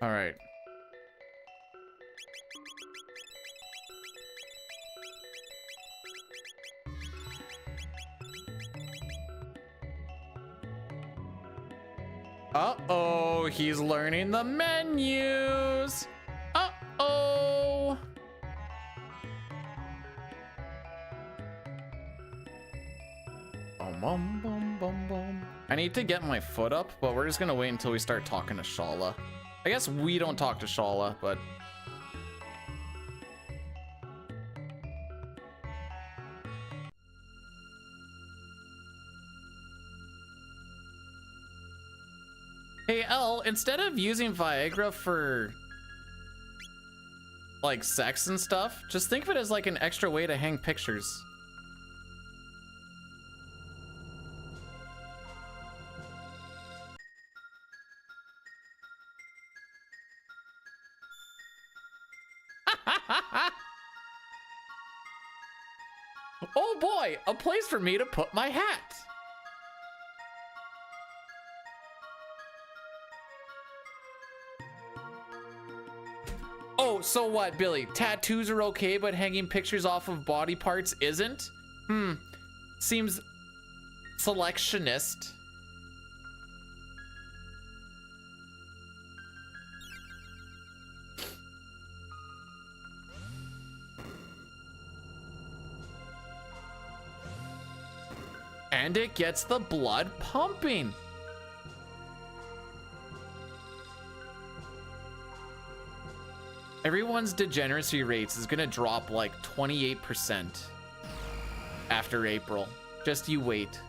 All right. Uh-oh, he's learning the menus. Uh-oh. Boom, boom, boom, boom, boom. I need to get my foot up, but we're just gonna wait until we start talking to Shala. I guess we don't talk to Shala, but... Hey, Elle, instead of using Viagra for, like, sex and stuff, just think of it as, like, an extra way to hang pictures. Oh boy, a place for me to put my hat. Oh, so what, Billy? Tattoos are okay, but hanging pictures off of body parts isn't? Seems selectionist. And it gets the blood pumping. Everyone's degeneracy rates is gonna drop like 28% after April. Just you wait.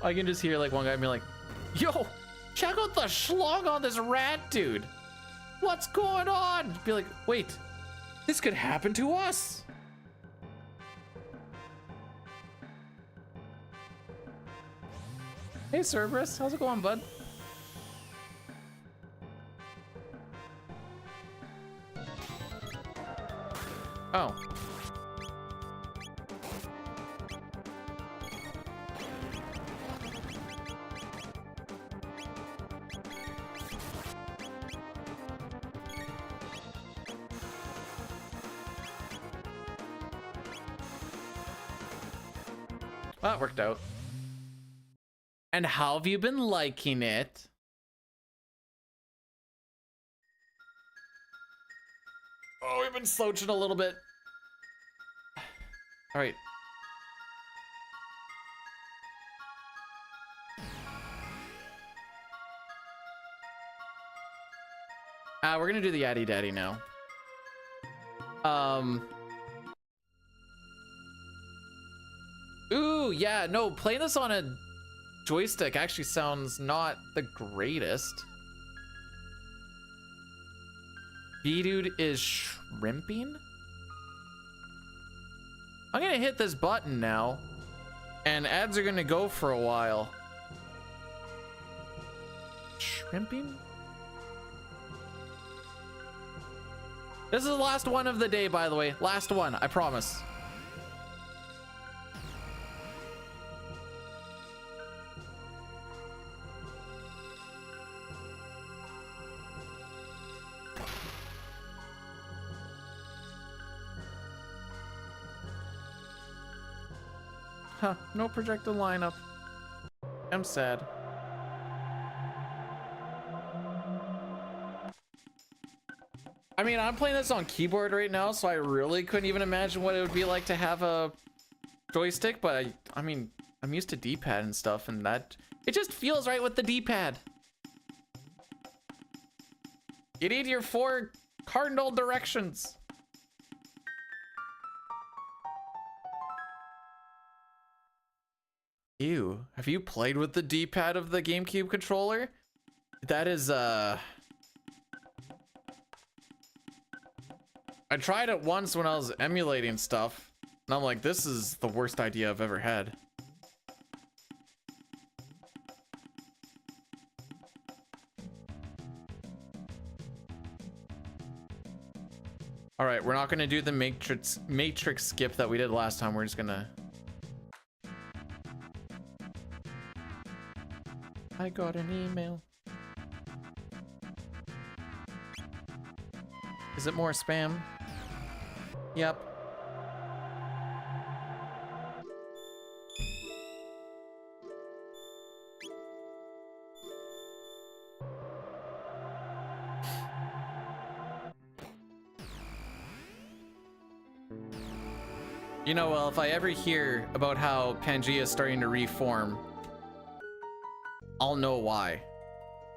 I can just hear like one guy be like, yo, check out the schlong on this rat dude. What's going on? Be like, wait, this could happen to us. Hey Cerberus, how's it going, bud? Oh. Well, that worked out. And how have you been liking it? Oh, we've been slouching a little bit. All right. We're gonna do the Addy Daddy now. Ooh, yeah, no, playing this on a joystick actually sounds not the greatest. B-Dude is shrimping? I'm gonna hit this button now, and ads are gonna go for a while. Shrimping? This is the last one of the day, by the way. Last one, I promise. Huh, no projected lineup. I'm sad. I mean, I'm playing this on keyboard right now, so I really couldn't even imagine what it would be like to have a joystick, but I mean, I'm used to D-pad and stuff, and that, it just feels right with the D-pad. You need your 4 cardinal directions. Ew, have you played with the D-pad of the GameCube controller? That is, I tried it once when I was emulating stuff, and I'm like, this is the worst idea I've ever had. All right, we're not gonna do the matrix skip that we did last time. We're just gonna... I got an email. Is it more spam? Yep. You know, well, if I ever hear about how Pangea is starting to reform, I'll know why.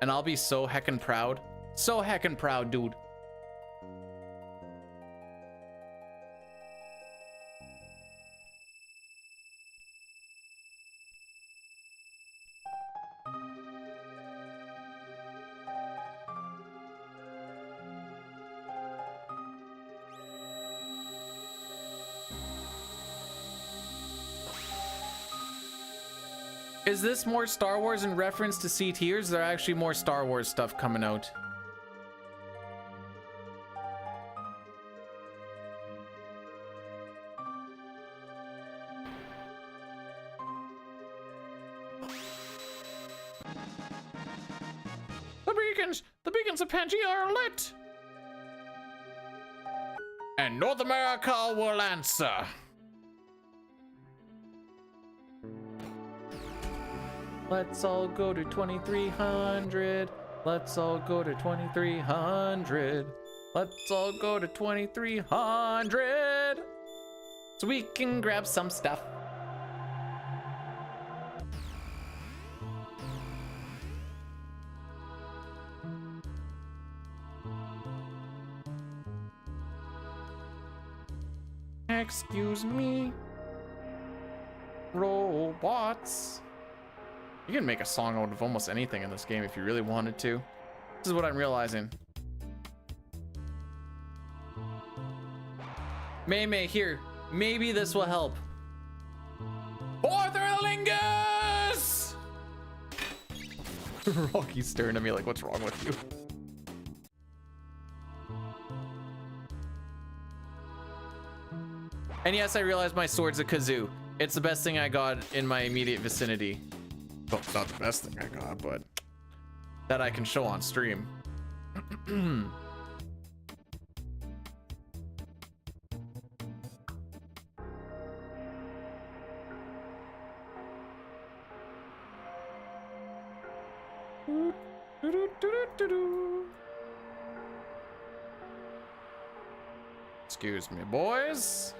And I'll be so heckin' proud. So heckin' proud, dude. Is this more Star Wars in reference to CT, or is there actually more Star Wars stuff coming out? The beacons of Pangea are lit! And North America will answer. Let's all go to 2300. Let's all go to 2300. Let's all go to 2300. So we can grab some stuff. Excuse me, robots. You can make a song out of almost anything in this game if you really wanted to. This is what I'm realizing. May, here. Maybe this will help. Ortholingus! Rocky's staring at me like, what's wrong with you? And yes, I realize my sword's a kazoo. It's the best thing I got in my immediate vicinity. Well, it's not the best thing I got, but that I can show on stream. Excuse me, boys.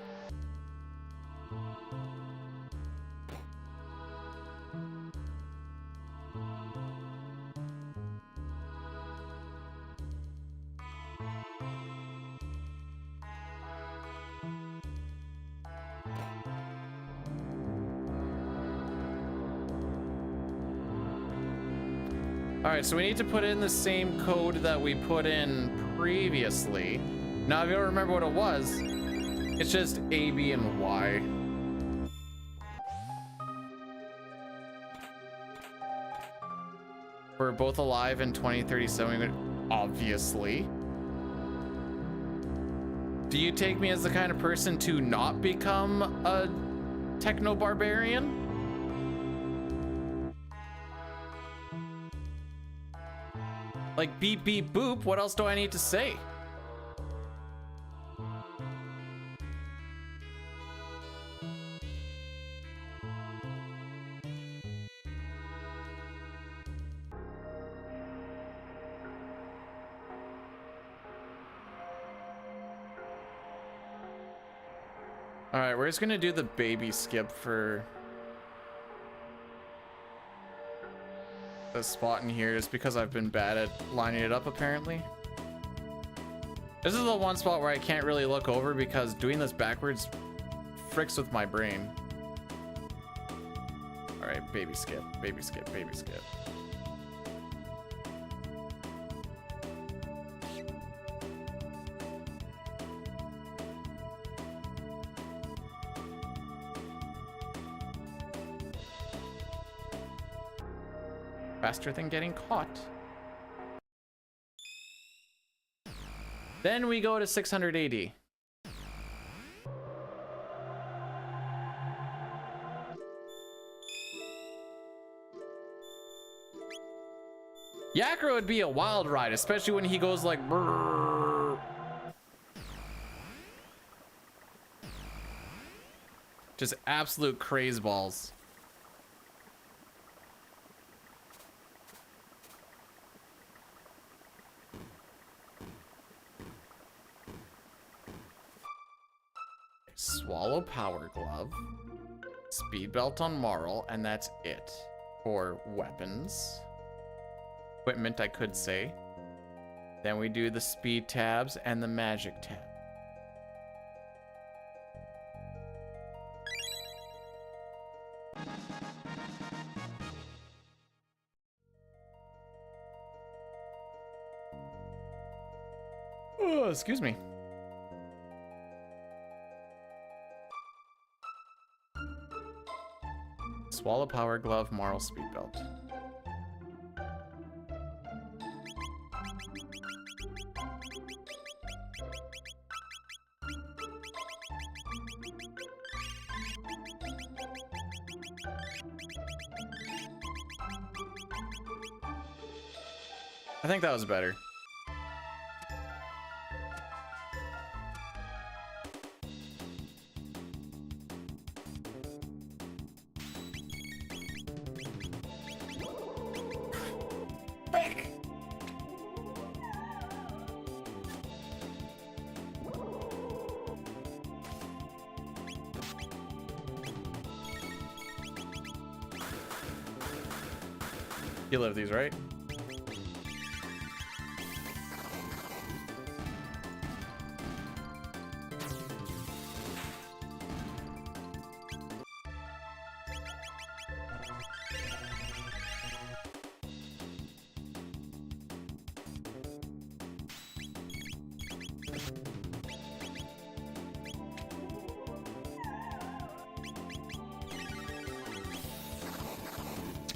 All right, so we need to put in the same code that we put in previously. Now, if you don't remember what it was, it's just A, B, and Y. We're both alive in 2037, obviously. Do you take me as the kind of person to not become a techno-barbarian? Like beep beep boop, what else do I need to say? All right, we're just gonna do the baby skip for the spot in here just because I've been bad at lining it up apparently. This is the one spot where I can't really look over because doing this backwards fricks with my brain. All right, baby skip, baby skip, baby skip. Faster than getting caught. Then we go to 680. Yakro would be a wild ride, especially when he goes like brrr. Just absolute craze balls. Swallow power glove, speed belt on Marl, and that's it for weapons. Equipment, I could say. Then we do the speed tabs and the magic tab. Oh, excuse me. Swallow power glove, Marl speed belt. I think that was better. You live these, right?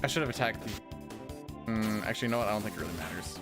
I should have attacked the... actually, you know what? I don't think it really matters.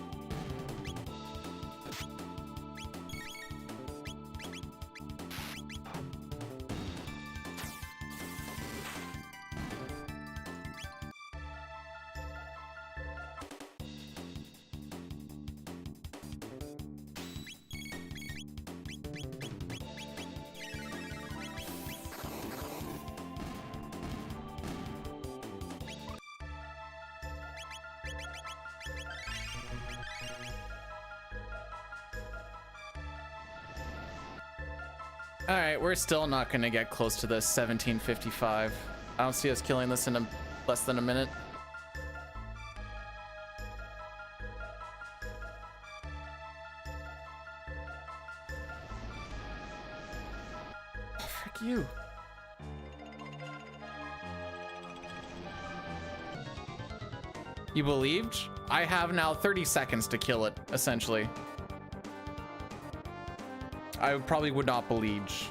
All right, we're still not gonna get close to the 1755. I don't see us killing this in less than a minute. Oh, frick you. You believed? I have now 30 seconds to kill it, essentially. I probably would not believe.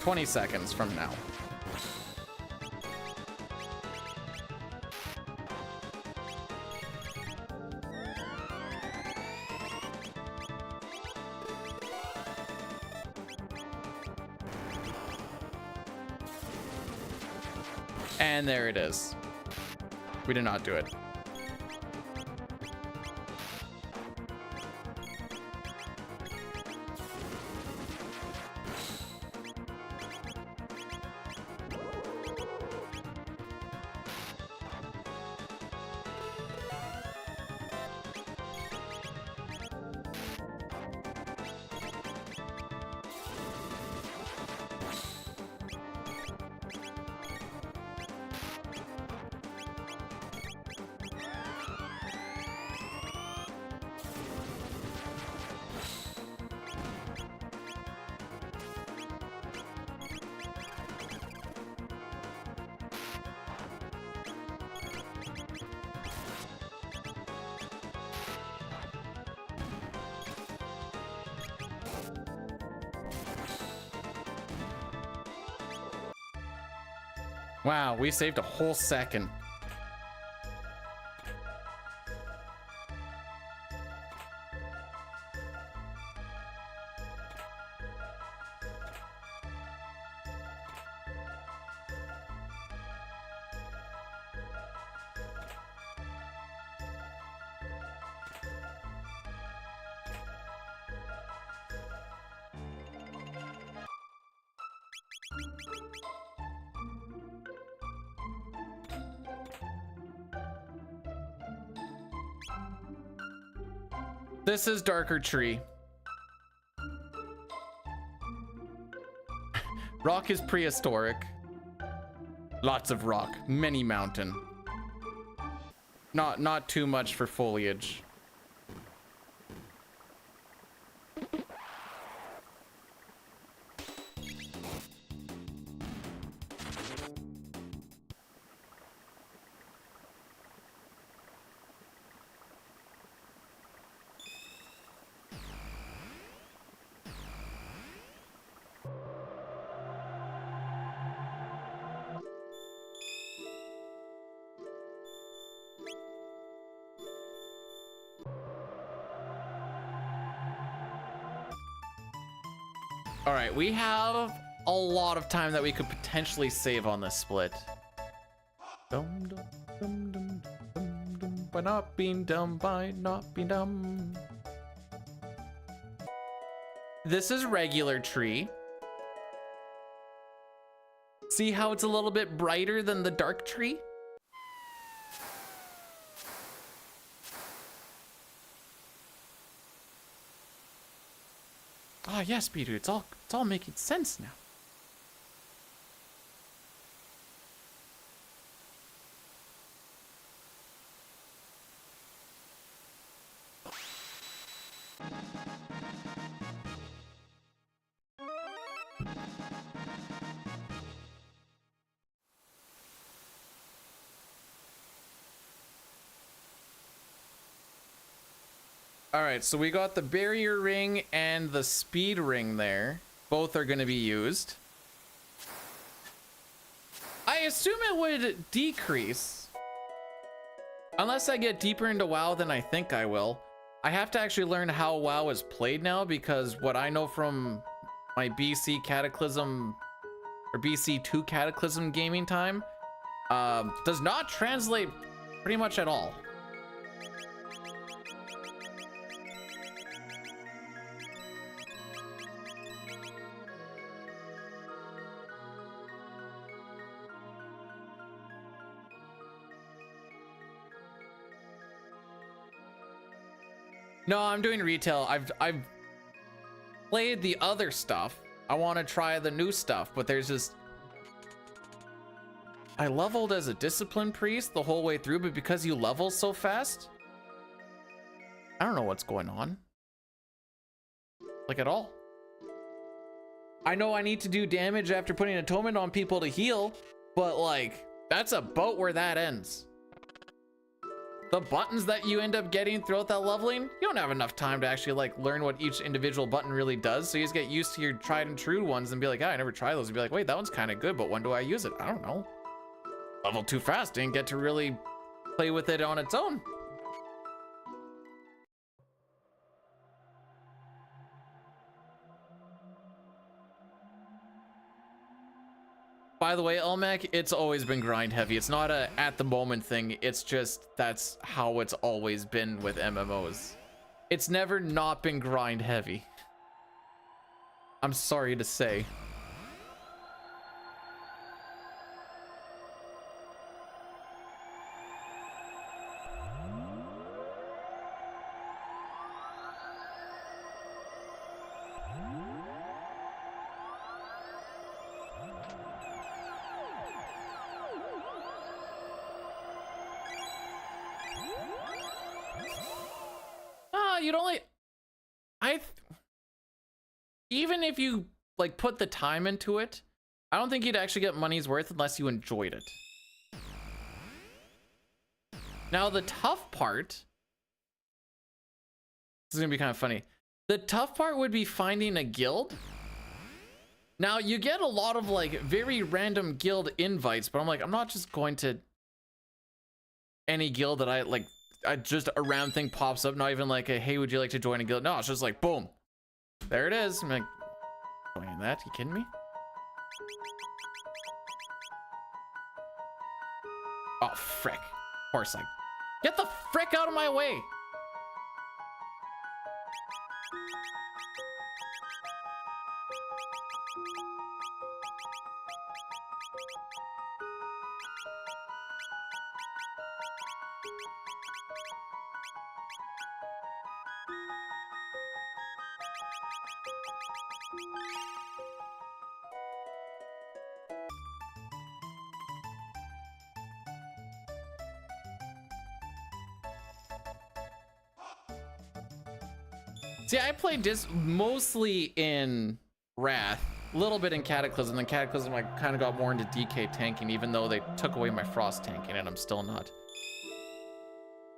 "20 seconds from now." And there it is. We did not do it. Wow, we saved a whole second. This is Darker Tree. Rock is prehistoric. Lots of rock, many mountain. Not too much for foliage. All right, we have a lot of time that we could potentially save on this split. Dum dum dum dum dum dum by not being dumb. This is regular tree. See how it's a little bit brighter than the dark tree? Ah, yes, Peter, it's all making sense now. All right, so we got the barrier ring and the speed ring there. Both are going to be used. I assume it would decrease. Unless I get deeper into WoW than I think I will. I have to actually learn how WoW is played now, because what I know from my BC Cataclysm or BC 2 Cataclysm gaming time does not translate pretty much at all. No, I'm doing retail. I've played the other stuff. I want to try the new stuff, but there's just I leveled as a discipline priest the whole way through, but because you level so fast, I don't know what's going on. Like at all. I know I need to do damage after putting atonement on people to heal, but like that's about where that ends. The buttons that you end up getting throughout that leveling, you don't have enough time to actually like learn what each individual button really does. So you just get used to your tried and true ones and be like, I never tried those. And be like, wait, that one's kind of good, but when do I use it? I don't know. Level too fast, didn't get to really play with it on its own. By the way, Elmac, it's always been grind heavy. It's not a at the moment thing. It's just that's how it's always been with MMOs. It's never not been grind heavy. I'm sorry to say. You'd only even if you like put the time into it, I don't think you'd actually get money's worth unless you enjoyed it. Now the tough part, this is gonna be kind of funny. The tough part would be finding a guild. Now you get a lot of like very random guild invites, but I'm like, I'm not just going to any guild that I like. Just a random thing pops up, not even like a hey, would you like to join a guild? No, it's just like boom, there it is. I'm like, joining that? You kidding me? Oh frick! Of course, like, get the frick out of my way! See, I played this mostly in Wrath, a little bit in Cataclysm. Then Cataclysm, I kind of got more into DK tanking, even though they took away my Frost tanking, and I'm still not.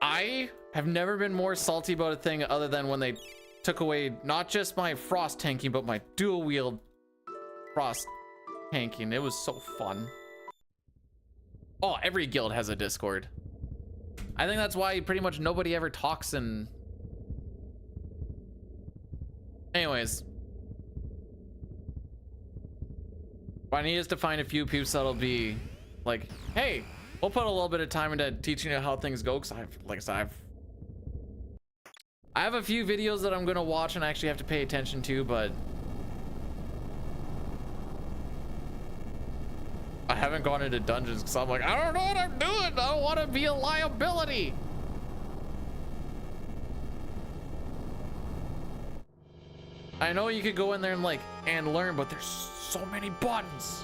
I have never been more salty about a thing other than when they took away not just my Frost tanking, but my dual wield Frost tanking. It was so fun. Oh, every guild has a Discord. I think that's why pretty much nobody ever talks in. Anyways, what I need is to find a few peeps that'll be like, hey, we'll put a little bit of time into teaching you how things go, because like I said, I have a few videos that I'm gonna watch and actually have to pay attention to, but I haven't gone into dungeons because I'm like, I don't know what I'm doing. I don't want to be a liability. I know you could go in there and like and learn, but there's so many buttons.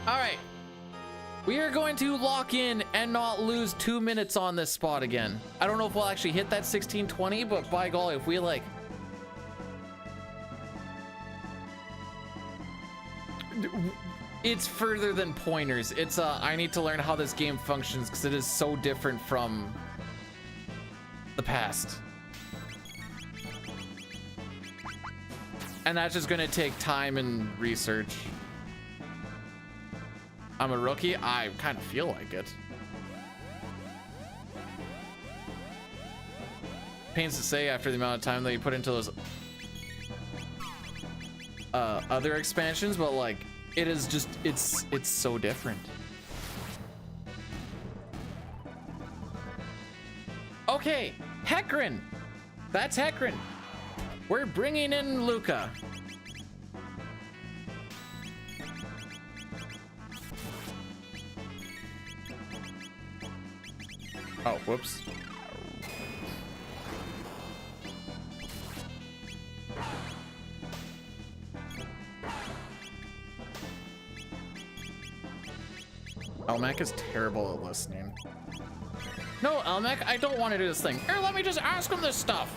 All right, we are going to lock in and not lose 2 minutes on this spot again. I don't know if we'll actually hit that 1620, but by golly, if we like, it's further than pointers. It's I need to learn how this game functions because it is so different from the past, and that's just gonna take time and research. I'm a rookie. I kind of feel like it. Pains to say after the amount of time that you put into those other expansions, but like it is just it's so different. Okay, Hecarim. That's Hecarim. We're bringing in Luca. Oh, whoops. Elmac is terrible at listening. No, Elmac, I don't want to do this thing. Here, let me just ask him this stuff.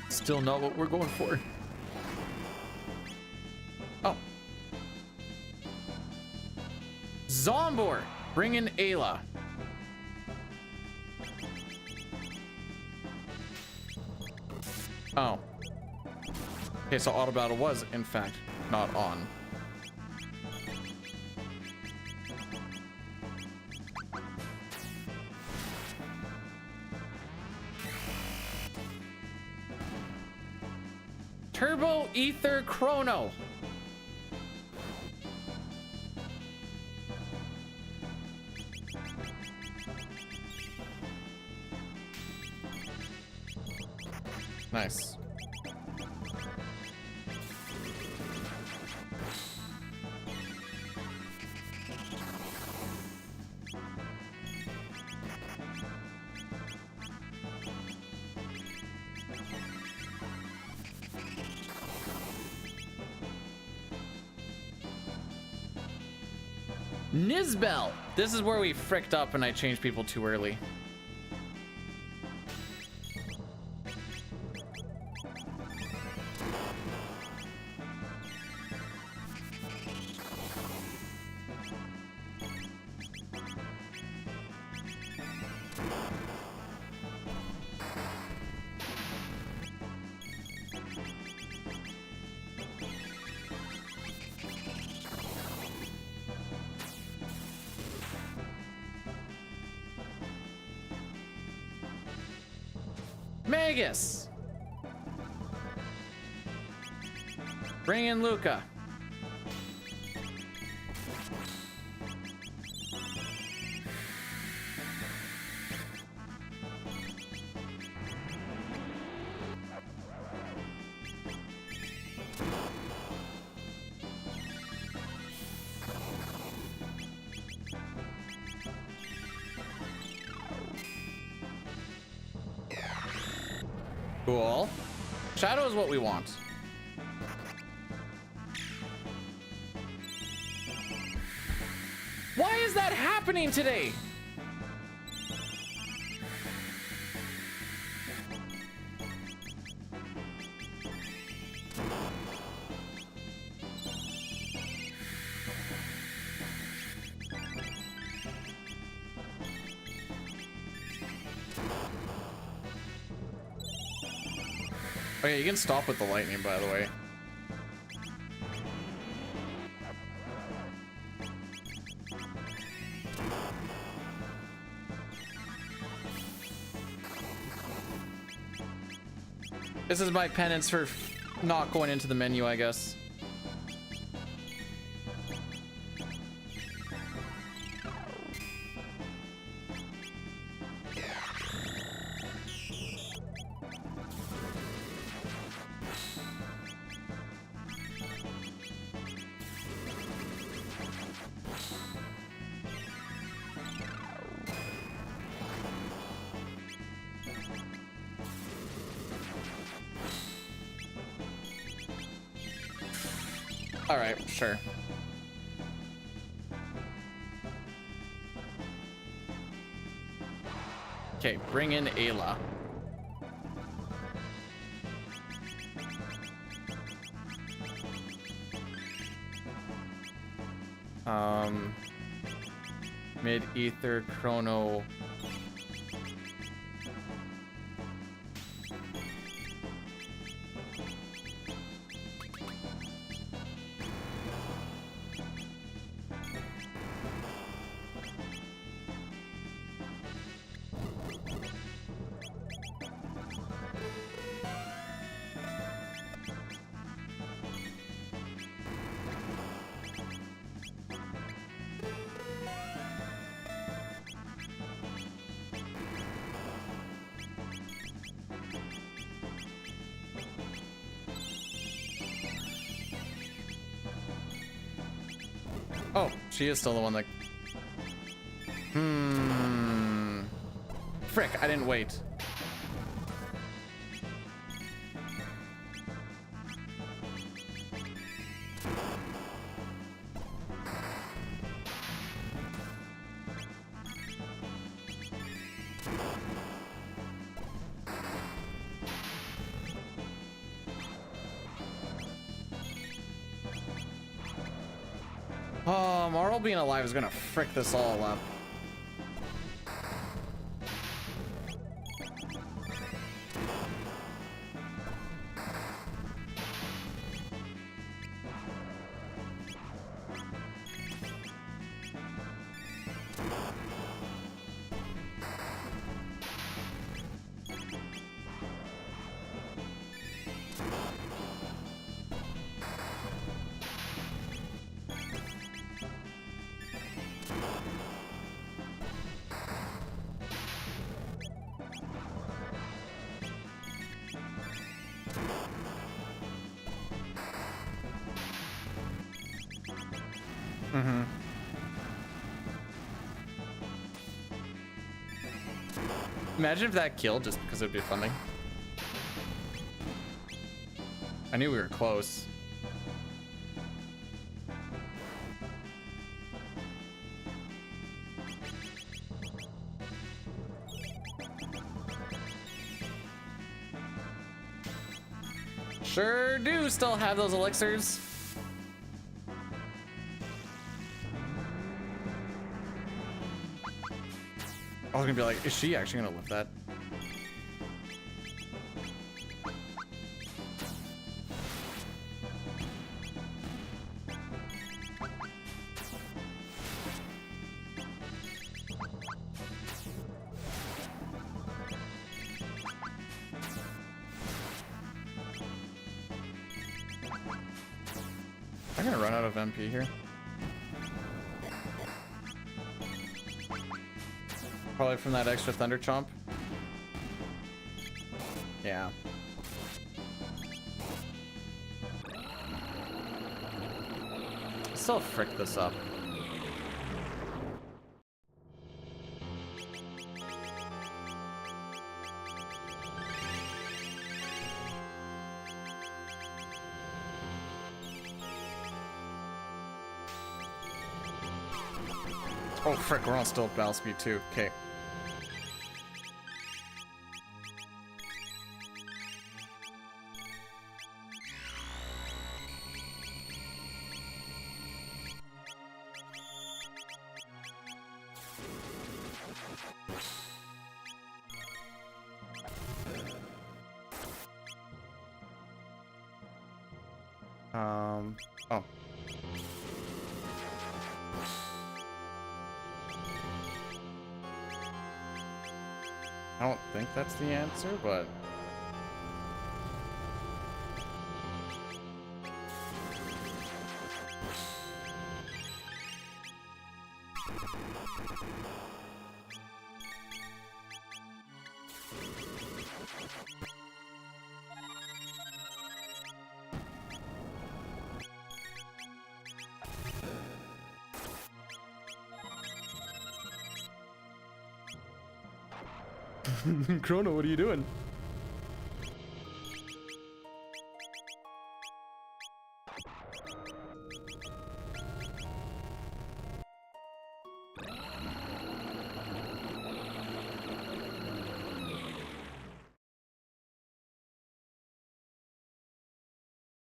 Still not what we're going for. Oh. Zombor, bring in Ayla. Oh. Okay, so auto battle was, in fact, not on. Turbo Ether Chrono. Nice. Nizbel. This is where we fricked up and I changed people too early. Magus. Bring in Luca. Cool. Shadow is what we want. Why is that happening today? Oh yeah, you can stop with the lightning, by the way. This is my penance for not going into the menu, I guess. All right, sure. Okay, bring in Ayla. Mid Ether Chrono. Oh, she is still the one that... Frick, I didn't wait. Oh, Marl being alive is gonna frick this all up. Imagine if that killed just because it would be funny. I knew we were close. Sure do still have those elixirs. I was gonna be like, is she actually gonna lift that? I'm gonna run out of MP here. Probably from that extra Thunder Chomp. Yeah. Still frick this up. Oh frick, we're on still at battle speed too. Okay. Oh. I don't think that's the answer, but... Chrono, what are you doing?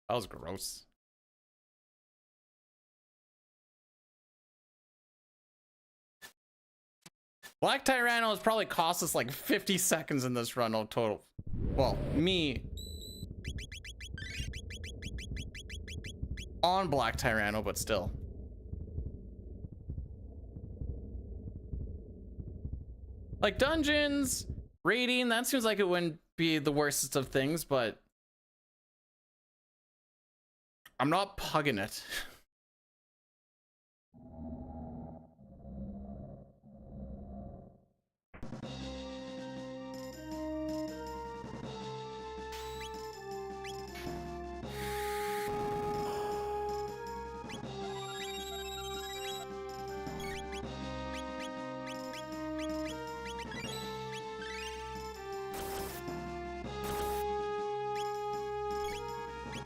That was gross. Black Tyranno has probably cost us like 50 seconds in this run total. Well, me on Black Tyranno, but still. Like dungeons, raiding, that seems like it wouldn't be the worstest of things, but I'm not pugging it.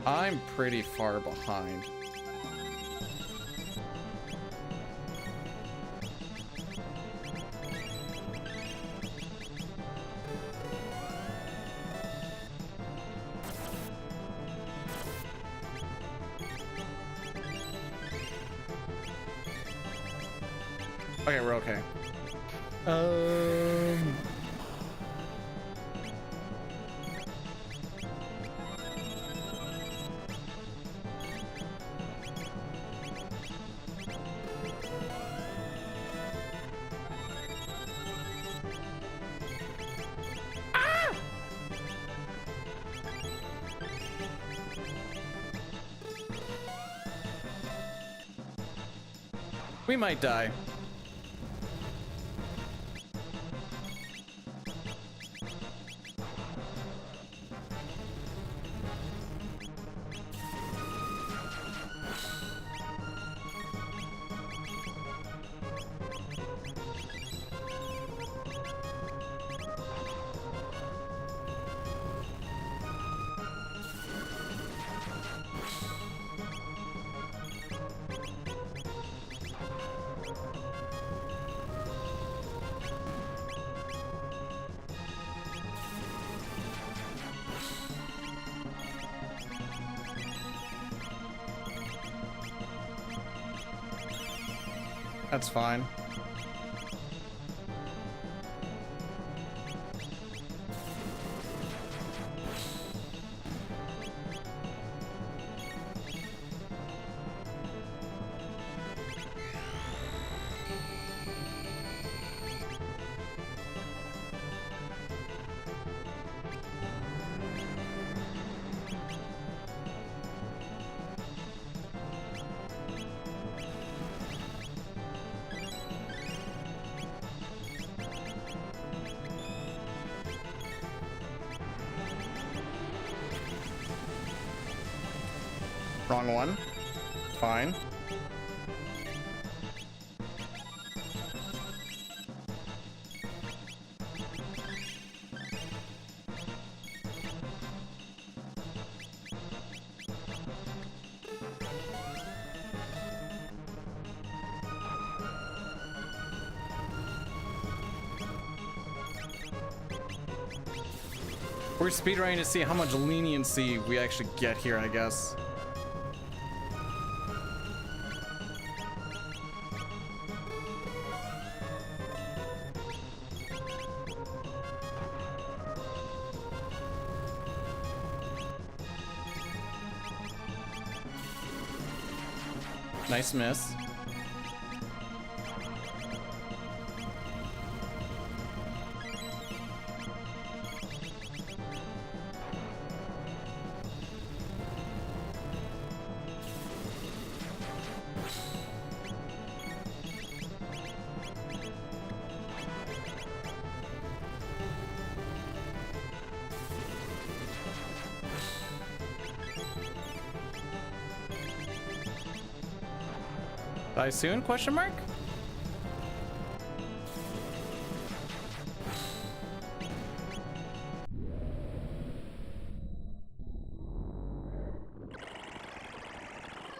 I'm pretty far behind. Okay, we're okay. We might die. That's fine. Wrong one. Fine. We're speedrunning to see how much leniency we actually get here, I guess. Nice miss. Die soon? Question mark?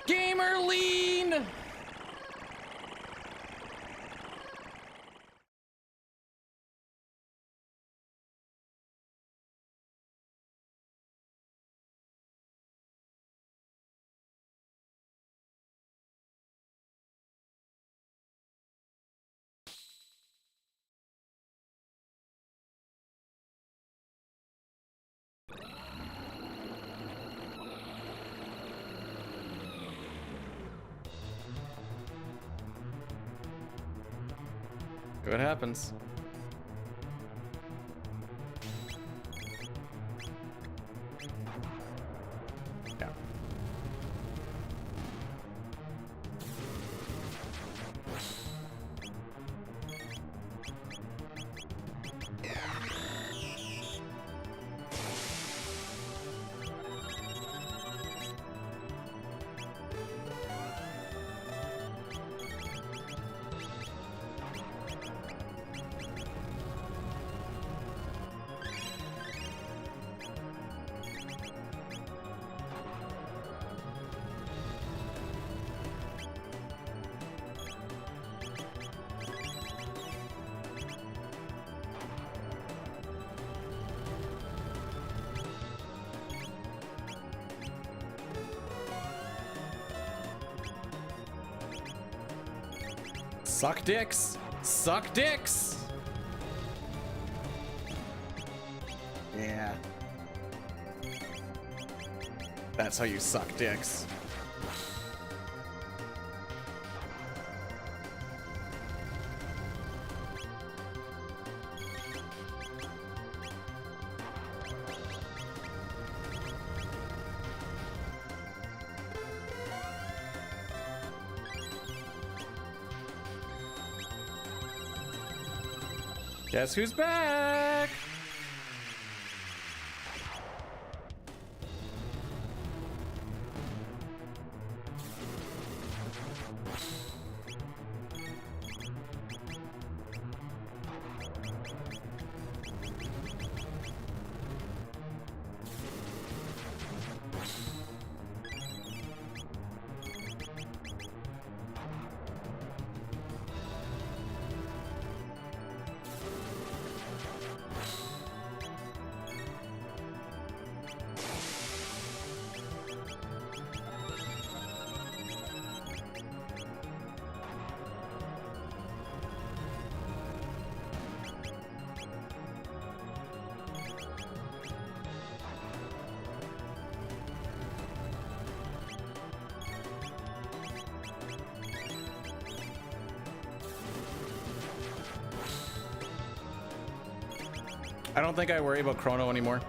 Gamer lean! What happens? Yeah. Suck dicks. Suck dicks. Yeah. That's how you suck dicks. Guess who's back? I don't think I worry about Chrono anymore.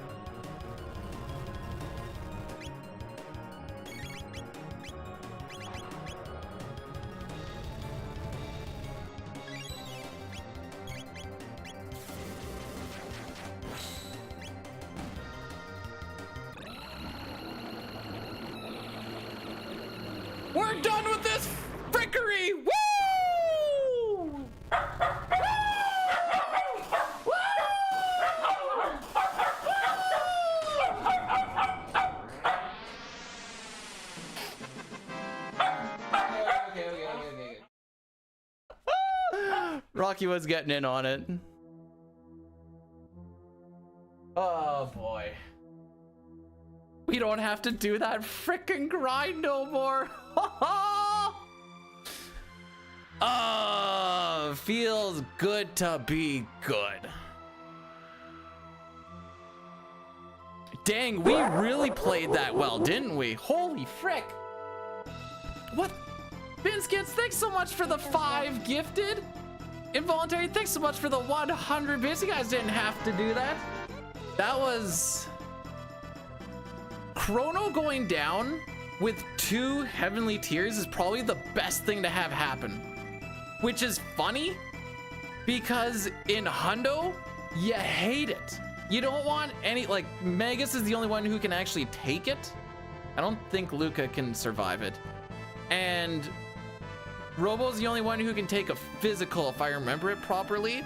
We're done with this frickery! Woo! Rocky was getting in on it. Oh boy. We don't have to do that frickin' grind no more. Feels good to be good. Dang, we really played that well, didn't we? Holy frick. What? Binskits, thanks so much for the 5 gifted. Involuntary, thanks so much for the 100 bits. You guys didn't have to do that. That was... Chrono going down with 2 heavenly tiers is probably the best thing to have happen. Which is funny, because in Hundo, you hate it. You don't want any, like, Magus is the only one who can actually take it. I don't think Luca can survive it. And Robo's the only one who can take a physical, if I remember it properly.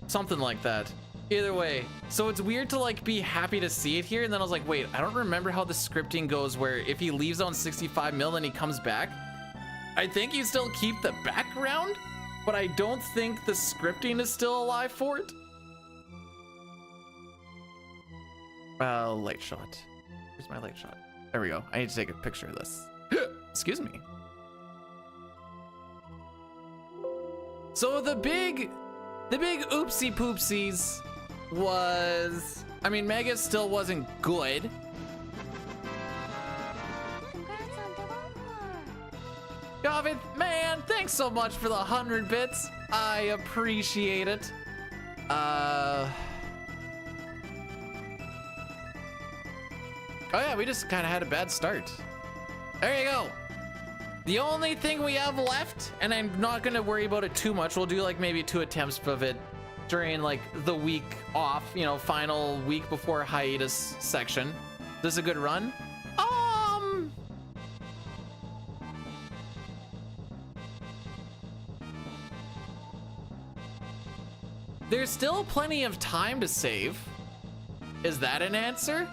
Something like that. Either way, so it's weird to like be happy to see it here, and then I was like, wait, I don't remember how the scripting goes where if he leaves on 65 mil and he comes back. I think you still keep the background, but I don't think the scripting is still alive for it. Light shot. Here's my light shot. There we go. I need to take a picture of this. Excuse me. So the big oopsie poopsies was, I mean, Mega still wasn't good. Congrats on Devolver. Gavin, man, thanks so much for the 100 bits. I appreciate it. Oh yeah, we just kind of had a bad start. There you go. The only thing we have left, and I'm not gonna worry about it too much, we'll do like maybe 2 attempts of it during like the week off, you know, final week before hiatus section. Is this a good run? There's still plenty of time to save. Is that an answer?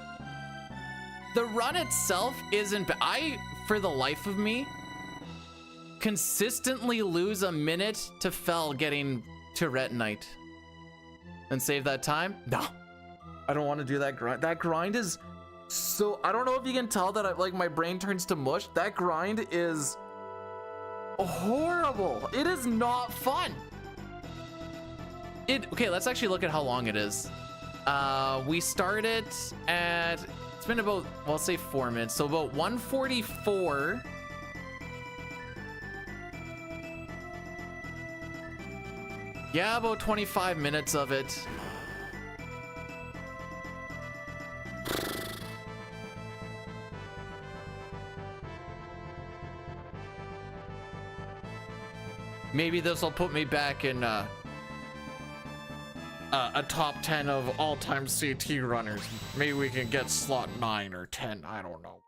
The run itself isn't, for the life of me, consistently lose a minute to Fell getting to Ret Night. And save that time? No, I don't want to do that grind. That grind is so I don't know if you can tell that like my brain turns to mush. That grind is horrible. It is not fun. Okay, let's actually look at how long it is. We started at, it's been about, well, I'll say 4 minutes, so about 1:44. Yeah, about 25 minutes of it. Maybe this will put me back in a top 10 of all-time CT runners. Maybe we can get slot 9 or 10. I don't know.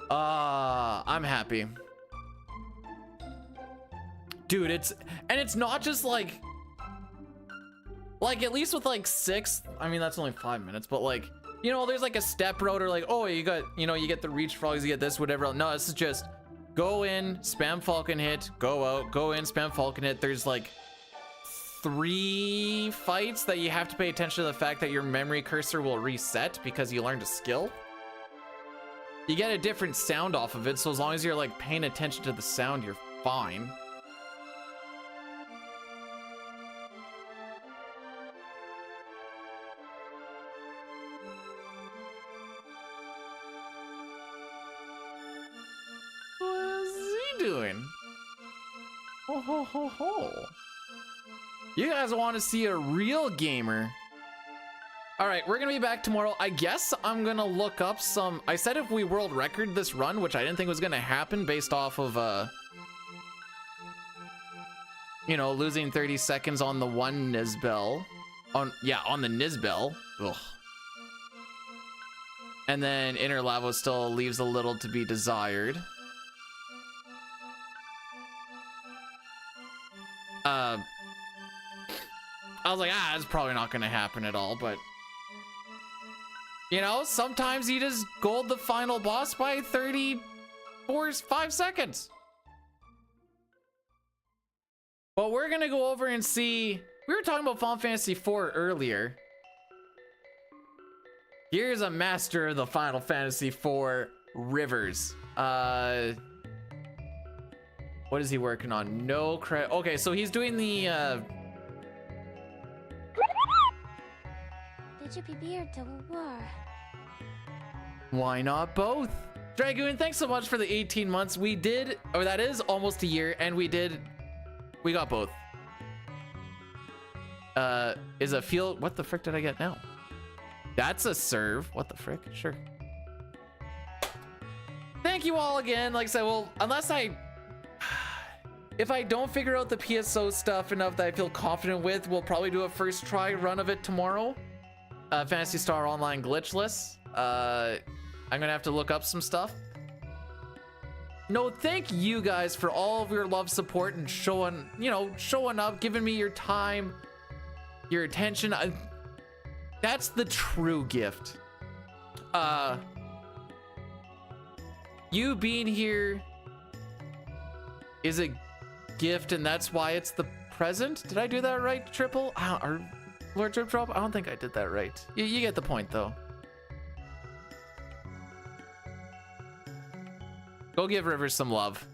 I'm happy. Dude, it's not just like at least with like 6, I mean, that's only 5 minutes, but like, you know, there's like a step route or like, oh, you got, you know, you get the reach frogs, you get this, whatever. No, this is just go in, spam falcon hit, go out, go in, spam falcon hit. There's like 3 fights that you have to pay attention to the fact that your memory cursor will reset because you learned a skill. You get a different sound off of it, so as long as you're like paying attention to the sound, you're fine. What's he doing? Ho ho ho ho. You guys want to see a real gamer? All right, we're gonna be back tomorrow. I guess I'm gonna look up some, I said if we world record this run, which I didn't think was gonna happen based off of you know, losing 30 seconds on the one Nizbel. On the Nizbel. Ugh. And then Inner Lavo still leaves a little to be desired. I was like, it's probably not gonna happen at all, but you know, sometimes you just gold the final boss by 5 seconds. But we're gonna go over and see, we were talking about Final Fantasy IV earlier. Here's a master of the Final Fantasy IV, Rivers. What is he working on? No credit. Okay, so he's doing the Did you prepare to war? why not both? Dragoon, thanks so much for the 18 months. We did, or that is almost a year, and we got both. Is a field, what the frick did I get now? That's a serve. What the frick? Sure. Thank you all again. Like I said, well, if I don't figure out the PSO stuff enough that I feel confident with, we'll probably do a first try run of it tomorrow. Phantasy Star Online glitchless. I'm gonna have to look up some stuff. No, thank you guys for all of your love, support, and showing up, giving me your time, your attention. That's the true gift. You being here is a gift, and that's why it's the present. Did I do that right, Triple? Or Lord Drip Drop? I don't think I did that right. You get the point, though. Go give Rivers some love.